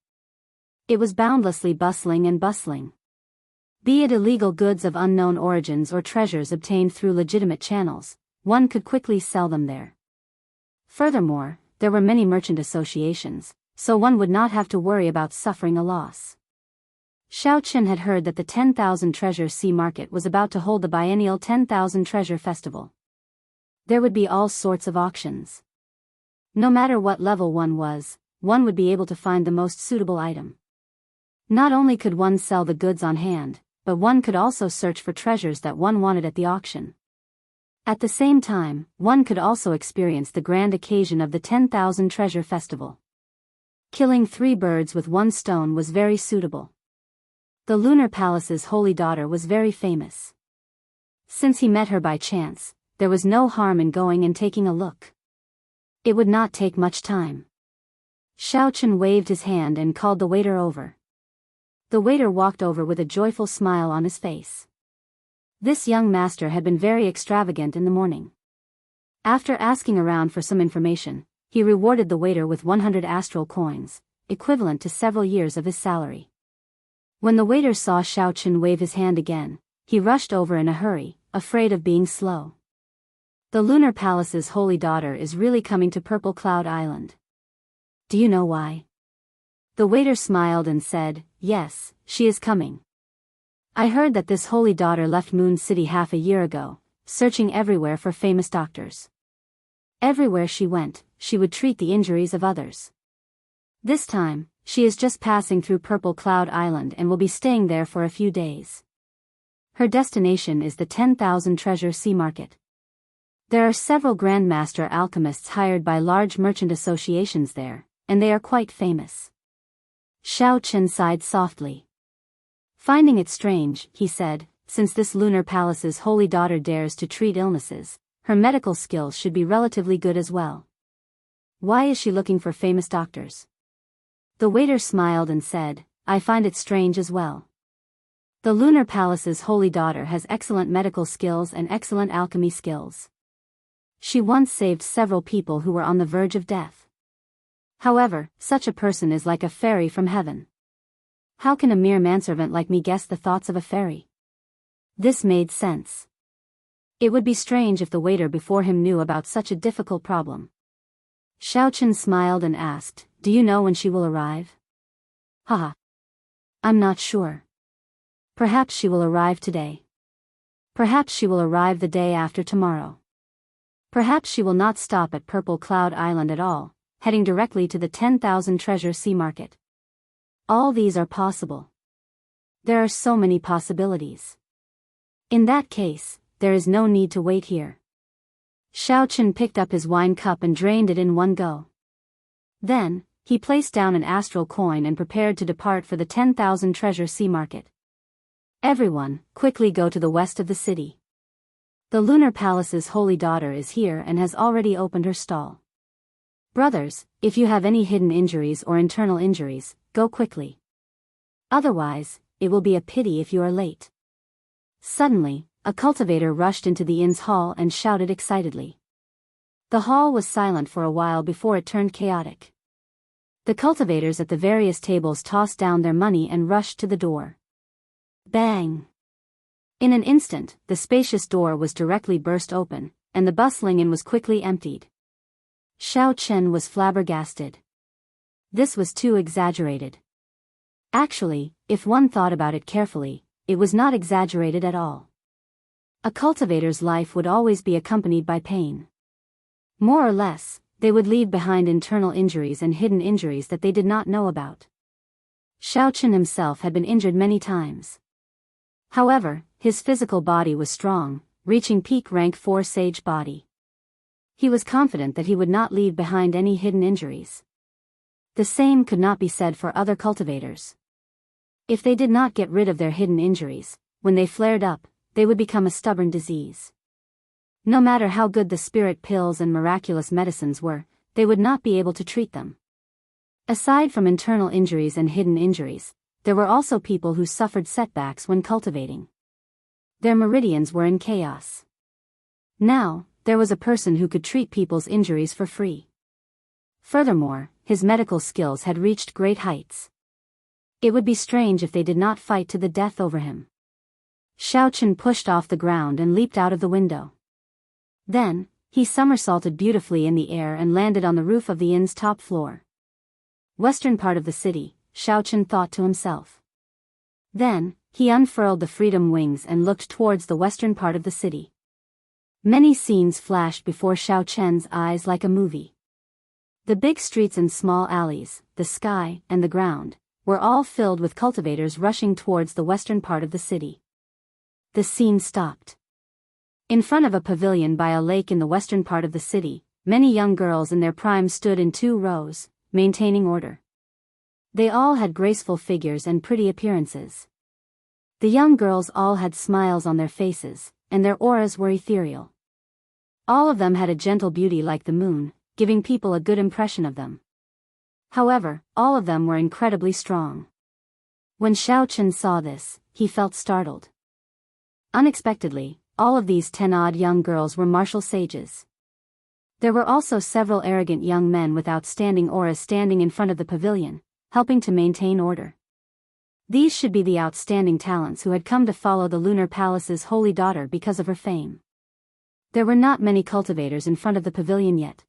It was boundlessly bustling and bustling. Be it illegal goods of unknown origins or treasures obtained through legitimate channels, one could quickly sell them there. Furthermore, there were many merchant associations, so one would not have to worry about suffering a loss. Xiao Chen had heard that the 10,000 Treasure Sea Market was about to hold the biennial 10,000 Treasure Festival. There would be all sorts of auctions. No matter what level one was, one would be able to find the most suitable item. Not only could one sell the goods on hand, but one could also search for treasures that one wanted at the auction. At the same time, one could also experience the grand occasion of the 10,000 Treasure Festival. Killing 3 birds with 1 stone was very suitable. The Lunar Palace's holy daughter was very famous. Since he met her by chance, there was no harm in going and taking a look. It would not take much time. Xiao Chen waved his hand and called the waiter over. The waiter walked over with a joyful smile on his face. This young master had been very extravagant in the morning. After asking around for some information, he rewarded the waiter with 100 astral coins, equivalent to several years of his salary. When the waiter saw Xiao Chen wave his hand again, he rushed over in a hurry, afraid of being slow. The Lunar Palace's holy daughter is really coming to Purple Cloud Island. Do you know why? The waiter smiled and said, "Yes, she is coming. I heard that this holy daughter left Moon City half a year ago, searching everywhere for famous doctors. Everywhere she went, she would treat the injuries of others. This time, she is just passing through Purple Cloud Island and will be staying there for a few days. Her destination is the 10,000 Treasure Sea Market." There are several grandmaster alchemists hired by large merchant associations there, and they are quite famous. Xiao Chen sighed softly. Finding it strange, he said, since this lunar palace's holy daughter dares to treat illnesses, her medical skills should be relatively good as well. Why is she looking for famous doctors? The waiter smiled and said, I find it strange as well. The lunar palace's holy daughter has excellent medical skills and excellent alchemy skills. She once saved several people who were on the verge of death. However, such a person is like a fairy from heaven. How can a mere manservant like me guess the thoughts of a fairy? This made sense. It would be strange if the waiter before him knew about such a difficult problem. Xiao Chen smiled and asked, Do you know when she will arrive? Haha. I'm not sure. Perhaps she will arrive today. Perhaps she will arrive the day after tomorrow. Perhaps she will not stop at Purple Cloud Island at all, heading directly to the 10,000 treasure sea market. All these are possible. There are so many possibilities. In that case, there is no need to wait here. Xiao Chen picked up his wine cup and drained it in one go. Then, he placed down an astral coin and prepared to depart for the 10,000 treasure sea market. Everyone, quickly go to the west of the city. The lunar palace's holy daughter is here and has already opened her stall. Brothers, if you have any hidden injuries or internal injuries, go quickly. Otherwise, it will be a pity if you are late. Suddenly, a cultivator rushed into the inn's hall and shouted excitedly. The hall was silent for a while before it turned chaotic. The cultivators at the various tables tossed down their money and rushed to the door. Bang! In an instant, the spacious door was directly burst open, and the bustling inn was quickly emptied. Xiao Chen was flabbergasted. This was too exaggerated. Actually, if one thought about it carefully, it was not exaggerated at all. A cultivator's life would always be accompanied by pain. More or less, they would leave behind internal injuries and hidden injuries that they did not know about. Xiao Chen himself had been injured many times. However, his physical body was strong, reaching peak rank 4 sage body. He was confident that he would not leave behind any hidden injuries. The same could not be said for other cultivators. If they did not get rid of their hidden injuries, when they flared up, they would become a stubborn disease. No matter how good the spirit pills and miraculous medicines were, they would not be able to treat them. Aside from internal injuries and hidden injuries, there were also people who suffered setbacks when cultivating. Their meridians were in chaos. Now, there was a person who could treat people's injuries for free. Furthermore, his medical skills had reached great heights. It would be strange if they did not fight to the death over him. Xiao Chen pushed off the ground and leaped out of the window. Then, he somersaulted beautifully in the air and landed on the roof of the inn's top floor. Western part of the city, Xiao Chen thought to himself. Then, he unfurled the freedom wings and looked towards the western part of the city. Many scenes flashed before Xiao Chen's eyes like a movie. The big streets and small alleys, the sky, and the ground, were all filled with cultivators rushing towards the western part of the city. The scene stopped. In front of a pavilion by a lake in the western part of the city, many young girls in their prime stood in 2 rows, maintaining order. They all had graceful figures and pretty appearances. The young girls all had smiles on their faces, and their auras were ethereal. All of them had a gentle beauty like the moon, giving people a good impression of them. However, all of them were incredibly strong. When Xiao Chen saw this, he felt startled. Unexpectedly, all of these 10-odd young girls were martial sages. There were also several arrogant young men with outstanding auras standing in front of the pavilion, helping to maintain order. These should be the outstanding talents who had come to follow the Lunar Palace's holy daughter because of her fame. There were not many cultivators in front of the pavilion yet.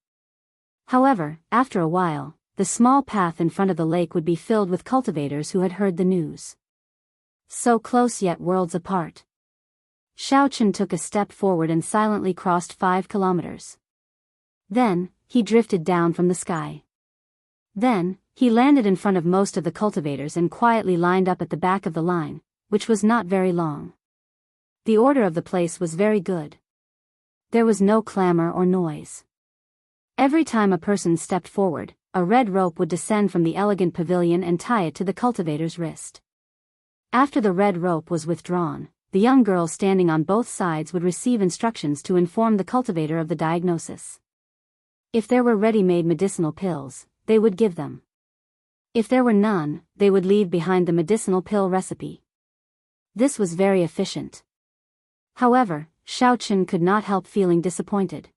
However, after a while, the small path in front of the lake would be filled with cultivators who had heard the news. So close yet worlds apart. Xiao Chen took a step forward and silently crossed 5 kilometers. Then, he drifted down from the sky. Then, he landed in front of most of the cultivators and quietly lined up at the back of the line, which was not very long. The order of the place was very good. There was no clamor or noise. Every time a person stepped forward, a red rope would descend from the elegant pavilion and tie it to the cultivator's wrist. After the red rope was withdrawn, the young girl standing on both sides would receive instructions to inform the cultivator of the diagnosis. If there were ready-made medicinal pills, they would give them. If there were none, they would leave behind the medicinal pill recipe. This was very efficient. However, Xiaochen could not help feeling disappointed.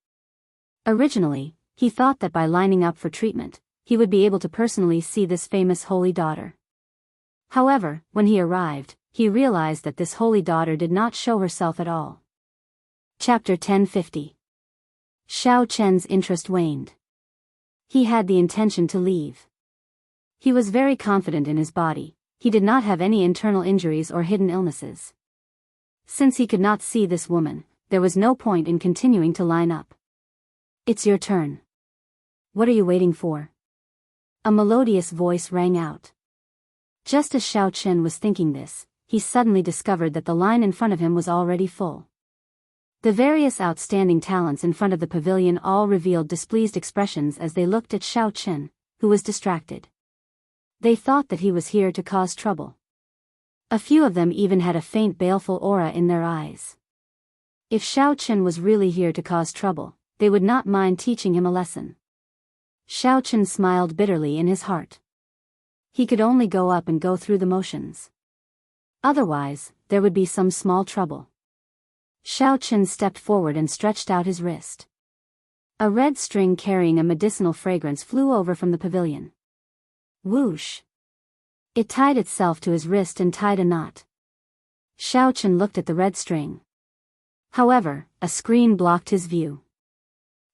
Originally, he thought that by lining up for treatment, he would be able to personally see this famous holy daughter. However, when he arrived, he realized that this holy daughter did not show herself at all. Chapter 1050. Xiaochen's interest waned. He had the intention to leave. He was very confident in his body. He did not have any internal injuries or hidden illnesses. Since he could not see this woman, there was no point in continuing to line up. It's your turn. What are you waiting for? A melodious voice rang out. Just as Xiaochen was thinking this, he suddenly discovered that the line in front of him was already full. The various outstanding talents in front of the pavilion all revealed displeased expressions as they looked at Xiaochen, who was distracted. They thought that he was here to cause trouble. A few of them even had a faint baleful aura in their eyes. If Xiaochen was really here to cause trouble, they would not mind teaching him a lesson. Xiaochen smiled bitterly in his heart. He could only go up and go through the motions. Otherwise, there would be some small trouble. Xiaochen stepped forward and stretched out his wrist. A red string carrying a medicinal fragrance flew over from the pavilion. Whoosh! It tied itself to his wrist and tied a knot. Xiaochen looked at the red string. However, a screen blocked his view.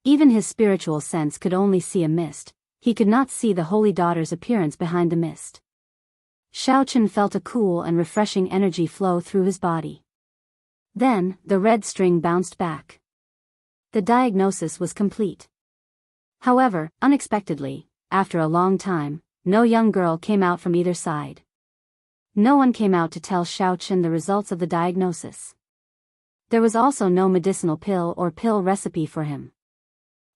Even his spiritual sense could only see a mist. He could not see the holy daughter's appearance behind the mist. Xiaochen felt a cool and refreshing energy flow through his body. Then, the red string bounced back. The diagnosis was complete. However, unexpectedly, after a long time, no young girl came out from either side. No one came out to tell Xiaochen the results of the diagnosis. There was also no medicinal pill or pill recipe for him.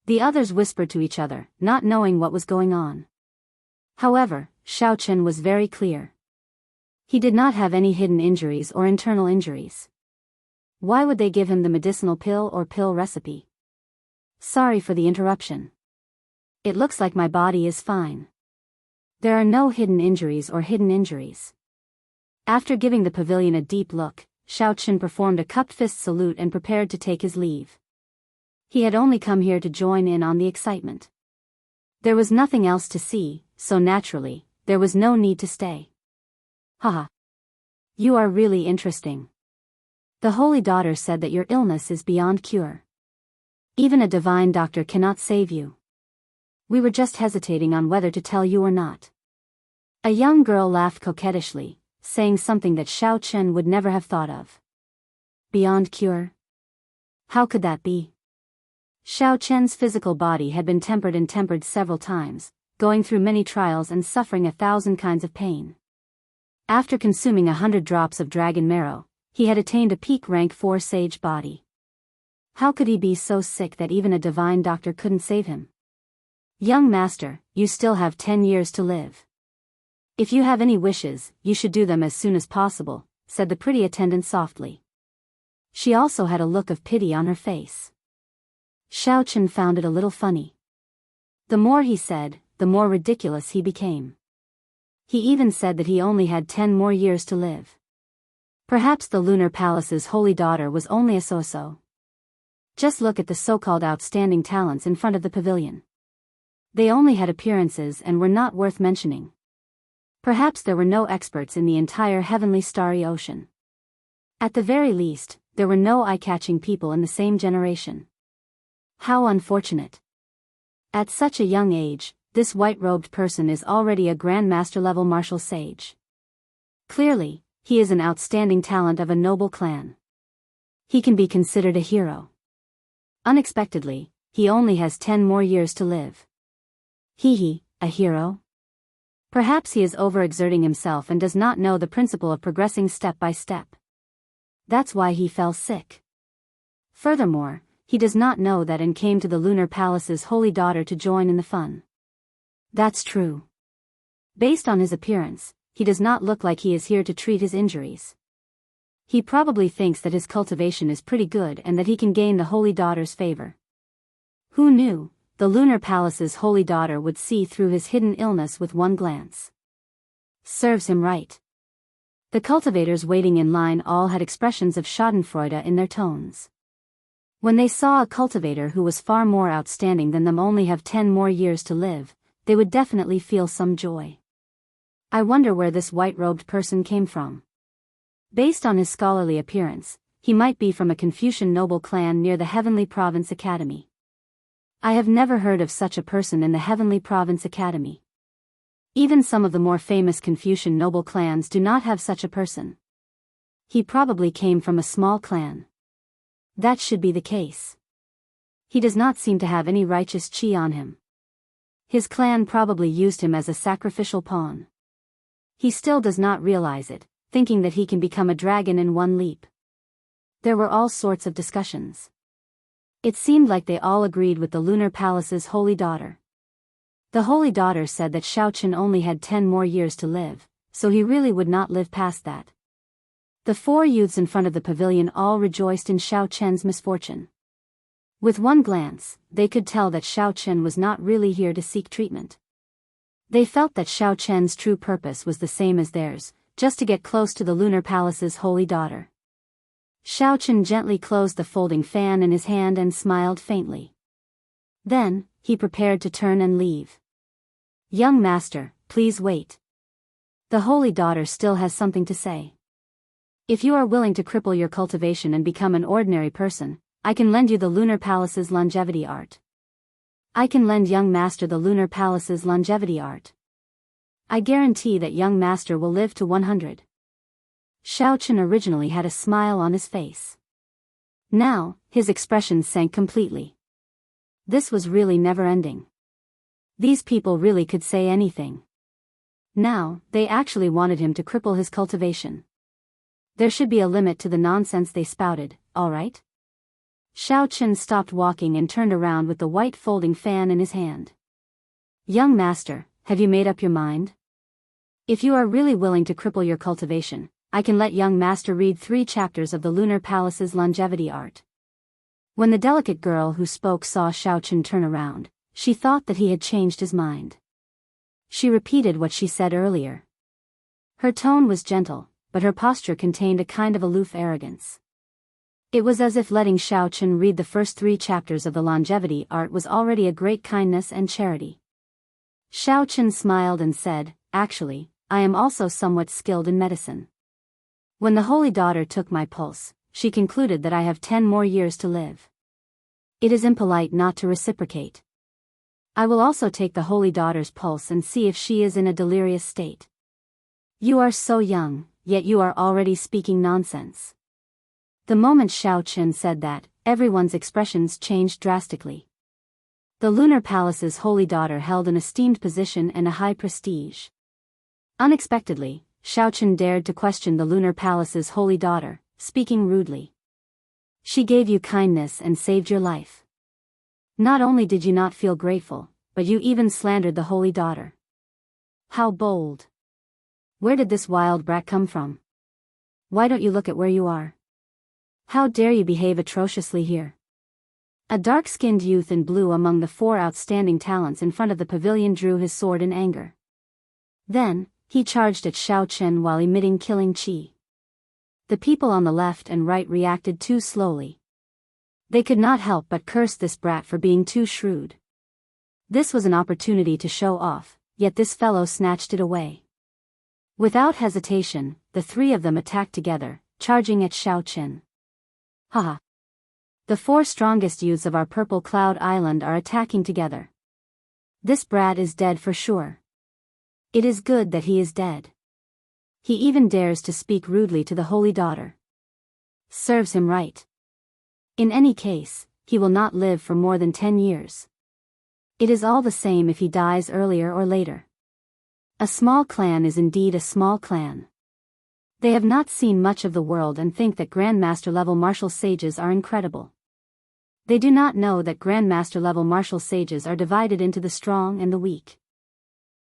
The others whispered to each other, not knowing what was going on. However, Xiaochen was very clear. He did not have any hidden injuries or internal injuries. Why would they give him the medicinal pill or pill recipe? Sorry for the interruption. It looks like my body is fine. There are no hidden injuries or hidden injuries. After giving the pavilion a deep look, Xiaochen performed a cupped fist salute and prepared to take his leave. He had only come here to join in on the excitement. There was nothing else to see, so naturally, there was no need to stay. Haha. You are really interesting. The Holy Daughter said that your illness is beyond cure. Even a divine doctor cannot save you. We were just hesitating on whether to tell you or not. A young girl laughed coquettishly, saying something that Xiaochen would never have thought of. Beyond cure? How could that be? Xiaochen's physical body had been tempered several times, going through many trials and suffering 1,000 kinds of pain. After consuming 100 drops of dragon marrow, he had attained a peak rank 4 sage body. How could he be so sick that even a divine doctor couldn't save him? Young master, you still have 10 years to live. If you have any wishes, you should do them as soon as possible, said the pretty attendant softly. She also had a look of pity on her face. Xiaochen found it a little funny. The more he said, the more ridiculous he became. He even said that he only had 10 more years to live. Perhaps the Lunar Palace's holy daughter was only a so-so. Just look at the so-called outstanding talents in front of the pavilion. They only had appearances and were not worth mentioning. Perhaps there were no experts in the entire heavenly starry ocean. At the very least, there were no eye-catching people in the same generation. How unfortunate. At such a young age, this white-robed person is already a Grand Master-level martial sage. Clearly, he is an outstanding talent of a noble clan. He can be considered a hero. Unexpectedly, he only has 10 more years to live. A hero? Perhaps he is overexerting himself and does not know the principle of progressing step by step. That's why he fell sick. Furthermore, he does not know that and came to the lunar palace's holy daughter to join in the fun. That's true. Based on his appearance, he does not look like he is here to treat his injuries. He probably thinks that his cultivation is pretty good and that he can gain the holy daughter's favor. Who knew, the lunar palace's holy daughter would see through his hidden illness with one glance. Serves him right. The cultivators waiting in line all had expressions of schadenfreude in their tones. When they saw a cultivator who was far more outstanding than them only have 10 more years to live, they would definitely feel some joy. I wonder where this white-robed person came from. Based on his scholarly appearance, he might be from a Confucian noble clan near the Heavenly Province Academy. I have never heard of such a person in the Heavenly Province Academy. Even some of the more famous Confucian noble clans do not have such a person. He probably came from a small clan. That should be the case. He does not seem to have any righteous chi on him. His clan probably used him as a sacrificial pawn. He still does not realize it, thinking that he can become a dragon in one leap. There were all sorts of discussions. It seemed like they all agreed with the lunar palace's holy daughter. The holy daughter said that Xiaochen only had 10 more years to live, so he really would not live past that. The 4 youths in front of the pavilion all rejoiced in Xiaochen's misfortune. With one glance, they could tell that Xiaochen was not really here to seek treatment. They felt that Xiaochen's true purpose was the same as theirs, just to get close to the lunar palace's holy daughter. Xiaochen gently closed the folding fan in his hand and smiled faintly. Then, he prepared to turn and leave. "Young master, please wait. The holy daughter still has something to say. If you are willing to cripple your cultivation and become an ordinary person, I can lend you the lunar palace's longevity art. I can lend young master the lunar palace's longevity art. I guarantee that young master will live to 100. Xiaochen originally had a smile on his face. Now, his expression sank completely. This was really never-ending. These people really could say anything. Now, they actually wanted him to cripple his cultivation. There should be a limit to the nonsense they spouted, all right? Xiaochen stopped walking and turned around with the white folding fan in his hand. "Young master, have you made up your mind? If you are really willing to cripple your cultivation, I can let young master read 3 chapters of the lunar palace's longevity art." When the delicate girl who spoke saw Xiaochen turn around, she thought that he had changed his mind. She repeated what she said earlier. Her tone was gentle, but her posture contained a kind of aloof arrogance. It was as if letting Xiaochen read the first 3 chapters of the longevity art was already a great kindness and charity. Xiaochen smiled and said, "Actually, I am also somewhat skilled in medicine. When the holy daughter took my pulse, she concluded that I have 10 more years to live. It is impolite not to reciprocate. I will also take the holy daughter's pulse and see if she is in a delirious state. You are so young, yet you are already speaking nonsense." The moment Xiaochen said that, everyone's expressions changed drastically. The lunar palace's holy daughter held an esteemed position and a high prestige. Unexpectedly, Xiaochen dared to question the lunar palace's holy daughter, speaking rudely. "She gave you kindness and saved your life. Not only did you not feel grateful, but you even slandered the holy daughter. How bold! Where did this wild brat come from? Why don't you look at where you are? How dare you behave atrociously here?" A dark-skinned youth in blue among the 4 outstanding talents in front of the pavilion drew his sword in anger. Then, he charged at Xiaochen while emitting killing chi. The people on the left and right reacted too slowly. They could not help but curse this brat for being too shrewd. This was an opportunity to show off, yet this fellow snatched it away. Without hesitation, the 3 of them attacked together, charging at Xiaochen. Haha! The 4 strongest youths of our Purple Cloud Island are attacking together. This brat is dead for sure. It is good that he is dead. He even dares to speak rudely to the holy daughter. Serves him right. In any case, he will not live for more than 10 years. It is all the same if he dies earlier or later. A small clan is indeed a small clan. They have not seen much of the world and think that Grandmaster-level martial sages are incredible. They do not know that Grandmaster-level martial sages are divided into the strong and the weak.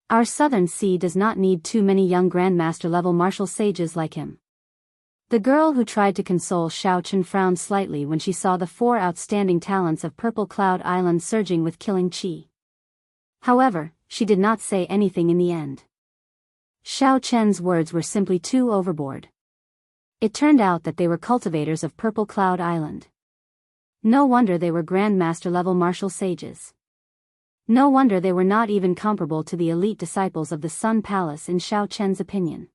Our southern sea does not need too many young Grandmaster-level martial sages like him. The girl who tried to console Xiao Chen frowned slightly when she saw the 4 outstanding talents of Purple Cloud Island surging with killing chi. However, she did not say anything in the end. Xiao Chen's words were simply too overboard. It turned out that they were cultivators of Purple Cloud Island. No wonder they were Grandmaster-level martial sages. No wonder they were not even comparable to the elite disciples of the Sun Palace in Xiao Chen's opinion.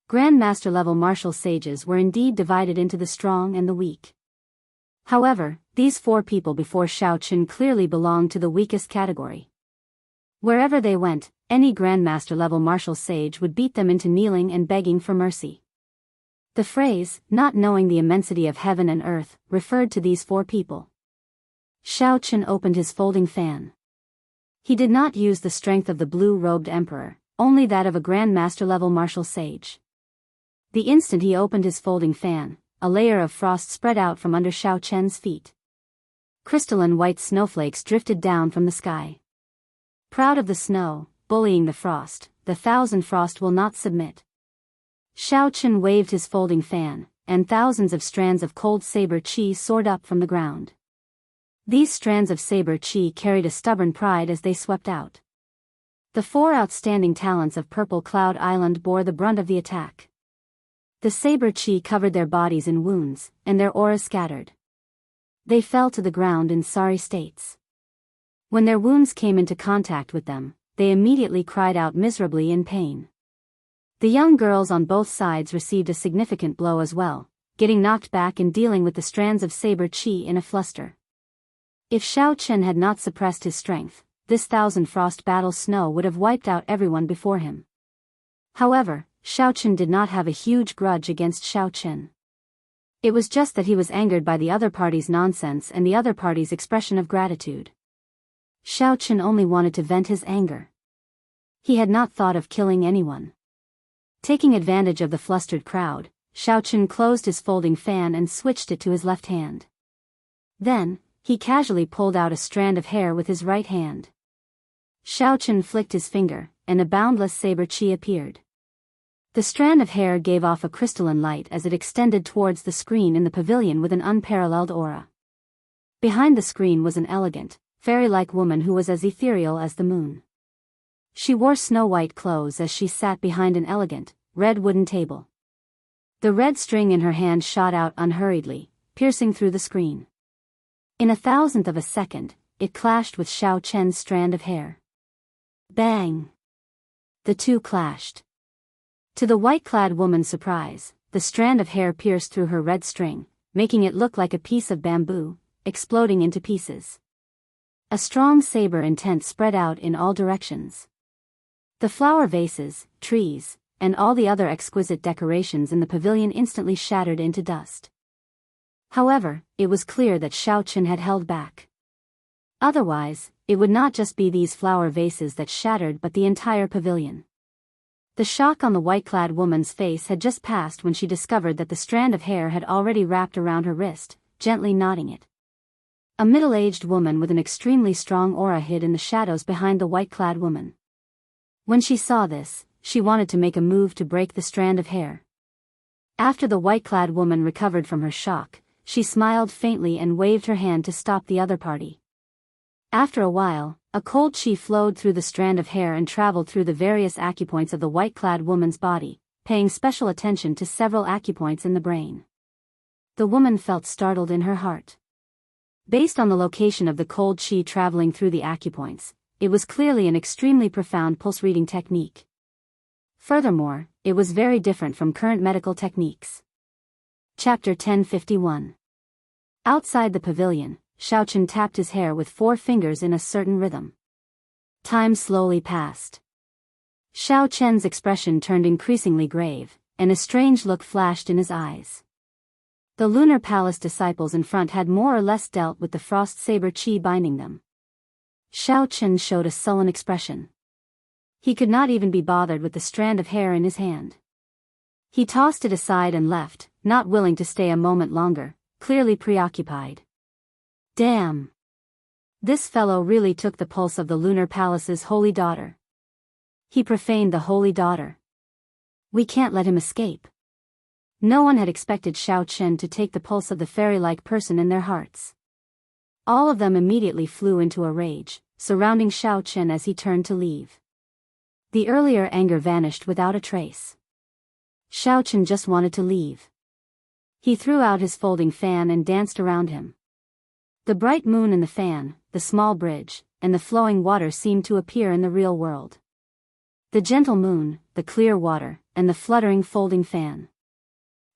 Grandmaster-level martial sages were indeed divided into the strong and the weak. However, these 4 people before Xiao Chen clearly belonged to the weakest category. Wherever they went, any Grandmaster-level martial sage would beat them into kneeling and begging for mercy. The phrase, not knowing the immensity of heaven and earth, referred to these 4 people. Xiao Chen opened his folding fan. He did not use the strength of the blue-robed emperor, only that of a Grandmaster-level martial sage. The instant he opened his folding fan, a layer of frost spread out from under Xiao Chen's feet. Crystalline white snowflakes drifted down from the sky. Proud of the snow, bullying the frost, the Thousand Frost will not submit. Xiao Chen waved his folding fan, and thousands of strands of cold saber chi soared up from the ground. These strands of saber chi carried a stubborn pride as they swept out. The 4 outstanding talents of Purple Cloud Island bore the brunt of the attack. The saber chi covered their bodies in wounds, and their auras scattered. They fell to the ground in sorry states. When their wounds came into contact with them, they immediately cried out miserably in pain. The young girls on both sides received a significant blow as well, getting knocked back and dealing with the strands of saber chi in a fluster. If Xiao Chen had not suppressed his strength, this Thousand Frost battle snow would have wiped out everyone before him. However, Xiao Chen did not have a huge grudge against Xiao Chen. It was just that he was angered by the other party's nonsense and the other party's expression of gratitude. Xiao Chen only wanted to vent his anger. He had not thought of killing anyone. Taking advantage of the flustered crowd, Xiao Chen closed his folding fan and switched it to his left hand. Then, he casually pulled out a strand of hair with his right hand. Xiao Chen flicked his finger, and a boundless saber chi appeared. The strand of hair gave off a crystalline light as it extended towards the screen in the pavilion with an unparalleled aura. Behind the screen was an elegant, fairy-like woman who was as ethereal as the moon. She wore snow-white clothes as she sat behind an elegant, red wooden table. The red string in her hand shot out unhurriedly, piercing through the screen. In a thousandth of a second, it clashed with Xiao Chen's strand of hair. Bang! The two clashed. To the white-clad woman's surprise, the strand of hair pierced through her red string, making it look like a piece of bamboo, exploding into pieces. A strong saber intent spread out in all directions. The flower vases, trees, and all the other exquisite decorations in the pavilion instantly shattered into dust. However, it was clear that Xiao Chen had held back. Otherwise, it would not just be these flower vases that shattered but the entire pavilion. The shock on the white-clad woman's face had just passed when she discovered that the strand of hair had already wrapped around her wrist, gently knotting it. A middle-aged woman with an extremely strong aura hid in the shadows behind the white-clad woman. When she saw this, she wanted to make a move to break the strand of hair. After the white-clad woman recovered from her shock, she smiled faintly and waved her hand to stop the other party. After a while, a cold chi flowed through the strand of hair and traveled through the various acupoints of the white-clad woman's body, paying special attention to several acupoints in the brain. The woman felt startled in her heart. Based on the location of the cold chi traveling through the acupoints, it was clearly an extremely profound pulse-reading technique. Furthermore, it was very different from current medical techniques. Chapter 1051. Outside the pavilion, Xiao Chen tapped his hair with 4 fingers in a certain rhythm. Time slowly passed. Xiao Chen's expression turned increasingly grave, and a strange look flashed in his eyes. The Lunar Palace disciples in front had more or less dealt with the frost saber chi binding them. Xiao Chen showed a sullen expression. He could not even be bothered with the strand of hair in his hand. He tossed it aside and left, not willing to stay a moment longer, clearly preoccupied. Damn! This fellow really took the pulse of the lunar palace's holy daughter. He profaned the holy daughter. We can't let him escape. No one had expected Xiao Chen to take the pulse of the fairy-like person in their hearts. All of them immediately flew into a rage, surrounding Xiao Chen as he turned to leave. The earlier anger vanished without a trace. Xiao Chen just wanted to leave. He threw out his folding fan and danced around him. The bright moon and the fan, the small bridge, and the flowing water seemed to appear in the real world. The gentle moon, the clear water, and the fluttering folding fan.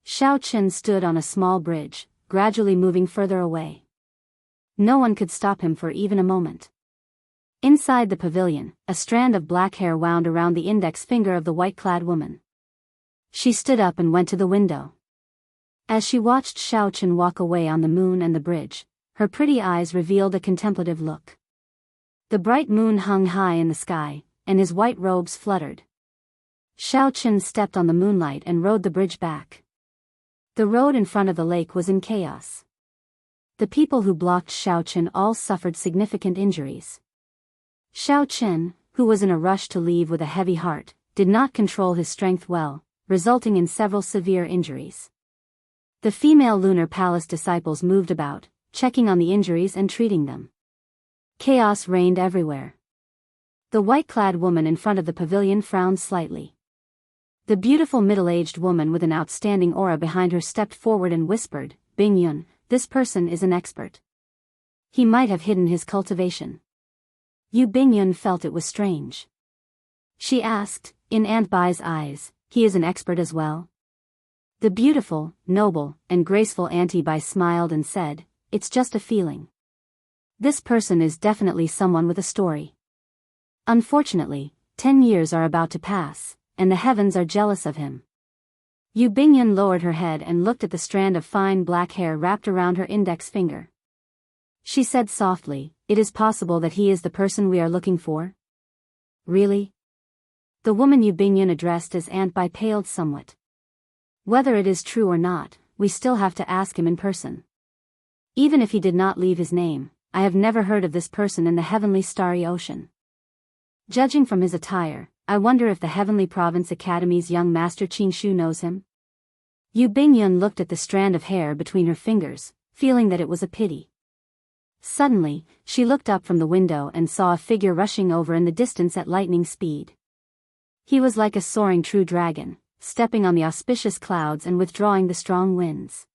Xiao Chen stood on a small bridge, gradually moving further away. No one could stop him for even a moment. Inside the pavilion, a strand of black hair wound around the index finger of the white-clad woman. She stood up and went to the window. As she watched Xiao Chen walk away on the moon and the bridge, her pretty eyes revealed a contemplative look. The bright moon hung high in the sky, and his white robes fluttered. Xiao Chen stepped on the moonlight and rode the bridge back. The road in front of the lake was in chaos. The people who blocked Xiao Chen all suffered significant injuries. Xiao Chen, who was in a rush to leave with a heavy heart, did not control his strength well, resulting in several severe injuries. The female lunar palace disciples moved about, checking on the injuries and treating them. Chaos reigned everywhere. The white-clad woman in front of the pavilion frowned slightly. The beautiful middle-aged woman with an outstanding aura behind her stepped forward and whispered, "Bingyun, this person is an expert. He might have hidden his cultivation." Yu Bingyun felt it was strange. She asked, in Aunt Bai's eyes, "He is an expert as well?" The beautiful, noble, and graceful Auntie Bai smiled and said, "It's just a feeling. This person is definitely someone with a story. Unfortunately, 10 years are about to pass, and the heavens are jealous of him." Yu Bingyun lowered her head and looked at the strand of fine black hair wrapped around her index finger. She said softly, "It is possible that he is the person we are looking for?" "Really?" The woman Yu Bingyun addressed as Aunt Bai paled somewhat. "Whether it is true or not, we still have to ask him in person. Even if he did not leave his name, I have never heard of this person in the heavenly starry ocean. Judging from his attire, I wonder if the Heavenly Province Academy's young master Qingshu knows him?" Yu Bingyun looked at the strand of hair between her fingers, feeling that it was a pity. Suddenly, she looked up from the window and saw a figure rushing over in the distance at lightning speed. He was like a soaring true dragon, stepping on the auspicious clouds and withdrawing the strong winds.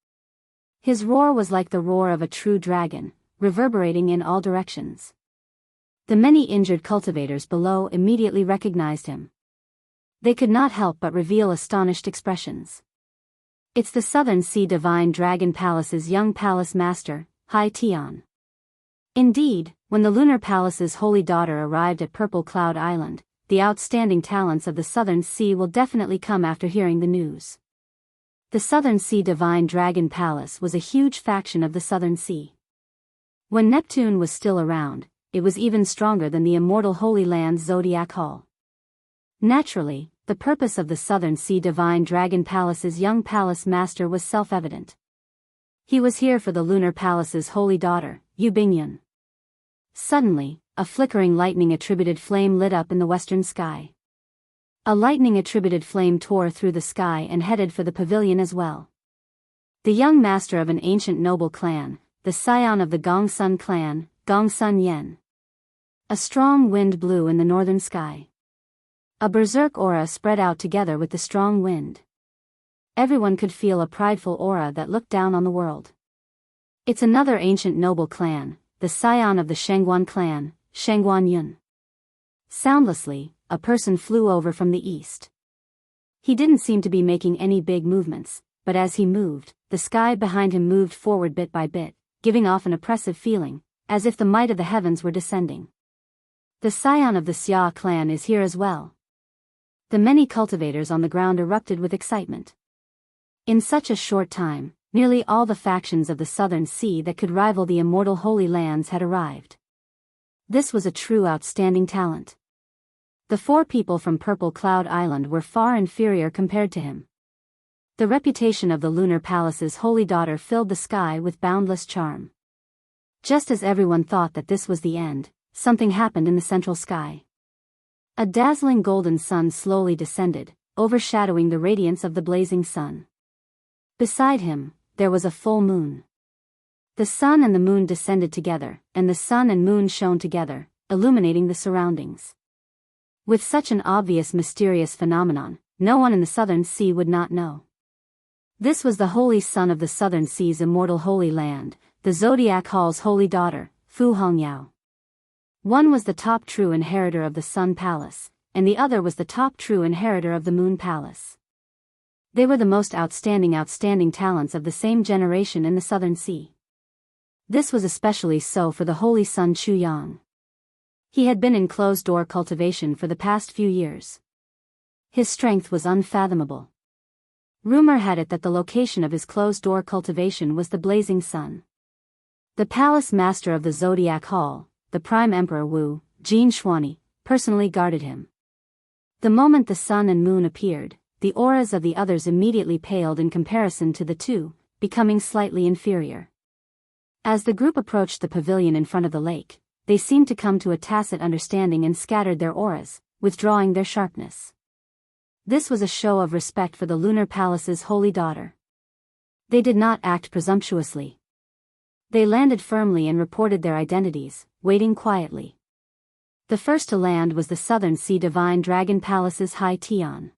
His roar was like the roar of a true dragon, reverberating in all directions. The many injured cultivators below immediately recognized him. They could not help but reveal astonished expressions. "It's the Southern Sea Divine Dragon Palace's young palace master, Hai Tian." Indeed, when the Lunar Palace's holy daughter arrived at Purple Cloud Island, the outstanding talents of the Southern Sea will definitely come after hearing the news. The Southern Sea Divine Dragon Palace was a huge faction of the Southern Sea. When Neptune was still around, it was even stronger than the immortal Holy Land's Zodiac Hall. Naturally, the purpose of the Southern Sea Divine Dragon Palace's young palace master was self-evident. He was here for the Lunar Palace's holy daughter, Yu Bingyun. Suddenly, a flickering lightning-attributed flame lit up in the western sky. A lightning-attributed flame tore through the sky and headed for the pavilion as well. The young master of an ancient noble clan, the scion of the Gongsun clan, Gongsun Yen. A strong wind blew in the northern sky. A berserk aura spread out together with the strong wind. Everyone could feel a prideful aura that looked down on the world. "It's another ancient noble clan, the scion of the Shengguan clan, Shengguan Yun." Soundlessly, a person flew over from the east. He didn't seem to be making any big movements, but as he moved, the sky behind him moved forward bit by bit, giving off an oppressive feeling, as if the might of the heavens were descending. "The scion of the Xia clan is here as well." The many cultivators on the ground erupted with excitement. In such a short time, nearly all the factions of the Southern Sea that could rival the immortal Holy Lands had arrived. This was a true outstanding talent. The 4 people from Purple Cloud Island were far inferior compared to him. The reputation of the Lunar Palace's holy daughter filled the sky with boundless charm. Just as everyone thought that this was the end, something happened in the central sky. A dazzling golden sun slowly descended, overshadowing the radiance of the blazing sun. Beside him, there was a full moon. The sun and the moon descended together, and the sun and moon shone together, illuminating the surroundings. With such an obvious mysterious phenomenon, no one in the Southern Sea would not know. This was the holy son of the Southern Sea's immortal holy land, the Zodiac Hall's holy daughter, Fu Hongyao. One was the top true inheritor of the Sun Palace, and the other was the top true inheritor of the Moon Palace. They were the most outstanding talents of the same generation in the Southern Sea. This was especially so for the holy son Chu Yang. He had been in closed-door cultivation for the past few years. His strength was unfathomable. Rumor had it that the location of his closed-door cultivation was the blazing sun. The palace master of the Zodiac Hall, the Prime Emperor Wu, Jin Shuani, personally guarded him. The moment the sun and moon appeared, the auras of the others immediately paled in comparison to the two, becoming slightly inferior. As the group approached the pavilion in front of the lake, they seemed to come to a tacit understanding and scattered their auras, withdrawing their sharpness. This was a show of respect for the Lunar Palace's holy daughter. They did not act presumptuously. They landed firmly and reported their identities, waiting quietly. The first to land was the Southern Sea Divine Dragon Palace's High Tian.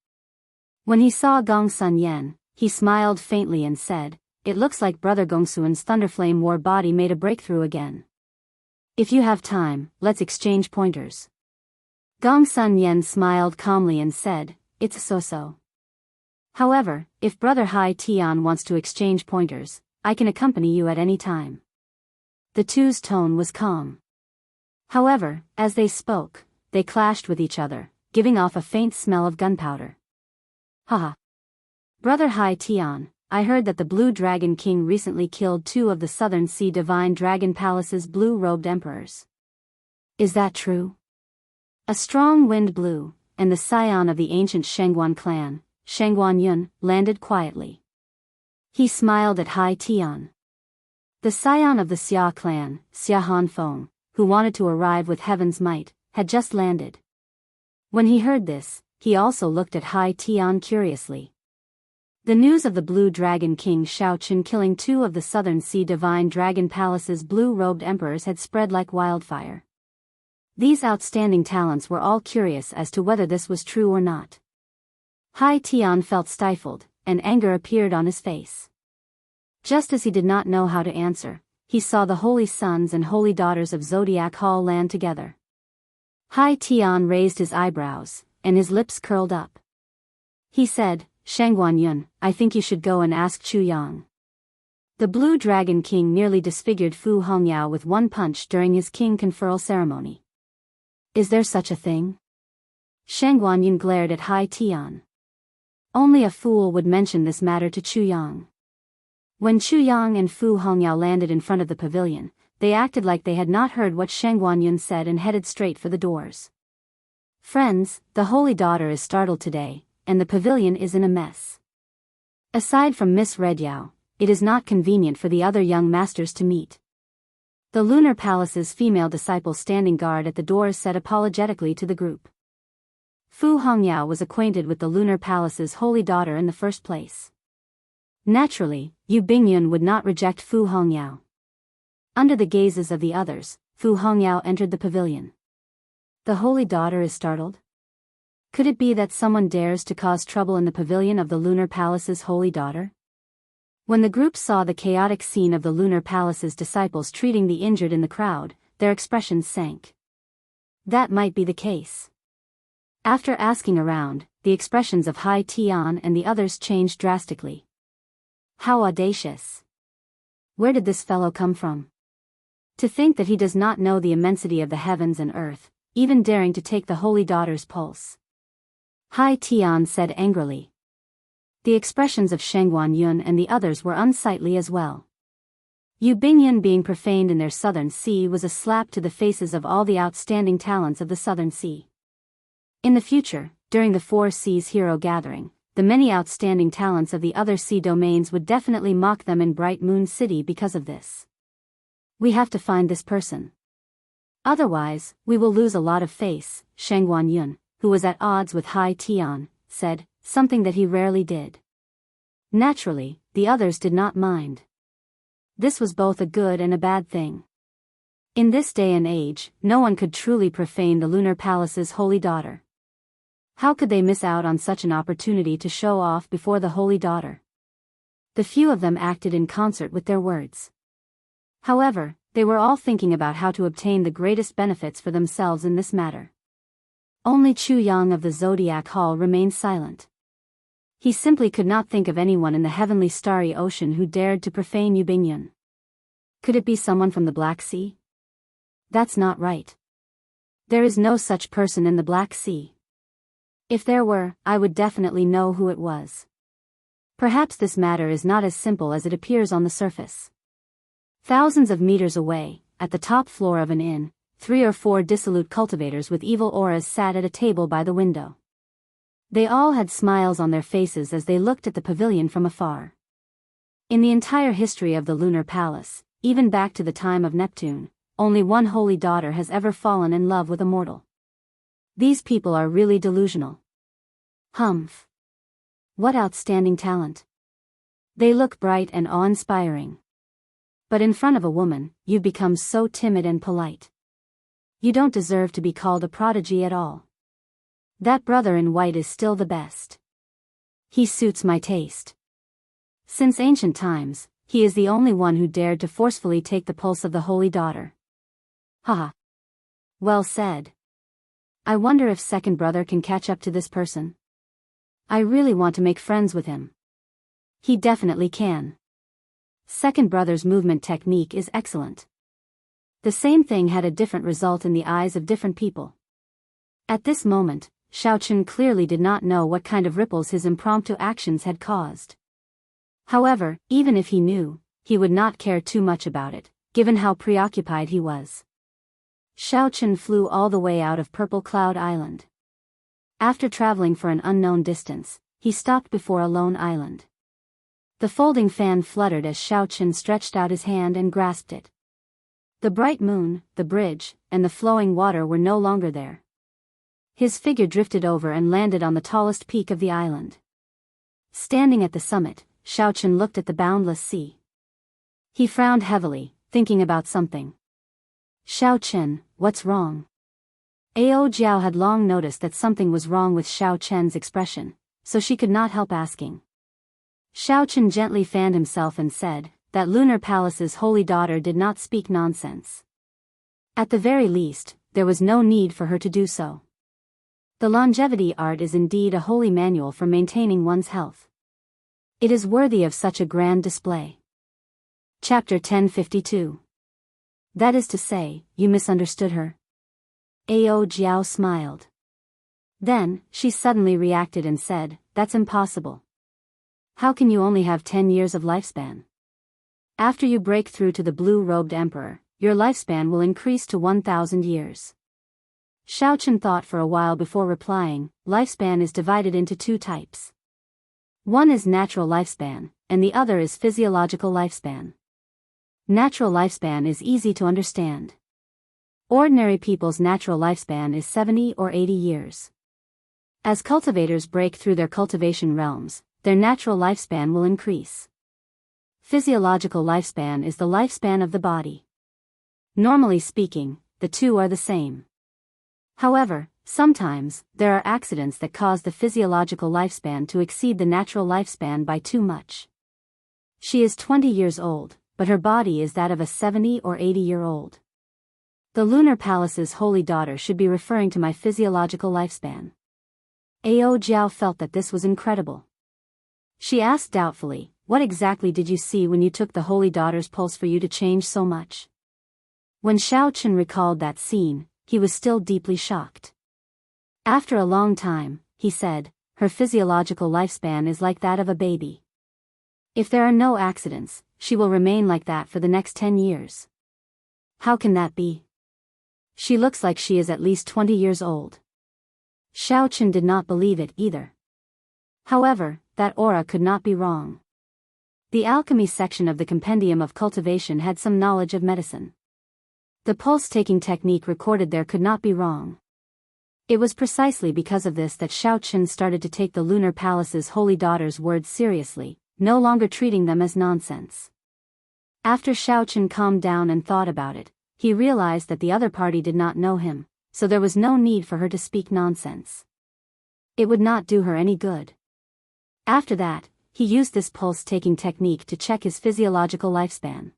When he saw Gong Sun Yen, he smiled faintly and said, "It looks like Brother Gongsuan's Thunderflame War body made a breakthrough again. If you have time, let's exchange pointers." Gong Sun Yen smiled calmly and said, "It's so-so. However, if Brother Hai Tian wants to exchange pointers, I can accompany you at any time." The two's tone was calm. However, as they spoke, they clashed with each other, giving off a faint smell of gunpowder. "Haha. Brother Hai Tian, I heard that the Blue Dragon King recently killed 2 of the Southern Sea Divine Dragon Palace's blue-robed emperors. Is that true?" A strong wind blew, and the scion of the ancient Shengguan clan, Shengguan Yun, landed quietly. He smiled at Hai Tian. The scion of the Xia clan, Xia Hanfeng, who wanted to arrive with heaven's might, had just landed. When he heard this, he also looked at Hai Tian curiously. The news of the Blue Dragon King Shao Chen killing 2 of the Southern Sea Divine Dragon Palace's blue-robed emperors had spread like wildfire. These outstanding talents were all curious as to whether this was true or not. Hai Tian felt stifled, and anger appeared on his face. Just as he did not know how to answer, he saw the holy sons and holy daughters of Zodiac Hall land together. Hai Tian raised his eyebrows, and his lips curled up. He said, "Shengguan Yun, I think you should go and ask Chu Yang." The Blue Dragon King nearly disfigured Fu Hongyao with one punch during his king conferral ceremony. Is there such a thing? Shengguan Yun glared at Hai Tian. Only a fool would mention this matter to Chu Yang. When Chu Yang and Fu Hongyao landed in front of the pavilion, they acted like they had not heard what Shengguan Yun said and headed straight for the doors. "Friends, the holy daughter is startled today, and the pavilion is in a mess. Aside from Miss Red Yao, it is not convenient for the other young masters to meet." The Lunar Palace's female disciple standing guard at the doors said apologetically to the group. Fu Hongyao was acquainted with the Lunar Palace's holy daughter in the first place. Naturally, Yu Bingyun would not reject Fu Hongyao. Under the gazes of the others, Fu Hongyao entered the pavilion. The holy daughter is startled? Could it be that someone dares to cause trouble in the pavilion of the Lunar Palace's holy daughter? When the group saw the chaotic scene of the Lunar Palace's disciples treating the injured in the crowd, their expressions sank. That might be the case. After asking around, the expressions of Hai Tian and the others changed drastically. How audacious! Where did this fellow come from? To think that he does not know the immensity of the heavens and earth, even daring to take the holy daughter's pulse. Hai Tian said angrily. The expressions of Shengguan Yun and the others were unsightly as well. Yu Bingyun being profaned in their Southern Sea was a slap to the faces of all the outstanding talents of the Southern Sea. In the future, during the Four Seas Hero Gathering, the many outstanding talents of the other sea domains would definitely mock them in Bright Moon City because of this. We have to find this person. Otherwise, we will lose a lot of face, Shangguan Yun, who was at odds with Hai Tian, said, something that he rarely did. Naturally, the others did not mind. This was both a good and a bad thing. In this day and age, no one could truly profane the lunar palace's holy daughter. How could they miss out on such an opportunity to show off before the holy daughter? The few of them acted in concert with their words. However, they were all thinking about how to obtain the greatest benefits for themselves in this matter. Only Chu Yang of the Zodiac Hall remained silent. He simply could not think of anyone in the heavenly starry ocean who dared to profane Yu Bingyun. Could it be someone from the Black Sea? That's not right. There is no such person in the Black Sea. If there were, I would definitely know who it was. Perhaps this matter is not as simple as it appears on the surface. Thousands of meters away, at the top floor of an inn, 3 or 4 dissolute cultivators with evil auras sat at a table by the window. They all had smiles on their faces as they looked at the pavilion from afar. In the entire history of the lunar palace, even back to the time of Neptune, only one holy daughter has ever fallen in love with a mortal. These people are really delusional. Humph. What outstanding talent. They look bright and awe-inspiring. But in front of a woman, you've become so timid and polite. You don't deserve to be called a prodigy at all. That brother in white is still the best. He suits my taste. Since ancient times, he is the only one who dared to forcefully take the pulse of the holy daughter. Haha. Well said. I wonder if second brother can catch up to this person. I really want to make friends with him. He definitely can. Second brother's movement technique is excellent. The same thing had a different result in the eyes of different people. At this moment, Xiaoqun clearly did not know what kind of ripples his impromptu actions had caused. However, even if he knew, he would not care too much about it, given how preoccupied he was. Xiaoqun flew all the way out of Purple Cloud Island. After traveling for an unknown distance, he stopped before a lone island. The folding fan fluttered as Xiaoqun stretched out his hand and grasped it. The bright moon, the bridge, and the flowing water were no longer there. His figure drifted over and landed on the tallest peak of the island. Standing at the summit, Xiaoqun looked at the boundless sea. He frowned heavily, thinking about something. Xiaoqun, what's wrong? Ao Jiao had long noticed that something was wrong with Xiaoqun's expression, so she could not help asking. Xiaoqun gently fanned himself and said, that lunar palace's holy daughter did not speak nonsense. At the very least, there was no need for her to do so. The longevity art is indeed a holy manual for maintaining one's health. It is worthy of such a grand display. Chapter 1052. That is to say, you misunderstood her? Ao Jiao smiled. Then, she suddenly reacted and said, that's impossible. How can you only have 10 years of lifespan? After you break through to the blue-robed emperor, your lifespan will increase to 1,000 years. Xiaoqun thought for a while before replying, lifespan is divided into 2 types. One is natural lifespan, and the other is physiological lifespan. Natural lifespan is easy to understand. Ordinary people's natural lifespan is 70 or 80 years. As cultivators break through their cultivation realms, their natural lifespan will increase. Physiological lifespan is the lifespan of the body. Normally speaking, the two are the same. However, sometimes, there are accidents that cause the physiological lifespan to exceed the natural lifespan by too much. She is 20 years old, but her body is that of a 70 or 80-year-old. The lunar palace's holy daughter should be referring to my physiological lifespan. Ao Jiao felt that this was incredible. She asked doubtfully, what exactly did you see when you took the holy daughter's pulse for you to change so much? When Xiaoqun recalled that scene, he was still deeply shocked. After a long time, he said, her physiological lifespan is like that of a baby. If there are no accidents, she will remain like that for the next 10 years. How can that be? She looks like she is at least 20 years old. Xiaoqun did not believe it either. However, that aura could not be wrong. The alchemy section of the Compendium of Cultivation had some knowledge of medicine. The pulse-taking technique recorded there could not be wrong. It was precisely because of this that Xiaochen started to take the Lunar Palace's holy daughter's words seriously, no longer treating them as nonsense. After Xiaochen calmed down and thought about it, he realized that the other party did not know him, so there was no need for her to speak nonsense. It would not do her any good. After that, he used this pulse-taking technique to check his physiological lifespan.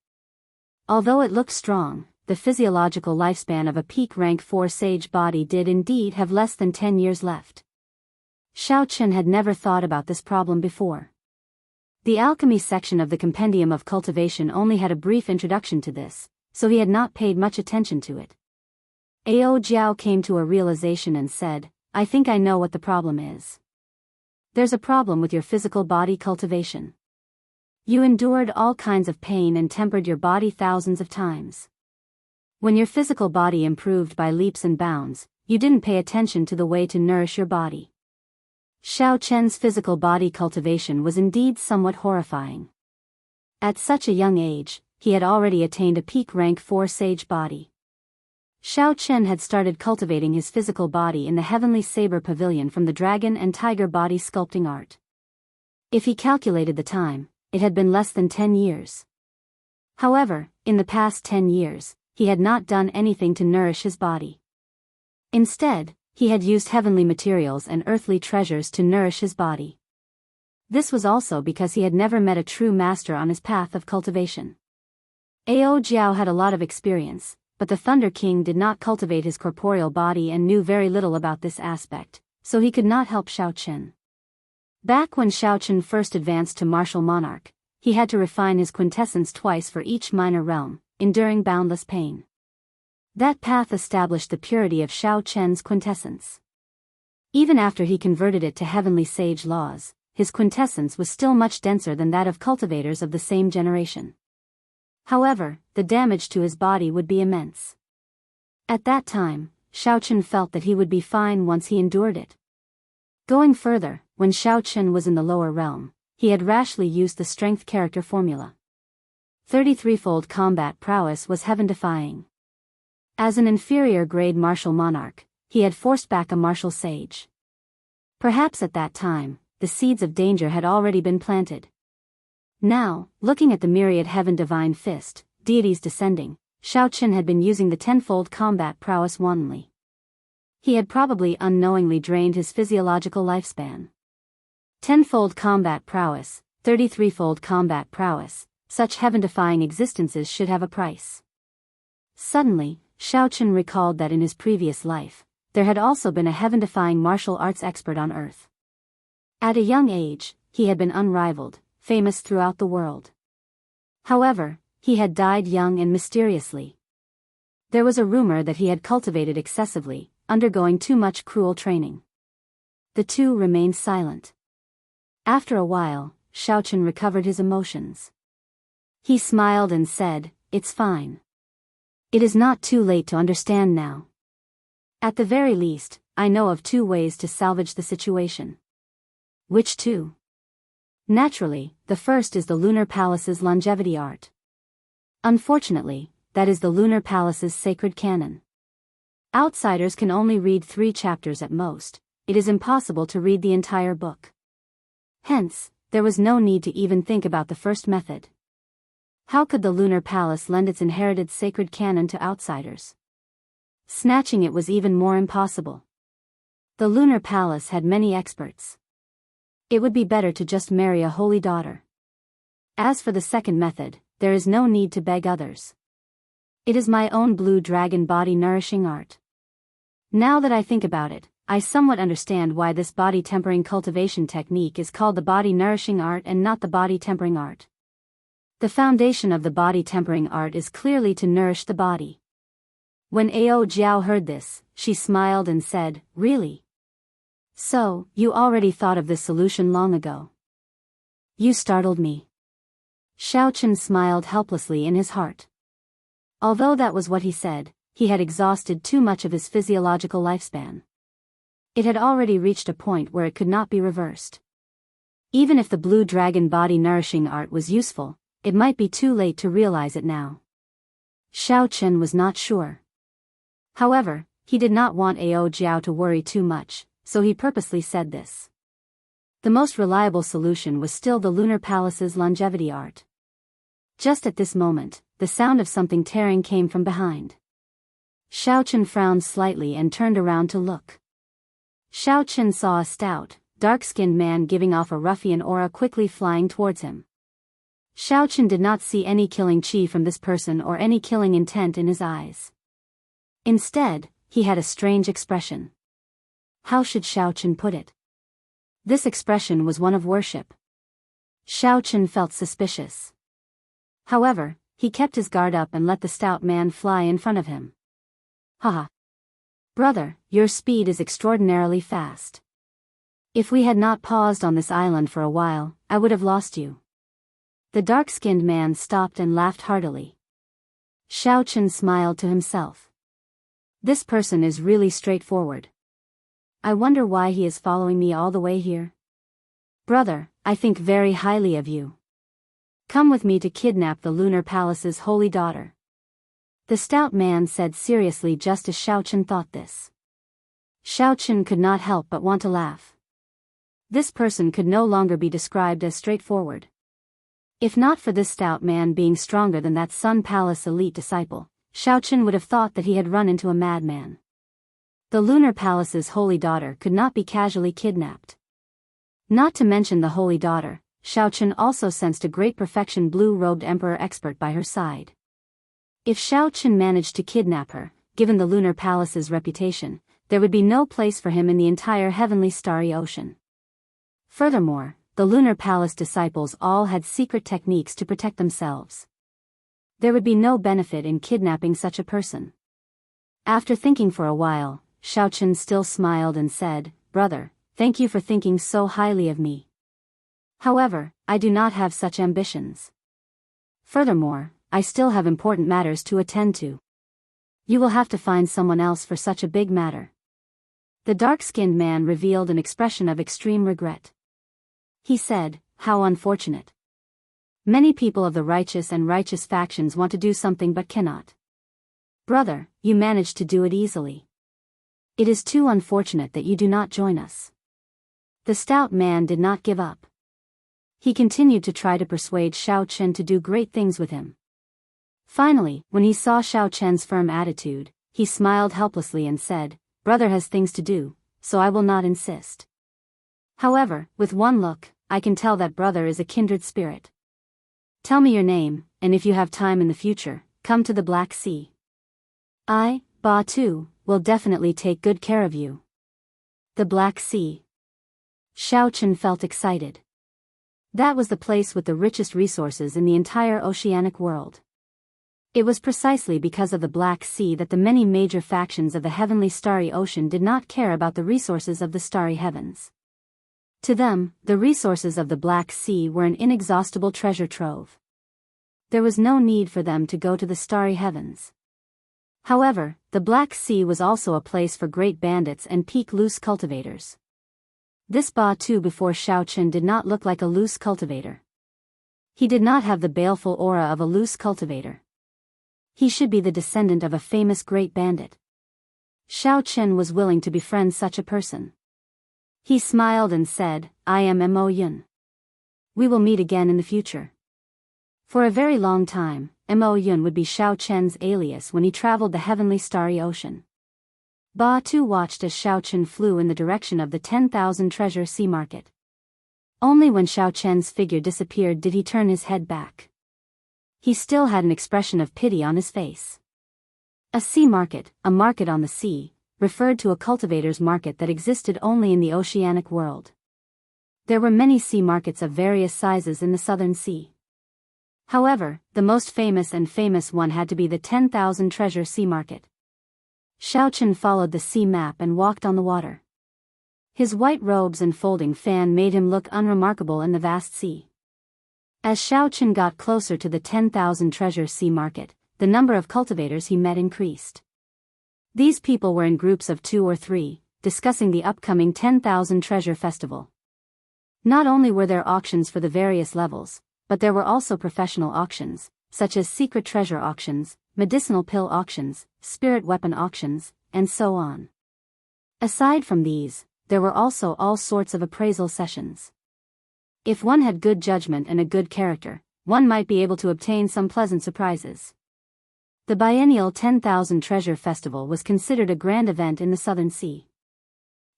Although it looked strong, the physiological lifespan of a peak rank 4 sage body did indeed have less than 10 years left. Xiaochen had never thought about this problem before. The alchemy section of the Compendium of Cultivation only had a brief introduction to this, so he had not paid much attention to it. Ao Jiao came to a realization and said, "I think I know what the problem is. There's a problem with your physical body cultivation. You endured all kinds of pain and tempered your body thousands of times. When your physical body improved by leaps and bounds, you didn't pay attention to the way to nourish your body." Xiaochen's physical body cultivation was indeed somewhat horrifying. At such a young age, he had already attained a peak rank 4 sage body. Xiaochen had started cultivating his physical body in the Heavenly Saber Pavilion from the dragon and tiger body sculpting art. If he calculated the time, it had been less than 10 years. However, in the past 10 years, he had not done anything to nourish his body. Instead, he had used heavenly materials and earthly treasures to nourish his body. This was also because he had never met a true master on his path of cultivation. Ao Jiao had a lot of experience, but the Thunder King did not cultivate his corporeal body and knew very little about this aspect, so he could not help Xiaochen. Back when Xiaochen first advanced to Martial Monarch, he had to refine his quintessence twice for each minor realm, enduring boundless pain. That path established the purity of Xiaochen's quintessence. Even after he converted it to heavenly sage laws, his quintessence was still much denser than that of cultivators of the same generation. However, the damage to his body would be immense. At that time, Xiaochen felt that he would be fine once he endured it. Going further, when Xiaochen was in the lower realm, he had rashly used the strength character formula. 33-fold combat prowess was heaven-defying. As an inferior grade martial monarch, he had forced back a martial sage. Perhaps at that time, the seeds of danger had already been planted. Now, looking at the myriad heaven divine fist, deities descending, Xiaochen had been using the 10-fold combat prowess wantonly. He had probably unknowingly drained his physiological lifespan. 10-fold combat prowess, 33-fold combat prowess, such heaven-defying existences should have a price. Suddenly, Xiaochen recalled that in his previous life, there had also been a heaven-defying martial arts expert on Earth. At a young age, he had been unrivaled, famous throughout the world. However, he had died young and mysteriously. There was a rumor that he had cultivated excessively, undergoing too much cruel training. The two remained silent. After a while, Xiaochen recovered his emotions. He smiled and said, "It's fine. It is not too late to understand now. At the very least, I know of 2 ways to salvage the situation." "Which 2? "Naturally, the first is the Lunar Palace's longevity art. Unfortunately, that is the Lunar Palace's sacred canon. Outsiders can only read 3 chapters at most. It is impossible to read the entire book. Hence, there was no need to even think about the first method. How could the Lunar Palace lend its inherited sacred canon to outsiders? Snatching it was even more impossible. The Lunar Palace had many experts. It would be better to just marry a holy daughter. As for the second method, there is no need to beg others. It is my own blue dragon body nourishing art. Now that I think about it, I somewhat understand why this body tempering cultivation technique is called the body nourishing art and not the body tempering art. The foundation of the body tempering art is clearly to nourish the body." When Ao Jiao heard this, she smiled and said, "Really? So, you already thought of this solution long ago?" "You startled me." Xiaochen smiled helplessly in his heart. Although that was what he said, he had exhausted too much of his physiological lifespan. It had already reached a point where it could not be reversed. Even if the blue dragon body nourishing art was useful, it might be too late to realize it now. Xiao Chen was not sure. However, he did not want Ao Jiao to worry too much, so he purposely said this. The most reliable solution was still the Lunar Palace's longevity art. Just at this moment, the sound of something tearing came from behind. Xiao Chen frowned slightly and turned around to look. Xiao Chen saw a stout, dark-skinned man giving off a ruffian aura quickly flying towards him. Xiao Chen did not see any killing chi from this person or any killing intent in his eyes. Instead, he had a strange expression. How should Xiao Chen put it? This expression was one of worship. Xiao Chen felt suspicious. However, he kept his guard up and let the stout man fly in front of him. Haha. Brother, your speed is extraordinarily fast. If we had not paused on this island for a while, I would have lost you. The dark-skinned man stopped and laughed heartily. Xiao Chen smiled to himself. This person is really straightforward. I wonder why he is following me all the way here. Brother, I think very highly of you. Come with me to kidnap the Lunar Palace's holy daughter. The stout man said seriously just as Xiao Chen thought this. Xiao Chen could not help but want to laugh. This person could no longer be described as straightforward. If not for this stout man being stronger than that Sun Palace elite disciple, Xiao Chen would have thought that he had run into a madman. The Lunar Palace's holy daughter could not be casually kidnapped. Not to mention the holy daughter, Xiao Chen also sensed a great perfection blue-robed emperor expert by her side. If Xiao Chen managed to kidnap her, given the Lunar Palace's reputation, there would be no place for him in the entire heavenly starry ocean. Furthermore, the Lunar Palace disciples all had secret techniques to protect themselves. There would be no benefit in kidnapping such a person. After thinking for a while, Xiao Chen still smiled and said, Brother, thank you for thinking so highly of me. However, I do not have such ambitions. Furthermore, I still have important matters to attend to. You will have to find someone else for such a big matter. The dark-skinned man revealed an expression of extreme regret. He said, How unfortunate. Many people of the righteous and righteous factions want to do something but cannot. Brother, you managed to do it easily. It is too unfortunate that you do not join us. The stout man did not give up. He continued to try to persuade Xiao Chen to do great things with him. Finally, when he saw Xiao Chen's firm attitude, he smiled helplessly and said, Brother has things to do, so I will not insist. However, with one look, I can tell that brother is a kindred spirit. Tell me your name, and if you have time in the future, come to the Black Sea. I, Ba Tu, will definitely take good care of you. The Black Sea. Xiao Chen felt excited. That was the place with the richest resources in the entire oceanic world. It was precisely because of the Black Sea that the many major factions of the heavenly starry ocean did not care about the resources of the starry heavens. To them, the resources of the Black Sea were an inexhaustible treasure trove. There was no need for them to go to the starry heavens. However, the Black Sea was also a place for great bandits and peak loose cultivators. This Ba Tu before Xiao Chen did not look like a loose cultivator. He did not have the baleful aura of a loose cultivator. He should be the descendant of a famous great bandit. Xiao Chen was willing to befriend such a person. He smiled and said, I am Mo Yun. We will meet again in the future. For a very long time, Mo Yun would be Xiao Chen's alias when he traveled the heavenly starry ocean. Ba Tu watched as Xiao Chen flew in the direction of the 10,000 treasure sea market. Only when Xiao Chen's figure disappeared did he turn his head back. He still had an expression of pity on his face. A sea market, a market on the sea, referred to a cultivator's market that existed only in the oceanic world. There were many sea markets of various sizes in the southern sea. However, the most famous one had to be the 10,000 treasure sea market. Xiao Chen followed the sea map and walked on the water. His white robes and folding fan made him look unremarkable in the vast sea. As Xiao Chen got closer to the 10,000 treasure sea market, the number of cultivators he met increased. These people were in groups of 2 or 3, discussing the upcoming 10,000 treasure festival. Not only were there auctions for the various levels, but there were also professional auctions, such as secret treasure auctions, medicinal pill auctions, spirit weapon auctions, and so on. Aside from these, there were also all sorts of appraisal sessions. If one had good judgment and a good character, one might be able to obtain some pleasant surprises. The biennial 10,000 Treasure Festival was considered a grand event in the Southern Sea.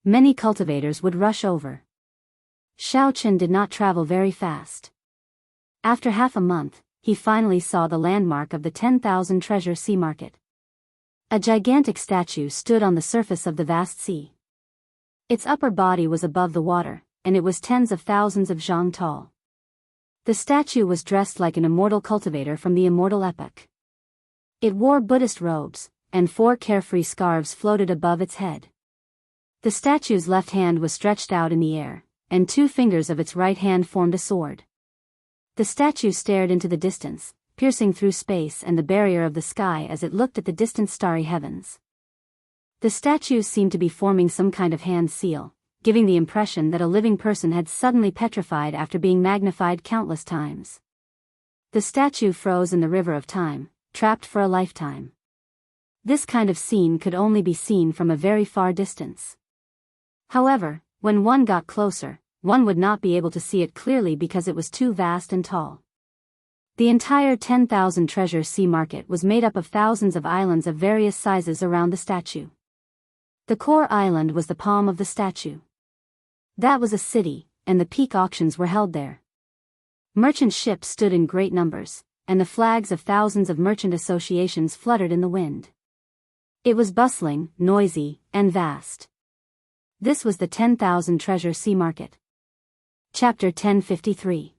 Many cultivators would rush over. Xiao Chen did not travel very fast. After half a month, he finally saw the landmark of the 10,000 Treasure Sea Market. A gigantic statue stood on the surface of the vast sea. Its upper body was above the water, and it was tens of thousands of zhang tall. The statue was dressed like an immortal cultivator from the immortal epoch. It wore Buddhist robes, and 4 carefree scarves floated above its head. The statue's left hand was stretched out in the air, and 2 fingers of its right hand formed a sword. The statue stared into the distance, piercing through space and the barrier of the sky as it looked at the distant starry heavens. The statue seemed to be forming some kind of hand seal, giving the impression that a living person had suddenly petrified after being magnified countless times. The statue froze in the river of time, trapped for a lifetime. This kind of scene could only be seen from a very far distance. However, when one got closer, one would not be able to see it clearly because it was too vast and tall. The entire 10,000 Treasure Sea Market was made up of thousands of islands of various sizes around the statue. The core island was the palm of the statue. That was a city, and the peak auctions were held there. Merchant ships stood in great numbers, and the flags of thousands of merchant associations fluttered in the wind. It was bustling, noisy, and vast. This was the 10,000 Treasure Sea Market. Chapter 1053.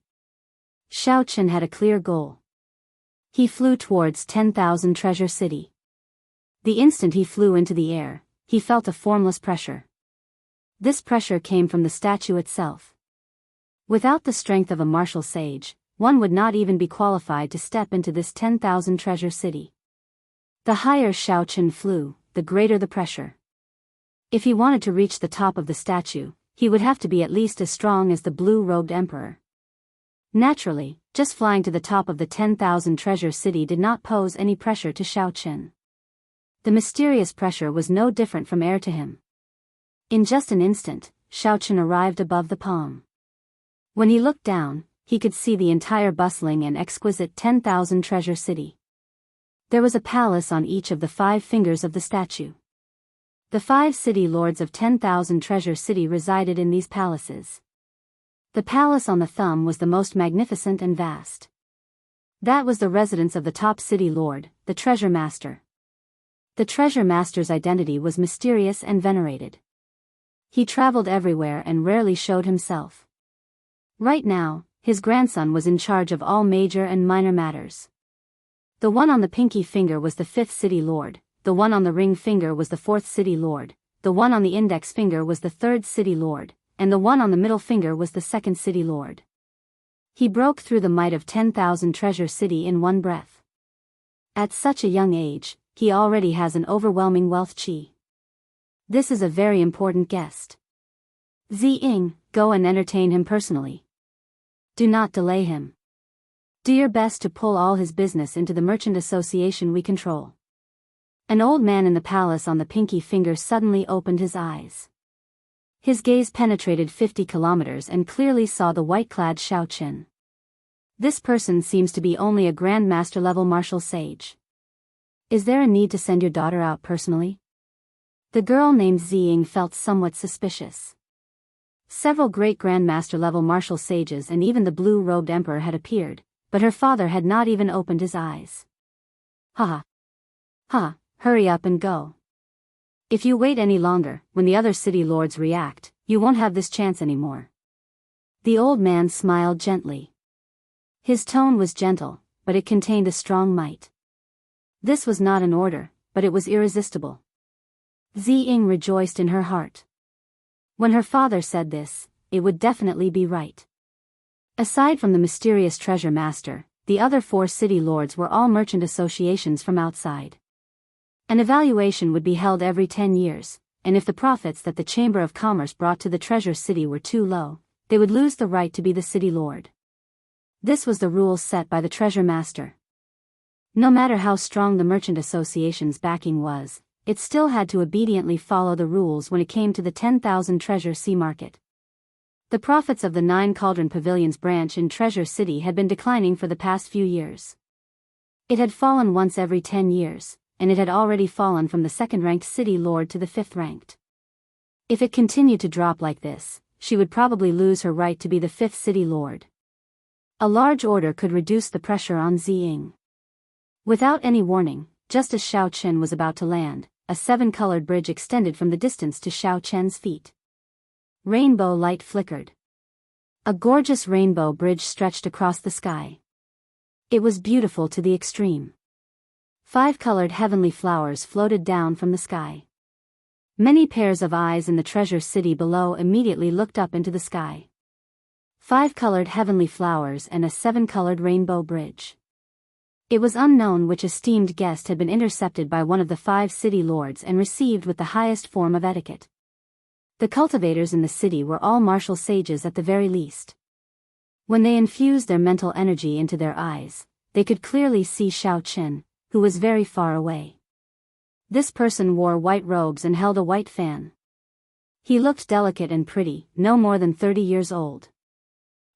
Xiao Chen had a clear goal. He flew towards 10,000 Treasure City. The instant he flew into the air, he felt a formless pressure. This pressure came from the statue itself. Without the strength of a martial sage, one would not even be qualified to step into this 10,000 Treasure City. The higher Xiao Chen flew, the greater the pressure. If he wanted to reach the top of the statue, he would have to be at least as strong as the blue-robed emperor. Naturally, just flying to the top of the 10,000 Treasure City did not pose any pressure to Xiao Chen. The mysterious pressure was no different from air to him. In just an instant, Xiao Chen arrived above the palm. When he looked down, he could see the entire bustling and exquisite 10,000 Treasure City. There was a palace on each of the 5 fingers of the statue. The 5 city lords of 10,000 Treasure City resided in these palaces. The palace on the thumb was the most magnificent and vast. That was the residence of the top city lord, the Treasure Master. The Treasure Master's identity was mysterious and venerated. He traveled everywhere and rarely showed himself. Right now, his grandson was in charge of all major and minor matters. The one on the pinky finger was the 5th city lord, the one on the ring finger was the 4th city lord, the one on the index finger was the 3rd city lord, and the one on the middle finger was the 2nd city lord. He broke through the might of 10,000 Treasure City in one breath. At such a young age, he already has an overwhelming wealth chi. This is a very important guest. Ziying, go and entertain him personally. Do not delay him. Do your best to pull all his business into the merchant association we control. An old man in the palace on the pinky finger suddenly opened his eyes. His gaze penetrated 50 kilometers and clearly saw the white-clad Xiao Chen. This person seems to be only a Grand Master level martial sage. Is there a need to send your daughter out personally? The girl named Ziying felt somewhat suspicious. Several great Grand Master level martial sages and even the blue-robed emperor had appeared, but her father had not even opened his eyes. Ha! Ha! Hurry up and go. If you wait any longer, when the other city lords react, you won't have this chance anymore. The old man smiled gently. His tone was gentle, but it contained a strong might. This was not an order, but it was irresistible. Ziying rejoiced in her heart. When her father said this, it would definitely be right. Aside from the mysterious treasure master, the other 4 city lords were all merchant associations from outside. An evaluation would be held every 10 years, and if the profits that the Chamber of Commerce brought to the Treasure City were too low, they would lose the right to be the city lord. This was the rules set by the treasure master. No matter how strong the merchant association's backing was, it still had to obediently follow the rules when it came to the 10,000 Treasure Sea market. The profits of the 9 Cauldron Pavilion's branch in Treasure City had been declining for the past few years. It had fallen once every 10 years, and it had already fallen from the second-ranked city lord to the fifth-ranked. If it continued to drop like this, she would probably lose her right to be the fifth city lord. A large order could reduce the pressure on Ziying. Without any warning, just as Xiao Chen was about to land, a 7-colored bridge extended from the distance to Xiao Chen's feet. Rainbow light flickered. A gorgeous rainbow bridge stretched across the sky. It was beautiful to the extreme. 5-colored heavenly flowers floated down from the sky. Many pairs of eyes in the treasure city below immediately looked up into the sky. 5-colored heavenly flowers and a 7-colored rainbow bridge. It was unknown which esteemed guest had been intercepted by one of the 5 city lords and received with the highest form of etiquette. The cultivators in the city were all martial sages at the very least. When they infused their mental energy into their eyes, they could clearly see Xiao Chen, who was very far away. This person wore white robes and held a white fan. He looked delicate and pretty, no more than 30 years old.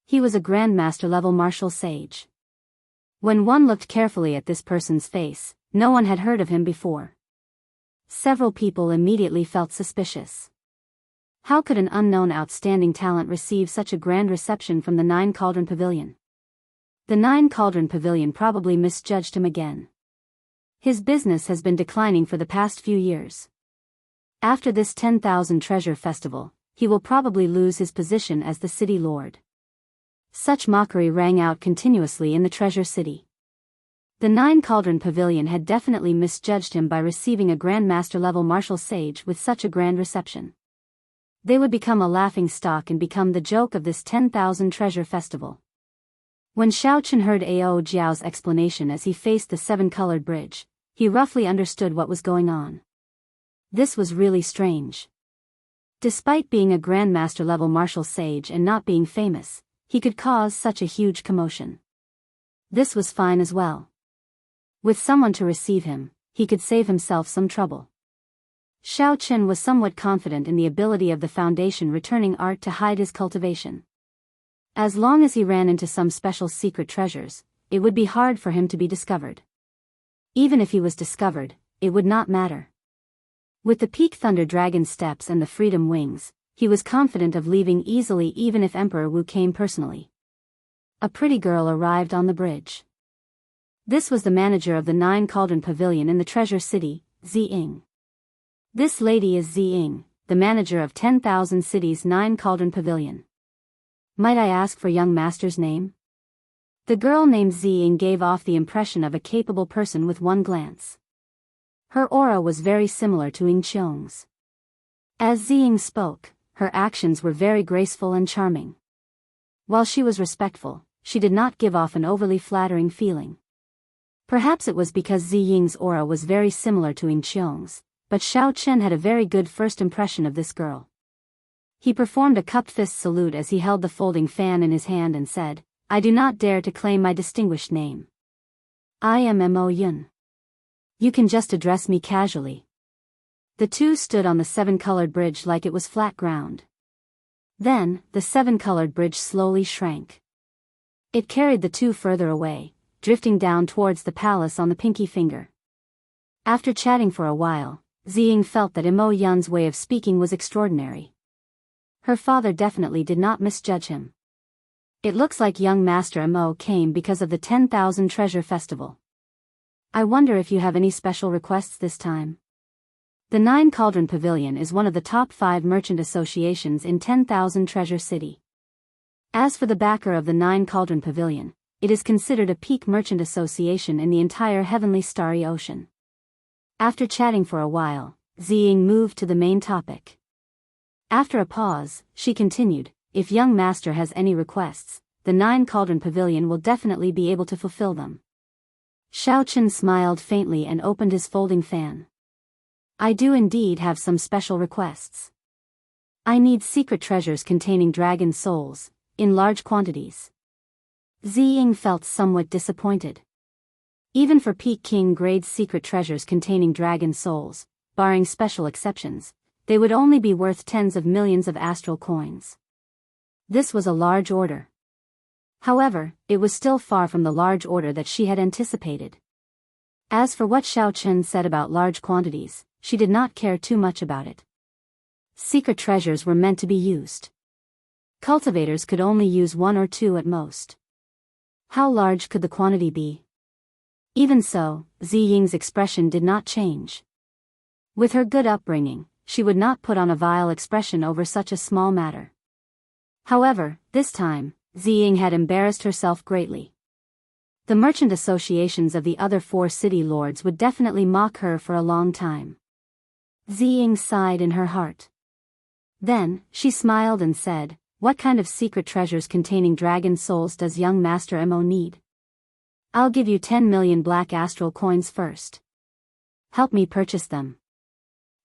He was a grandmaster-level martial sage. When one looked carefully at this person's face, no one had heard of him before. Several people immediately felt suspicious. How could an unknown outstanding talent receive such a grand reception from the 9 Cauldron Pavilion? The 9 Cauldron Pavilion probably misjudged him again. His business has been declining for the past few years. After this 10,000 Treasure Festival, he will probably lose his position as the city lord. Such mockery rang out continuously in the Treasure City. The 9 Cauldron Pavilion had definitely misjudged him by receiving a Grandmaster-level martial sage with such a grand reception. They would become a laughing stock and become the joke of this 10,000 Treasure Festival. When Xiao Chen heard Ao Jiao's explanation as he faced the 7-colored bridge, he roughly understood what was going on. This was really strange. Despite being a Grandmaster-level martial sage and not being famous, he could cause such a huge commotion. This was fine as well. With someone to receive him, he could save himself some trouble. Xiao Chen was somewhat confident in the ability of the Foundation returning art to hide his cultivation. As long as he ran into some special secret treasures, it would be hard for him to be discovered. Even if he was discovered, it would not matter. With the Peak Thunder Dragon steps and the Freedom Wings, he was confident of leaving easily even if Emperor Wu came personally. A pretty girl arrived on the bridge. This was the manager of the 9 Cauldron Pavilion in the Treasure City, Ziying. This lady is Ziying, the manager of 10,000 City's 9 Cauldron Pavilion. Might I ask for young master's name? The girl named Ziying gave off the impression of a capable person with one glance. Her aura was very similar to Ying Qiong's. As Ziying spoke, her actions were very graceful and charming. While she was respectful, she did not give off an overly flattering feeling. Perhaps it was because Ziying's aura was very similar to Ying Qiong's, but Xiao Chen had a very good first impression of this girl. He performed a cupped fist salute as he held the folding fan in his hand and said, "I do not dare to claim my distinguished name. I am Mo Yun. You can just address me casually." The two stood on the 7-colored bridge like it was flat ground. Then, the 7-colored bridge slowly shrank. It carried the two further away, drifting down towards the palace on the pinky finger. After chatting for a while, Ziying felt that Mo Yun's way of speaking was extraordinary. Her father definitely did not misjudge him. It looks like young Master Mo came because of the 10,000 Treasure Festival. I wonder if you have any special requests this time. The 9 Cauldron Pavilion is one of the top 5 merchant associations in 10,000 Treasure City. As for the backer of the 9 Cauldron Pavilion, it is considered a peak merchant association in the entire Heavenly Starry Ocean. After chatting for a while, Ziying moved to the main topic. After a pause, she continued, "If young master has any requests, the 9 Cauldron Pavilion will definitely be able to fulfill them." Xiao Chen smiled faintly and opened his folding fan. "I do indeed have some special requests." I need secret treasures containing dragon souls, in large quantities. Ziying felt somewhat disappointed. Even for peak king grade secret treasures containing dragon souls, barring special exceptions, they would only be worth tens of millions of astral coins. This was a large order. However, it was still far from the large order that she had anticipated. As for what Xiao Chen said about large quantities, she did not care too much about it. Secret treasures were meant to be used. Cultivators could only use 1 or 2 at most. How large could the quantity be? Even so, Ziying's expression did not change. With her good upbringing, she would not put on a vile expression over such a small matter. However, this time, Ziying had embarrassed herself greatly. The merchant associations of the other 4 city lords would definitely mock her for a long time. Ziying sighed in her heart. Then, she smiled and said, "What kind of secret treasures containing dragon souls does young Master Mo need? I'll give you 10 million black astral coins first. Help me purchase them.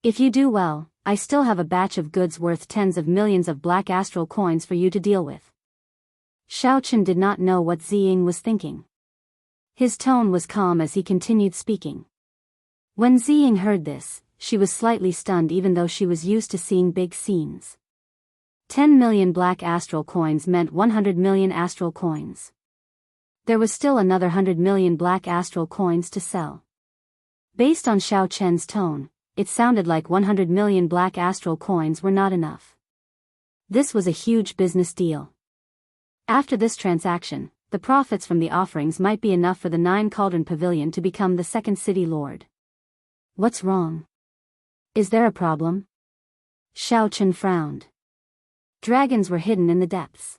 If you do well, I still have a batch of goods worth tens of millions of black astral coins for you to deal with." Xiao Chen did not know what Ziying was thinking. His tone was calm as he continued speaking. When Ziying heard this, she was slightly stunned even though she was used to seeing big scenes. 10 million black astral coins meant 100 million astral coins. There was still another 100 million black astral coins to sell. Based on Xiao Chen's tone, it sounded like 100 million black astral coins were not enough. This was a huge business deal. After this transaction, the profits from the offerings might be enough for the 9 Cauldron Pavilion to become the second city lord. What's wrong? Is there a problem? Xiao Chen frowned. Dragons were hidden in the depths.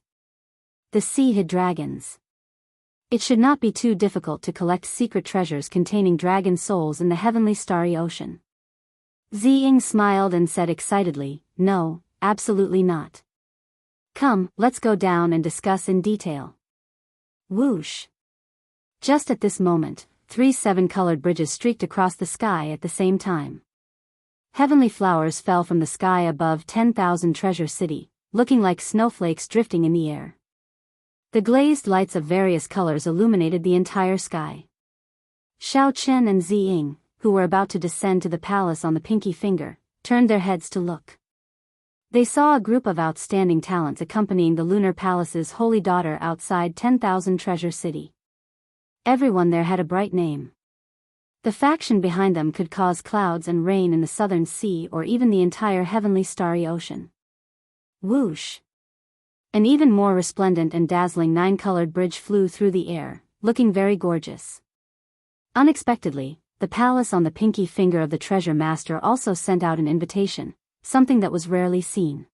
The sea hid dragons. It should not be too difficult to collect secret treasures containing dragon souls in the heavenly starry ocean. Ziying smiled and said excitedly, "No, absolutely not. Come, let's go down and discuss in detail." Whoosh! Just at this moment, 3 7-colored bridges streaked across the sky at the same time. Heavenly flowers fell from the sky above 10,000 Treasure City, looking like snowflakes drifting in the air. The glazed lights of various colors illuminated the entire sky. Xiao Chen and Ziying, who were about to descend to the palace on the pinky finger, turned their heads to look. They saw a group of outstanding talents accompanying the Lunar Palace's holy daughter outside 10,000 Treasure City. Everyone there had a bright name. The faction behind them could cause clouds and rain in the southern sea or even the entire heavenly starry ocean. Whoosh! An even more resplendent and dazzling 9-colored bridge flew through the air, looking very gorgeous. Unexpectedly, the palace on the pinky finger of the treasure master also sent out an invitation, something that was rarely seen.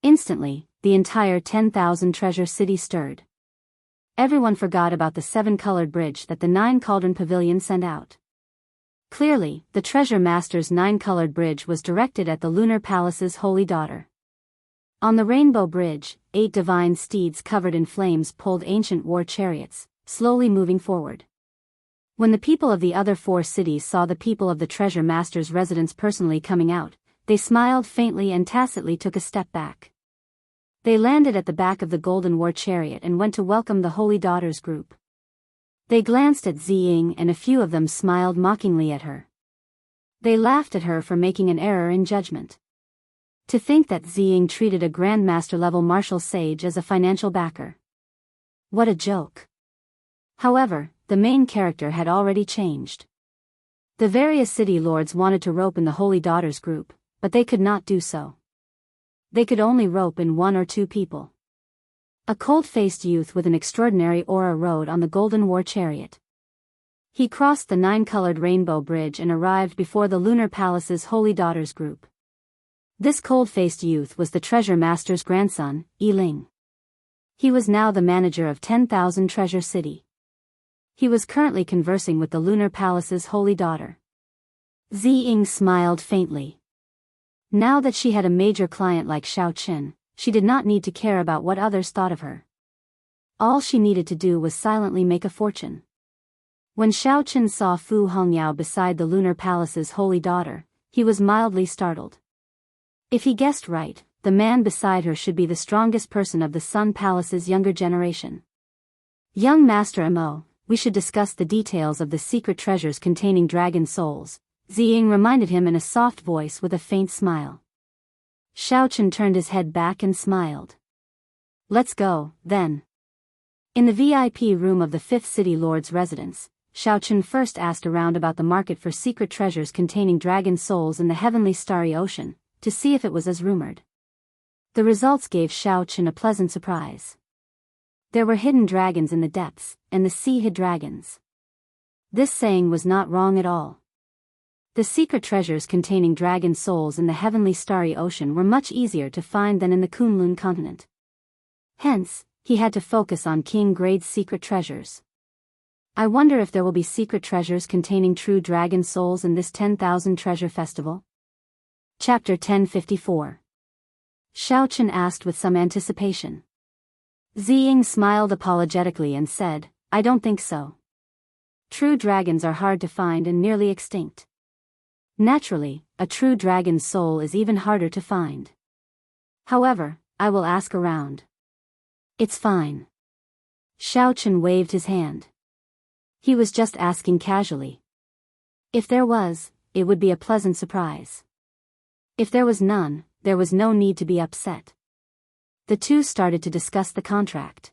Instantly, the entire 10,000 Treasure City stirred. Everyone forgot about the 7-colored bridge that the 9 Cauldron Pavilion sent out. Clearly, the treasure master's 9-colored bridge was directed at the Lunar Palace's holy daughter. On the Rainbow Bridge, 8 divine steeds covered in flames pulled ancient war chariots, slowly moving forward. When the people of the other 4 cities saw the people of the treasure master's residence personally coming out, they smiled faintly and tacitly took a step back. They landed at the back of the Golden War Chariot and went to welcome the Holy Daughters group. They glanced at Ziying and a few of them smiled mockingly at her. They laughed at her for making an error in judgment. To think that Ziying treated a Grandmaster-level martial sage as a financial backer. What a joke. However, the main character had already changed. The various city lords wanted to rope in the Holy Daughters group, but they could not do so. They could only rope in 1 or 2 people. A cold-faced youth with an extraordinary aura rode on the Golden War Chariot. He crossed the 9-colored Rainbow Bridge and arrived before the Lunar Palace's Holy Daughters group. This cold-faced youth was the Treasure Master's grandson, Ling. He was now the manager of 10,000 Treasure City. He was currently conversing with the Lunar Palace's holy daughter. Ziying smiled faintly. Now that she had a major client like Xiao Chen, she did not need to care about what others thought of her. All she needed to do was silently make a fortune. When Xiao Chen saw Fu Hongyao beside the Lunar Palace's holy daughter, he was mildly startled. If he guessed right, the man beside her should be the strongest person of the Sun Palace's younger generation. Young Master Mo, we should discuss the details of the secret treasures containing dragon souls, Ziying reminded him in a soft voice with a faint smile. Xiaochen turned his head back and smiled. Let's go, then. In the VIP room of the 5th City Lord's residence, Xiaochen first asked around about the market for secret treasures containing dragon souls in the heavenly starry ocean, to see if it was as rumored. The results gave Xiaochen a pleasant surprise. There were hidden dragons in the depths, and the sea hid dragons. This saying was not wrong at all. The secret treasures containing dragon souls in the heavenly starry ocean were much easier to find than in the Kunlun continent. Hence, he had to focus on King Grade's secret treasures. I wonder if there will be secret treasures containing true dragon souls in this 10,000 treasure festival? Chapter 1054. Xiaochen asked with some anticipation. Ziying smiled apologetically and said, I don't think so. True dragons are hard to find and nearly extinct. Naturally, a true dragon's soul is even harder to find. However, I will ask around. It's fine. Xiaochen waved his hand. He was just asking casually. If there was, it would be a pleasant surprise. If there was none, there was no need to be upset. The two started to discuss the contract.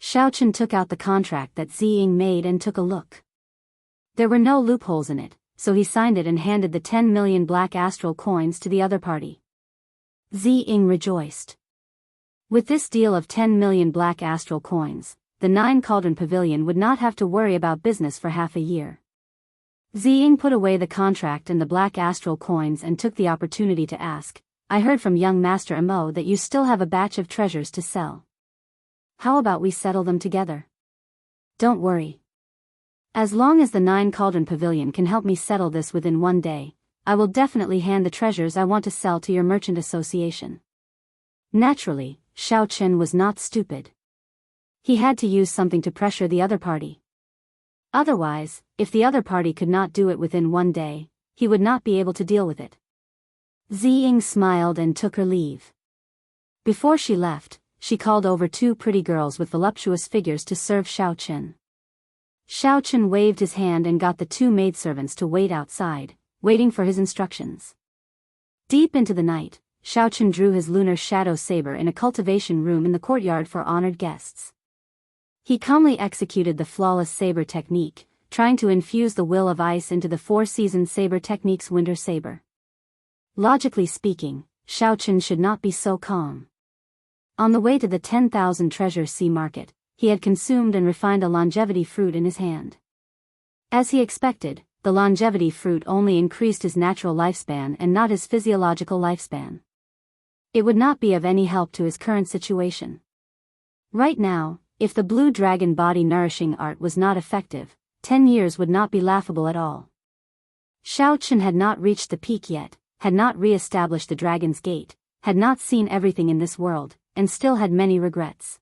Xiaochen took out the contract that Ziying made and took a look. There were no loopholes in it, so he signed it and handed the 10 million black astral coins to the other party. Ziying rejoiced. With this deal of 10 million black astral coins, the 9 Cauldron Pavilion would not have to worry about business for half a year. Ziying put away the contract and the black astral coins and took the opportunity to ask, I heard from young Master Amo that you still have a batch of treasures to sell. How about we settle them together? Don't worry. As long as the 9 Cauldron Pavilion can help me settle this within one day, I will definitely hand the treasures I want to sell to your merchant association. Naturally, Xiaochen was not stupid. He had to use something to pressure the other party. Otherwise, if the other party could not do it within one day, he would not be able to deal with it. Ziying smiled and took her leave. Before she left, she called over 2 pretty girls with voluptuous figures to serve Xiaochen. Xiaochen waved his hand and got the 2 maidservants to wait outside, waiting for his instructions. Deep into the night, Xiaochen drew his lunar shadow saber in a cultivation room in the courtyard for honored guests. He calmly executed the flawless saber technique, trying to infuse the will of ice into the 4-season saber technique's winter saber. Logically speaking, Xiaochen should not be so calm. On the way to the 10,000 treasure sea market, he had consumed and refined a longevity fruit in his hand. As he expected, the longevity fruit only increased his natural lifespan and not his physiological lifespan. It would not be of any help to his current situation. Right now, if the blue dragon body nourishing art was not effective, 10 years would not be laughable at all. Xiaochen had not reached the peak yet, had not re-established the dragon's gate, had not seen everything in this world, and still had many regrets.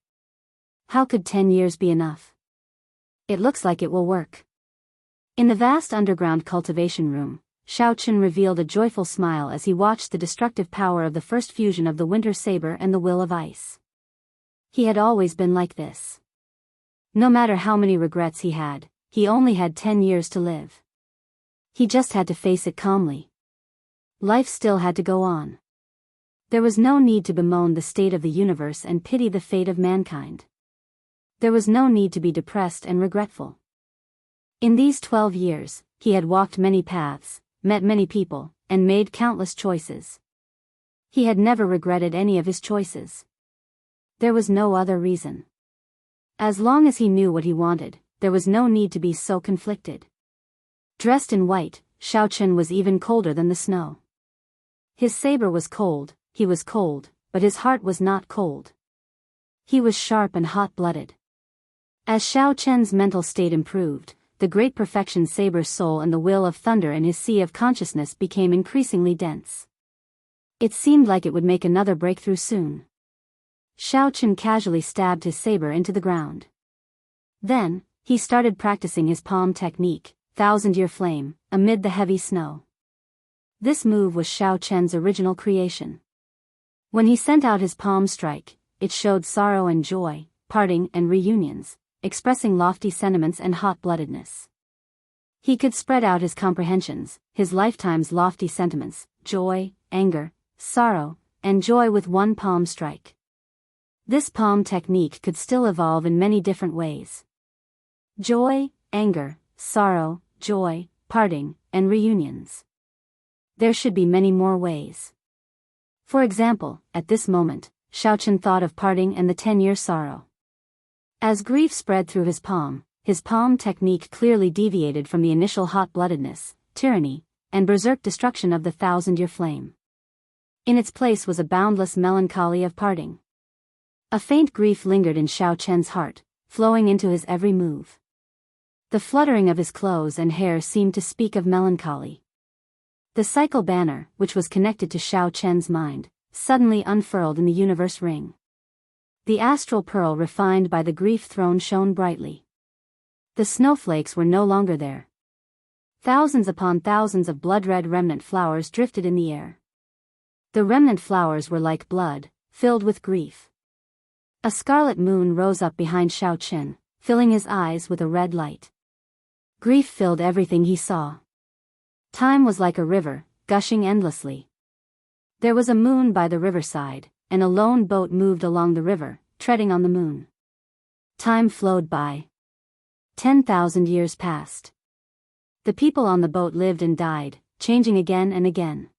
How could 10 years be enough? It looks like it will work. In the vast underground cultivation room, Xiaochen revealed a joyful smile as he watched the destructive power of the first fusion of the winter saber and the will of ice. He had always been like this. No matter how many regrets he only had 10 years to live. He just had to face it calmly. Life still had to go on. There was no need to bemoan the state of the universe and pity the fate of mankind. There was no need to be depressed and regretful. In these 12 years, he had walked many paths, met many people, and made countless choices. He had never regretted any of his choices. There was no other reason. As long as he knew what he wanted, there was no need to be so conflicted. Dressed in white, Xiaochen was even colder than the snow. His saber was cold, he was cold, but his heart was not cold. He was sharp and hot-blooded. As Xiaochen's mental state improved, the great perfection saber soul and the will of thunder in his sea of consciousness became increasingly dense. It seemed like it would make another breakthrough soon. Xiaochen casually stabbed his saber into the ground. Then, he started practicing his palm technique, thousand-year flame, amid the heavy snow. This move was Xiaochen's original creation. When he sent out his palm strike, it showed sorrow and joy, parting and reunions, expressing lofty sentiments and hot-bloodedness. He could spread out his comprehensions, his lifetime's lofty sentiments, joy, anger, sorrow, and joy with one palm strike. This palm technique could still evolve in many different ways. Joy, anger, sorrow, joy, parting, and reunions. There should be many more ways. For example, at this moment, Xiaochen thought of parting and the 10-year sorrow. As grief spread through his palm technique clearly deviated from the initial hot-bloodedness, tyranny, and berserk destruction of the 1,000-year flame. In its place was a boundless melancholy of parting. A faint grief lingered in Xiaochen's heart, flowing into his every move. The fluttering of his clothes and hair seemed to speak of melancholy. The cycle banner, which was connected to Xiaochen's mind, suddenly unfurled in the universe ring. The astral pearl refined by the grief throne shone brightly. The snowflakes were no longer there. Thousands upon thousands of blood-red remnant flowers drifted in the air. The remnant flowers were like blood, filled with grief. A scarlet moon rose up behind Xiaochen, filling his eyes with a red light. Grief filled everything he saw. Time was like a river, gushing endlessly. There was a moon by the riverside, and a lone boat moved along the river, treading on the moon. Time flowed by. 10,000 years passed. The people on the boat lived and died, changing again and again.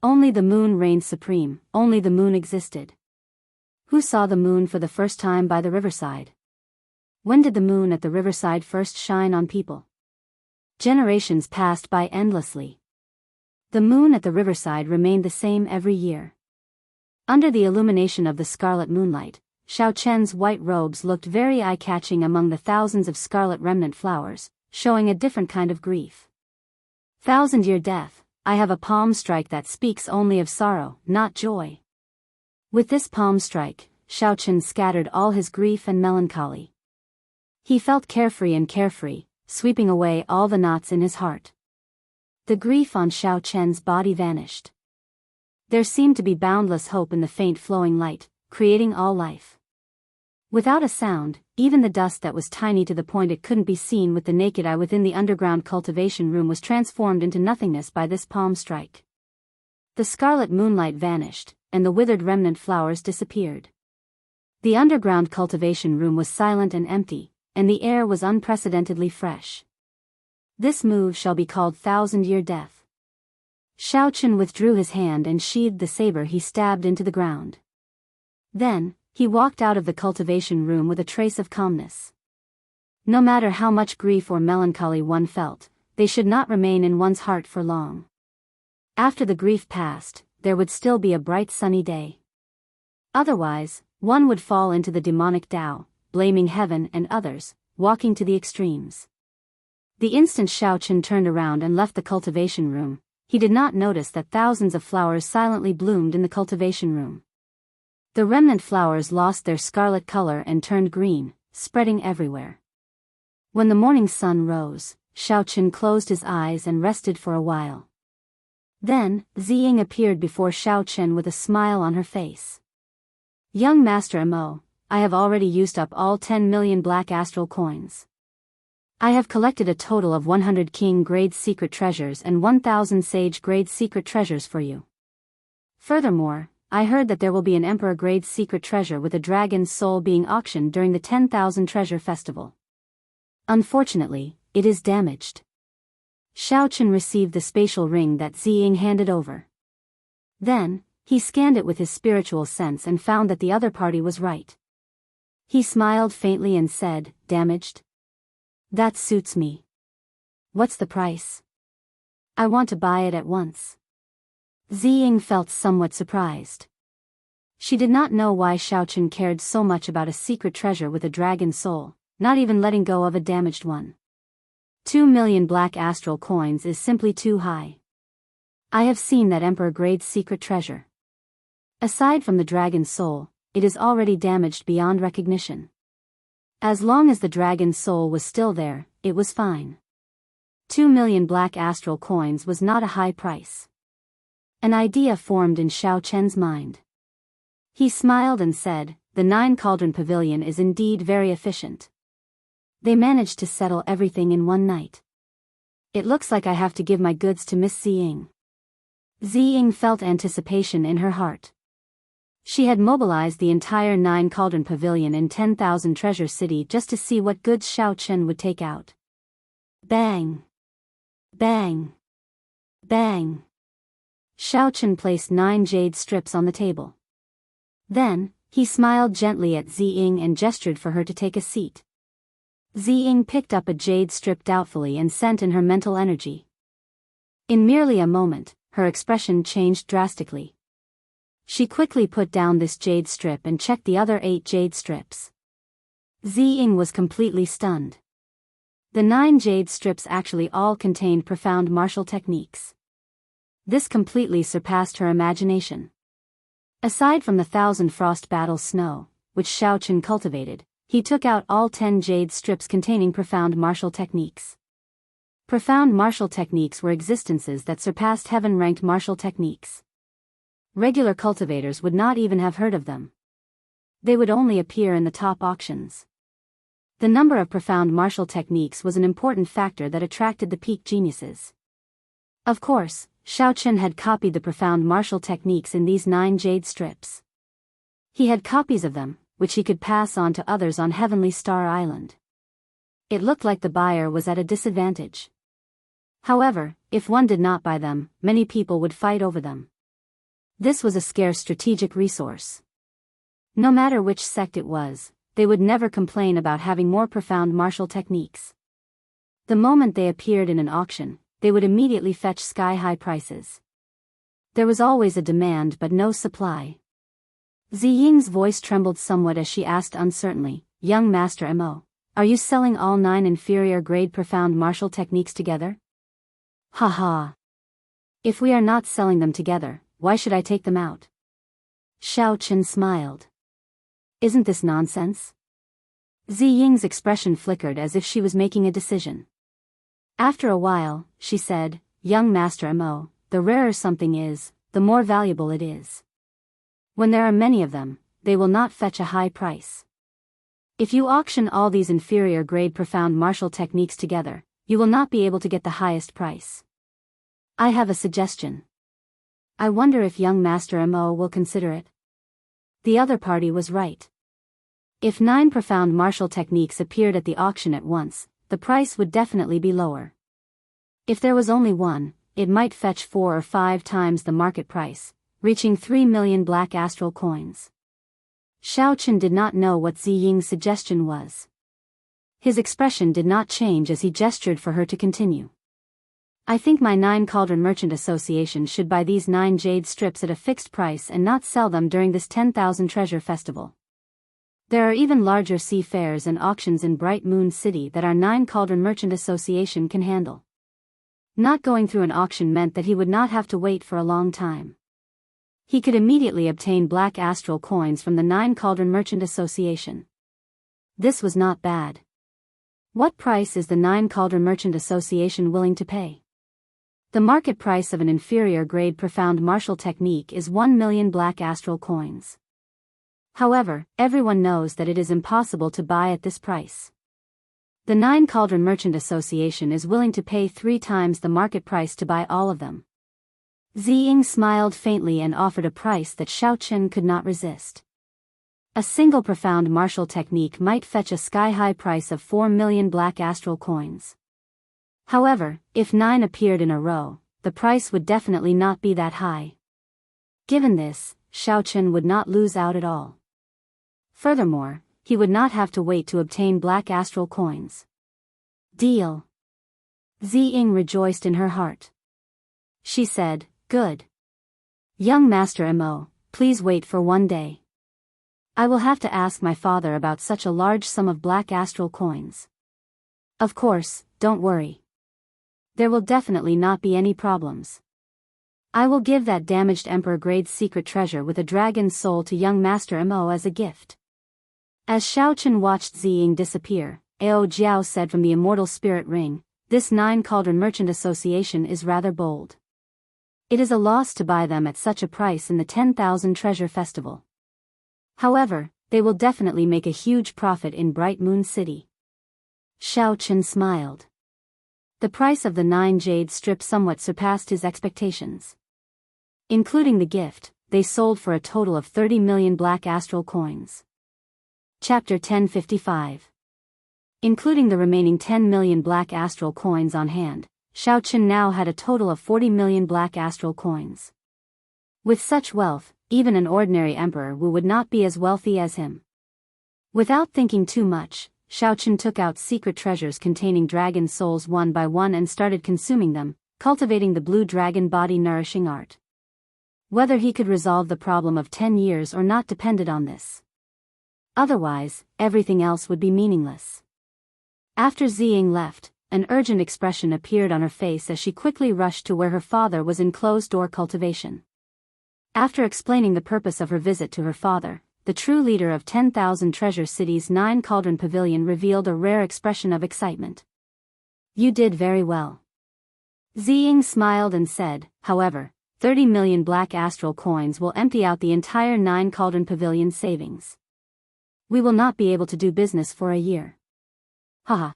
Only the moon reigned supreme, only the moon existed. Who saw the moon for the first time by the riverside? When did the moon at the riverside first shine on people? Generations passed by endlessly. The moon at the riverside remained the same every year. Under the illumination of the scarlet moonlight, Xiaochen's white robes looked very eye-catching among the thousands of scarlet remnant flowers, showing a different kind of grief. 1,000-year death, I have a palm strike that speaks only of sorrow, not joy. With this palm strike, Xiaochen scattered all his grief and melancholy. He felt carefree, sweeping away all the knots in his heart. The grief on Xiaochen's body vanished. There seemed to be boundless hope in the faint flowing light, creating all life. Without a sound, even the dust that was tiny to the point it couldn't be seen with the naked eye within the underground cultivation room was transformed into nothingness by this palm strike. The scarlet moonlight vanished, and the withered remnant flowers disappeared. The underground cultivation room was silent and empty, and the air was unprecedentedly fresh. This move shall be called 1,000-year death. Xiaochen withdrew his hand and sheathed the saber he stabbed into the ground. Then, he walked out of the cultivation room with a trace of calmness. No matter how much grief or melancholy one felt, they should not remain in one's heart for long. After the grief passed, there would still be a bright sunny day. Otherwise, one would fall into the demonic Tao, blaming heaven and others, walking to the extremes. The instant Xiaochen turned around and left the cultivation room, he did not notice that thousands of flowers silently bloomed in the cultivation room. The remnant flowers lost their scarlet color and turned green, spreading everywhere. When the morning sun rose, Xiaochen closed his eyes and rested for a while. Then, Ziying appeared before Xiaochen with a smile on her face. Young Master Mo, I have already used up all 10 million black astral coins. I have collected a total of 100 king-grade secret treasures and 1,000 sage-grade secret treasures for you. Furthermore, I heard that there will be an emperor-grade secret treasure with a dragon's soul being auctioned during the 10,000 treasure festival. Unfortunately, it is damaged. Xiaochen received the spatial ring that Ziying handed over. Then, he scanned it with his spiritual sense and found that the other party was right. He smiled faintly and said, "Damaged? That suits me. What's the price? I want to buy it at once." Ziying felt somewhat surprised. She did not know why Xiaochen cared so much about a secret treasure with a dragon soul, not even letting go of a damaged one. 2 million black astral coins is simply too high. I have seen that emperor-grade secret treasure. Aside from the dragon soul, it is already damaged beyond recognition. As long as the dragon soul was still there, it was fine. 2 million black astral coins was not a high price. An idea formed in Xiaochen's mind. He smiled and said, "The Nine Cauldron Pavilion is indeed very efficient. They managed to settle everything in one night. It looks like I have to give my goods to Miss Ziying." Ziying felt anticipation in her heart. She had mobilized the entire Nine Cauldron Pavilion in 10,000 Treasure City just to see what goods Xiao Chen would take out. Bang! Bang! Bang! Xiao Chen placed 9 jade strips on the table. Then, he smiled gently at Ziying and gestured for her to take a seat. Ziying picked up a jade strip doubtfully and sent in her mental energy. In merely a moment, her expression changed drastically. She quickly put down this jade strip and checked the other 8 jade strips. Ziying was completely stunned. The 9 jade strips actually all contained profound martial techniques. This completely surpassed her imagination. Aside from the 1,000 frost battle snow, which Xiao Chen cultivated, he took out all 10 jade strips containing profound martial techniques. Profound martial techniques were existences that surpassed heaven-ranked martial techniques. Regular cultivators would not even have heard of them. They would only appear in the top auctions. The number of profound martial techniques was an important factor that attracted the peak geniuses. Of course, Xiao Chen had copied the profound martial techniques in these 9 jade strips. He had copies of them, which he could pass on to others on Heavenly Star Island. It looked like the buyer was at a disadvantage. However, if one did not buy them, many people would fight over them. This was a scarce strategic resource. No matter which sect it was, they would never complain about having more profound martial techniques. The moment they appeared in an auction, they would immediately fetch sky-high prices. There was always a demand but no supply. Ziying's voice trembled somewhat as she asked uncertainly, "Young Master Mo, are you selling all 9 inferior-grade profound martial techniques together?" "Ha ha. If we are not selling them together, why should I take them out?" Xiao Chen smiled. "Isn't this nonsense?" Ziying's expression flickered as if she was making a decision. After a while, she said, "Young Master Mo, the rarer something is, the more valuable it is. When there are many of them, they will not fetch a high price. If you auction all these inferior-grade profound martial techniques together, you will not be able to get the highest price. I have a suggestion. I wonder if young Master Mo will consider it." The other party was right. If 9 profound martial techniques appeared at the auction at once, the price would definitely be lower. If there was only one, it might fetch 4 or 5 times the market price, reaching 3 million black astral coins. Xiao Chen did not know what Ziying's suggestion was. His expression did not change as he gestured for her to continue. "I think my 9 Cauldron Merchant Association should buy these 9 jade strips at a fixed price and not sell them during this 10,000 Treasure Festival. There are even larger sea fairs and auctions in Bright Moon City that our 9 Cauldron Merchant Association can handle." Not going through an auction meant that he would not have to wait for a long time. He could immediately obtain black astral coins from the 9 Cauldron Merchant Association. This was not bad. What price is the 9 Cauldron Merchant Association willing to pay? The market price of an inferior-grade profound martial technique is 1 million black astral coins. However, everyone knows that it is impossible to buy at this price. The 9 Cauldron Merchant Association is willing to pay 3 times the market price to buy all of them. Ziying smiled faintly and offered a price that Xiao Chen could not resist. A single profound martial technique might fetch a sky-high price of 4 million black astral coins. However, if 9 appeared in a row, the price would definitely not be that high. Given this, Xiao Chen would not lose out at all. Furthermore, he would not have to wait to obtain black astral coins. Deal. Ziying rejoiced in her heart. She said, "Good. Young Master Mo, please wait for one day. I will have to ask my father about such a large sum of black astral coins." "Of course, don't worry. There will definitely not be any problems. I will give that damaged Emperor-grade secret treasure with a dragon's soul to young Master Mo as a gift." As Xiao Chen watched Ziying disappear, Ao Jiao said from the immortal spirit ring, "This 9 Cauldron Merchant Association is rather bold. It is a loss to buy them at such a price in the 10,000 Treasure Festival. However, they will definitely make a huge profit in Bright Moon City. Xiao Chen smiled. The price of the 9 jade strips somewhat surpassed his expectations. Including the gift, they sold for a total of 30 million black astral coins. Chapter 1055. Including the remaining 10 million black astral coins on hand, Xiao Chen now had a total of 40 million black astral coins. With such wealth, even an ordinary emperor would not be as wealthy as him. Without thinking too much, Xiao Chen took out secret treasures containing dragon souls one by one and started consuming them, cultivating the blue dragon body nourishing art. Whether he could resolve the problem of 10 years or not depended on this. Otherwise, everything else would be meaningless. After Ziying left, an urgent expression appeared on her face as she quickly rushed to where her father was in closed-door cultivation. After explaining the purpose of her visit to her father, the true leader of 10,000 Treasure City's 9 Cauldron Pavilion revealed a rare expression of excitement. "You did very well." Ziying smiled and said, "However, 30 million black astral coins will empty out the entire 9 Cauldron Pavilion savings. We will not be able to do business for a year." "Haha.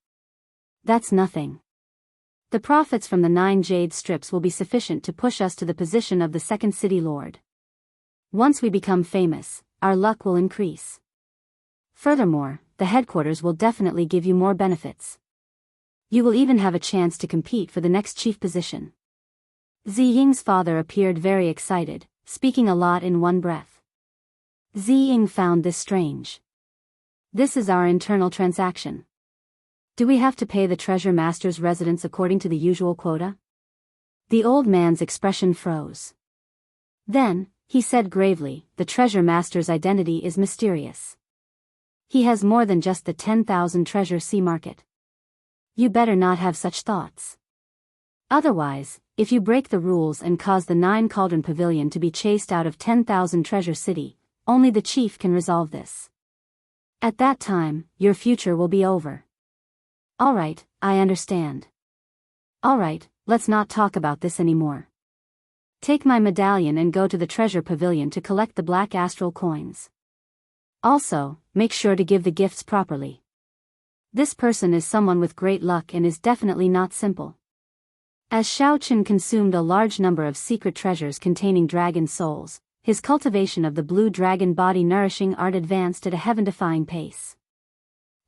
That's nothing. The profits from the 9 jade strips will be sufficient to push us to the position of the second city lord. Once we become famous, our luck will increase. Furthermore, the headquarters will definitely give you more benefits. You will even have a chance to compete for the next chief position." Ziying's father appeared very excited, speaking a lot in one breath. Ziying found this strange. "This is our internal transaction. Do we have to pay the treasure master's residence according to the usual quota?" The old man's expression froze. Then, he said gravely, "The treasure master's identity is mysterious. He has more than just the 10,000 treasure sea market. You better not have such thoughts. Otherwise, if you break the rules and cause the 9 Cauldron Pavilion to be chased out of 10,000 Treasure City, only the chief can resolve this. At that time, your future will be over." "Alright, I understand. Alright, let's not talk about this anymore. Take my medallion and go to the treasure pavilion to collect the black astral coins. Also, make sure to give the gifts properly. This person is someone with great luck and is definitely not simple." As Xiao Chen consumed a large number of secret treasures containing dragon souls, his cultivation of the blue dragon body nourishing art advanced at a heaven-defying pace.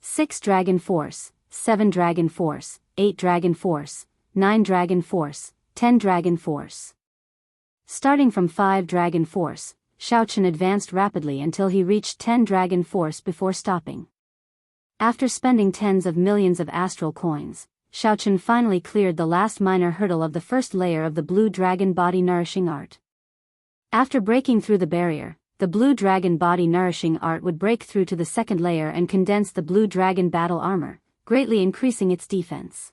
6 Dragon Force, 7 Dragon Force, 8 Dragon Force, 9 Dragon Force, 10 Dragon Force. Starting from 5 Dragon Force, Xiao Chen advanced rapidly until he reached 10 Dragon Force before stopping. After spending tens of millions of astral coins, Xiao Chen finally cleared the last minor hurdle of the first layer of the blue dragon body nourishing art. After breaking through the barrier, the blue dragon body nourishing art would break through to the second layer and condense the blue dragon battle armor, greatly increasing its defense.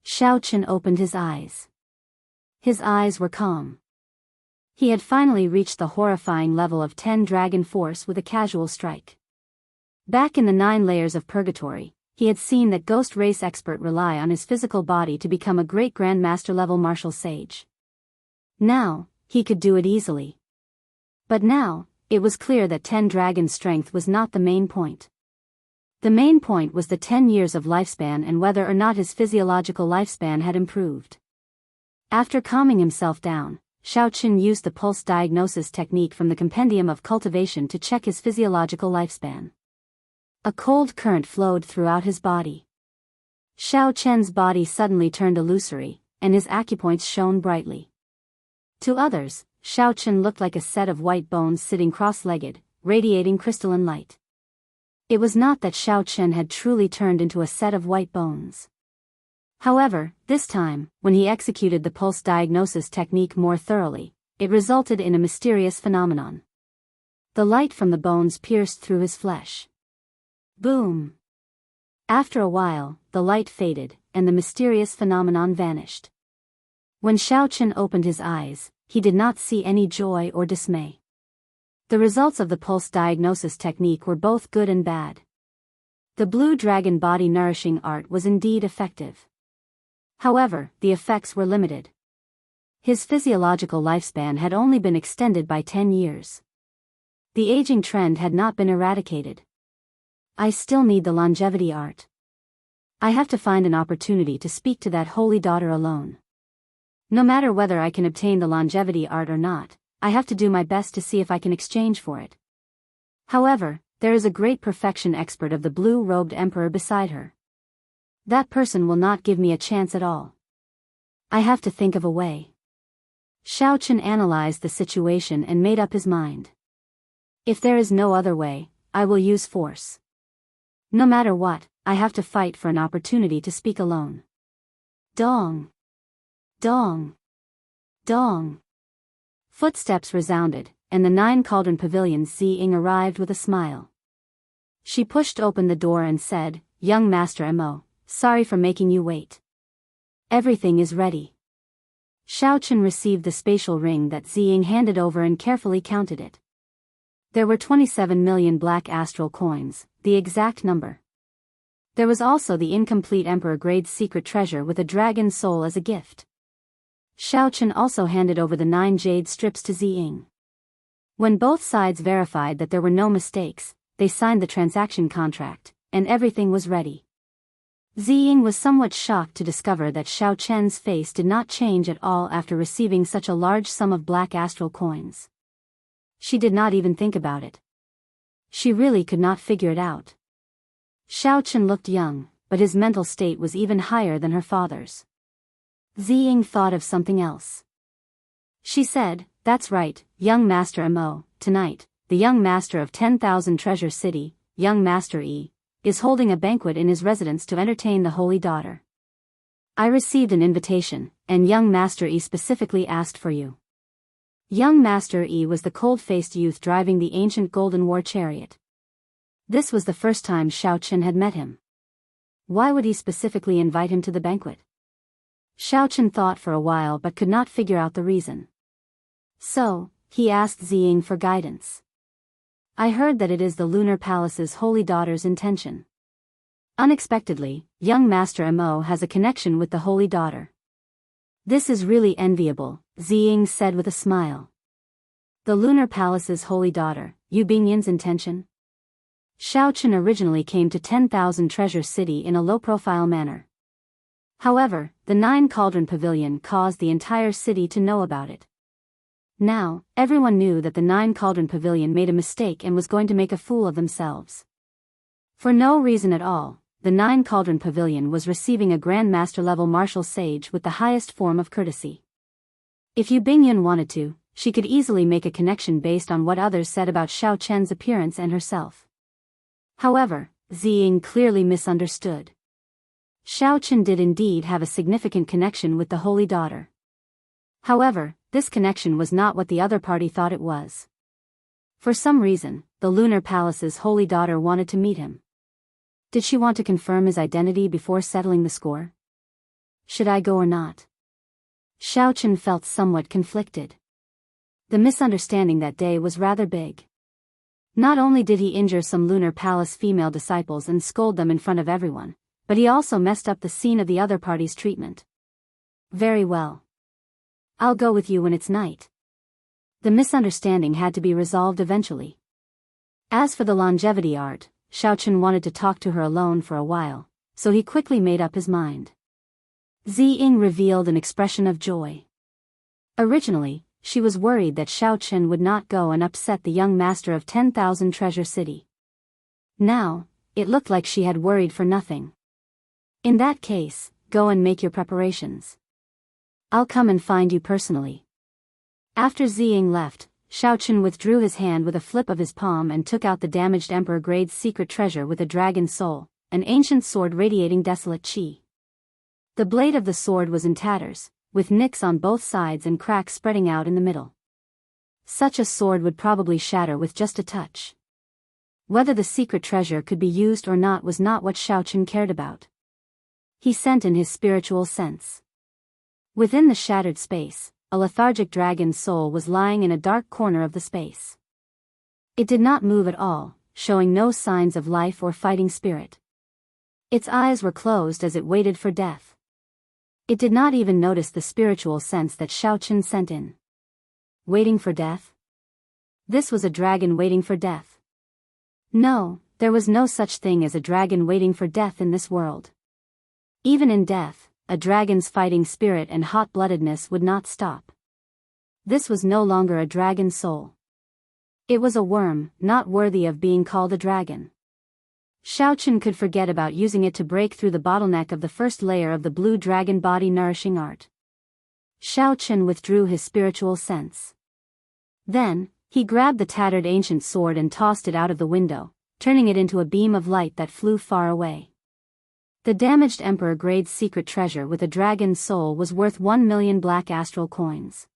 Xiao Chen opened his eyes. His eyes were calm. He had finally reached the horrifying level of 10 Dragon Force with a casual strike. Back in the 9 layers of purgatory, he had seen that ghost race expert rely on his physical body to become a great grandmaster level martial sage. Now, he could do it easily. But now, it was clear that 10 dragon strength was not the main point. The main point was the 10 years of lifespan and whether or not his physiological lifespan had improved. After calming himself down, Xiao Chen used the pulse diagnosis technique from the Compendium of Cultivation to check his physiological lifespan. A cold current flowed throughout his body. Xiao Chen's body suddenly turned illusory, and his acupoints shone brightly. To others, Xiao Chen looked like a set of white bones sitting cross-legged, radiating crystalline light. It was not that Xiao Chen had truly turned into a set of white bones. However, this time, when he executed the pulse diagnosis technique more thoroughly, it resulted in a mysterious phenomenon. The light from the bones pierced through his flesh. Boom! After a while, the light faded, and the mysterious phenomenon vanished. When Xiao Chen opened his eyes, he did not see any joy or dismay. The results of the pulse diagnosis technique were both good and bad. The blue dragon body nourishing art was indeed effective. However, the effects were limited. His physiological lifespan had only been extended by 10 years. The aging trend had not been eradicated. I still need the longevity art. I have to find an opportunity to speak to that holy daughter alone. No matter whether I can obtain the longevity art or not, I have to do my best to see if I can exchange for it. However, there is a great perfection expert of the blue-robed emperor beside her. That person will not give me a chance at all. I have to think of a way. Xiao Chen analyzed the situation and made up his mind. If there is no other way, I will use force. No matter what, I have to fight for an opportunity to speak alone. Dong! Dong! Dong! Footsteps resounded, and the 9 Cauldron Pavilion's Ziying arrived with a smile. She pushed open the door and said, "Young Master Mo, sorry for making you wait. Everything is ready." Xiao Chen received the spatial ring that Ziying handed over and carefully counted it. There were 27 million black astral coins, the exact number. There was also the incomplete Emperor-grade secret treasure with a dragon soul as a gift. Xiao Chen also handed over the 9 jade strips to Ziying. When both sides verified that there were no mistakes, they signed the transaction contract, and everything was ready. Ziying was somewhat shocked to discover that Xiao Chen's face did not change at all after receiving such a large sum of black astral coins. She did not even think about it. She really could not figure it out. Xiao Chen looked young, but his mental state was even higher than her father's. Ziying thought of something else. She said, "That's right, young Master Mo, tonight, the young master of 10,000 Treasure City, young Master Yi, is holding a banquet in his residence to entertain the holy daughter. I received an invitation, and young Master Yi specifically asked for you." Young Master Yi was the cold-faced youth driving the ancient golden war chariot. This was the first time Xiao Chen had met him. Why would he specifically invite him to the banquet? Xiao Chen thought for a while but could not figure out the reason. So, he asked Ziying for guidance. "I heard that it is the Lunar Palace's holy daughter's intention." Unexpectedly, young Master Mo has a connection with the holy daughter. "This is really enviable," Ziying said with a smile. "The Lunar Palace's holy daughter, Yu Bingyin's intention?" Xiao Chen originally came to 10,000 Treasure City in a low-profile manner. However, the 9 Cauldron Pavilion caused the entire city to know about it. Now, everyone knew that the 9 Cauldron Pavilion made a mistake and was going to make a fool of themselves. For no reason at all, the 9 Cauldron Pavilion was receiving a Grand Master-level martial sage with the highest form of courtesy. If Yu Bingyan wanted to, she could easily make a connection based on what others said about Xiao Chen's appearance and herself. However, Ziying clearly misunderstood. Xiao Chen did indeed have a significant connection with the holy daughter. However, this connection was not what the other party thought it was. For some reason, the Lunar Palace's holy daughter wanted to meet him. Did she want to confirm his identity before settling the score? Should I go or not? Xiao Chen felt somewhat conflicted. The misunderstanding that day was rather big. Not only did he injure some Lunar Palace female disciples and scold them in front of everyone, but he also messed up the scene of the other party's treatment. Very well. I'll go with you when it's night. The misunderstanding had to be resolved eventually. As for the longevity art, Xiao Chen wanted to talk to her alone for a while, so he quickly made up his mind. Ziying revealed an expression of joy. Originally, she was worried that Xiao Chen would not go and upset the young master of 10,000 Treasure City. Now, it looked like she had worried for nothing. In that case, go and make your preparations. I'll come and find you personally. After Ziying left, Xiao Chen withdrew his hand with a flip of his palm and took out the damaged Emperor-grade secret treasure with a dragon soul, an ancient sword radiating desolate qi. The blade of the sword was in tatters, with nicks on both sides and cracks spreading out in the middle. Such a sword would probably shatter with just a touch. Whether the secret treasure could be used or not was not what Xiao Chen cared about. He sent in his spiritual sense. Within the shattered space, a lethargic dragon soul was lying in a dark corner of the space. It did not move at all, showing no signs of life or fighting spirit. Its eyes were closed as it waited for death. It did not even notice the spiritual sense that Xiao Chen sent in. Waiting for death? This was a dragon waiting for death. No, there was no such thing as a dragon waiting for death in this world. Even in death, a dragon's fighting spirit and hot-bloodedness would not stop. This was no longer a dragon soul. It was a worm, not worthy of being called a dragon. Xiaochen could forget about using it to break through the bottleneck of the first layer of the blue dragon body nourishing art. Xiaochen withdrew his spiritual sense. Then, he grabbed the tattered ancient sword and tossed it out of the window, turning it into a beam of light that flew far away. The damaged Emperor Grade's secret treasure with a dragon's soul was worth 1,000,000 black astral coins.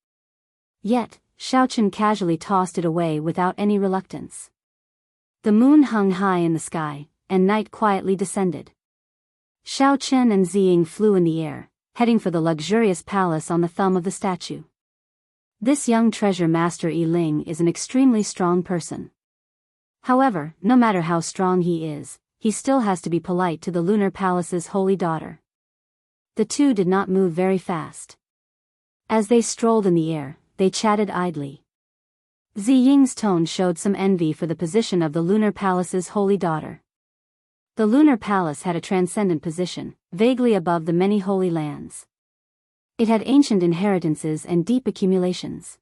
Yet, Xiaochen casually tossed it away without any reluctance. The moon hung high in the sky, and night quietly descended. Xiaochen and Ziying flew in the air, heading for the luxurious palace on the thumb of the statue. This young treasure master Yi Ling is an extremely strong person. However, no matter how strong he is, he still has to be polite to the Lunar Palace's holy daughter. The two did not move very fast. As they strolled in the air, they chatted idly. Ziying's tone showed some envy for the position of the Lunar Palace's holy daughter. The Lunar Palace had a transcendent position, vaguely above the many holy lands. It had ancient inheritances and deep accumulations.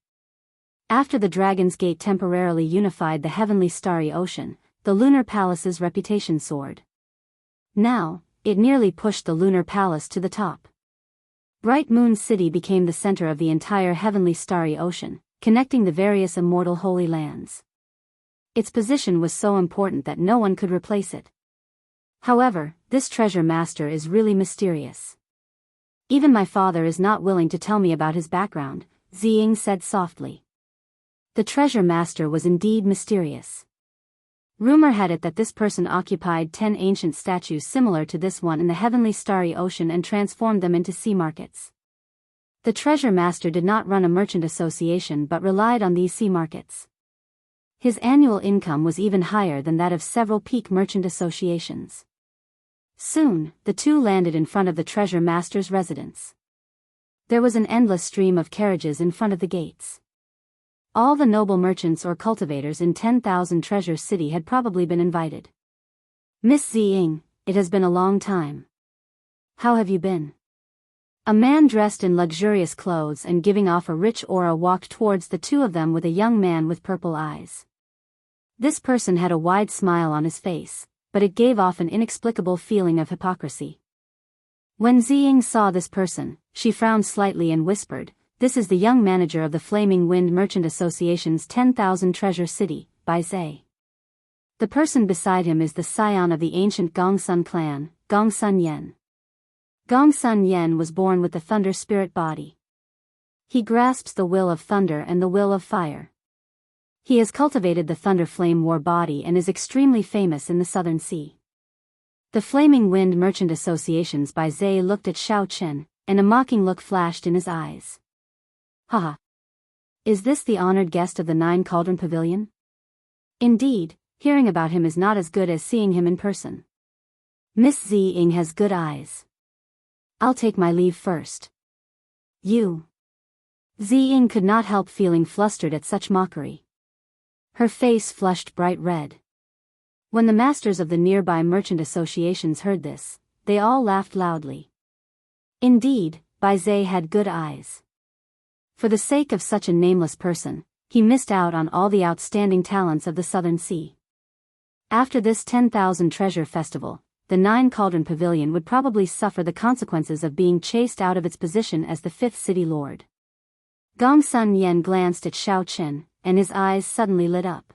After the Dragon's Gate temporarily unified the heavenly starry ocean, the Lunar Palace's reputation soared. Now, it nearly pushed the Lunar Palace to the top. Bright Moon City became the center of the entire heavenly starry ocean, connecting the various immortal holy lands. Its position was so important that no one could replace it. However, this treasure master is really mysterious. Even my father is not willing to tell me about his background, Ziying said softly. The treasure master was indeed mysterious. Rumor had it that this person occupied 10 ancient statues similar to this one in the heavenly starry ocean and transformed them into sea markets. The treasure master did not run a merchant association but relied on these sea markets. His annual income was even higher than that of several peak merchant associations. Soon, the two landed in front of the treasure master's residence. There was an endless stream of carriages in front of the gates. All the noble merchants or cultivators in 10,000 Treasure City had probably been invited. Miss Ziying, it has been a long time. How have you been? A man dressed in luxurious clothes and giving off a rich aura walked towards the two of them with a young man with purple eyes. This person had a wide smile on his face, but it gave off an inexplicable feeling of hypocrisy. When Ziying saw this person, she frowned slightly and whispered, "This is the young manager of the Flaming Wind Merchant Association's 10,000 Treasure City, Bai Zhe." The person beside him is the scion of the ancient Gongsun clan, Gongsun Yan. Gongsun Yan was born with the thunder spirit body. He grasps the will of thunder and the will of fire. He has cultivated the Thunder Flame War body and is extremely famous in the Southern Sea. The Flaming Wind Merchant Association's Bai Zhe looked at Xiaochen, and a mocking look flashed in his eyes. Haha. Is this the honored guest of the Nine Cauldron Pavilion? Indeed, hearing about him is not as good as seeing him in person. Miss Ziying has good eyes. I'll take my leave first. You. Ziying could not help feeling flustered at such mockery. Her face flushed bright red. When the masters of the nearby merchant associations heard this, they all laughed loudly. Indeed, Bai Zhe had good eyes. For the sake of such a nameless person, he missed out on all the outstanding talents of the Southern Sea. After this 10,000 Treasure Festival, the Nine Cauldron Pavilion would probably suffer the consequences of being chased out of its position as the fifth city lord. Gongsun Yan glanced at Xiaochen, and his eyes suddenly lit up.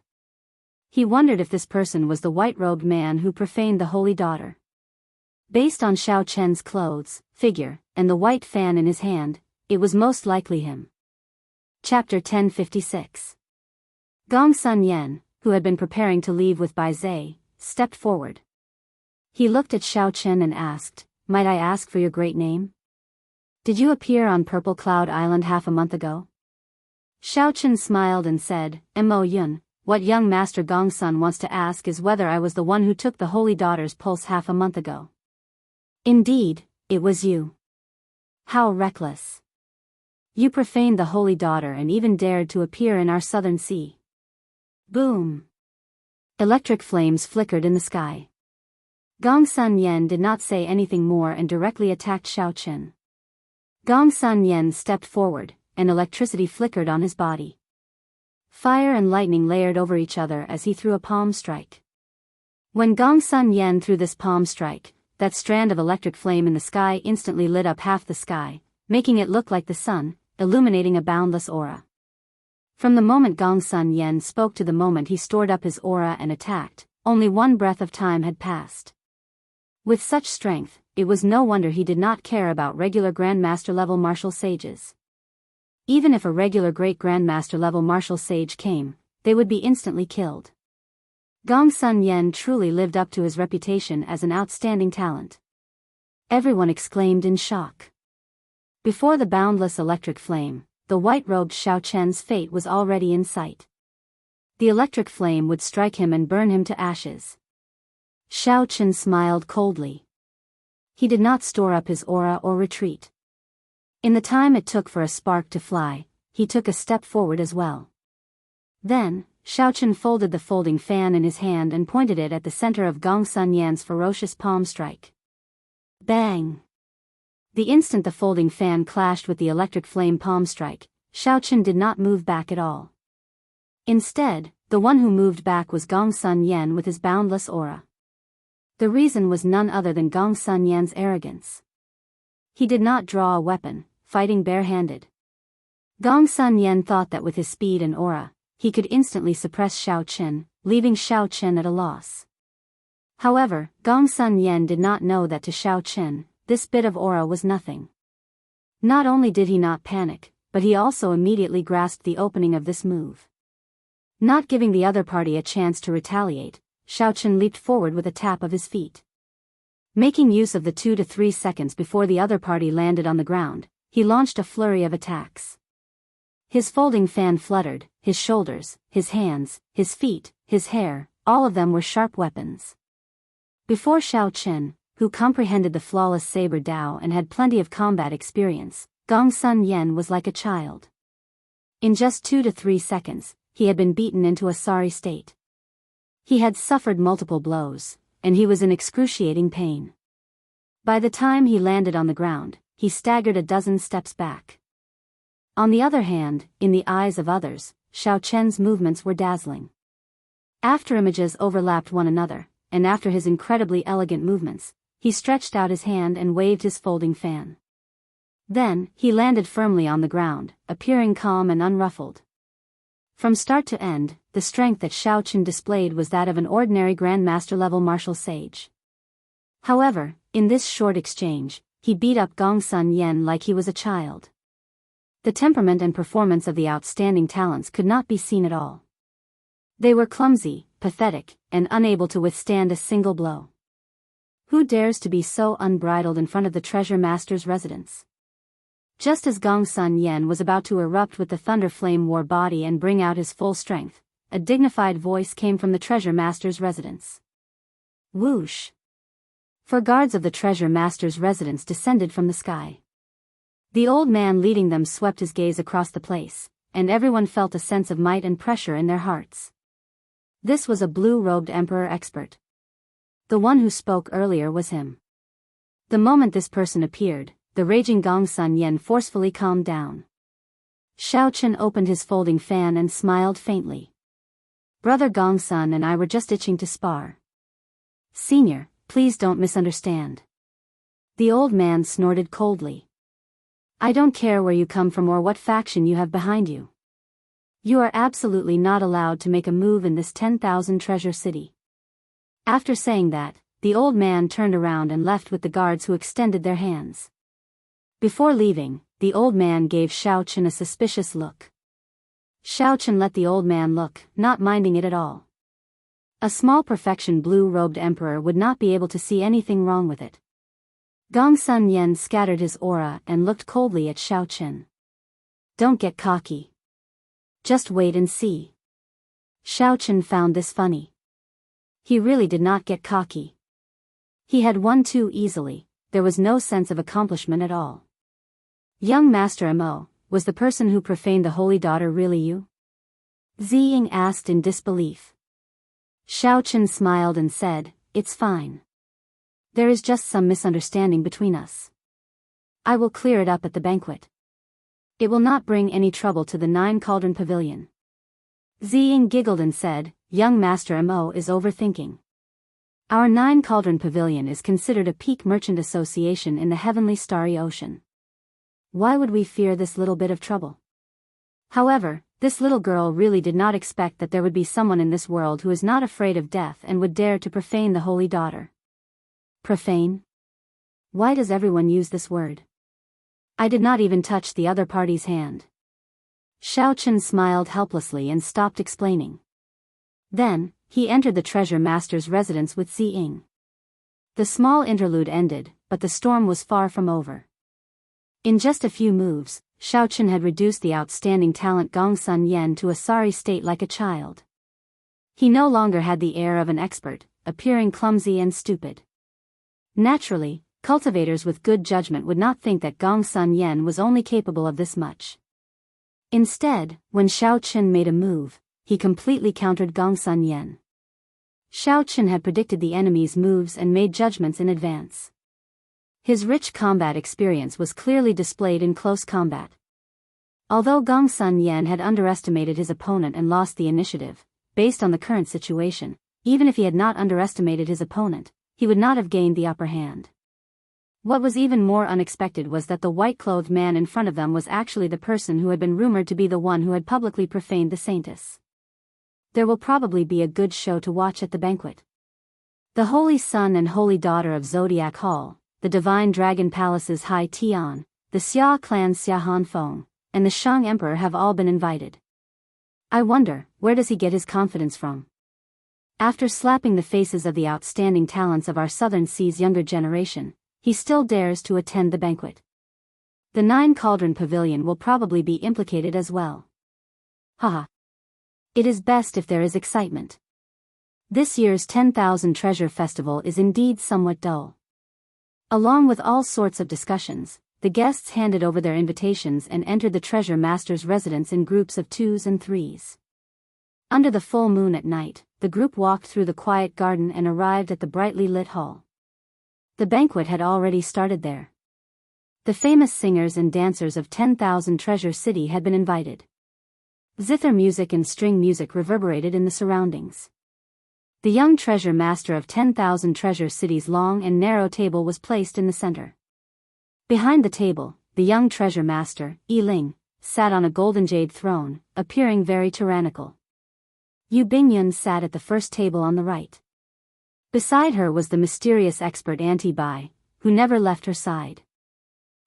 He wondered if this person was the white-robed man who profaned the holy daughter. Based on Xiaochen's clothes, figure, and the white fan in his hand, it was most likely him. Chapter 1056. Gongsun Yan, who had been preparing to leave with Bai Zhe, stepped forward. He looked at Xiaochen and asked, "Might I ask for your great name? Did you appear on Purple Cloud Island half a month ago?" Xiaochen smiled and said, "Mo Yun, what young Master Gongsun wants to ask is whether I was the one who took the holy daughter's pulse half a month ago." "Indeed, it was you. How reckless. You profaned the holy daughter and even dared to appear in our Southern Sea." Boom! Electric flames flickered in the sky. Gong Sun Yen did not say anything more and directly attacked Xiaochen. Gong Sun Yen stepped forward, and electricity flickered on his body. Fire and lightning layered over each other as he threw a palm strike. When Gong Sun Yen threw this palm strike, that strand of electric flame in the sky instantly lit up half the sky, making it look like the sun, illuminating a boundless aura. From the moment Gong Sun Yen spoke to the moment he stored up his aura and attacked, only one breath of time had passed. With such strength, it was no wonder he did not care about regular Grandmaster level martial sages. Even if a regular Great Grandmaster level martial sage came, they would be instantly killed. Gong Sun Yen truly lived up to his reputation as an outstanding talent. Everyone exclaimed in shock. Before the boundless electric flame, the white-robed Xiaochen's fate was already in sight. The electric flame would strike him and burn him to ashes. Xiaochen smiled coldly. He did not store up his aura or retreat. In the time it took for a spark to fly, he took a step forward as well. Then, Xiaochen folded the folding fan in his hand and pointed it at the center of Gong Sun Yan's ferocious palm strike. Bang! The instant the folding fan clashed with the electric flame palm strike, Xiaochen did not move back at all. Instead, the one who moved back was Gong Sun Yan with his boundless aura. The reason was none other than Gong Sun Yan's arrogance. He did not draw a weapon, fighting barehanded. Gong Sun Yan thought that with his speed and aura, he could instantly suppress Xiaochen, leaving Xiaochen at a loss. However, Gong Sun Yan did not know that to Xiaochen, this bit of aura was nothing. Not only did he not panic, but he also immediately grasped the opening of this move. Not giving the other party a chance to retaliate, Xiaochen leaped forward with a tap of his feet. Making use of the 2 to 3 seconds before the other party landed on the ground, he launched a flurry of attacks. His folding fan fluttered, his shoulders, his hands, his feet, his hair, all of them were sharp weapons. Before Xiaochen, who comprehended the flawless saber Dao and had plenty of combat experience, Gong Sun Yen was like a child. In just 2 to 3 seconds, he had been beaten into a sorry state. He had suffered multiple blows, and he was in excruciating pain. By the time he landed on the ground, he staggered a dozen steps back. On the other hand, in the eyes of others, Xiaochen's movements were dazzling. After images overlapped one another, and after his incredibly elegant movements, he stretched out his hand and waved his folding fan. Then, he landed firmly on the ground, appearing calm and unruffled. From start to end, the strength that Xiaochen displayed was that of an ordinary Grandmaster-level martial sage. However, in this short exchange, he beat up Gong Sun Yen like he was a child. The temperament and performance of the outstanding talents could not be seen at all. They were clumsy, pathetic, and unable to withstand a single blow. Who dares to be so unbridled in front of the Treasure Master's residence? Just as Gong Sun Yen was about to erupt with the Thunder Flame War body and bring out his full strength, a dignified voice came from the Treasure Master's residence. Whoosh! 4 guards of the Treasure Master's residence descended from the sky. The old man leading them swept his gaze across the place, and everyone felt a sense of might and pressure in their hearts. This was a blue-robed emperor expert. The one who spoke earlier was him. The moment this person appeared, the raging Gong Sun Yen forcefully calmed down. Xiaochen opened his folding fan and smiled faintly. Brother Gong Sun and I were just itching to spar. Senior, please don't misunderstand. The old man snorted coldly. I don't care where you come from or what faction you have behind you. You are absolutely not allowed to make a move in this 10,000 treasure city. After saying that, the old man turned around and left with the guards who extended their hands. Before leaving, the old man gave Xiaochen a suspicious look. Xiaochen let the old man look, not minding it at all. A small perfection blue-robed emperor would not be able to see anything wrong with it. Gong Sun Yen scattered his aura and looked coldly at Xiaochen. Don't get cocky. Just wait and see. Xiaochen found this funny. He really did not get cocky. He had won too easily, there was no sense of accomplishment at all. Young Master Mo, was the person who profaned the holy daughter really you? Ziying asked in disbelief. Xiaochen smiled and said, "It's fine. There is just some misunderstanding between us. I will clear it up at the banquet. It will not bring any trouble to the Nine Cauldron Pavilion." Ziying giggled and said, "Young Master Mo is overthinking. Our Nine Cauldron Pavilion is considered a peak merchant association in the heavenly starry ocean. Why would we fear this little bit of trouble?" However, this little girl really did not expect that there would be someone in this world who is not afraid of death and would dare to profane the holy daughter. Profane? Why does everyone use this word? I did not even touch the other party's hand. Xiaochen smiled helplessly and stopped explaining. Then, he entered the treasure master's residence with Ziying. The small interlude ended, but the storm was far from over. In just a few moves, Xiaochen had reduced the outstanding talent Gongsun Yan to a sorry state like a child. He no longer had the air of an expert, appearing clumsy and stupid. Naturally, cultivators with good judgment would not think that Gongsun Yan was only capable of this much. Instead, when Xiaochen made a move, he completely countered Gongsun Yan. Xiaochen had predicted the enemy's moves and made judgments in advance. His rich combat experience was clearly displayed in close combat. Although Gongsun Yan had underestimated his opponent and lost the initiative, based on the current situation, even if he had not underestimated his opponent, he would not have gained the upper hand. What was even more unexpected was that the white-clothed man in front of them was actually the person who had been rumored to be the one who had publicly profaned the saintess. There will probably be a good show to watch at the banquet. The Holy Son and Holy Daughter of Zodiac Hall, the Divine Dragon Palace's Hai Tian, the Xia clan's Xia Hanfeng, and the Shang Emperor have all been invited. I wonder, where does he get his confidence from? After slapping the faces of the outstanding talents of our Southern Sea's younger generation, he still dares to attend the banquet. The Nine Cauldron Pavilion will probably be implicated as well. Haha. It is best if there is excitement. This year's 10,000 Treasure Festival is indeed somewhat dull. Along with all sorts of discussions, the guests handed over their invitations and entered the treasure master's residence in groups of 2s and 3s. Under the full moon at night, the group walked through the quiet garden and arrived at the brightly lit hall. The banquet had already started there. The famous singers and dancers of 10,000 Treasure City had been invited. Zither music and string music reverberated in the surroundings. The young treasure master of 10,000 Treasure City's long and narrow table was placed in the center. Behind the table, the young treasure master, Yi Ling, sat on a golden jade throne, appearing very tyrannical. Yu Bingyun sat at the first table on the right. Beside her was the mysterious expert Auntie Bai, who never left her side.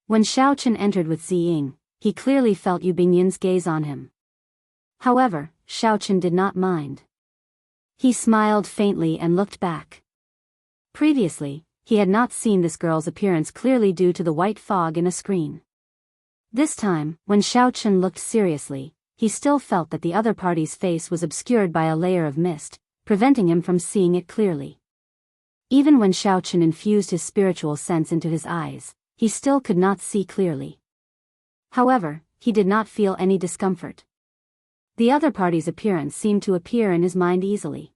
When Xiaochen entered with Ziying, he clearly felt Yu Bingyun's gaze on him. However, Xiaochen did not mind. He smiled faintly and looked back. Previously, he had not seen this girl's appearance clearly due to the white fog in a screen. This time, when Xiaochen looked seriously, he still felt that the other party's face was obscured by a layer of mist, preventing him from seeing it clearly. Even when Xiaochen infused his spiritual sense into his eyes, he still could not see clearly. However, he did not feel any discomfort. The other party's appearance seemed to appear in his mind easily.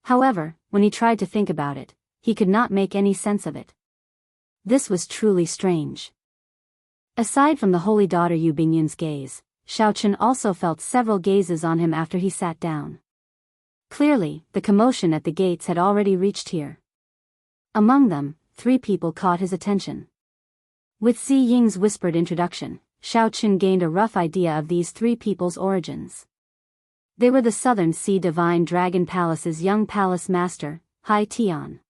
However, when he tried to think about it, he could not make any sense of it. This was truly strange. Aside from the holy daughter Yu Bingyun's gaze, Xiaochen also felt several gazes on him after he sat down. Clearly, the commotion at the gates had already reached here. Among them, 3 people caught his attention. With Ziying's whispered introduction, Xiaochen gained a rough idea of these 3 people's origins. They were the Southern Sea Divine Dragon Palace's young palace master, Hai Tian.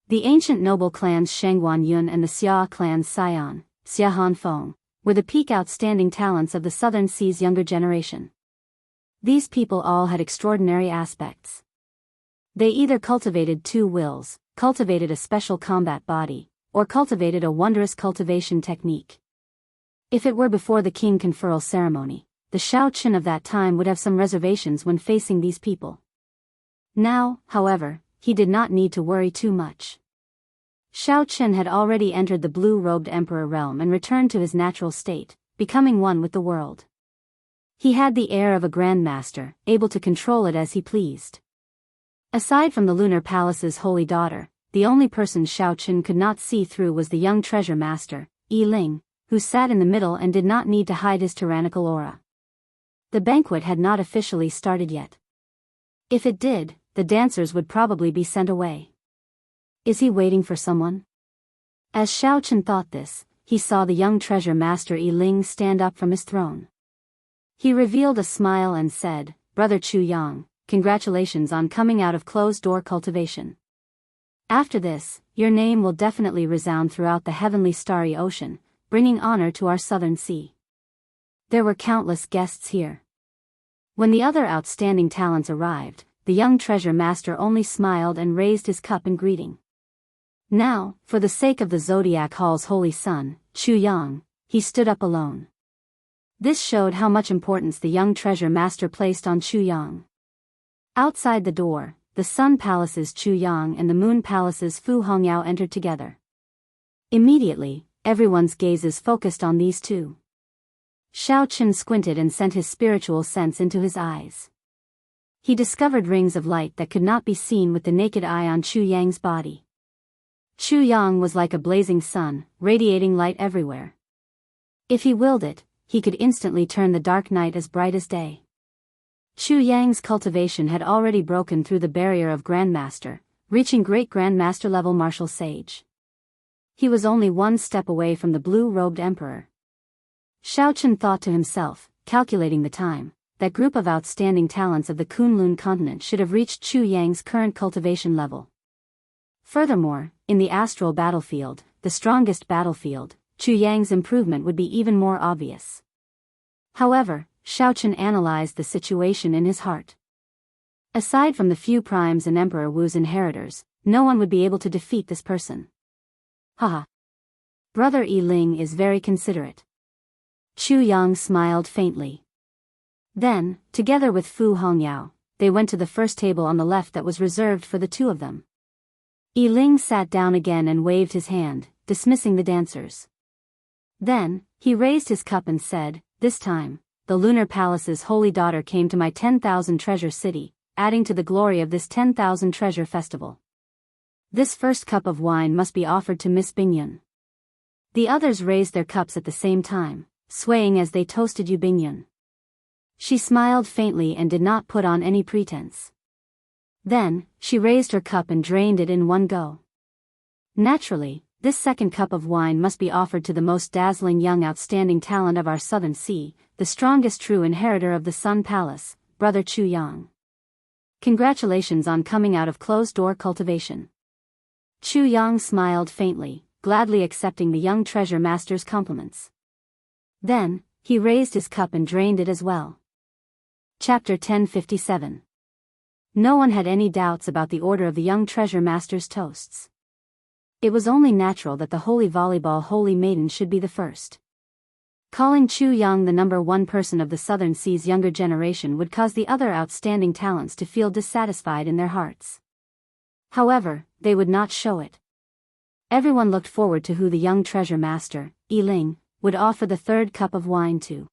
The ancient noble clans Shangguan Yun and the Xia clan's scion, Xia Hanfeng, were the peak outstanding talents of the Southern Sea's younger generation. These people all had extraordinary aspects. They either cultivated 2 wills, cultivated a special combat body, or cultivated a wondrous cultivation technique. If it were before the king conferral ceremony, the Xiaochen of that time would have some reservations when facing these people. Now, however, he did not need to worry too much. Xiaochen had already entered the blue-robed emperor realm and returned to his natural state, becoming one with the world. He had the air of a grandmaster, able to control it as he pleased. Aside from the lunar palace's holy daughter, the only person Xiao Chen could not see through was the young treasure master, Yi Ling, who sat in the middle and did not need to hide his tyrannical aura. The banquet had not officially started yet. If it did, the dancers would probably be sent away. Is he waiting for someone? As Xiao Chen thought this, he saw the young treasure master Yi Ling stand up from his throne. He revealed a smile and said, "Brother Chu Yang, congratulations on coming out of closed-door cultivation. After this, your name will definitely resound throughout the heavenly starry ocean, bringing honor to our southern sea." There were countless guests here. When the other outstanding talents arrived, the young treasure master only smiled and raised his cup in greeting. Now, for the sake of the Zodiac Hall's holy son, Chu Yang, he stood up alone. This showed how much importance the young treasure master placed on Chu Yang. Outside the door, the Sun Palace's Chu Yang and the Moon Palace's Fu Hongyao entered together. Immediately, everyone's gazes focused on these two. Xiao Chen squinted and sent his spiritual sense into his eyes. He discovered rings of light that could not be seen with the naked eye on Chu Yang's body. Chu Yang was like a blazing sun, radiating light everywhere. If he willed it, he could instantly turn the dark night as bright as day. Chu Yang's cultivation had already broken through the barrier of Grandmaster, reaching Great Grandmaster level martial sage. He was only one step away from the blue-robed emperor. Xiao Chen thought to himself, calculating the time, that group of outstanding talents of the Kunlun continent should have reached Chu Yang's current cultivation level. Furthermore, in the astral battlefield, the strongest battlefield, Chu Yang's improvement would be even more obvious. However, Xiao Chen analyzed the situation in his heart. Aside from the few primes and Emperor Wu's inheritors, no one would be able to defeat this person. Haha. Brother Yi Ling is very considerate. Chu Yang smiled faintly. Then, together with Fu Hongyao, they went to the first table on the left that was reserved for the two of them. Yi Ling sat down again and waved his hand, dismissing the dancers. Then, he raised his cup and said, "This time, the Lunar Palace's holy daughter came to my 10,000 treasure city, adding to the glory of this 10,000 treasure festival. This first cup of wine must be offered to Miss Bingyun." The others raised their cups at the same time, swaying as they toasted Yu Bingyun. She smiled faintly and did not put on any pretense. Then, she raised her cup and drained it in one go. Naturally, this second cup of wine must be offered to the most dazzling young outstanding talent of our southern sea, the strongest true inheritor of the Sun Palace, Brother Chu Yang. Congratulations on coming out of closed-door cultivation. Chu Yang smiled faintly, gladly accepting the young treasure master's compliments. Then, he raised his cup and drained it as well. Chapter 1057. No one had any doubts about the order of the young treasure master's toasts. It was only natural that the holy volleyball holy maiden should be the first. Calling Chu Yang the number one person of the Southern Sea's younger generation would cause the other outstanding talents to feel dissatisfied in their hearts. However, they would not show it. Everyone looked forward to who the young treasure master, Yi Ling, would offer the third cup of wine to.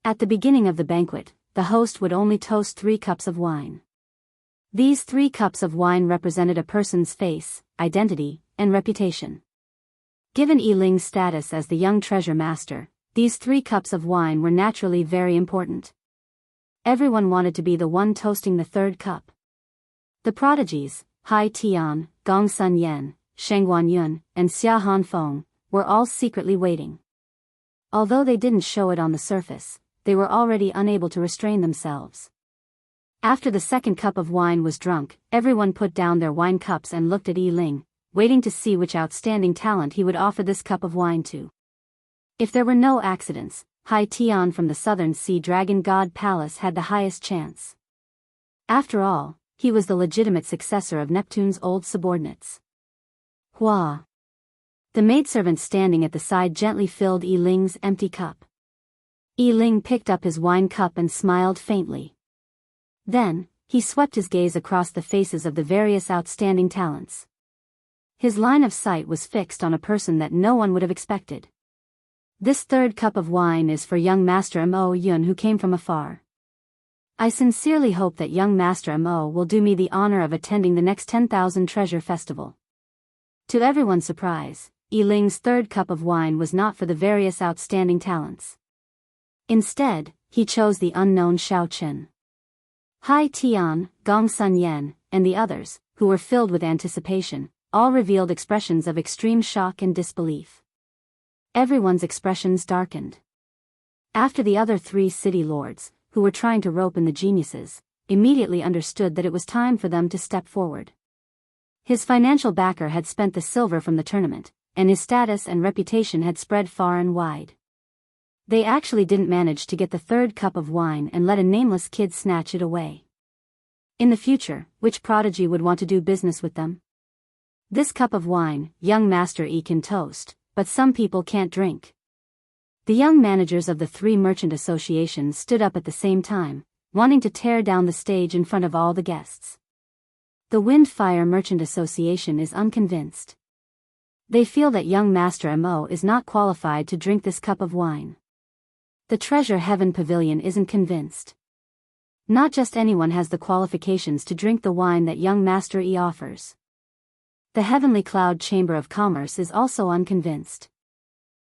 At the beginning of the banquet, the host would only toast 3 cups of wine. These 3 cups of wine represented a person's face, identity, and reputation. Given Yi Ling's status as the young treasure master, these 3 cups of wine were naturally very important. Everyone wanted to be the one toasting the third cup. The prodigies, Hai Tian, Gong Sun Yen, Sheng Guanyun, and Xia Hanfeng, were all secretly waiting. Although they didn't show it on the surface, they were already unable to restrain themselves. After the second cup of wine was drunk, everyone put down their wine cups and looked at Yi Ling, waiting to see which outstanding talent he would offer this cup of wine to. If there were no accidents, Hai Tian from the Southern Sea Dragon God Palace had the highest chance. After all, he was the legitimate successor of Neptune's old subordinates. Hua. The maidservant standing at the side gently filled Yi Ling's empty cup. Yi Ling picked up his wine cup and smiled faintly. Then, he swept his gaze across the faces of the various outstanding talents. His line of sight was fixed on a person that no one would have expected. This third cup of wine is for young Master Mo Yun, who came from afar. I sincerely hope that young Master Mo will do me the honor of attending the next 10,000 Treasure Festival. To everyone's surprise, Yi Ling's third cup of wine was not for the various outstanding talents. Instead, he chose the unknown Xiao Chen. Hai Tian, Gong Sun Yen, and the others, who were filled with anticipation, all revealed expressions of extreme shock and disbelief. Everyone's expressions darkened. After the other three city lords, who were trying to rope in the geniuses, immediately understood that it was time for them to step forward. His financial backer had spent the silver from the tournament, and his status and reputation had spread far and wide. They actually didn't manage to get the third cup of wine and let a nameless kid snatch it away. In the future, which prodigy would want to do business with them? This cup of wine, young Master Yi can toast, but some people can't drink. The young managers of the three merchant associations stood up at the same time, wanting to tear down the stage in front of all the guests. The Windfire Merchant Association is unconvinced. They feel that young Master Mo is not qualified to drink this cup of wine. The Treasure Heaven Pavilion isn't convinced. Not just anyone has the qualifications to drink the wine that young Master Yi offers. The Heavenly Cloud Chamber of Commerce is also unconvinced.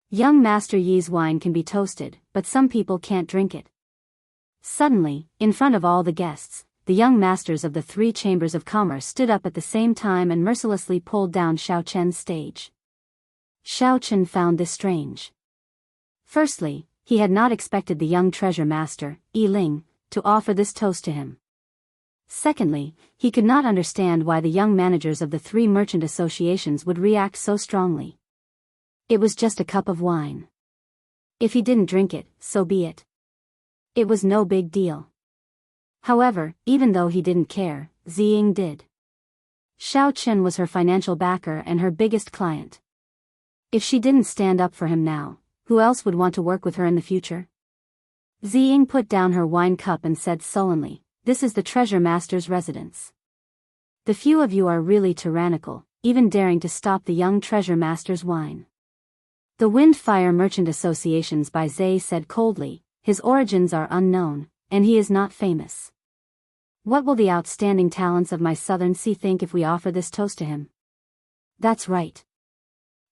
Young Master Yi's wine can be toasted, but some people can't drink it. Suddenly, in front of all the guests, the young masters of the three chambers of commerce stood up at the same time and mercilessly pulled down Xiao Chen's stage. Xiao Chen found this strange. Firstly, he had not expected the young treasure master, Yi Ling, to offer this toast to him. Secondly, he could not understand why the young managers of the three merchant associations would react so strongly. It was just a cup of wine. If he didn't drink it, so be it. It was no big deal. However, even though he didn't care, Ziying did. Xiao Chen was her financial backer and her biggest client. If she didn't stand up for him now, who else would want to work with her in the future? Ziying put down her wine cup and said sullenly, "This is the treasure master's residence. The few of you are really tyrannical, even daring to stop the young treasure master's wine." The Windfire Merchant Associations by Zay said coldly, "His origins are unknown, and he is not famous. What will the outstanding talents of my Southern Sea think if we offer this toast to him?" That's right.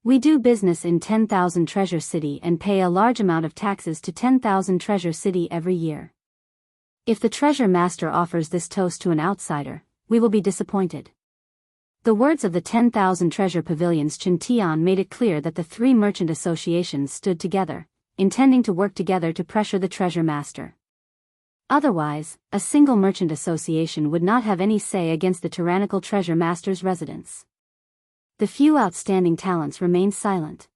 We do business in 10,000 Treasure City and pay a large amount of taxes to 10,000 Treasure City every year. If the treasure master offers this toast to an outsider, we will be disappointed. The words of the 10,000 Treasure Pavilions Chen Tian made it clear that the three merchant associations stood together, intending to work together to pressure the treasure master. Otherwise, a single merchant association would not have any say against the tyrannical treasure master's residence. The few outstanding talents remained silent.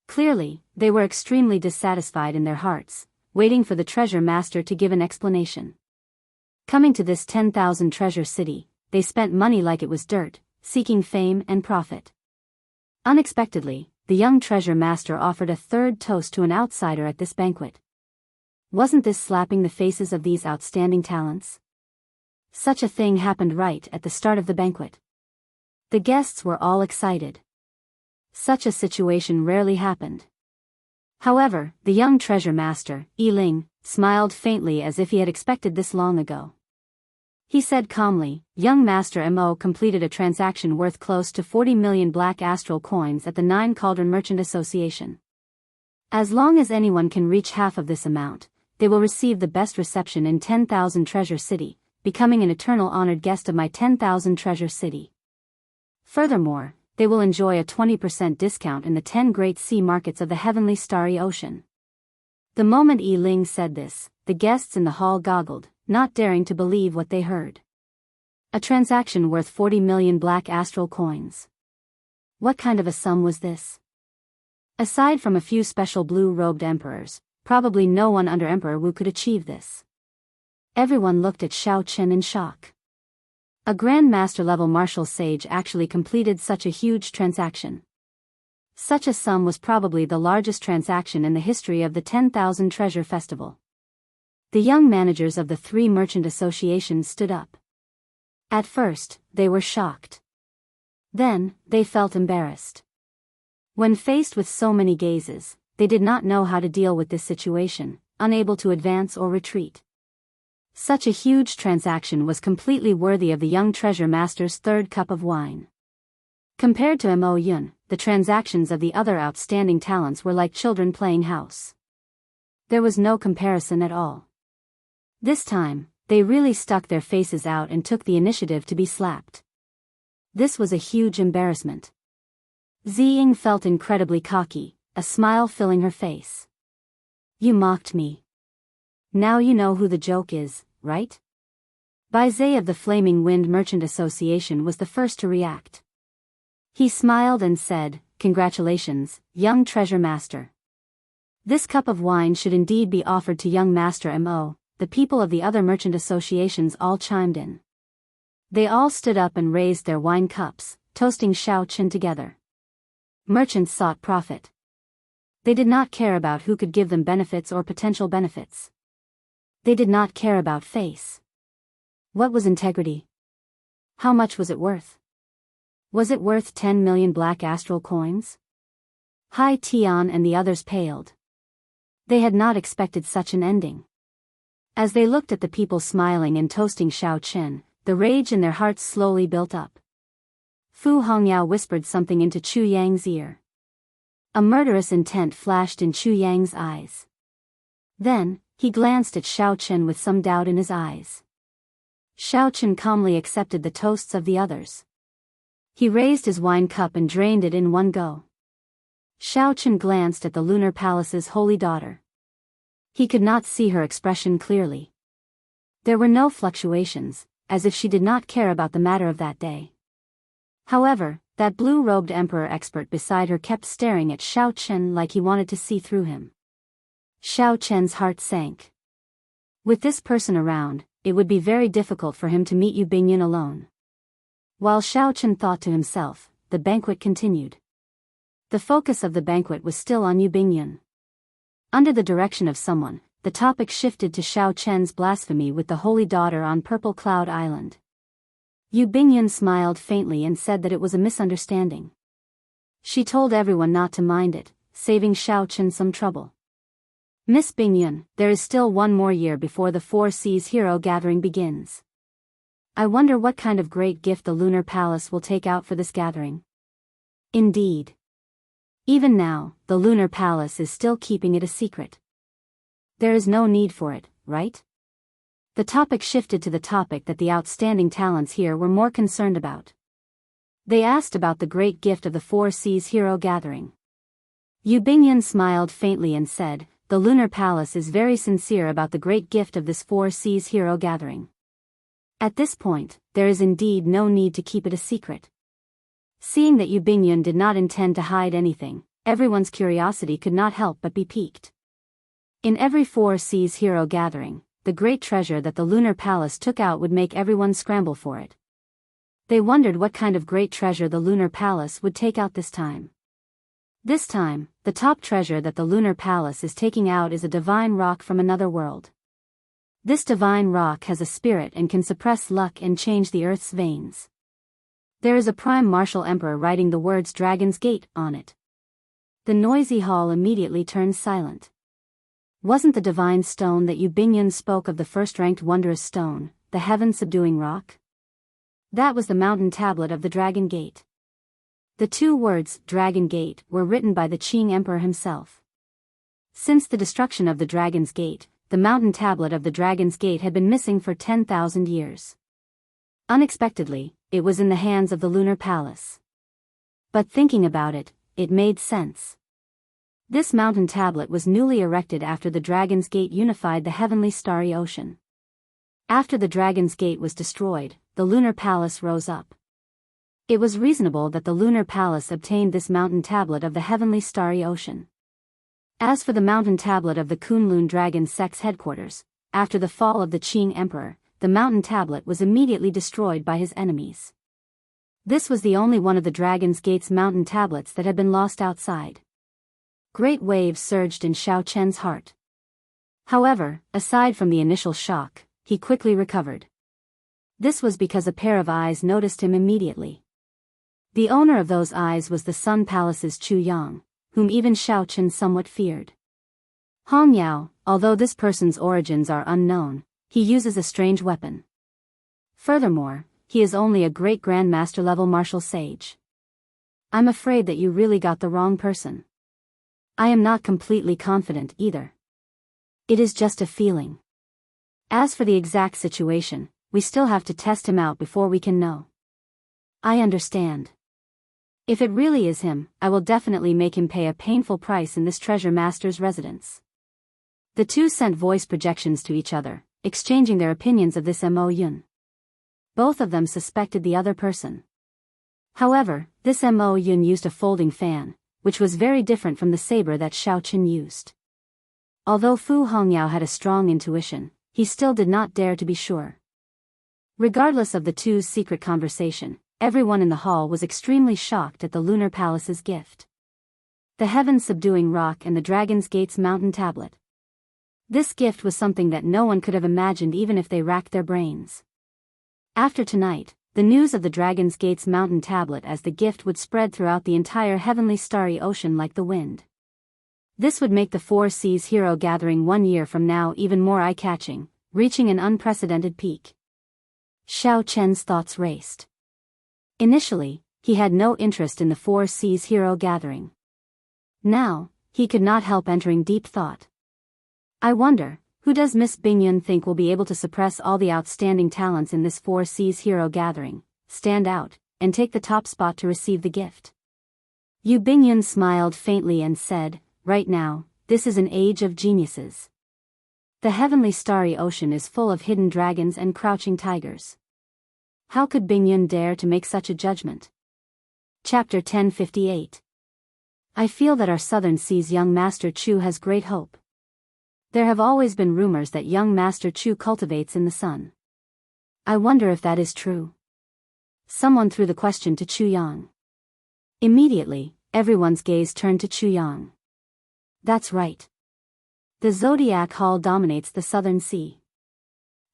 Clearly, they were extremely dissatisfied in their hearts, waiting for the treasure master to give an explanation. Coming to this 10,000 Treasure City, they spent money like it was dirt, seeking fame and profit. Unexpectedly, the young treasure master offered a third toast to an outsider at this banquet. Wasn't this slapping the faces of these outstanding talents? Such a thing happened right at the start of the banquet. The guests were all excited. Such a situation rarely happened. However, the young treasure master, Yi Ling, smiled faintly as if he had expected this long ago. He said calmly, "Young Master Mo completed a transaction worth close to 40 million black astral coins at the Nine Cauldron Merchant Association. As long as anyone can reach half of this amount, they will receive the best reception in 10,000 Treasure City, becoming an eternal honored guest of my 10,000 Treasure City. Furthermore, they will enjoy a 20% discount in the 10 great sea markets of the heavenly starry ocean." The moment Yi Ling said this, the guests in the hall goggled, not daring to believe what they heard. A transaction worth 40 million black astral coins. What kind of a sum was this? Aside from a few special blue-robed emperors, probably no one under Emperor Wu could achieve this. Everyone looked at Xiao Chen in shock. A Grand Master-level martial sage actually completed such a huge transaction. Such a sum was probably the largest transaction in the history of the 10,000 Treasure Festival. The young managers of the three merchant associations stood up. At first, they were shocked. Then, they felt embarrassed. When faced with so many gazes, they did not know how to deal with this situation, unable to advance or retreat. Such a huge transaction was completely worthy of the young treasure master's third cup of wine. Compared to Mo Yun, the transactions of the other outstanding talents were like children playing house. There was no comparison at all. This time, they really stuck their faces out and took the initiative to be slapped. This was a huge embarrassment. Ziying felt incredibly cocky, a smile filling her face. You mocked me. Now you know who the joke is, right? Bai Zhe of the Flaming Wind Merchant Association was the first to react. He smiled and said, "Congratulations, young treasure master. This cup of wine should indeed be offered to young Master Mo." The people of the other merchant associations all chimed in. They all stood up and raised their wine cups, toasting Xiao Chen together. Merchants sought profit. They did not care about who could give them benefits or potential benefits. They did not care about face. What was integrity? How much was it worth? Was it worth 10 million black astral coins? Hai Tian and the others paled. They had not expected such an ending. As they looked at the people smiling and toasting Xiao Chen, the rage in their hearts slowly built up. Fu Hongyao whispered something into Chu Yang's ear. A murderous intent flashed in Chu Yang's eyes. Then, he glanced at Xiao Chen with some doubt in his eyes. Xiao Chen calmly accepted the toasts of the others. He raised his wine cup and drained it in one go. Xiao Chen glanced at the Lunar Palace's holy daughter. He could not see her expression clearly. There were no fluctuations, as if she did not care about the matter of that day. However, that blue-robed emperor expert beside her kept staring at Xiao Chen like he wanted to see through him. Xiao Chen's heart sank. With this person around, it would be very difficult for him to meet Yu Bingyan alone. While Xiao Chen thought to himself, the banquet continued. The focus of the banquet was still on Yu Bingyan. Under the direction of someone, the topic shifted to Xiao Chen's blasphemy with the Holy Daughter on Purple Cloud Island. Yu Bingyan smiled faintly and said that it was a misunderstanding. She told everyone not to mind it, saving Xiao Chen some trouble. Miss Bingyan, there is still one more year before the Four Seas Hero Gathering begins. I wonder what kind of great gift the Lunar Palace will take out for this gathering. Indeed. Even now, the Lunar Palace is still keeping it a secret. There is no need for it, right? The topic shifted to the topic that the outstanding talents here were more concerned about. They asked about the great gift of the Four Seas Hero Gathering. Yu Bingyan smiled faintly and said, the Lunar Palace is very sincere about the great gift of this Four Seas Hero Gathering. At this point, there is indeed no need to keep it a secret. Seeing that Yu Bingyan did not intend to hide anything, everyone's curiosity could not help but be piqued. In every Four Seas Hero Gathering, the great treasure that the Lunar Palace took out would make everyone scramble for it. They wondered what kind of great treasure the Lunar Palace would take out this time. This time, the top treasure that the Lunar Palace is taking out is a divine rock from another world. This divine rock has a spirit and can suppress luck and change the earth's veins. There is a prime martial emperor writing the words Dragon's Gate on it. The noisy hall immediately turned silent. Wasn't the divine stone that Yu Bingyan spoke of the first-ranked wondrous stone, the heaven-subduing rock? That was the mountain tablet of the Dragon Gate. The two words, Dragon Gate, were written by the Qing Emperor himself. Since the destruction of the Dragon's Gate, the mountain tablet of the Dragon's Gate had been missing for 10,000 years. Unexpectedly, it was in the hands of the Lunar Palace. But thinking about it, it made sense. This mountain tablet was newly erected after the Dragon's Gate unified the heavenly starry ocean. After the Dragon's Gate was destroyed, the Lunar Palace rose up. It was reasonable that the Lunar Palace obtained this mountain tablet of the heavenly starry ocean. As for the mountain tablet of the Kunlun Dragon Sect's headquarters, after the fall of the Qing Emperor, the mountain tablet was immediately destroyed by his enemies. This was the only one of the Dragon's Gate's mountain tablets that had been lost outside. Great waves surged in Xiao Chen's heart. However, aside from the initial shock, he quickly recovered. This was because a pair of eyes noticed him immediately. The owner of those eyes was the Sun Palace's Chu Yang, whom even Xiao Chen somewhat feared. Hong Yao, although this person's origins are unknown, he uses a strange weapon. Furthermore, he is only a great grandmaster level martial sage. I'm afraid that you really got the wrong person. I am not completely confident either. It is just a feeling. As for the exact situation, we still have to test him out before we can know. I understand. If it really is him, I will definitely make him pay a painful price in this treasure master's residence. The two sent voice projections to each other, exchanging their opinions of this Mo Yun. Both of them suspected the other person. However, this Mo Yun used a folding fan, which was very different from the saber that Xiao Chen used. Although Fu Hongyao had a strong intuition, he still did not dare to be sure. Regardless of the two's secret conversation, everyone in the hall was extremely shocked at the Lunar Palace's gift. The heaven-subduing rock and the Dragon's Gate's mountain tablet. This gift was something that no one could have imagined even if they racked their brains. After tonight, the news of the Dragon's Gate's mountain tablet as the gift would spread throughout the entire heavenly starry ocean like the wind. This would make the Four Seas Hero Gathering 1 year from now even more eye-catching, reaching an unprecedented peak. Xiao Chen's thoughts raced. Initially, he had no interest in the Four Seas Hero Gathering. Now, he could not help entering deep thought. I wonder, who does Miss Bingyun think will be able to suppress all the outstanding talents in this Four Seas Hero Gathering, stand out, and take the top spot to receive the gift? Yu Bingyun smiled faintly and said, right now, this is an age of geniuses. The heavenly starry ocean is full of hidden dragons and crouching tigers. How could Bingyun dare to make such a judgment? Chapter 1058. I feel that our Southern Sea's young Master Chu has great hope. There have always been rumors that young Master Chu cultivates in the sun. I wonder if that is true. Someone threw the question to Chu Yang. Immediately, everyone's gaze turned to Chu Yang. That's right. The Zodiac Hall dominates the Southern Sea.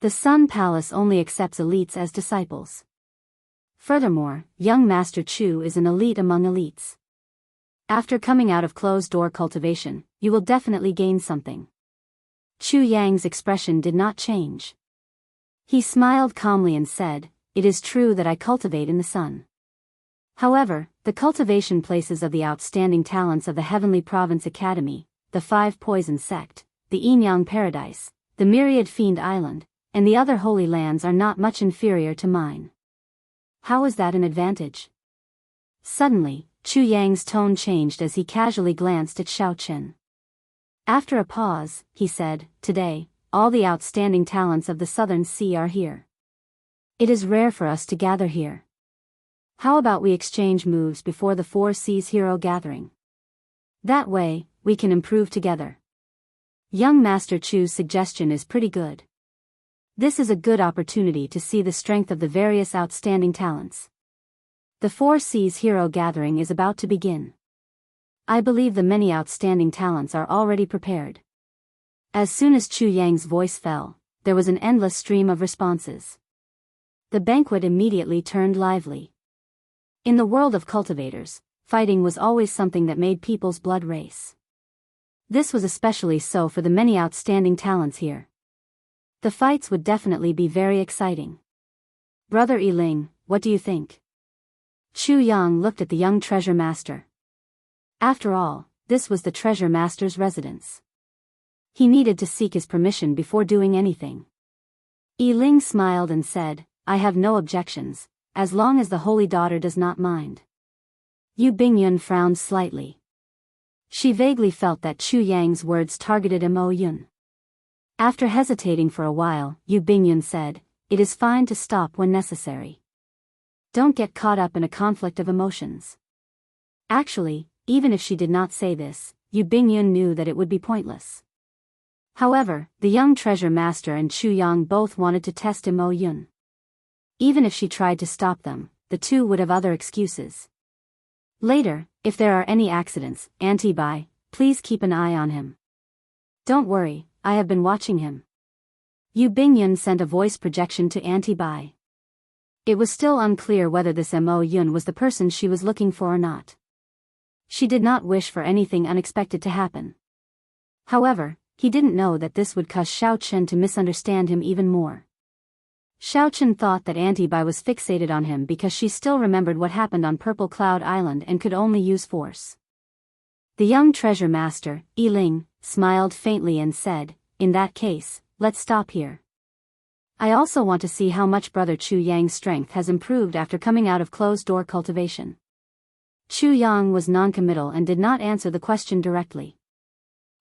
The Sun Palace only accepts elites as disciples. Furthermore, young Master Chu is an elite among elites. After coming out of closed-door cultivation, you will definitely gain something. Chu Yang's expression did not change. He smiled calmly and said, it is true that I cultivate in the sun. However, the cultivation places of the outstanding talents of the Heavenly Province Academy, the Five Poison Sect, the Yin-Yang Paradise, the Myriad Fiend Island, and the other holy lands are not much inferior to mine. How is that an advantage? Suddenly, Chu Yang's tone changed as he casually glanced at Xiao Chen. After a pause, he said, today, all the outstanding talents of the Southern Sea are here. It is rare for us to gather here. How about we exchange moves before the Four Seas Hero Gathering? That way, we can improve together. Young Master Chu's suggestion is pretty good. This is a good opportunity to see the strength of the various outstanding talents. The Four Seas Hero Gathering is about to begin. I believe the many outstanding talents are already prepared. As soon as Chu Yang's voice fell, there was an endless stream of responses. The banquet immediately turned lively. In the world of cultivators, fighting was always something that made people's blood race. This was especially so for the many outstanding talents here. The fights would definitely be very exciting. Brother Yiling, what do you think? Chu Yang looked at the young treasure master. After all, this was the treasure master's residence. He needed to seek his permission before doing anything. Yiling smiled and said, I have no objections, as long as the holy daughter does not mind. Yu Bingyun frowned slightly. She vaguely felt that Chu Yang's words targeted Mo Yun. After hesitating for a while, Yu Bingyun said, it is fine to stop when necessary. Don't get caught up in a conflict of emotions. Actually, even if she did not say this, Yu Bingyun knew that it would be pointless. However, the young treasure master and Chu Yang both wanted to test Mo Yun. Even if she tried to stop them, the two would have other excuses. Later, if there are any accidents, Auntie Bai, please keep an eye on him. Don't worry, I have been watching him. Yu Bingyun sent a voice projection to Auntie Bai. It was still unclear whether this Mo Yun was the person she was looking for or not. She did not wish for anything unexpected to happen. However, he didn't know that this would cause Xiao Chen to misunderstand him even more. Xiao Chen thought that Auntie Bai was fixated on him because she still remembered what happened on Purple Cloud Island and could only use force. The young treasure master, Yi Ling, smiled faintly and said, "In that case, let's stop here. I also want to see how much Brother Chu Yang's strength has improved after coming out of closed-door cultivation." Chu Yang was noncommittal and did not answer the question directly.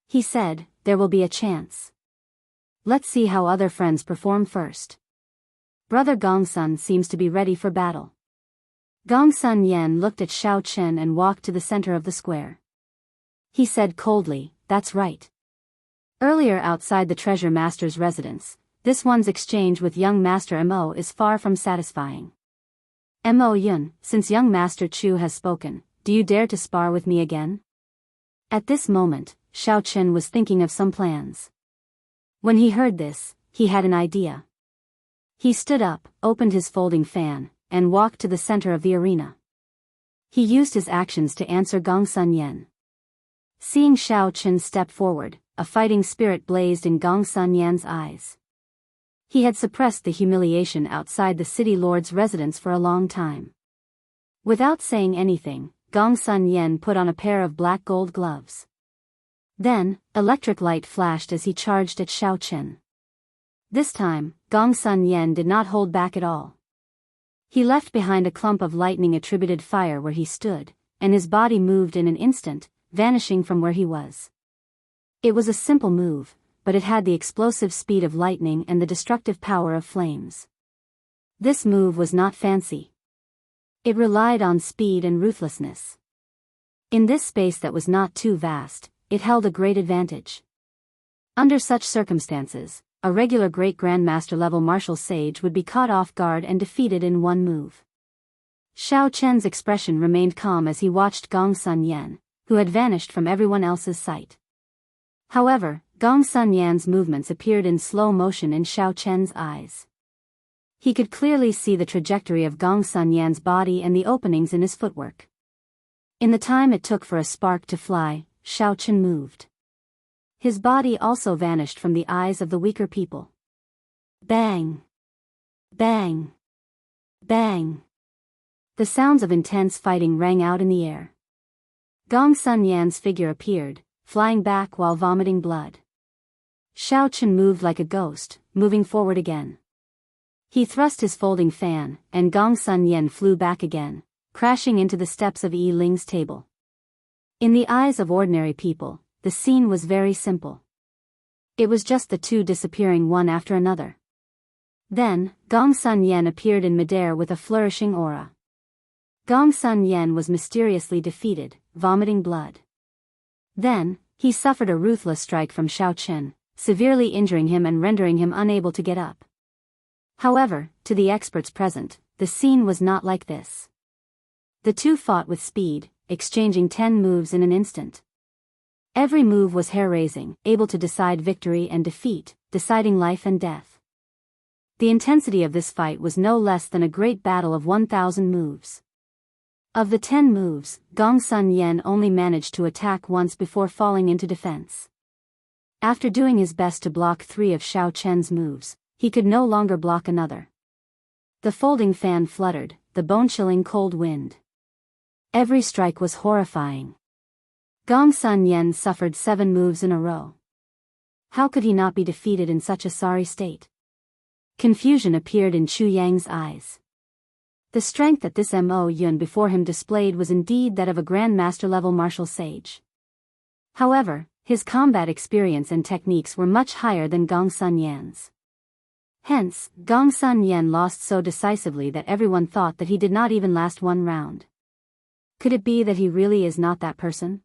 He said, "There will be a chance. Let's see how other friends perform first. Brother Gongsun seems to be ready for battle." Gongsun Yan looked at Xiao Chen and walked to the center of the square. He said coldly, "That's right. Earlier outside the treasure master's residence, this one's exchange with young master Mo is far from satisfying. Mo Yun, since young master Chu has spoken, do you dare to spar with me again?" At this moment, Xiao Chen was thinking of some plans. When he heard this, he had an idea. He stood up, opened his folding fan, and walked to the center of the arena. He used his actions to answer Gongsun Yan. Seeing Xiao Chen step forward, a fighting spirit blazed in Gongsun Yan's eyes. He had suppressed the humiliation outside the city lord's residence for a long time. Without saying anything, Gongsun Yan put on a pair of black gold gloves. Then, electric light flashed as he charged at Xiao Chen. This time, Gongsun Yan did not hold back at all. He left behind a clump of lightning-attributed fire where he stood, and his body moved in an instant, vanishing from where he was. It was a simple move, but it had the explosive speed of lightning and the destructive power of flames. This move was not fancy. It relied on speed and ruthlessness. In this space that was not too vast, it held a great advantage. Under such circumstances, a regular Great Grandmaster level martial sage would be caught off guard and defeated in one move. Xiao Chen's expression remained calm as he watched Gongsun Yan, who had vanished from everyone else's sight. However, Gongsun Yan's movements appeared in slow motion in Xiao Chen's eyes. He could clearly see the trajectory of Gongsun Yan's body and the openings in his footwork. In the time it took for a spark to fly, Xiao Chen moved. His body also vanished from the eyes of the weaker people. Bang! Bang! Bang! The sounds of intense fighting rang out in the air. Gongsun Yan's figure appeared, flying back while vomiting blood. Xiao Chen moved like a ghost, moving forward again. He thrust his folding fan, and Gongsun Yan flew back again, crashing into the steps of Yi Ling's table. In the eyes of ordinary people, the scene was very simple. It was just the two disappearing one after another. Then, Gongsun Yan appeared in midair with a flourishing aura. Gongsun Yan was mysteriously defeated, vomiting blood. Then, he suffered a ruthless strike from Xiao Chen, severely injuring him and rendering him unable to get up. However, to the experts present, the scene was not like this. The two fought with speed, exchanging 10 moves in an instant. Every move was hair-raising, able to decide victory and defeat, deciding life and death. The intensity of this fight was no less than a great battle of 1,000 moves. Of the 10 moves, Gongsun Yan only managed to attack once before falling into defense. After doing his best to block 3 of Xiao Chen's moves, he could no longer block another. The folding fan fluttered, the bone-chilling cold wind. Every strike was horrifying. Gongsun Yan suffered 7 moves in a row. How could he not be defeated in such a sorry state? Confusion appeared in Chu Yang's eyes. The strength that this Mo Yun before him displayed was indeed that of a Grandmaster-level martial sage. However, his combat experience and techniques were much higher than Gongsun Yan's. Hence, Gongsun Yan lost so decisively that everyone thought that he did not even last one round. Could it be that he really is not that person?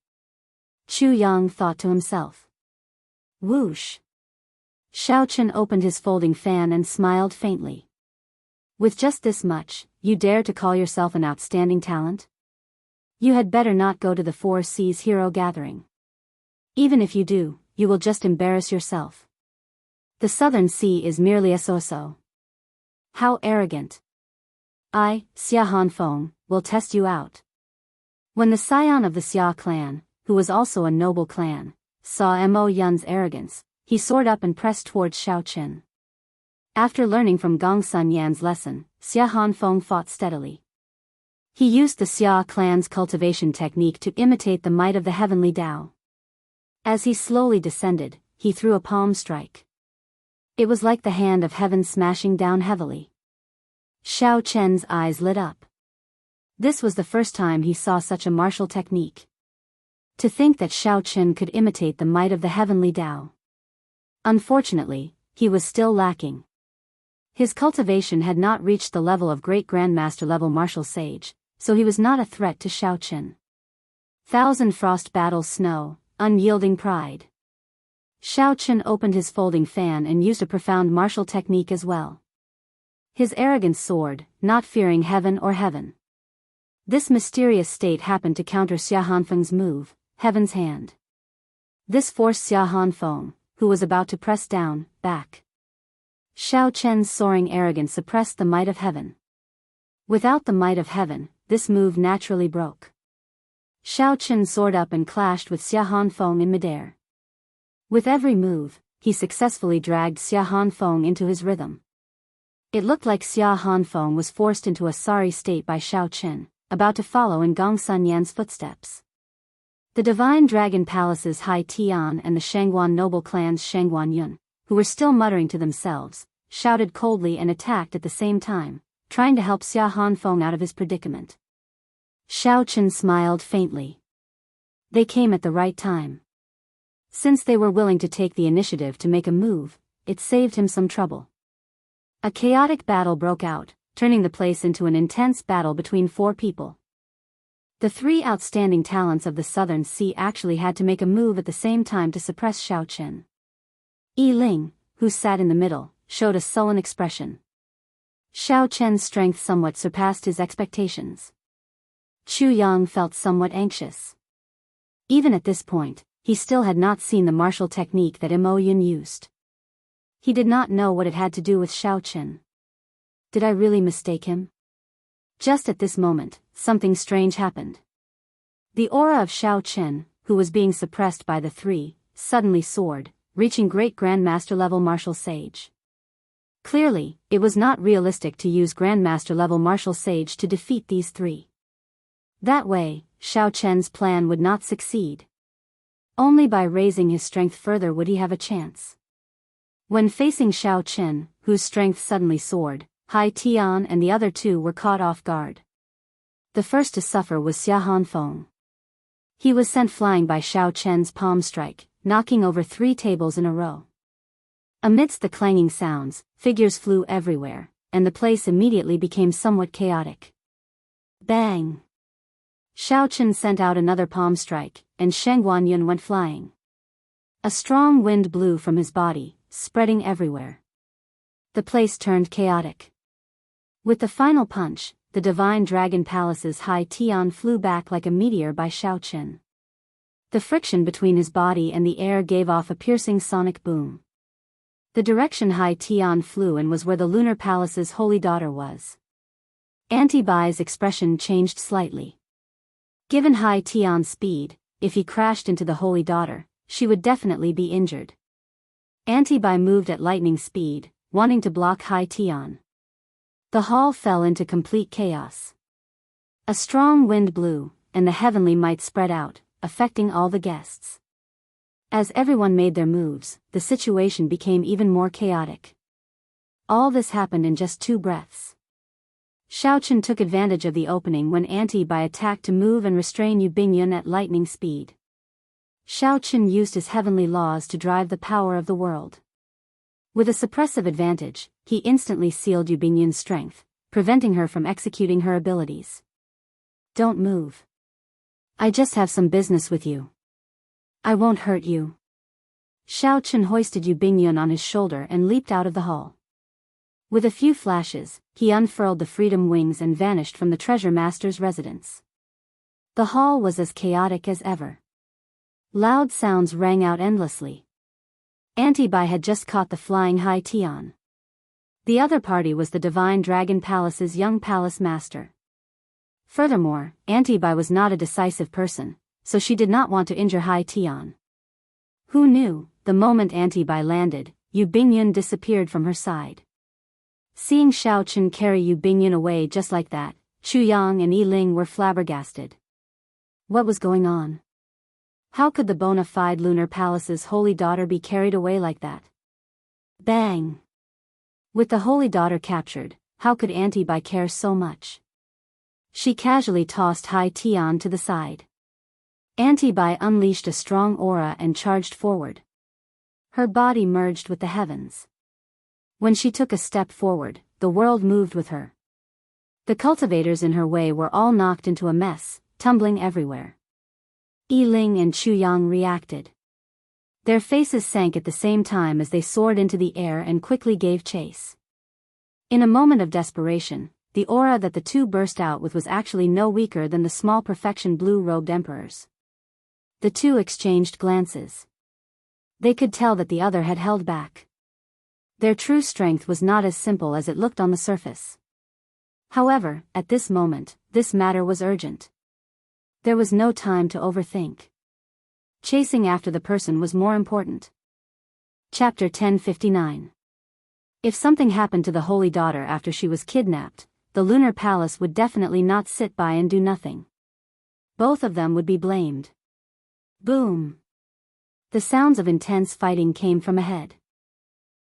Chu Yang thought to himself. Whoosh! Xiao Chen opened his folding fan and smiled faintly. With just this much, you dare to call yourself an outstanding talent? You had better not go to the 4 Seas Hero Gathering. Even if you do, you will just embarrass yourself. The Southern Sea is merely a so-so. How arrogant. I, Xia Hanfeng, will test you out. When the scion of the Xia clan, who was also a noble clan, saw Mo Yun's arrogance, he soared up and pressed towards Xiao Qin. After learning from Gong Sun Yan's lesson, Xia Hanfeng fought steadily. He used the Xia clan's cultivation technique to imitate the might of the heavenly Tao. As he slowly descended, he threw a palm strike. It was like the hand of heaven smashing down heavily. Xiao Chen's eyes lit up. This was the first time he saw such a martial technique. To think that Xiao Chen could imitate the might of the heavenly Tao. Unfortunately, he was still lacking. His cultivation had not reached the level of great grandmaster level martial sage, so he was not a threat to Xiao Chen. Thousand frost battles snow, unyielding pride. Xiao Chen opened his folding fan and used a profound martial technique as well. His arrogance soared, not fearing heaven or heaven. This mysterious state happened to counter Xia Hanfeng's move, Heaven's Hand. This forced Xia Hanfeng, who was about to press down, back. Xiao Chen's soaring arrogance suppressed the might of heaven. Without the might of heaven, this move naturally broke. Xiao Chen soared up and clashed with Xia Hanfeng in midair. With every move, he successfully dragged Xia Hanfeng into his rhythm. It looked like Xia Hanfeng was forced into a sorry state by Xiao Chen, about to follow in Gong Sun Yan's footsteps. The Divine Dragon Palace's Hai Tian and the Shangguan noble clan's Shangguan Yun, who were still muttering to themselves, shouted coldly and attacked at the same time, trying to help Xia Hanfeng out of his predicament. Xiao Chen smiled faintly. They came at the right time. Since they were willing to take the initiative to make a move, it saved him some trouble. A chaotic battle broke out, turning the place into an intense battle between four people. The three outstanding talents of the Southern Sea actually had to make a move at the same time to suppress Xiao Chen. Yi Ling, who sat in the middle, showed a sullen expression. Xiao Chen's strength somewhat surpassed his expectations. Chu Yang felt somewhat anxious. Even at this point, he still had not seen the martial technique that Mo Yun used. He did not know what it had to do with Xiao Chen. Did I really mistake him? Just at this moment, something strange happened. The aura of Xiao Chen, who was being suppressed by the three, suddenly soared, reaching great grandmaster level martial sage. Clearly, it was not realistic to use grandmaster level martial sage to defeat these three. That way, Xiao Chen's plan would not succeed. Only by raising his strength further would he have a chance. When facing Xiao Chen, whose strength suddenly soared, Hai Tian and the other two were caught off guard. The first to suffer was Xia Hanfeng. He was sent flying by Xiao Chen's palm strike, knocking over 3 tables in a row. Amidst the clanging sounds, figures flew everywhere, and the place immediately became somewhat chaotic. Bang! Xiao Chen sent out another palm strike, and Shangguan Yun went flying. A strong wind blew from his body, spreading everywhere. The place turned chaotic. With the final punch, the Divine Dragon Palace's Hai Tian flew back like a meteor by Xiao Chen. The friction between his body and the air gave off a piercing sonic boom. The direction Hai Tian flew in was where the Lunar Palace's holy daughter was. Auntie Bai's expression changed slightly. Given Hai Tian's speed, if he crashed into the holy daughter, she would definitely be injured. Auntie Bai moved at lightning speed, wanting to block Hai Tian. The hall fell into complete chaos. A strong wind blew, and the heavenly might spread out, affecting all the guests. As everyone made their moves, the situation became even more chaotic. All this happened in just 2 breaths. Xiao Chen took advantage of the opening when Auntie Bai attacked to move and restrain Yu Bingyun at lightning speed. Xiao Chen used his heavenly laws to drive the power of the world. With a suppressive advantage, he instantly sealed Yu Bingyun's strength, preventing her from executing her abilities. Don't move. I just have some business with you. I won't hurt you. Xiao Chen hoisted Yu Bingyun on his shoulder and leaped out of the hall. With a few flashes, he unfurled the freedom wings and vanished from the treasure master's residence. The hall was as chaotic as ever. Loud sounds rang out endlessly. Auntie Bai had just caught the flying Hai Tian. The other party was the Divine Dragon Palace's young palace master. Furthermore, Auntie Bai was not a decisive person, so she did not want to injure Hai Tian. Who knew, the moment Auntie Bai landed, Yu Bingyun disappeared from her side. Seeing Xiao Chen carry Yu Bingyun away just like that, Chu Yang and Yi Ling were flabbergasted. What was going on? How could the bona fide Lunar Palace's holy daughter be carried away like that? Bang! With the holy daughter captured, how could Auntie Bai care so much? She casually tossed Hai Tian to the side. Auntie Bai unleashed a strong aura and charged forward. Her body merged with the heavens. When she took a step forward, the world moved with her. The cultivators in her way were all knocked into a mess, tumbling everywhere. Yi Ling and Chu Yang reacted. Their faces sank at the same time as they soared into the air and quickly gave chase. In a moment of desperation, the aura that the two burst out with was actually no weaker than the small perfection blue-robed emperors. The two exchanged glances. They could tell that the other had held back. Their true strength was not as simple as it looked on the surface. However, at this moment, this matter was urgent. There was no time to overthink. Chasing after the person was more important. Chapter 1059. If something happened to the Holy Daughter after she was kidnapped, the Lunar Palace would definitely not sit by and do nothing. Both of them would be blamed. Boom! The sounds of intense fighting came from ahead.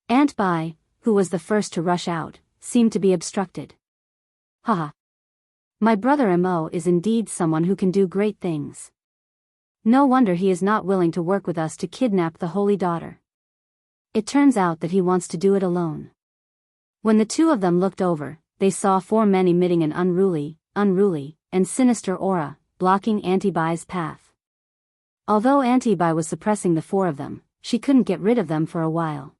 Aunt Bai, who was the first to rush out, seemed to be obstructed. Haha. My brother Mo is indeed someone who can do great things. No wonder he is not willing to work with us to kidnap the Holy Daughter. It turns out that he wants to do it alone. When the two of them looked over, they saw four men emitting an unruly, and sinister aura, blocking Auntie Bai's path. Although Auntie Bai was suppressing the four of them, she couldn't get rid of them for a while.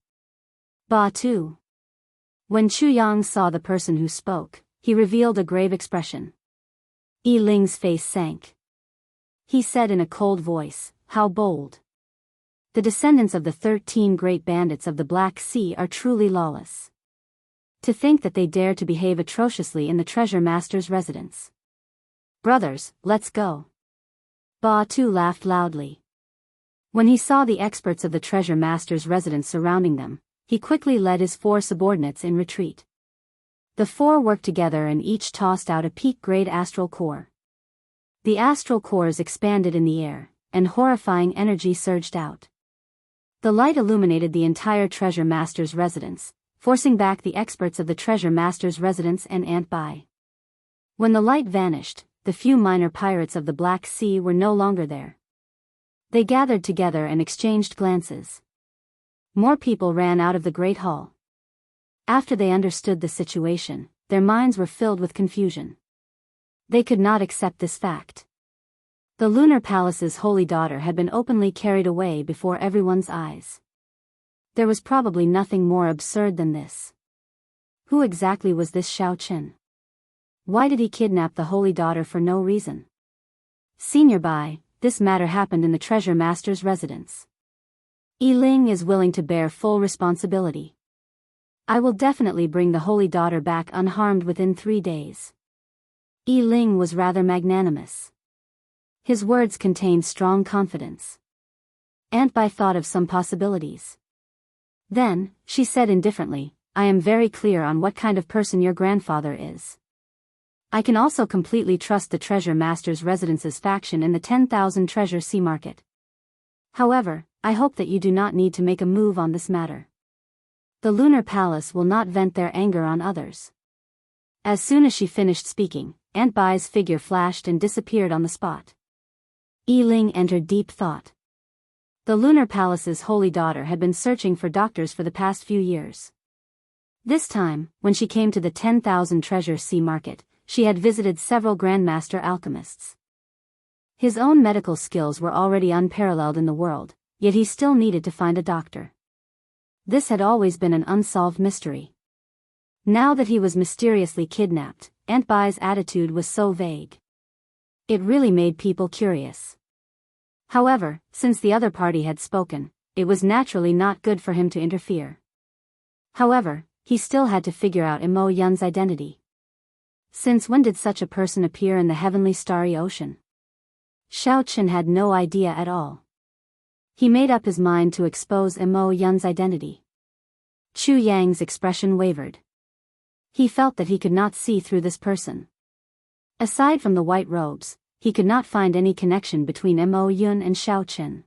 Ba too. When Chu Yang saw the person who spoke, he revealed a grave expression. Yi Ling's face sank. He said in a cold voice, "How bold. The descendants of the 13 great bandits of the Black Sea are truly lawless. To think that they dare to behave atrociously in the treasure master's residence. Brothers, let's go." Ba Tu laughed loudly. When he saw the experts of the treasure master's residence surrounding them, he quickly led his four subordinates in retreat. The four worked together and each tossed out a peak-grade astral core. The astral cores expanded in the air, and horrifying energy surged out. The light illuminated the entire treasure master's residence, forcing back the experts of the treasure master's residence and Aunt Bai. When the light vanished, the few minor pirates of the Black Sea were no longer there. They gathered together and exchanged glances. More people ran out of the Great Hall. After they understood the situation, their minds were filled with confusion. They could not accept this fact. The Lunar Palace's holy daughter had been openly carried away before everyone's eyes. There was probably nothing more absurd than this. Who exactly was this Xiao Chen? Why did he kidnap the holy daughter for no reason? Senior Bai, this matter happened in the treasure master's residence. Yi Ling is willing to bear full responsibility. I will definitely bring the holy daughter back unharmed within 3 days. Yi Ling was rather magnanimous. His words contained strong confidence. Aunt Bai thought of some possibilities. Then, she said indifferently, I am very clear on what kind of person your grandfather is. I can also completely trust the treasure master's residence's faction in the 10,000 treasure sea market. However, I hope that you do not need to make a move on this matter. The Lunar Palace will not vent their anger on others. As soon as she finished speaking, Aunt Bai's figure flashed and disappeared on the spot. Yi Ling entered deep thought. The Lunar Palace's holy daughter had been searching for doctors for the past few years. This time, when she came to the 10,000 treasure sea market, she had visited several grandmaster alchemists. His own medical skills were already unparalleled in the world, yet he still needed to find a doctor. This had always been an unsolved mystery. Now that he was mysteriously kidnapped, Aunt Bai's attitude was so vague. It really made people curious. However, since the other party had spoken, it was naturally not good for him to interfere. However, he still had to figure out Mo Yun's identity. Since when did such a person appear in the heavenly starry ocean? Xiao Chen had no idea at all. He made up his mind to expose Mo Yun's identity. Chu Yang's expression wavered. He felt that he could not see through this person. Aside from the white robes, he could not find any connection between Mo Yun and Xiao Chen.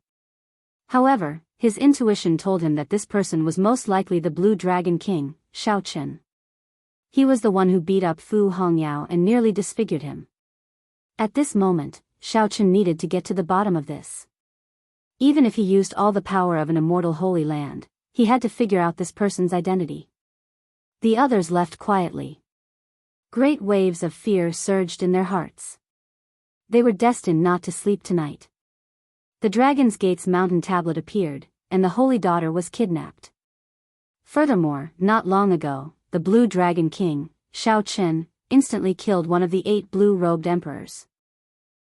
However, his intuition told him that this person was most likely the Blue Dragon King, Xiao Chen. He was the one who beat up Fu Hongyao and nearly disfigured him. At this moment, Xiao Chen needed to get to the bottom of this. Even if he used all the power of an immortal holy land, he had to figure out this person's identity. The others left quietly. Great waves of fear surged in their hearts. They were destined not to sleep tonight. The Dragon's Gate's mountain tablet appeared, and the Holy Daughter was kidnapped. Furthermore, not long ago, the Blue Dragon King, Xiao Chen, instantly killed one of the 8 blue-robed emperors.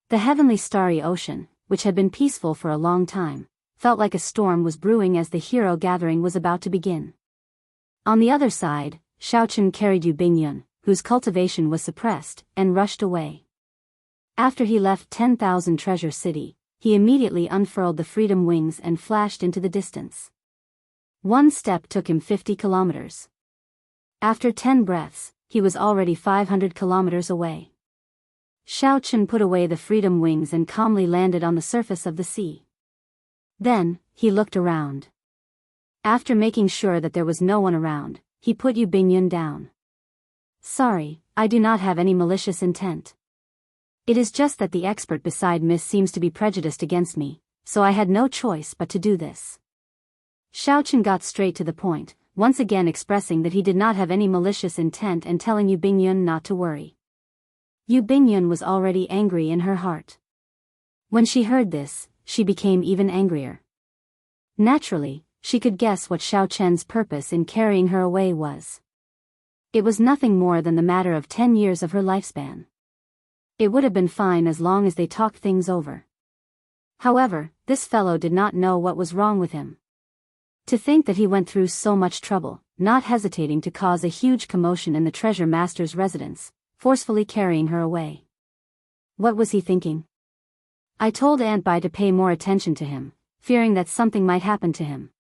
The heavenly starry ocean, which had been peaceful for a long time, felt like a storm was brewing as the hero gathering was about to begin. On the other side, Xiao Chen carried Yu Bingyun, whose cultivation was suppressed, and rushed away. After he left 10,000 Treasure City, he immediately unfurled the freedom wings and flashed into the distance. One step took him 50 kilometers. After 10 breaths, he was already 500 kilometers away. Xiao Chen put away the freedom wings and calmly landed on the surface of the sea. Then, he looked around. After making sure that there was no one around, he put Yu Bingyun down. Sorry, I do not have any malicious intent. It is just that the expert beside Miss seems to be prejudiced against me, so I had no choice but to do this. Xiao Chen got straight to the point, once again expressing that he did not have any malicious intent and telling Yu Bingyun not to worry. Yu Bingyun was already angry in her heart. When she heard this, she became even angrier. Naturally, she could guess what Xiao Chen's purpose in carrying her away was. It was nothing more than the matter of 10 years of her lifespan. It would have been fine as long as they talked things over. However, this fellow did not know what was wrong with him. To think that he went through so much trouble, not hesitating to cause a huge commotion in the treasure master's residence, forcefully carrying her away. What was he thinking? I told Aunt Bai to pay more attention to him, fearing that something might happen to him.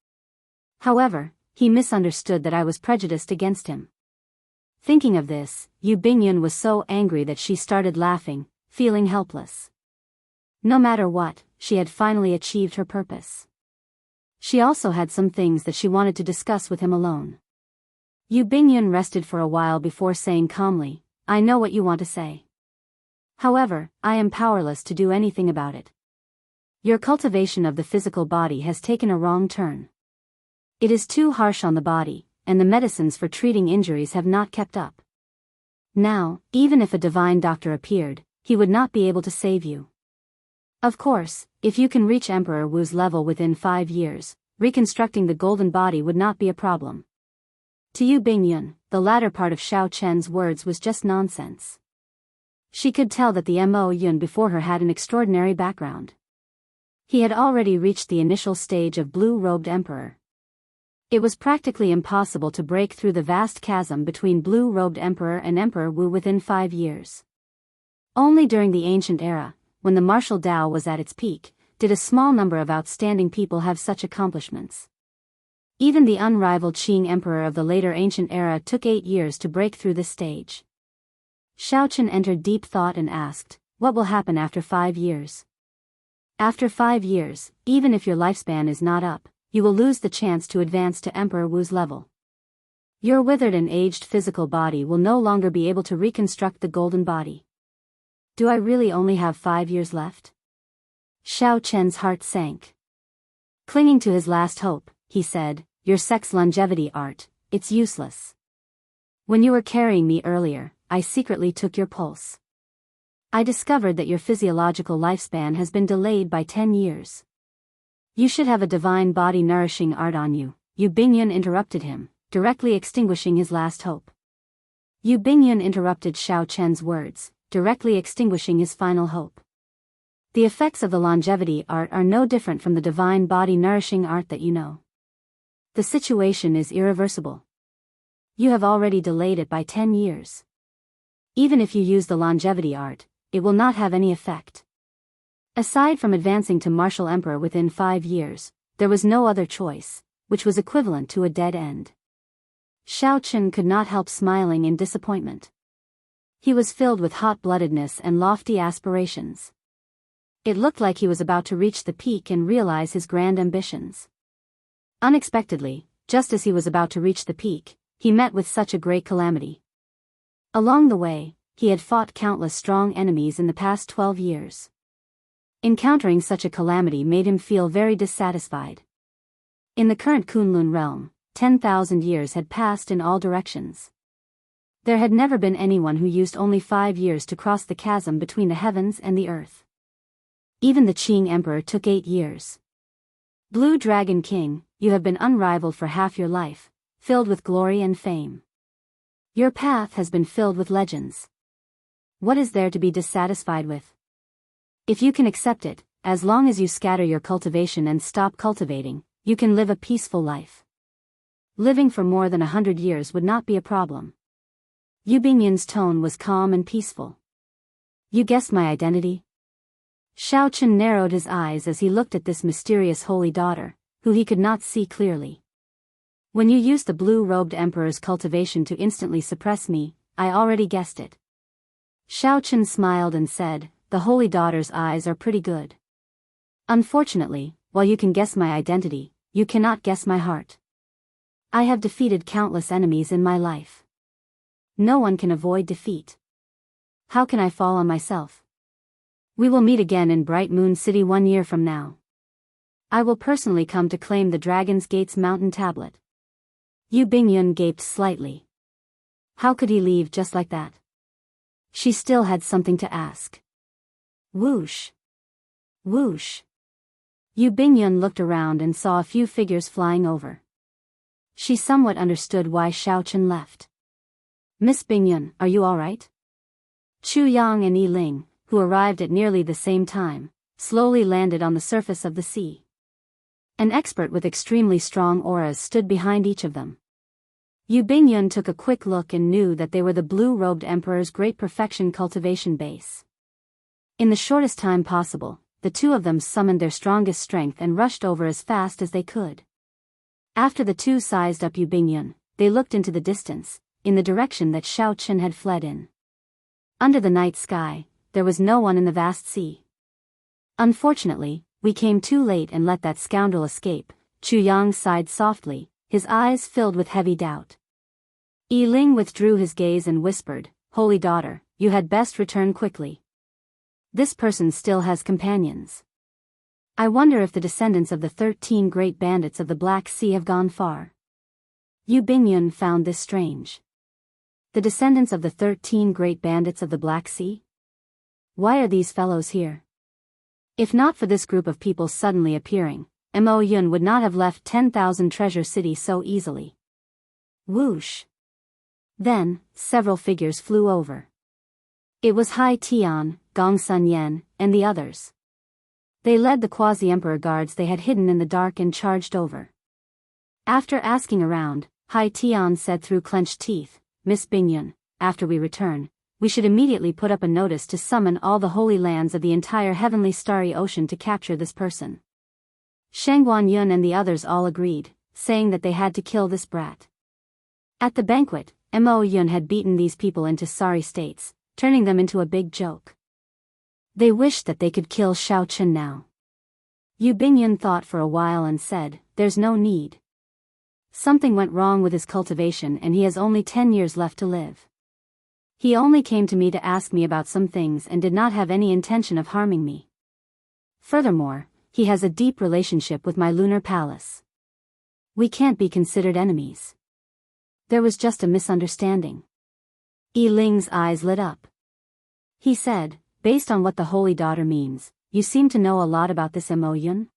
However, he misunderstood that I was prejudiced against him. Thinking of this, Yu Bingyun was so angry that she started laughing, feeling helpless. No matter what, she had finally achieved her purpose. She also had some things that she wanted to discuss with him alone. Yu Bingyun rested for a while before saying calmly, I know what you want to say. However, I am powerless to do anything about it. Your cultivation of the physical body has taken a wrong turn. It is too harsh on the body, and the medicines for treating injuries have not kept up. Now, even if a divine doctor appeared, he would not be able to save you. Of course, if you can reach Emperor Wu's level within 5 years, reconstructing the golden body would not be a problem. To Yu Bingyun, the latter part of Xiao Chen's words was just nonsense. She could tell that the Mo Yun before her had an extraordinary background. He had already reached the initial stage of blue-robed emperor. It was practically impossible to break through the vast chasm between blue-robed emperor and Emperor Wu within 5 years. Only during the ancient era, when the martial Tao was at its peak, did a small number of outstanding people have such accomplishments. Even the unrivaled Qing emperor of the later ancient era took 8 years to break through this stage. Xiao Chen entered deep thought and asked, what will happen after 5 years? After 5 years, even if your lifespan is not up, you will lose the chance to advance to Emperor Wu's level. Your withered and aged physical body will no longer be able to reconstruct the golden body. Do I really only have 5 years left? Xiao Chen's heart sank. Clinging to his last hope, he said, your sex longevity art, it's useless. When you were carrying me earlier, I secretly took your pulse. I discovered that your physiological lifespan has been delayed by 10 years. You should have a divine body nourishing art on you, Yu Bingyun interrupted him, directly extinguishing his last hope. Yu Bingyun interrupted Xiao Chen's words, directly extinguishing his final hope. The effects of the longevity art are no different from the divine body nourishing art that you know. The situation is irreversible. You have already delayed it by 10 years. Even if you use the longevity art, it will not have any effect. Aside from advancing to Martial Emperor within 5 years, there was no other choice, which was equivalent to a dead end. Xiao Chen could not help smiling in disappointment. He was filled with hot-bloodedness and lofty aspirations. It looked like he was about to reach the peak and realize his grand ambitions. Unexpectedly, just as he was about to reach the peak, he met with such a great calamity. Along the way, he had fought countless strong enemies in the past 12 years. Encountering such a calamity made him feel very dissatisfied. In the current Kunlun realm, 10,000 years had passed in all directions. There had never been anyone who used only 5 years to cross the chasm between the heavens and the earth. Even the Qing Emperor took 8 years. Blue Dragon King, you have been unrivaled for half your life, filled with glory and fame. Your path has been filled with legends. What is there to be dissatisfied with? If you can accept it, as long as you scatter your cultivation and stop cultivating, you can live a peaceful life. Living for more than 100 years would not be a problem. Yu Bingyun's tone was calm and peaceful. You guessed my identity? Xiao Chen narrowed his eyes as he looked at this mysterious holy daughter, who he could not see clearly. When you used the blue-robed emperor's cultivation to instantly suppress me, I already guessed it. Xiao Chen smiled and said, the holy daughter's eyes are pretty good. Unfortunately, while you can guess my identity, you cannot guess my heart. I have defeated countless enemies in my life. No one can avoid defeat. How can I fall on myself? We will meet again in Bright Moon City 1 year from now. I will personally come to claim the Dragon's Gate's mountain tablet. Yu Bingyun gaped slightly. How could he leave just like that? She still had something to ask. Whoosh! Whoosh! Yu Bingyun looked around and saw a few figures flying over. She somewhat understood why Xiao Chen left. Miss Bingyun, are you all right? Chu Yang and Yi Ling, who arrived at nearly the same time, slowly landed on the surface of the sea. An expert with extremely strong auras stood behind each of them. Yu Bingyun took a quick look and knew that they were the blue-robed emperor's great perfection cultivation base. In the shortest time possible, the two of them summoned their strongest strength and rushed over as fast as they could. After the two sized up Yu Bingyun, they looked into the distance, in the direction that Xiao Chen had fled in. Under the night sky, there was no one in the vast sea. Unfortunately, we came too late and let that scoundrel escape, Chu Yang sighed softly, his eyes filled with heavy doubt. Yi Ling withdrew his gaze and whispered, Holy daughter, you had best return quickly. This person still has companions. I wonder if the descendants of the 13 great bandits of the Black Sea have gone far. Yu Bingyun found this strange. The descendants of the 13 great bandits of the Black Sea? Why are these fellows here? If not for this group of people suddenly appearing, Mo Yun would not have left 10,000 Treasure City so easily. Whoosh! Then, several figures flew over. It was Hai Tian, Gong Sun Yen, and the others. They led the quasi-emperor guards they had hidden in the dark and charged over. After asking around, Hai Tian said through clenched teeth, Miss Bingyun, after we return, we should immediately put up a notice to summon all the holy lands of the entire heavenly starry ocean to capture this person. Shangguan Yun and the others all agreed, saying that they had to kill this brat. At the banquet, Mo Yun had beaten these people into sorry states, turning them into a big joke. They wished that they could kill Xiao Chen now. Yu Bingyun thought for a while and said, there's no need. Something went wrong with his cultivation and he has only 10 years left to live. He only came to me to ask me about some things and did not have any intention of harming me. Furthermore, he has a deep relationship with my lunar palace. We can't be considered enemies. There was just a misunderstanding. Yi Ling's eyes lit up. He said, based on what the holy daughter means, you seem to know a lot about this Mo Yun?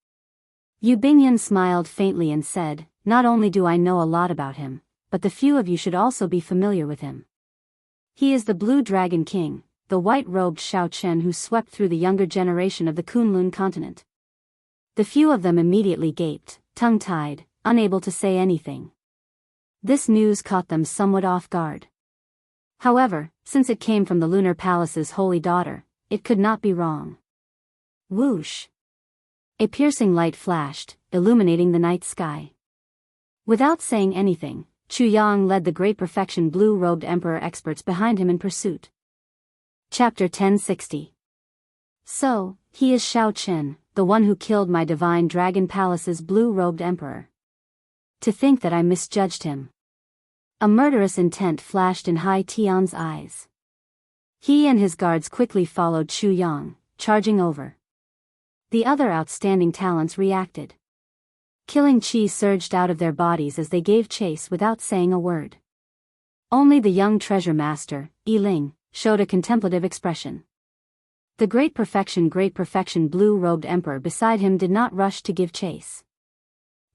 Yu Bingyun smiled faintly and said, not only do I know a lot about him, but the few of you should also be familiar with him. He is the Blue Dragon King, the white-robed Xiao Chen who swept through the younger generation of the Kunlun continent. The few of them immediately gaped, tongue-tied, unable to say anything. This news caught them somewhat off guard. However, since it came from the lunar palace's holy daughter, it could not be wrong. Whoosh! A piercing light flashed, illuminating the night sky. Without saying anything, Chu Yang led the great perfection blue-robed emperor experts behind him in pursuit. Chapter 1060. So, he is Shao Chen, the one who killed my divine dragon palace's blue-robed emperor. To think that I misjudged him. A murderous intent flashed in Hai Tian's eyes. He and his guards quickly followed Chu Yang, charging over. The other outstanding talents reacted. Killing chi surged out of their bodies as they gave chase without saying a word. Only the young treasure master, Yi Ling, showed a contemplative expression. The great perfection blue-robed emperor beside him did not rush to give chase.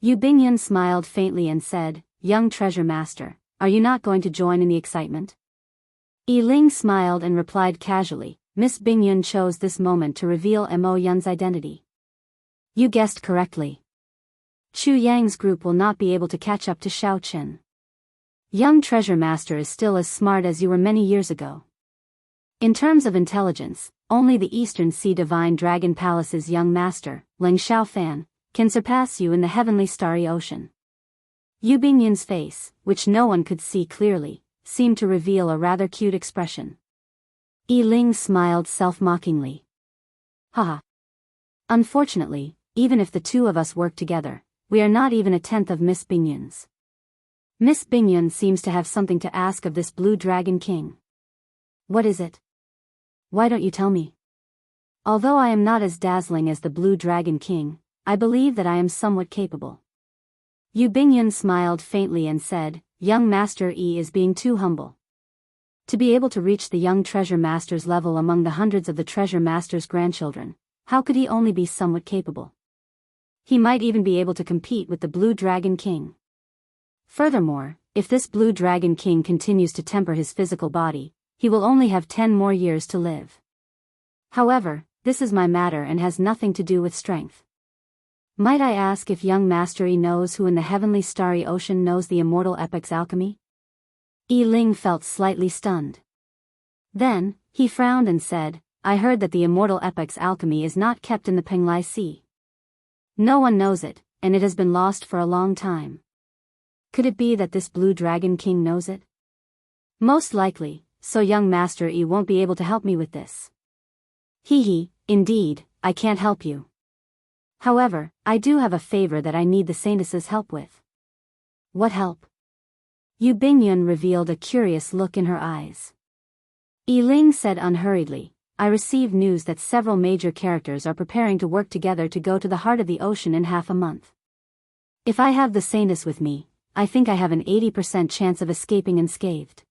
Yu Bingyun smiled faintly and said, "Young treasure master, are you not going to join in the excitement?" Yi Ling smiled and replied casually, "Miss Bingyun chose this moment to reveal Mo Yun's identity." "You guessed correctly. Chu Yang's group will not be able to catch up to Shao Chen. Young treasure master is still as smart as you were many years ago. In terms of intelligence, only the Eastern Sea Divine Dragon Palace's young master, Ling Xiaofan, can surpass you in the heavenly starry ocean." Yu Bingyun's face, which no one could see clearly, seemed to reveal a rather cute expression. Yi Ling smiled self-mockingly. "Haha. Unfortunately, even if the two of us work together, we are not even a tenth of Miss Bingyun's. Miss Bingyun seems to have something to ask of this Blue Dragon King. What is it? Why don't you tell me? Although I am not as dazzling as the Blue Dragon King, I believe that I am somewhat capable." Yu Bingyun smiled faintly and said, "Young Master Yi is being too humble. To be able to reach the young treasure master's level among the hundreds of the treasure master's grandchildren, how could he only be somewhat capable? He might even be able to compete with the Blue Dragon King. Furthermore, if this Blue Dragon King continues to temper his physical body, he will only have 10 more years to live. However, this is my matter and has nothing to do with strength. Might I ask if young Master Yi knows who in the heavenly starry ocean knows the immortal epic's alchemy?" Yi Ling felt slightly stunned. Then, he frowned and said, "I heard that the immortal epic's alchemy is not kept in the Penglai Sea. No one knows it, and it has been lost for a long time. Could it be that this Blue Dragon King knows it? Most likely, so young Master Yi won't be able to help me with this. Indeed, I can't help you. However, I do have a favor that I need the Saintess's help with." "What help?" Yu Bingyun revealed a curious look in her eyes. Yi Ling said unhurriedly, "I received news that several major characters are preparing to work together to go to the heart of the ocean in half a month. If I have the Saintess with me, I think I have an 80% chance of escaping unscathed."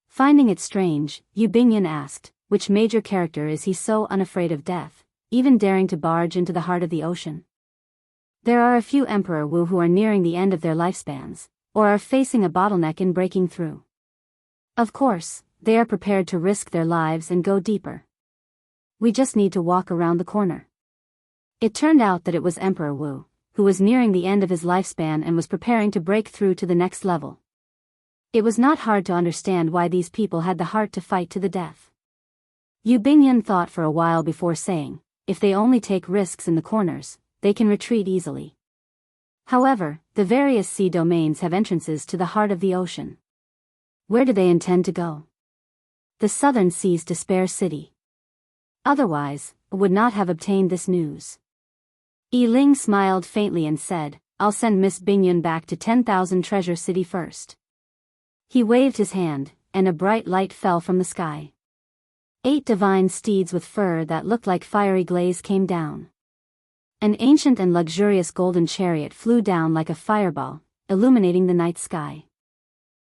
Finding it strange, Yu Bingyun asked, "Which major character is he so unafraid of death, even daring to barge into the heart of the ocean?" "There are a few Emperor Wu who are nearing the end of their lifespans, or are facing a bottleneck in breaking through. Of course, they are prepared to risk their lives and go deeper. We just need to walk around the corner." It turned out that it was Emperor Wu, who was nearing the end of his lifespan and was preparing to break through to the next level. It was not hard to understand why these people had the heart to fight to the death. Yu Bingyun thought for a while before saying, "If they only take risks in the corners, they can retreat easily. However, the various sea domains have entrances to the heart of the ocean. Where do they intend to go? The southern sea's Despair City. Otherwise, I would not have obtained this news." Yi Ling smiled faintly and said, "I'll send Miss Bingyun back to 10,000 Treasure City first." He waved his hand, and a bright light fell from the sky. 8 divine steeds with fur that looked like fiery glaze came down. An ancient and luxurious golden chariot flew down like a fireball, illuminating the night sky.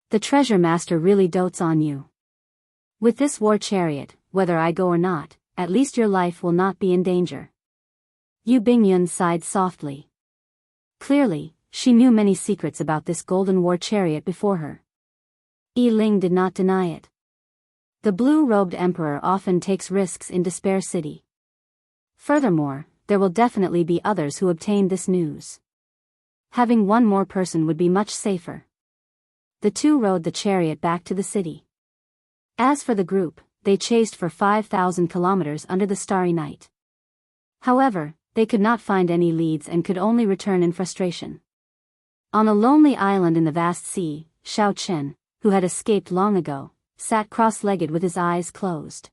"The treasure master really dotes on you. With this war chariot, whether I go or not, at least your life will not be in danger." Yu Bingyun sighed softly. Clearly, she knew many secrets about this golden war chariot before her. Yi Ling did not deny it. The blue-robed emperor often takes risks in Despair City. Furthermore, there will definitely be others who obtain this news. Having one more person would be much safer. The two rode the chariot back to the city. As for the group, they chased for 5,000 kilometers under the starry night. However, they could not find any leads and could only return in frustration. On a lonely island in the vast sea, Xiao Chen, who had escaped long ago, sat cross-legged with his eyes closed.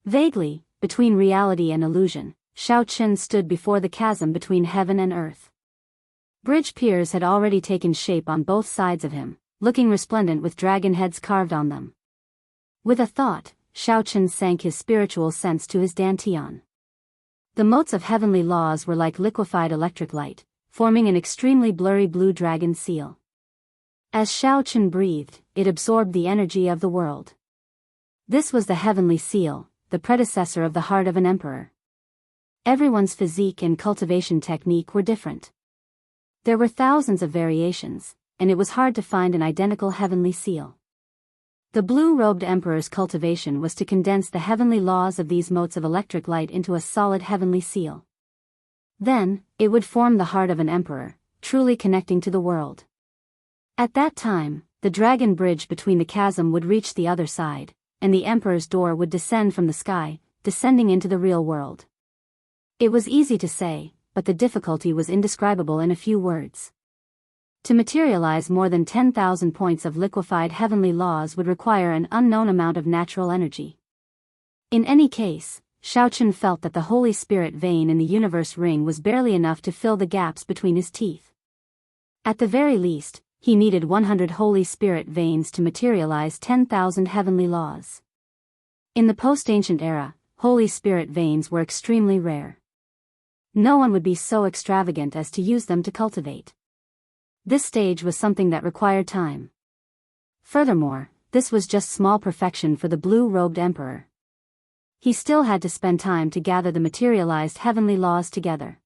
Vaguely, between reality and illusion, Xiao Chen stood before the chasm between heaven and earth. Bridge piers had already taken shape on both sides of him, looking resplendent with dragon heads carved on them. With a thought, Xiao Chen sank his spiritual sense to his dantian. The motes of heavenly laws were like liquefied electric light, forming an extremely blurry blue dragon seal. As Xiao Chen breathed, it absorbed the energy of the world. This was the heavenly seal, the predecessor of the heart of an emperor. Everyone's physique and cultivation technique were different. There were thousands of variations, and it was hard to find an identical heavenly seal. The blue-robed emperor's cultivation was to condense the heavenly laws of these motes of electric light into a solid heavenly seal. Then, it would form the heart of an emperor, truly connecting to the world. At that time, the dragon bridge between the chasm would reach the other side, and the emperor's door would descend from the sky, descending into the real world. It was easy to say, but the difficulty was indescribable in a few words. To materialize more than 10,000 points of liquefied heavenly laws would require an unknown amount of natural energy. In any case, Xiao Chen felt that the Holy Spirit vein in the universe ring was barely enough to fill the gaps between his teeth. At the very least, he needed 100 Holy Spirit veins to materialize 10,000 heavenly laws. In the post-ancient era, Holy Spirit veins were extremely rare. No one would be so extravagant as to use them to cultivate. This stage was something that required time. Furthermore, this was just small perfection for the blue-robed emperor. He still had to spend time to gather the materialized heavenly laws together.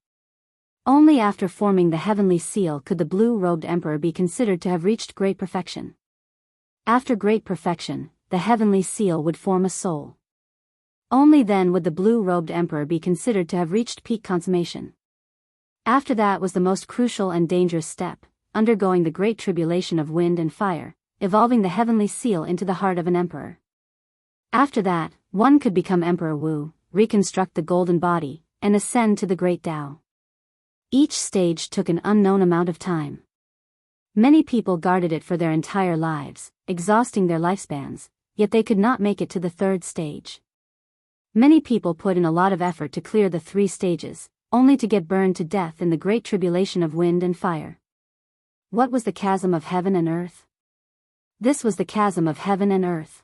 Only after forming the heavenly seal could the blue-robed emperor be considered to have reached great perfection. After great perfection, the heavenly seal would form a soul. Only then would the blue-robed emperor be considered to have reached peak consummation. After that was the most crucial and dangerous step, undergoing the great tribulation of wind and fire, evolving the heavenly seal into the heart of an emperor. After that, one could become Emperor Wu, reconstruct the golden body, and ascend to the great Tao. Each stage took an unknown amount of time. Many people guarded it for their entire lives, exhausting their lifespans, yet they could not make it to the third stage. Many people put in a lot of effort to clear the 3 stages, only to get burned to death in the great tribulation of wind and fire. What was the chasm of heaven and earth? This was the chasm of heaven and earth.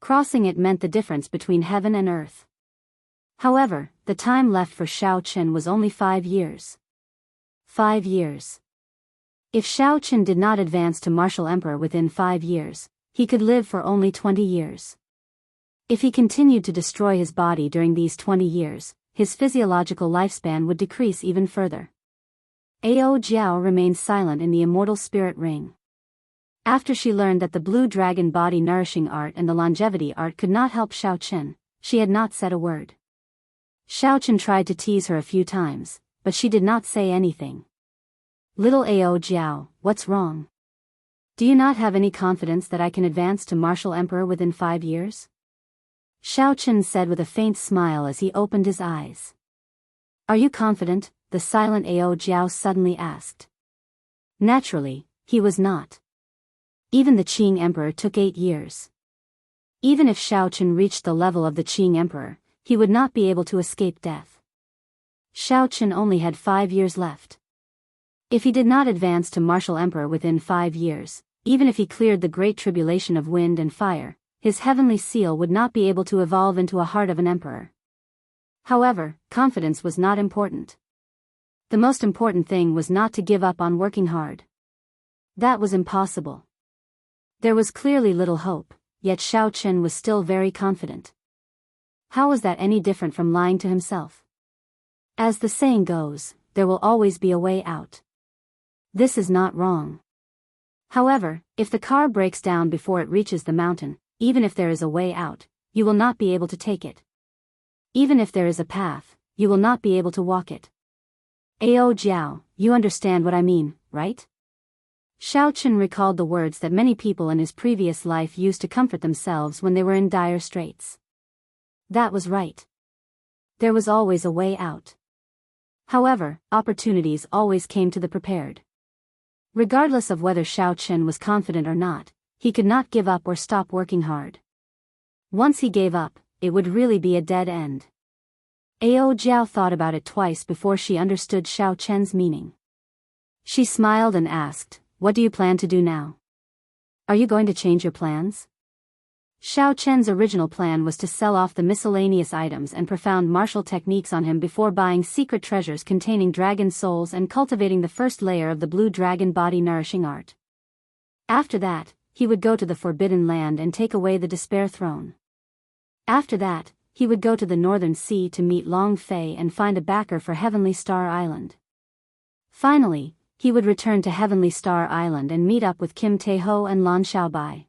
Crossing it meant the difference between heaven and earth. However, the time left for Xiao Chen was only 5 years. 5 years. If Xiao Chen did not advance to martial emperor within 5 years, he could live for only 20 years. If he continued to destroy his body during these 20 years, his physiological lifespan would decrease even further. Ao Jiao remained silent in the immortal spirit ring. After she learned that the blue dragon body nourishing art and the longevity art could not help Xiao Chen, she had not said a word. Xiao Chen tried to tease her a few times, but she did not say anything. Little Ao Jiao, what's wrong? Do you not have any confidence that I can advance to martial emperor within 5 years? Xiao Chen said with a faint smile as he opened his eyes. Are you confident? The silent Ao Jiao suddenly asked. Naturally, he was not. Even the Qing emperor took 8 years. Even if Xiao Chen reached the level of the Qing emperor, he would not be able to escape death. Xiao Chen only had 5 years left. If he did not advance to martial emperor within 5 years, even if he cleared the great tribulation of wind and fire, his heavenly seal would not be able to evolve into a heart of an emperor. However, confidence was not important. The most important thing was not to give up on working hard. That was impossible. There was clearly little hope, yet Xiao Chen was still very confident. How was that any different from lying to himself? As the saying goes, there will always be a way out. This is not wrong. However, if the car breaks down before it reaches the mountain, even if there is a way out, you will not be able to take it. Even if there is a path, you will not be able to walk it. Ao Jiao, you understand what I mean, right? Xiao Chen recalled the words that many people in his previous life used to comfort themselves when they were in dire straits. That was right. There was always a way out. However, opportunities always came to the prepared. Regardless of whether Xiao Chen was confident or not, he could not give up or stop working hard. Once he gave up, it would really be a dead end. Ao Jiao thought about it twice before she understood Xiao Chen's meaning. She smiled and asked, "What do you plan to do now? Are you going to change your plans?" Xiao Chen's original plan was to sell off the miscellaneous items and profound martial techniques on him before buying secret treasures containing dragon souls and cultivating the first layer of the blue dragon body nourishing art. After that, he would go to the Forbidden Land and take away the Despair Throne. After that, he would go to the Northern Sea to meet Long Fei and find a backer for Heavenly Star Island. Finally, he would return to Heavenly Star Island and meet up with Kim Taeho and Lan Xiaobai.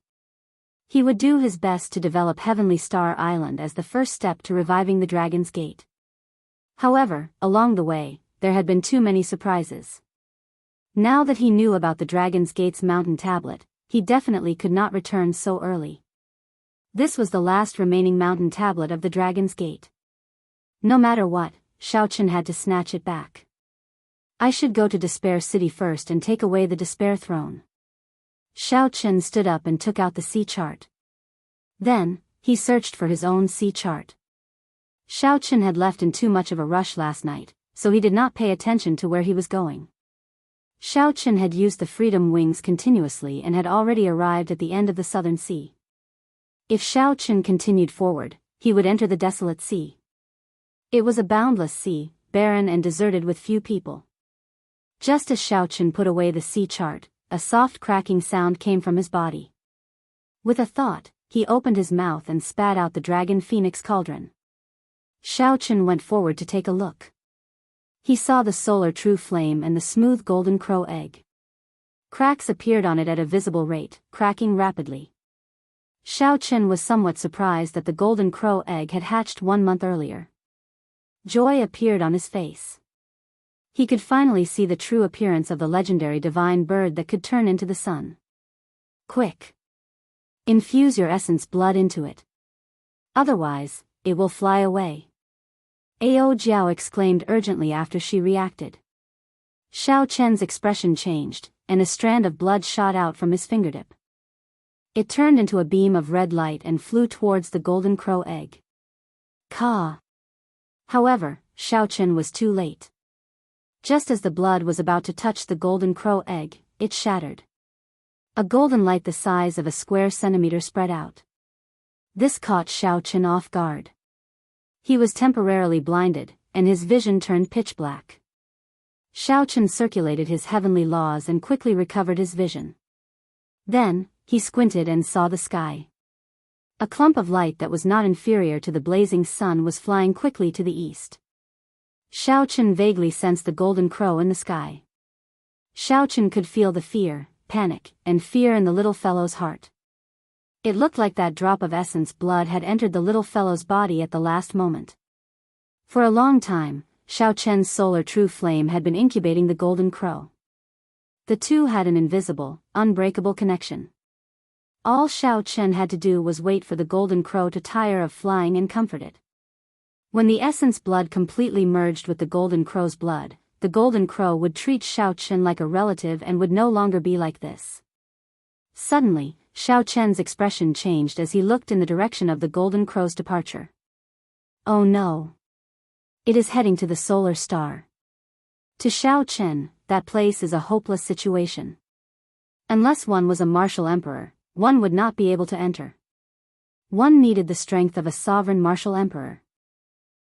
He would do his best to develop Heavenly Star Island as the first step to reviving the Dragon's Gate. However, along the way, there had been too many surprises. Now that he knew about the Dragon's Gate's mountain tablet, he definitely could not return so early. This was the last remaining mountain tablet of the Dragon's Gate. No matter what, Xiao Chen had to snatch it back. "I should go to Despair City first and take away the Despair Throne." Xiao Chen stood up and took out the sea chart. Then, he searched for his own sea chart. Xiao Chen had left in too much of a rush last night, so he did not pay attention to where he was going. Xiao Chen had used the Freedom Wings continuously and had already arrived at the end of the Southern Sea. If Xiao Chen continued forward, he would enter the Desolate Sea. It was a boundless sea, barren and deserted with few people. Just as Xiao Chen put away the sea chart, a soft cracking sound came from his body. With a thought, he opened his mouth and spat out the Dragon Phoenix Cauldron. Xiao Chen went forward to take a look. He saw the solar true flame and the smooth golden crow egg. Cracks appeared on it at a visible rate, cracking rapidly. Xiao Chen was somewhat surprised that the golden crow egg had hatched 1 month earlier. Joy appeared on his face. He could finally see the true appearance of the legendary divine bird that could turn into the sun. "Quick! Infuse your essence blood into it. Otherwise, it will fly away." Ao Jiao exclaimed urgently after she reacted. Xiao Chen's expression changed, and a strand of blood shot out from his fingertip. It turned into a beam of red light and flew towards the golden crow egg. Ka! However, Xiao Chen was too late. Just as the blood was about to touch the golden crow egg, it shattered. A golden light the size of a square centimeter spread out. This caught Xiao Chen off guard. He was temporarily blinded, and his vision turned pitch black. Xiao Chen circulated his heavenly laws and quickly recovered his vision. Then, he squinted and saw the sky. A clump of light that was not inferior to the blazing sun was flying quickly to the east. Xiao Chen vaguely sensed the golden crow in the sky. Xiao Chen could feel the fear, panic, and fear in the little fellow's heart. It looked like that drop of essence blood had entered the little fellow's body at the last moment. For a long time, Xiao Chen's solar true flame had been incubating the golden crow. The two had an invisible, unbreakable connection. All Xiao Chen had to do was wait for the golden crow to tire of flying and comfort it. When the essence blood completely merged with the golden crow's blood, the golden crow would treat Xiao Chen like a relative and would no longer be like this. Suddenly, Xiao Chen's expression changed as he looked in the direction of the golden crow's departure. Oh no! It is heading to the solar star. To Xiao Chen, that place is a hopeless situation. Unless one was a martial emperor, one would not be able to enter. One needed the strength of a sovereign martial emperor.